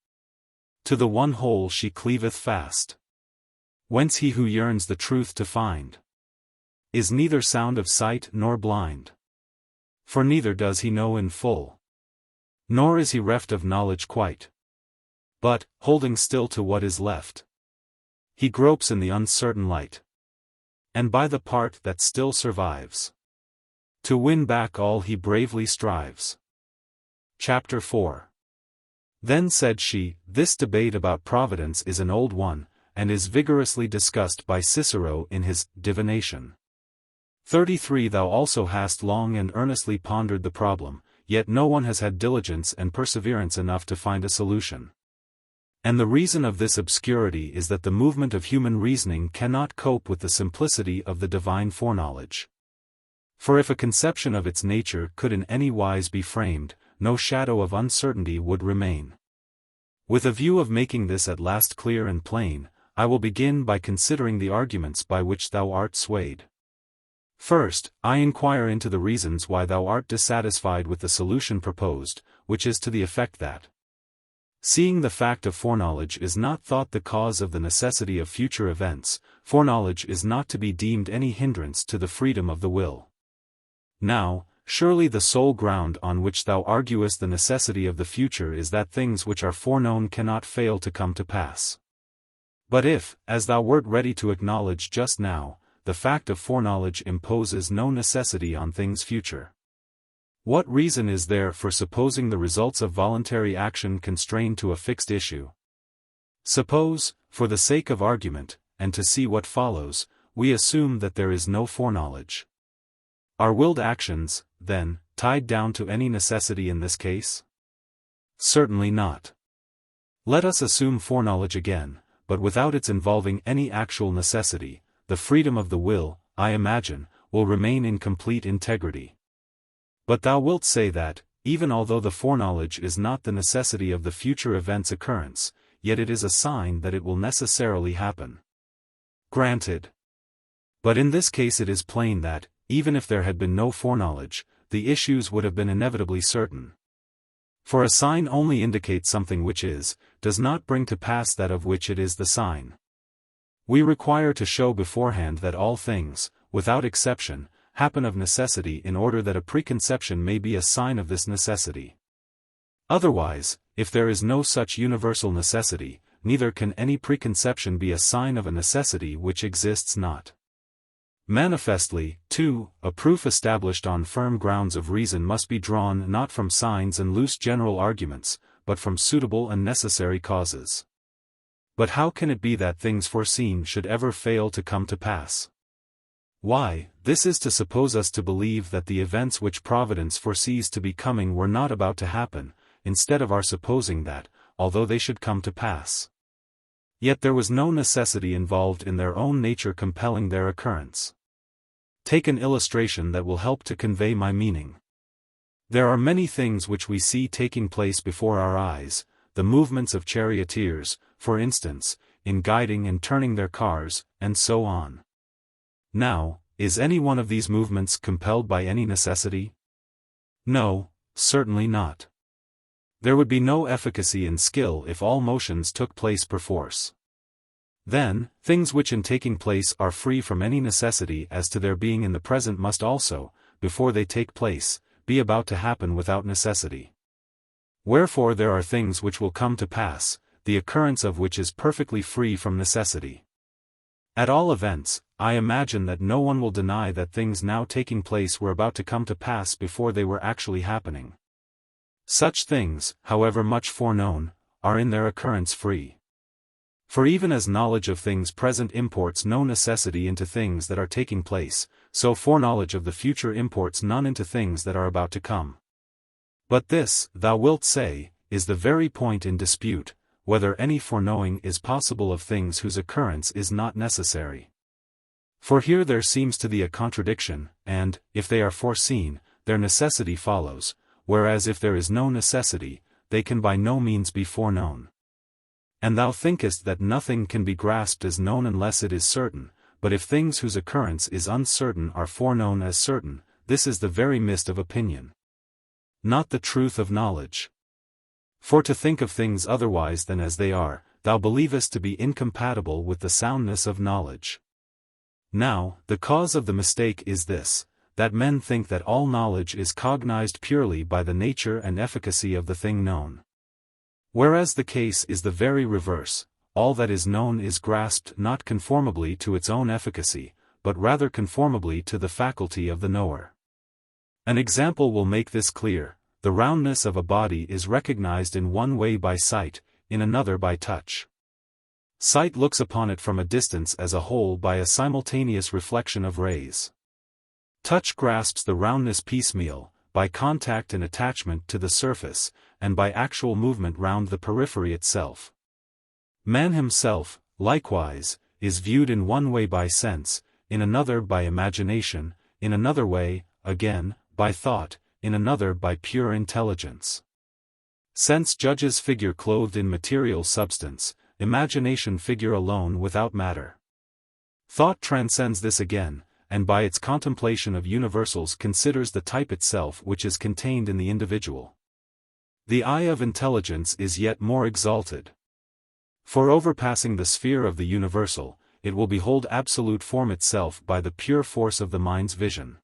to the one whole she cleaveth fast. Whence he who yearns the truth to find is neither sound of sight nor blind. For neither does he know in full, nor is he reft of knowledge quite. But, holding still to what is left, he gropes in the uncertain light, and by the part that still survives, to win back all he bravely strives. Chapter 4. Then said she, this debate about providence is an old one, and is vigorously discussed by Cicero in his Divination. 33. Thou also hast long and earnestly pondered the problem, yet no one has had diligence and perseverance enough to find a solution. And the reason of this obscurity is that the movement of human reasoning cannot cope with the simplicity of the divine foreknowledge. For if a conception of its nature could in any wise be framed, no shadow of uncertainty would remain. With a view of making this at last clear and plain, I will begin by considering the arguments by which thou art swayed. First, I inquire into the reasons why thou art dissatisfied with the solution proposed, which is to the effect that, seeing the fact of foreknowledge is not thought the cause of the necessity of future events, foreknowledge is not to be deemed any hindrance to the freedom of the will. Now, surely the sole ground on which thou arguest the necessity of the future is that things which are foreknown cannot fail to come to pass. But if, as thou wert ready to acknowledge just now, the fact of foreknowledge imposes no necessity on things future, what reason is there for supposing the results of voluntary action constrained to a fixed issue? Suppose, for the sake of argument, and to see what follows, we assume that there is no foreknowledge. Are willed actions, then, tied down to any necessity in this case? Certainly not. Let us assume foreknowledge again, but without its involving any actual necessity. The freedom of the will, I imagine, will remain in complete integrity. But thou wilt say that, even although the foreknowledge is not the necessity of the future event's occurrence, yet it is a sign that it will necessarily happen. Granted. But in this case it is plain that, even if there had been no foreknowledge, the issues would have been inevitably certain. For a sign only indicates something which is, does not bring to pass that of which it is the sign. We require to show beforehand that all things, without exception, happen of necessity in order that a preconception may be a sign of this necessity. Otherwise, if there is no such universal necessity, neither can any preconception be a sign of a necessity which exists not. Manifestly, too, a proof established on firm grounds of reason must be drawn not from signs and loose general arguments, but from suitable and necessary causes. But how can it be that things foreseen should ever fail to come to pass? Why, this is to suppose us to believe that the events which Providence foresees to be coming were not about to happen, instead of our supposing that, although they should come to pass, yet there was no necessity involved in their own nature compelling their occurrence. Take an illustration that will help to convey my meaning. There are many things which we see taking place before our eyes, the movements of charioteers, for instance, in guiding and turning their cars, and so on. Now, is any one of these movements compelled by any necessity? No, certainly not. There would be no efficacy in skill if all motions took place perforce. Then, things which in taking place are free from any necessity as to their being in the present must also, before they take place, be about to happen without necessity. Wherefore there are things which will come to pass, the occurrence of which is perfectly free from necessity. At all events, I imagine that no one will deny that things now taking place were about to come to pass before they were actually happening. Such things, however much foreknown, are in their occurrence free. For even as knowledge of things present imports no necessity into things that are taking place, so foreknowledge of the future imports none into things that are about to come. But this, thou wilt say, is the very point in dispute, whether any foreknowing is possible of things whose occurrence is not necessary. For here there seems to thee a contradiction, and, if they are foreseen, their necessity follows, whereas if there is no necessity, they can by no means be foreknown. And thou thinkest that nothing can be grasped as known unless it is certain, but if things whose occurrence is uncertain are foreknown as certain, this is the very mist of opinion, not the truth of knowledge. For to think of things otherwise than as they are, thou believest to be incompatible with the soundness of knowledge. Now, the cause of the mistake is this, that men think that all knowledge is cognized purely by the nature and efficacy of the thing known. Whereas the case is the very reverse, all that is known is grasped not conformably to its own efficacy, but rather conformably to the faculty of the knower. An example will make this clear. The roundness of a body is recognized in one way by sight, in another by touch. Sight looks upon it from a distance as a whole by a simultaneous reflection of rays. Touch grasps the roundness piecemeal, by contact and attachment to the surface, and by actual movement round the periphery itself. Man himself, likewise, is viewed in one way by sense, in another by imagination, in another way, again, by thought, in another by pure intelligence. Sense judges figure clothed in material substance, imagination figure alone without matter. Thought transcends this again, and by its contemplation of universals considers the type itself which is contained in the individual. The eye of intelligence is yet more exalted. For overpassing the sphere of the universal, it will behold absolute form itself by the pure force of the mind's vision.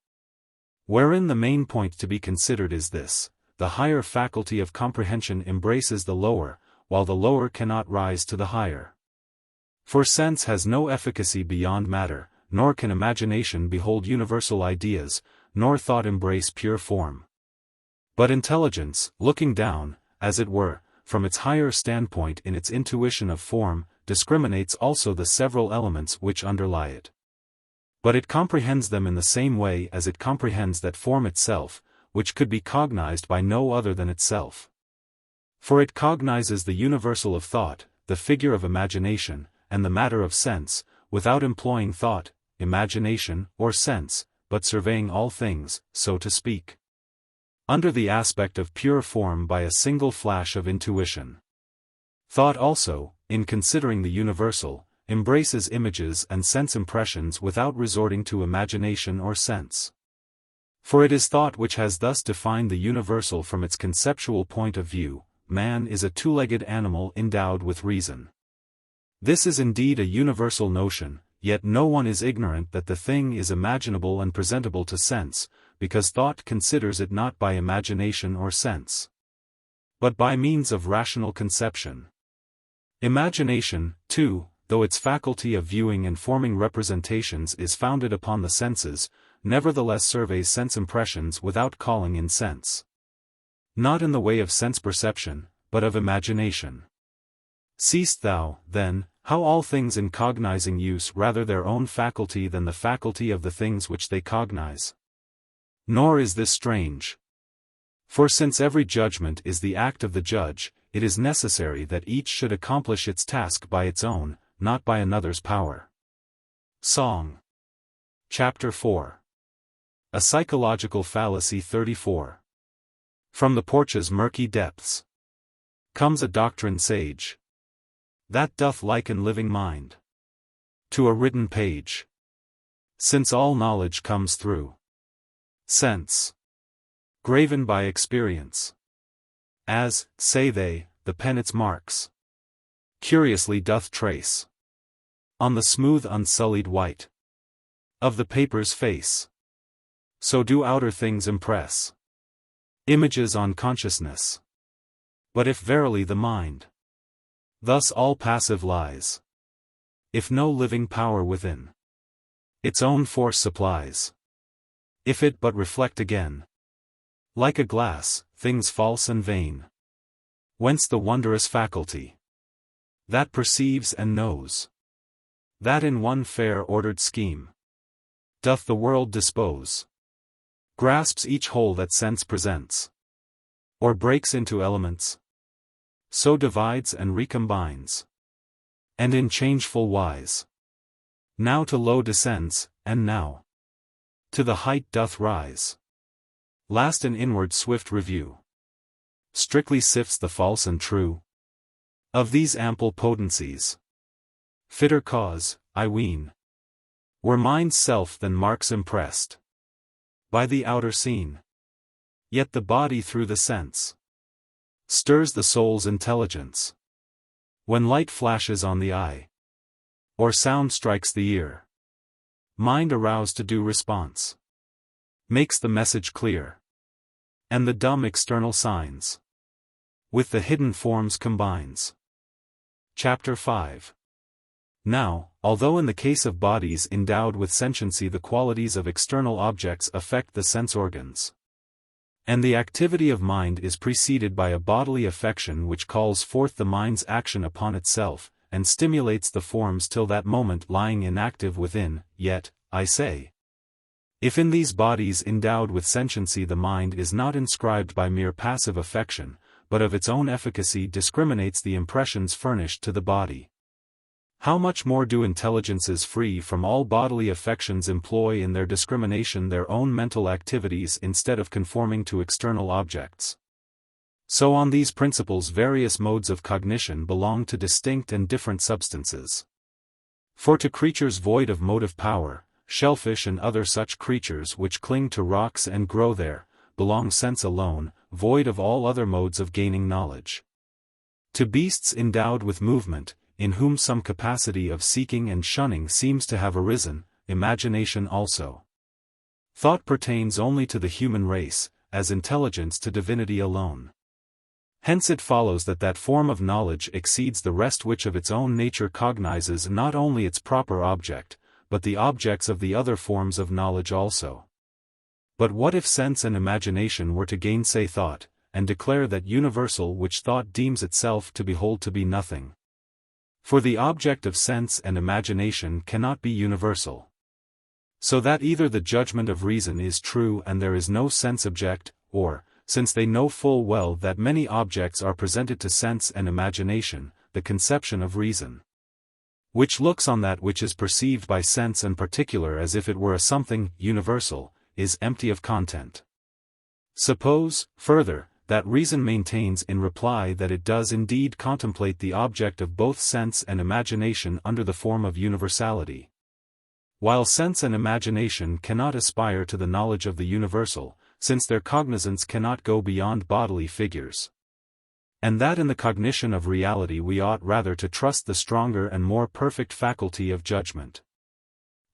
Wherein the main point to be considered is this: the higher faculty of comprehension embraces the lower, while the lower cannot rise to the higher. For sense has no efficacy beyond matter, nor can imagination behold universal ideas, nor thought embrace pure form. But intelligence, looking down, as it were, from its higher standpoint in its intuition of form, discriminates also the several elements which underlie it. But it comprehends them in the same way as it comprehends that form itself, which could be cognized by no other than itself. For it cognizes the universal of thought, the figure of imagination, and the matter of sense, without employing thought, imagination, or sense, but surveying all things, so to speak, under the aspect of pure form by a single flash of intuition. Thought also, in considering the universal, embraces images and sense impressions without resorting to imagination or sense. For it is thought which has thus defined the universal from its conceptual point of view: man is a two-legged animal endowed with reason. This is indeed a universal notion, yet no one is ignorant that the thing is imaginable and presentable to sense, because thought considers it not by imagination or sense, but by means of rational conception. Imagination, too, though its faculty of viewing and forming representations is founded upon the senses, nevertheless surveys sense impressions without calling in sense. Not in the way of sense perception, but of imagination. Seest thou, then, how all things in cognizing use rather their own faculty than the faculty of the things which they cognize? Nor is this strange. For since every judgment is the act of the judge, it is necessary that each should accomplish its task by its own, not by another's power. Song. Chapter 4. A Psychological Fallacy 34. From the porch's murky depths comes a doctrine sage, that doth liken living mind to a written page, since all knowledge comes through sense, graven by experience, as, say they, the pen its marks curiously doth trace on the smooth unsullied white of the paper's face, so do outer things impress images on consciousness. But if verily the mind thus all passive lies, if no living power within its own force supplies, if it but reflect again, like a glass, things false and vain, whence the wondrous faculty that perceives and knows, that in one fair ordered scheme doth the world dispose, grasps each whole that sense presents, or breaks into elements, so divides and recombines, and in changeful wise, now to low descends, and now to the height doth rise. Last in inward swift review, strictly sifts the false and true of these ample potencies. Fitter cause, I ween, were mind's self than marks impressed by the outer scene. Yet the body through the sense stirs the soul's intelligence. When light flashes on the eye, or sound strikes the ear, mind aroused to due response makes the message clear, and the dumb external signs with the hidden forms combines. Chapter 5. Now, although in the case of bodies endowed with sentiency the qualities of external objects affect the sense organs, and the activity of mind is preceded by a bodily affection which calls forth the mind's action upon itself, and stimulates the forms till that moment lying inactive within, yet, I say, if in these bodies endowed with sentiency the mind is not inscribed by mere passive affection, but of its own efficacy discriminates the impressions furnished to the body, How much more do intelligences free from all bodily affections employ in their discrimination their own mental activities instead of conforming to external objects? So on these principles various modes of cognition belong to distinct and different substances. For to creatures void of motive power, shellfish and other such creatures which cling to rocks and grow there, belong sense alone, void of all other modes of gaining knowledge. To beasts endowed with movement, in whom some capacity of seeking and shunning seems to have arisen, imagination also. Thought pertains only to the human race, as intelligence to divinity alone. Hence it follows that that form of knowledge exceeds the rest which of its own nature cognizes not only its proper object, but the objects of the other forms of knowledge also. But what if sense and imagination were to gainsay thought, and declare that universal which thought deems itself to behold to be nothing? For the object of sense and imagination cannot be universal. So that either the judgment of reason is true and there is no sense object, or, since they know full well that many objects are presented to sense and imagination, the conception of reason, which looks on that which is perceived by sense and particular as if it were a something universal, is empty of content. Suppose, further, that reason maintains in reply that it does indeed contemplate the object of both sense and imagination under the form of universality. While sense and imagination cannot aspire to the knowledge of the universal, since their cognizance cannot go beyond bodily figures. And that in the cognition of reality we ought rather to trust the stronger and more perfect faculty of judgment.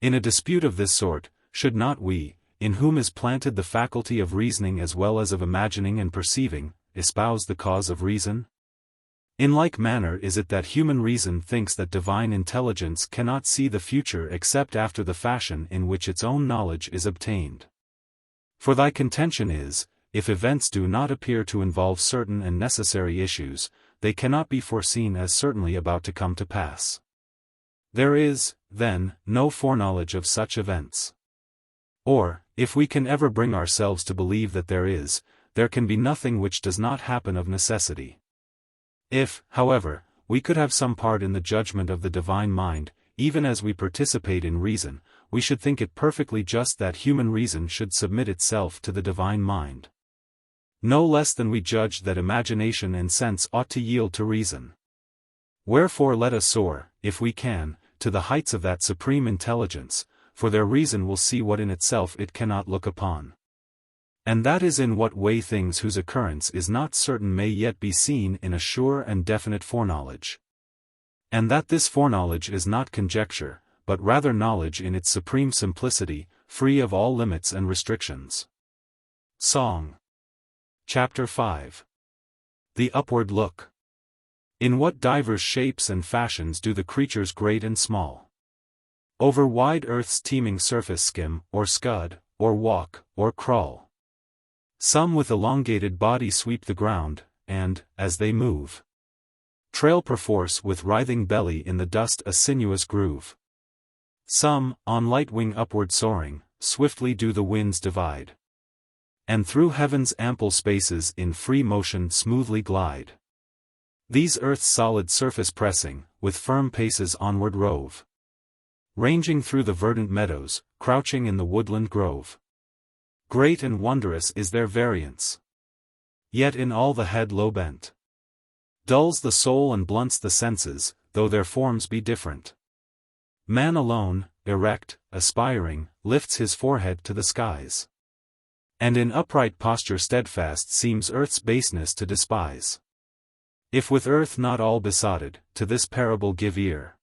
In a dispute of this sort, should not we, in whom is planted the faculty of reasoning as well as of imagining and perceiving, espouse the cause of reason? In like manner is it that human reason thinks that divine intelligence cannot see the future except after the fashion in which its own knowledge is obtained. For thy contention is, if events do not appear to involve certain and necessary issues, they cannot be foreseen as certainly about to come to pass. There is, then, no foreknowledge of such events. Or, if we can ever bring ourselves to believe that there can be nothing which does not happen of necessity. If, however, we could have some part in the judgment of the divine mind, even as we participate in reason, we should think it perfectly just that human reason should submit itself to the divine mind. No less than we judge that imagination and sense ought to yield to reason. Wherefore let us soar, if we can, to the heights of that supreme intelligence, for their reason will see what in itself it cannot look upon. And that is in what way things whose occurrence is not certain may yet be seen in a sure and definite foreknowledge. And that this foreknowledge is not conjecture, but rather knowledge in its supreme simplicity, free of all limits and restrictions. Song. Chapter 5. The Upward Look. In what divers shapes and fashions do the creatures great and small over wide earth's teeming surface skim, or scud, or walk, or crawl. Some with elongated body sweep the ground, and, as they move, trail perforce with writhing belly in the dust a sinuous groove. Some, on light wing upward soaring, swiftly do the winds divide, and through heaven's ample spaces in free motion smoothly glide. These earth's solid surface pressing, with firm paces onward rove, ranging through the verdant meadows, crouching in the woodland grove. Great and wondrous is their variance, yet in all the head low bent, dulls the soul and blunts the senses, though their forms be different. Man alone, erect, aspiring, lifts his forehead to the skies, and in upright posture steadfast seems earth's baseness to despise. If with earth not all besotted, to this parable give ear.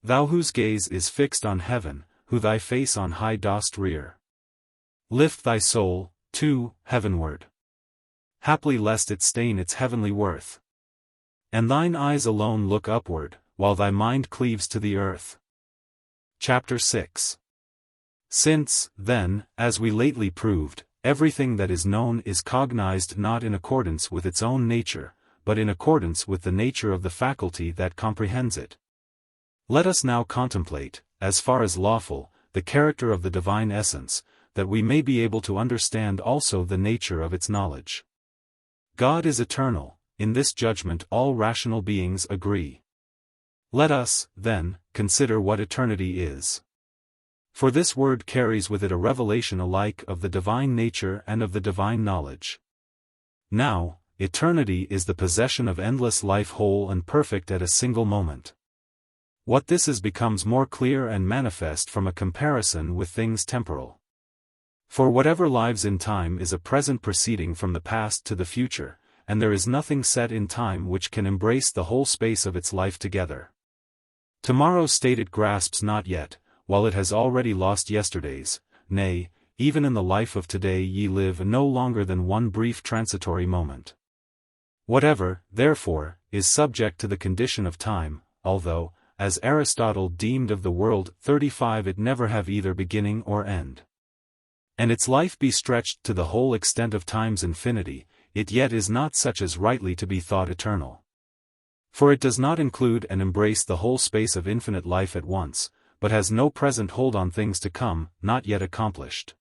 Thou whose gaze is fixed on heaven, who thy face on high dost rear. Lift thy soul, too, heavenward, haply lest it stain its heavenly worth. And thine eyes alone look upward, while thy mind cleaves to the earth. Chapter 6. Since, then, as we lately proved, everything that is known is cognized not in accordance with its own nature, but in accordance with the nature of the faculty that comprehends it. Let us now contemplate, as far as lawful, the character of the divine essence, that we may be able to understand also the nature of its knowledge. God is eternal, in this judgment all rational beings agree. Let us, then, consider what eternity is. For this word carries with it a revelation alike of the divine nature and of the divine knowledge. Now, eternity is the possession of endless life whole and perfect at a single moment. What this is becomes more clear and manifest from a comparison with things temporal. For whatever lives in time is a present proceeding from the past to the future, and there is nothing set in time which can embrace the whole space of its life together. Tomorrow's state it grasps not yet, while it has already lost yesterday's, nay, even in the life of today ye live no longer than one brief transitory moment. Whatever, therefore, is subject to the condition of time, although, as Aristotle deemed of the world 35 it never have either beginning or end. And its life be stretched to the whole extent of time's infinity, it yet is not such as rightly to be thought eternal. For it does not include and embrace the whole space of infinite life at once, but has no present hold on things to come, not yet accomplished.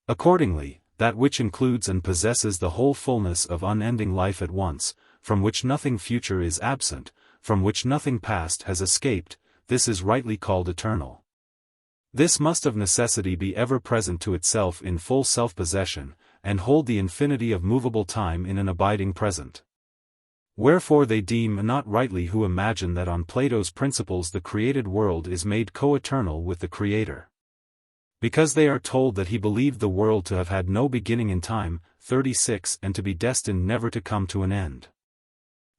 Accordingly, that which includes and possesses the whole fullness of unending life at once, from which nothing future is absent, from which nothing past has escaped, this is rightly called eternal. This must of necessity be ever present to itself in full self-possession, and hold the infinity of movable time in an abiding present. Wherefore they deem not rightly who imagine that on Plato's principles the created world is made co-eternal with the Creator. Because they are told that he believed the world to have had no beginning in time, 36, and to be destined never to come to an end.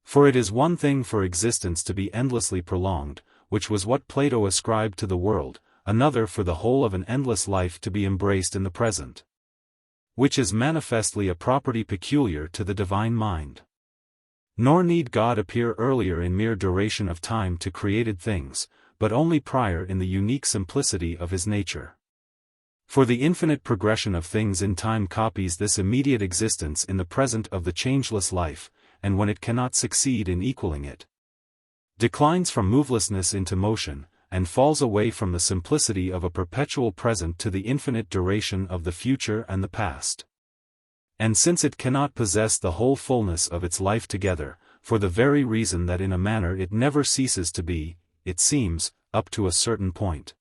For it is one thing for existence to be endlessly prolonged, which was what Plato ascribed to the world, another for the whole of an endless life to be embraced in the present. Which is manifestly a property peculiar to the divine mind. Nor need God appear earlier in mere duration of time to created things, but only prior in the unique simplicity of his nature. For the infinite progression of things in time copies this immediate existence in the present of the changeless life, and when it cannot succeed in equaling it, declines from movelessness into motion, and falls away from the simplicity of a perpetual present to the infinite duration of the future and the past. And since it cannot possess the whole fullness of its life together, for the very reason that in a manner it never ceases to be, it seems, up to a certain point,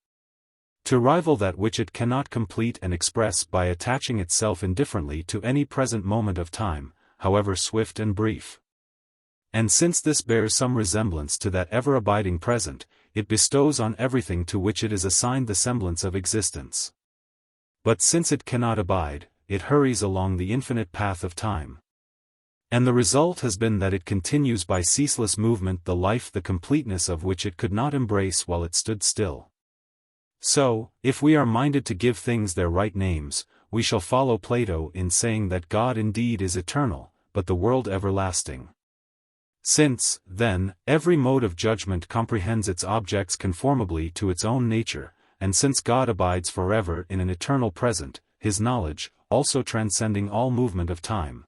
to rival that which it cannot complete and express by attaching itself indifferently to any present moment of time, however swift and brief. And since this bears some resemblance to that ever-abiding present, it bestows on everything to which it is assigned the semblance of existence. But since it cannot abide, it hurries along the infinite path of time. And the result has been that it continues by ceaseless movement the life the completeness of which it could not embrace while it stood still. So, if we are minded to give things their right names, we shall follow Plato in saying that God indeed is eternal, but the world everlasting. Since, then, every mode of judgment comprehends its objects conformably to its own nature, and since God abides forever in an eternal present, his knowledge, also transcending all movement of time,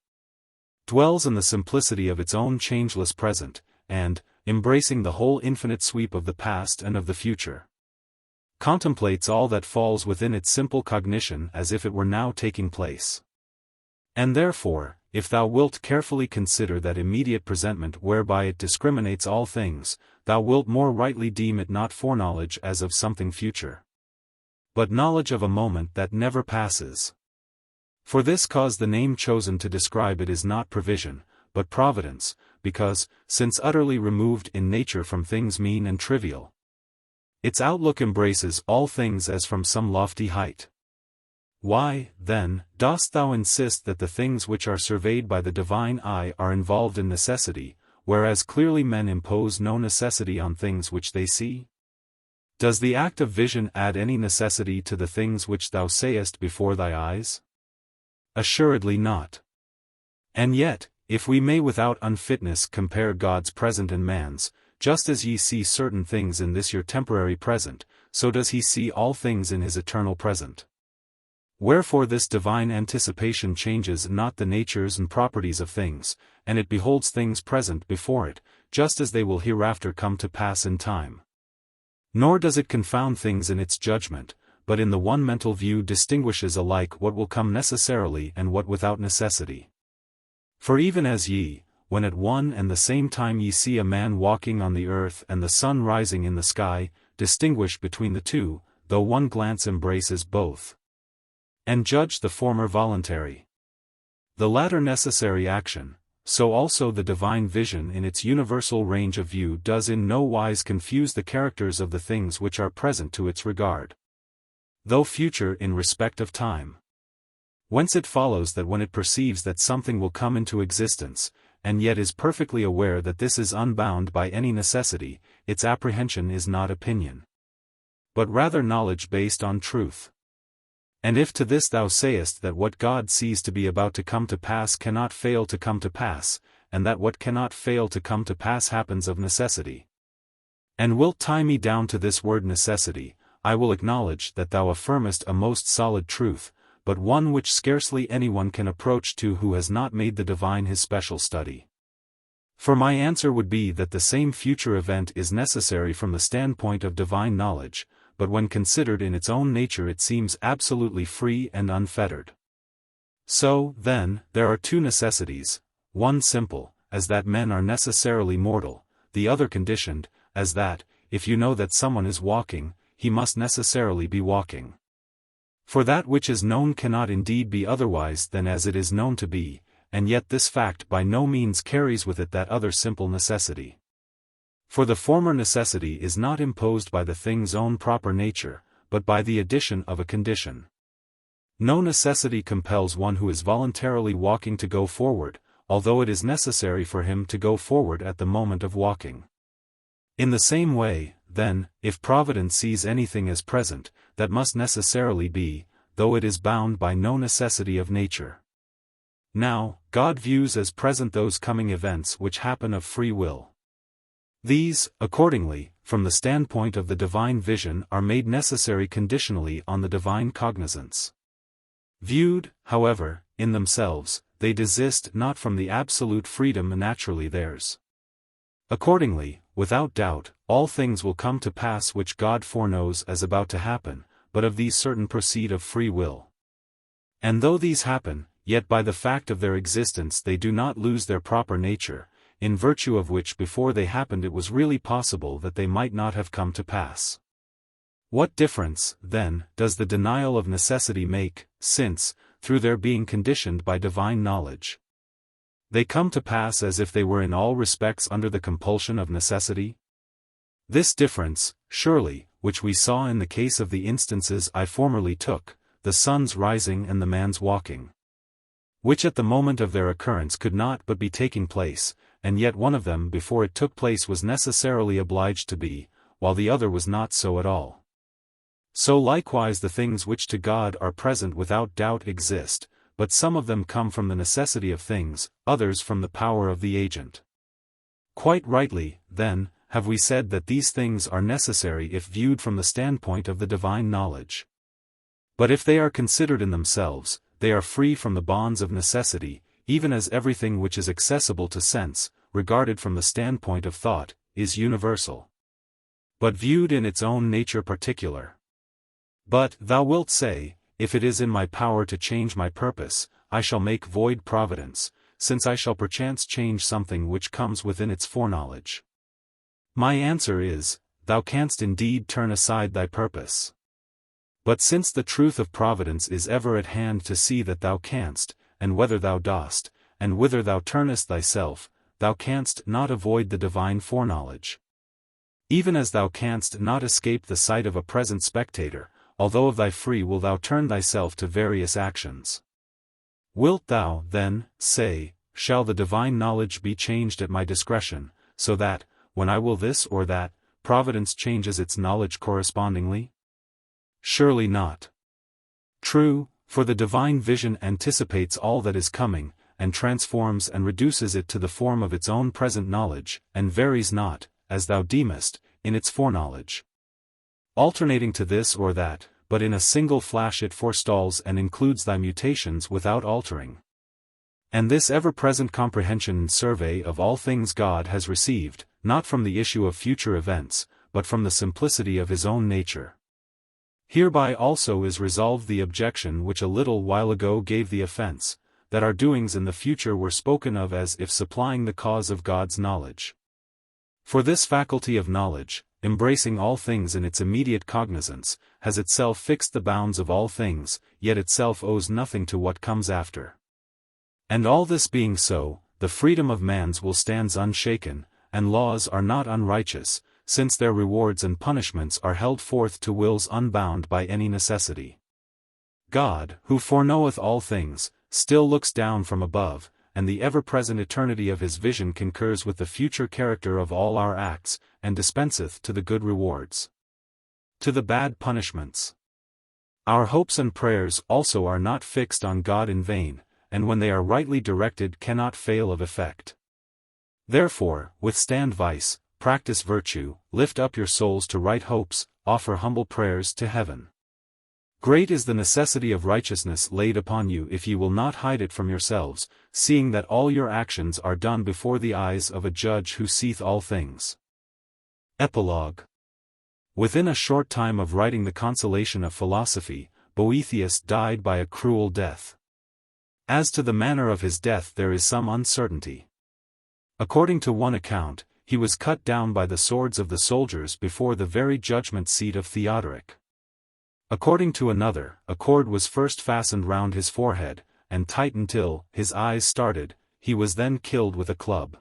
dwells in the simplicity of its own changeless present, and, embracing the whole infinite sweep of the past and of the future, contemplates all that falls within its simple cognition as if it were now taking place. And therefore, if thou wilt carefully consider that immediate presentment whereby it discriminates all things, thou wilt more rightly deem it not foreknowledge as of something future, but knowledge of a moment that never passes. For this cause the name chosen to describe it is not provision, but providence, because, since utterly removed in nature from things mean and trivial, its outlook embraces all things as from some lofty height. Why, then, dost thou insist that the things which are surveyed by the divine eye are involved in necessity, whereas clearly men impose no necessity on things which they see? Does the act of vision add any necessity to the things which thou sayest before thy eyes? Assuredly not. And yet, if we may without unfitness compare God's present and man's, just as ye see certain things in this your temporary present, so does he see all things in his eternal present. Wherefore this divine anticipation changes not the natures and properties of things, and it beholds things present before it, just as they will hereafter come to pass in time. Nor does it confound things in its judgment, but in the one mental view distinguishes alike what will come necessarily and what without necessity. For even as ye, when at one and the same time ye see a man walking on the earth and the sun rising in the sky, distinguish between the two, though one glance embraces both. And judge the former voluntary, the latter necessary action, so also the divine vision in its universal range of view does in no wise confuse the characters of the things which are present to its regard, though future in respect of time. Whence it follows that when it perceives that something will come into existence, and yet is perfectly aware that this is unbound by any necessity, its apprehension is not opinion, but rather knowledge based on truth. And if to this thou sayest that what God sees to be about to come to pass cannot fail to come to pass, and that what cannot fail to come to pass happens of necessity, and wilt tie me down to this word necessity, I will acknowledge that thou affirmest a most solid truth, but one which scarcely anyone can approach to who has not made the divine his special study. For my answer would be that the same future event is necessary from the standpoint of divine knowledge, but when considered in its own nature it seems absolutely free and unfettered. So, then, there are two necessities, one simple, as that men are necessarily mortal, the other conditioned, as that, if you know that someone is walking, he must necessarily be walking. For that which is known cannot indeed be otherwise than as it is known to be, and yet this fact by no means carries with it that other simple necessity. For the former necessity is not imposed by the thing's own proper nature, but by the addition of a condition. No necessity compels one who is voluntarily walking to go forward, although it is necessary for him to go forward at the moment of walking. In the same way, then, if Providence sees anything as present, that must necessarily be, though it is bound by no necessity of nature. Now, God views as present those coming events which happen of free will. These, accordingly, from the standpoint of the divine vision are made necessary conditionally on the divine cognizance. Viewed, however, in themselves, they desist not from the absolute freedom naturally theirs. Accordingly, without doubt, all things will come to pass which God foreknows as about to happen, but of these certain proceed of free will. And though these happen, yet by the fact of their existence they do not lose their proper nature, in virtue of which before they happened it was really possible that they might not have come to pass. What difference, then, does the denial of necessity make, since, through their being conditioned by divine knowledge, they come to pass as if they were in all respects under the compulsion of necessity? This difference, surely, which we saw in the case of the instances I formerly took, the sun's rising and the man's walking, which at the moment of their occurrence could not but be taking place, and yet one of them before it took place was necessarily obliged to be, while the other was not so at all. So likewise the things which to God are present without doubt exist, but some of them come from the necessity of things, others from the power of the agent. Quite rightly, then, have we said that these things are necessary if viewed from the standpoint of the divine knowledge. But if they are considered in themselves, they are free from the bonds of necessity, even as everything which is accessible to sense, regarded from the standpoint of thought, is universal, but viewed in its own nature particular. But, thou wilt say, if it is in my power to change my purpose, I shall make void Providence, since I shall perchance change something which comes within its foreknowledge. My answer is, thou canst indeed turn aside thy purpose. But since the truth of Providence is ever at hand to see that thou canst, and whether thou dost, and whither thou turnest thyself, thou canst not avoid the divine foreknowledge. Even as thou canst not escape the sight of a present spectator, although of thy free will thou turn thyself to various actions. Wilt thou, then, say, shall the divine knowledge be changed at my discretion, so that, when I will this or that, Providence changes its knowledge correspondingly? Surely not. True, for the divine vision anticipates all that is coming, and transforms and reduces it to the form of its own present knowledge, and varies not, as thou deemest, in its foreknowledge, alternating to this or that, but in a single flash it forestalls and includes thy mutations without altering. And this ever-present comprehension and survey of all things God has received, not from the issue of future events, but from the simplicity of his own nature. Hereby also is resolved the objection which a little while ago gave the offense, that our doings in the future were spoken of as if supplying the cause of God's knowledge. For this faculty of knowledge, embracing all things in its immediate cognizance, has itself fixed the bounds of all things, yet itself owes nothing to what comes after. And all this being so, the freedom of man's will stands unshaken, and laws are not unrighteous, since their rewards and punishments are held forth to wills unbound by any necessity. God, who foreknoweth all things, still looks down from above, and the ever-present eternity of his vision concurs with the future character of all our acts, and dispenseth to the good rewards, to the bad punishments. Our hopes and prayers also are not fixed on God in vain, and when they are rightly directed cannot fail of effect. Therefore, withstand vice, practice virtue, lift up your souls to right hopes, offer humble prayers to heaven. Great is the necessity of righteousness laid upon you if ye will not hide it from yourselves, seeing that all your actions are done before the eyes of a judge who seeth all things. Epilogue. Within a short time of writing the Consolation of Philosophy, Boethius died by a cruel death. As to the manner of his death there is some uncertainty. According to one account, he was cut down by the swords of the soldiers before the very judgment seat of Theodoric. According to another, a cord was first fastened round his forehead, and tightened till his eyes started. He was then killed with a club.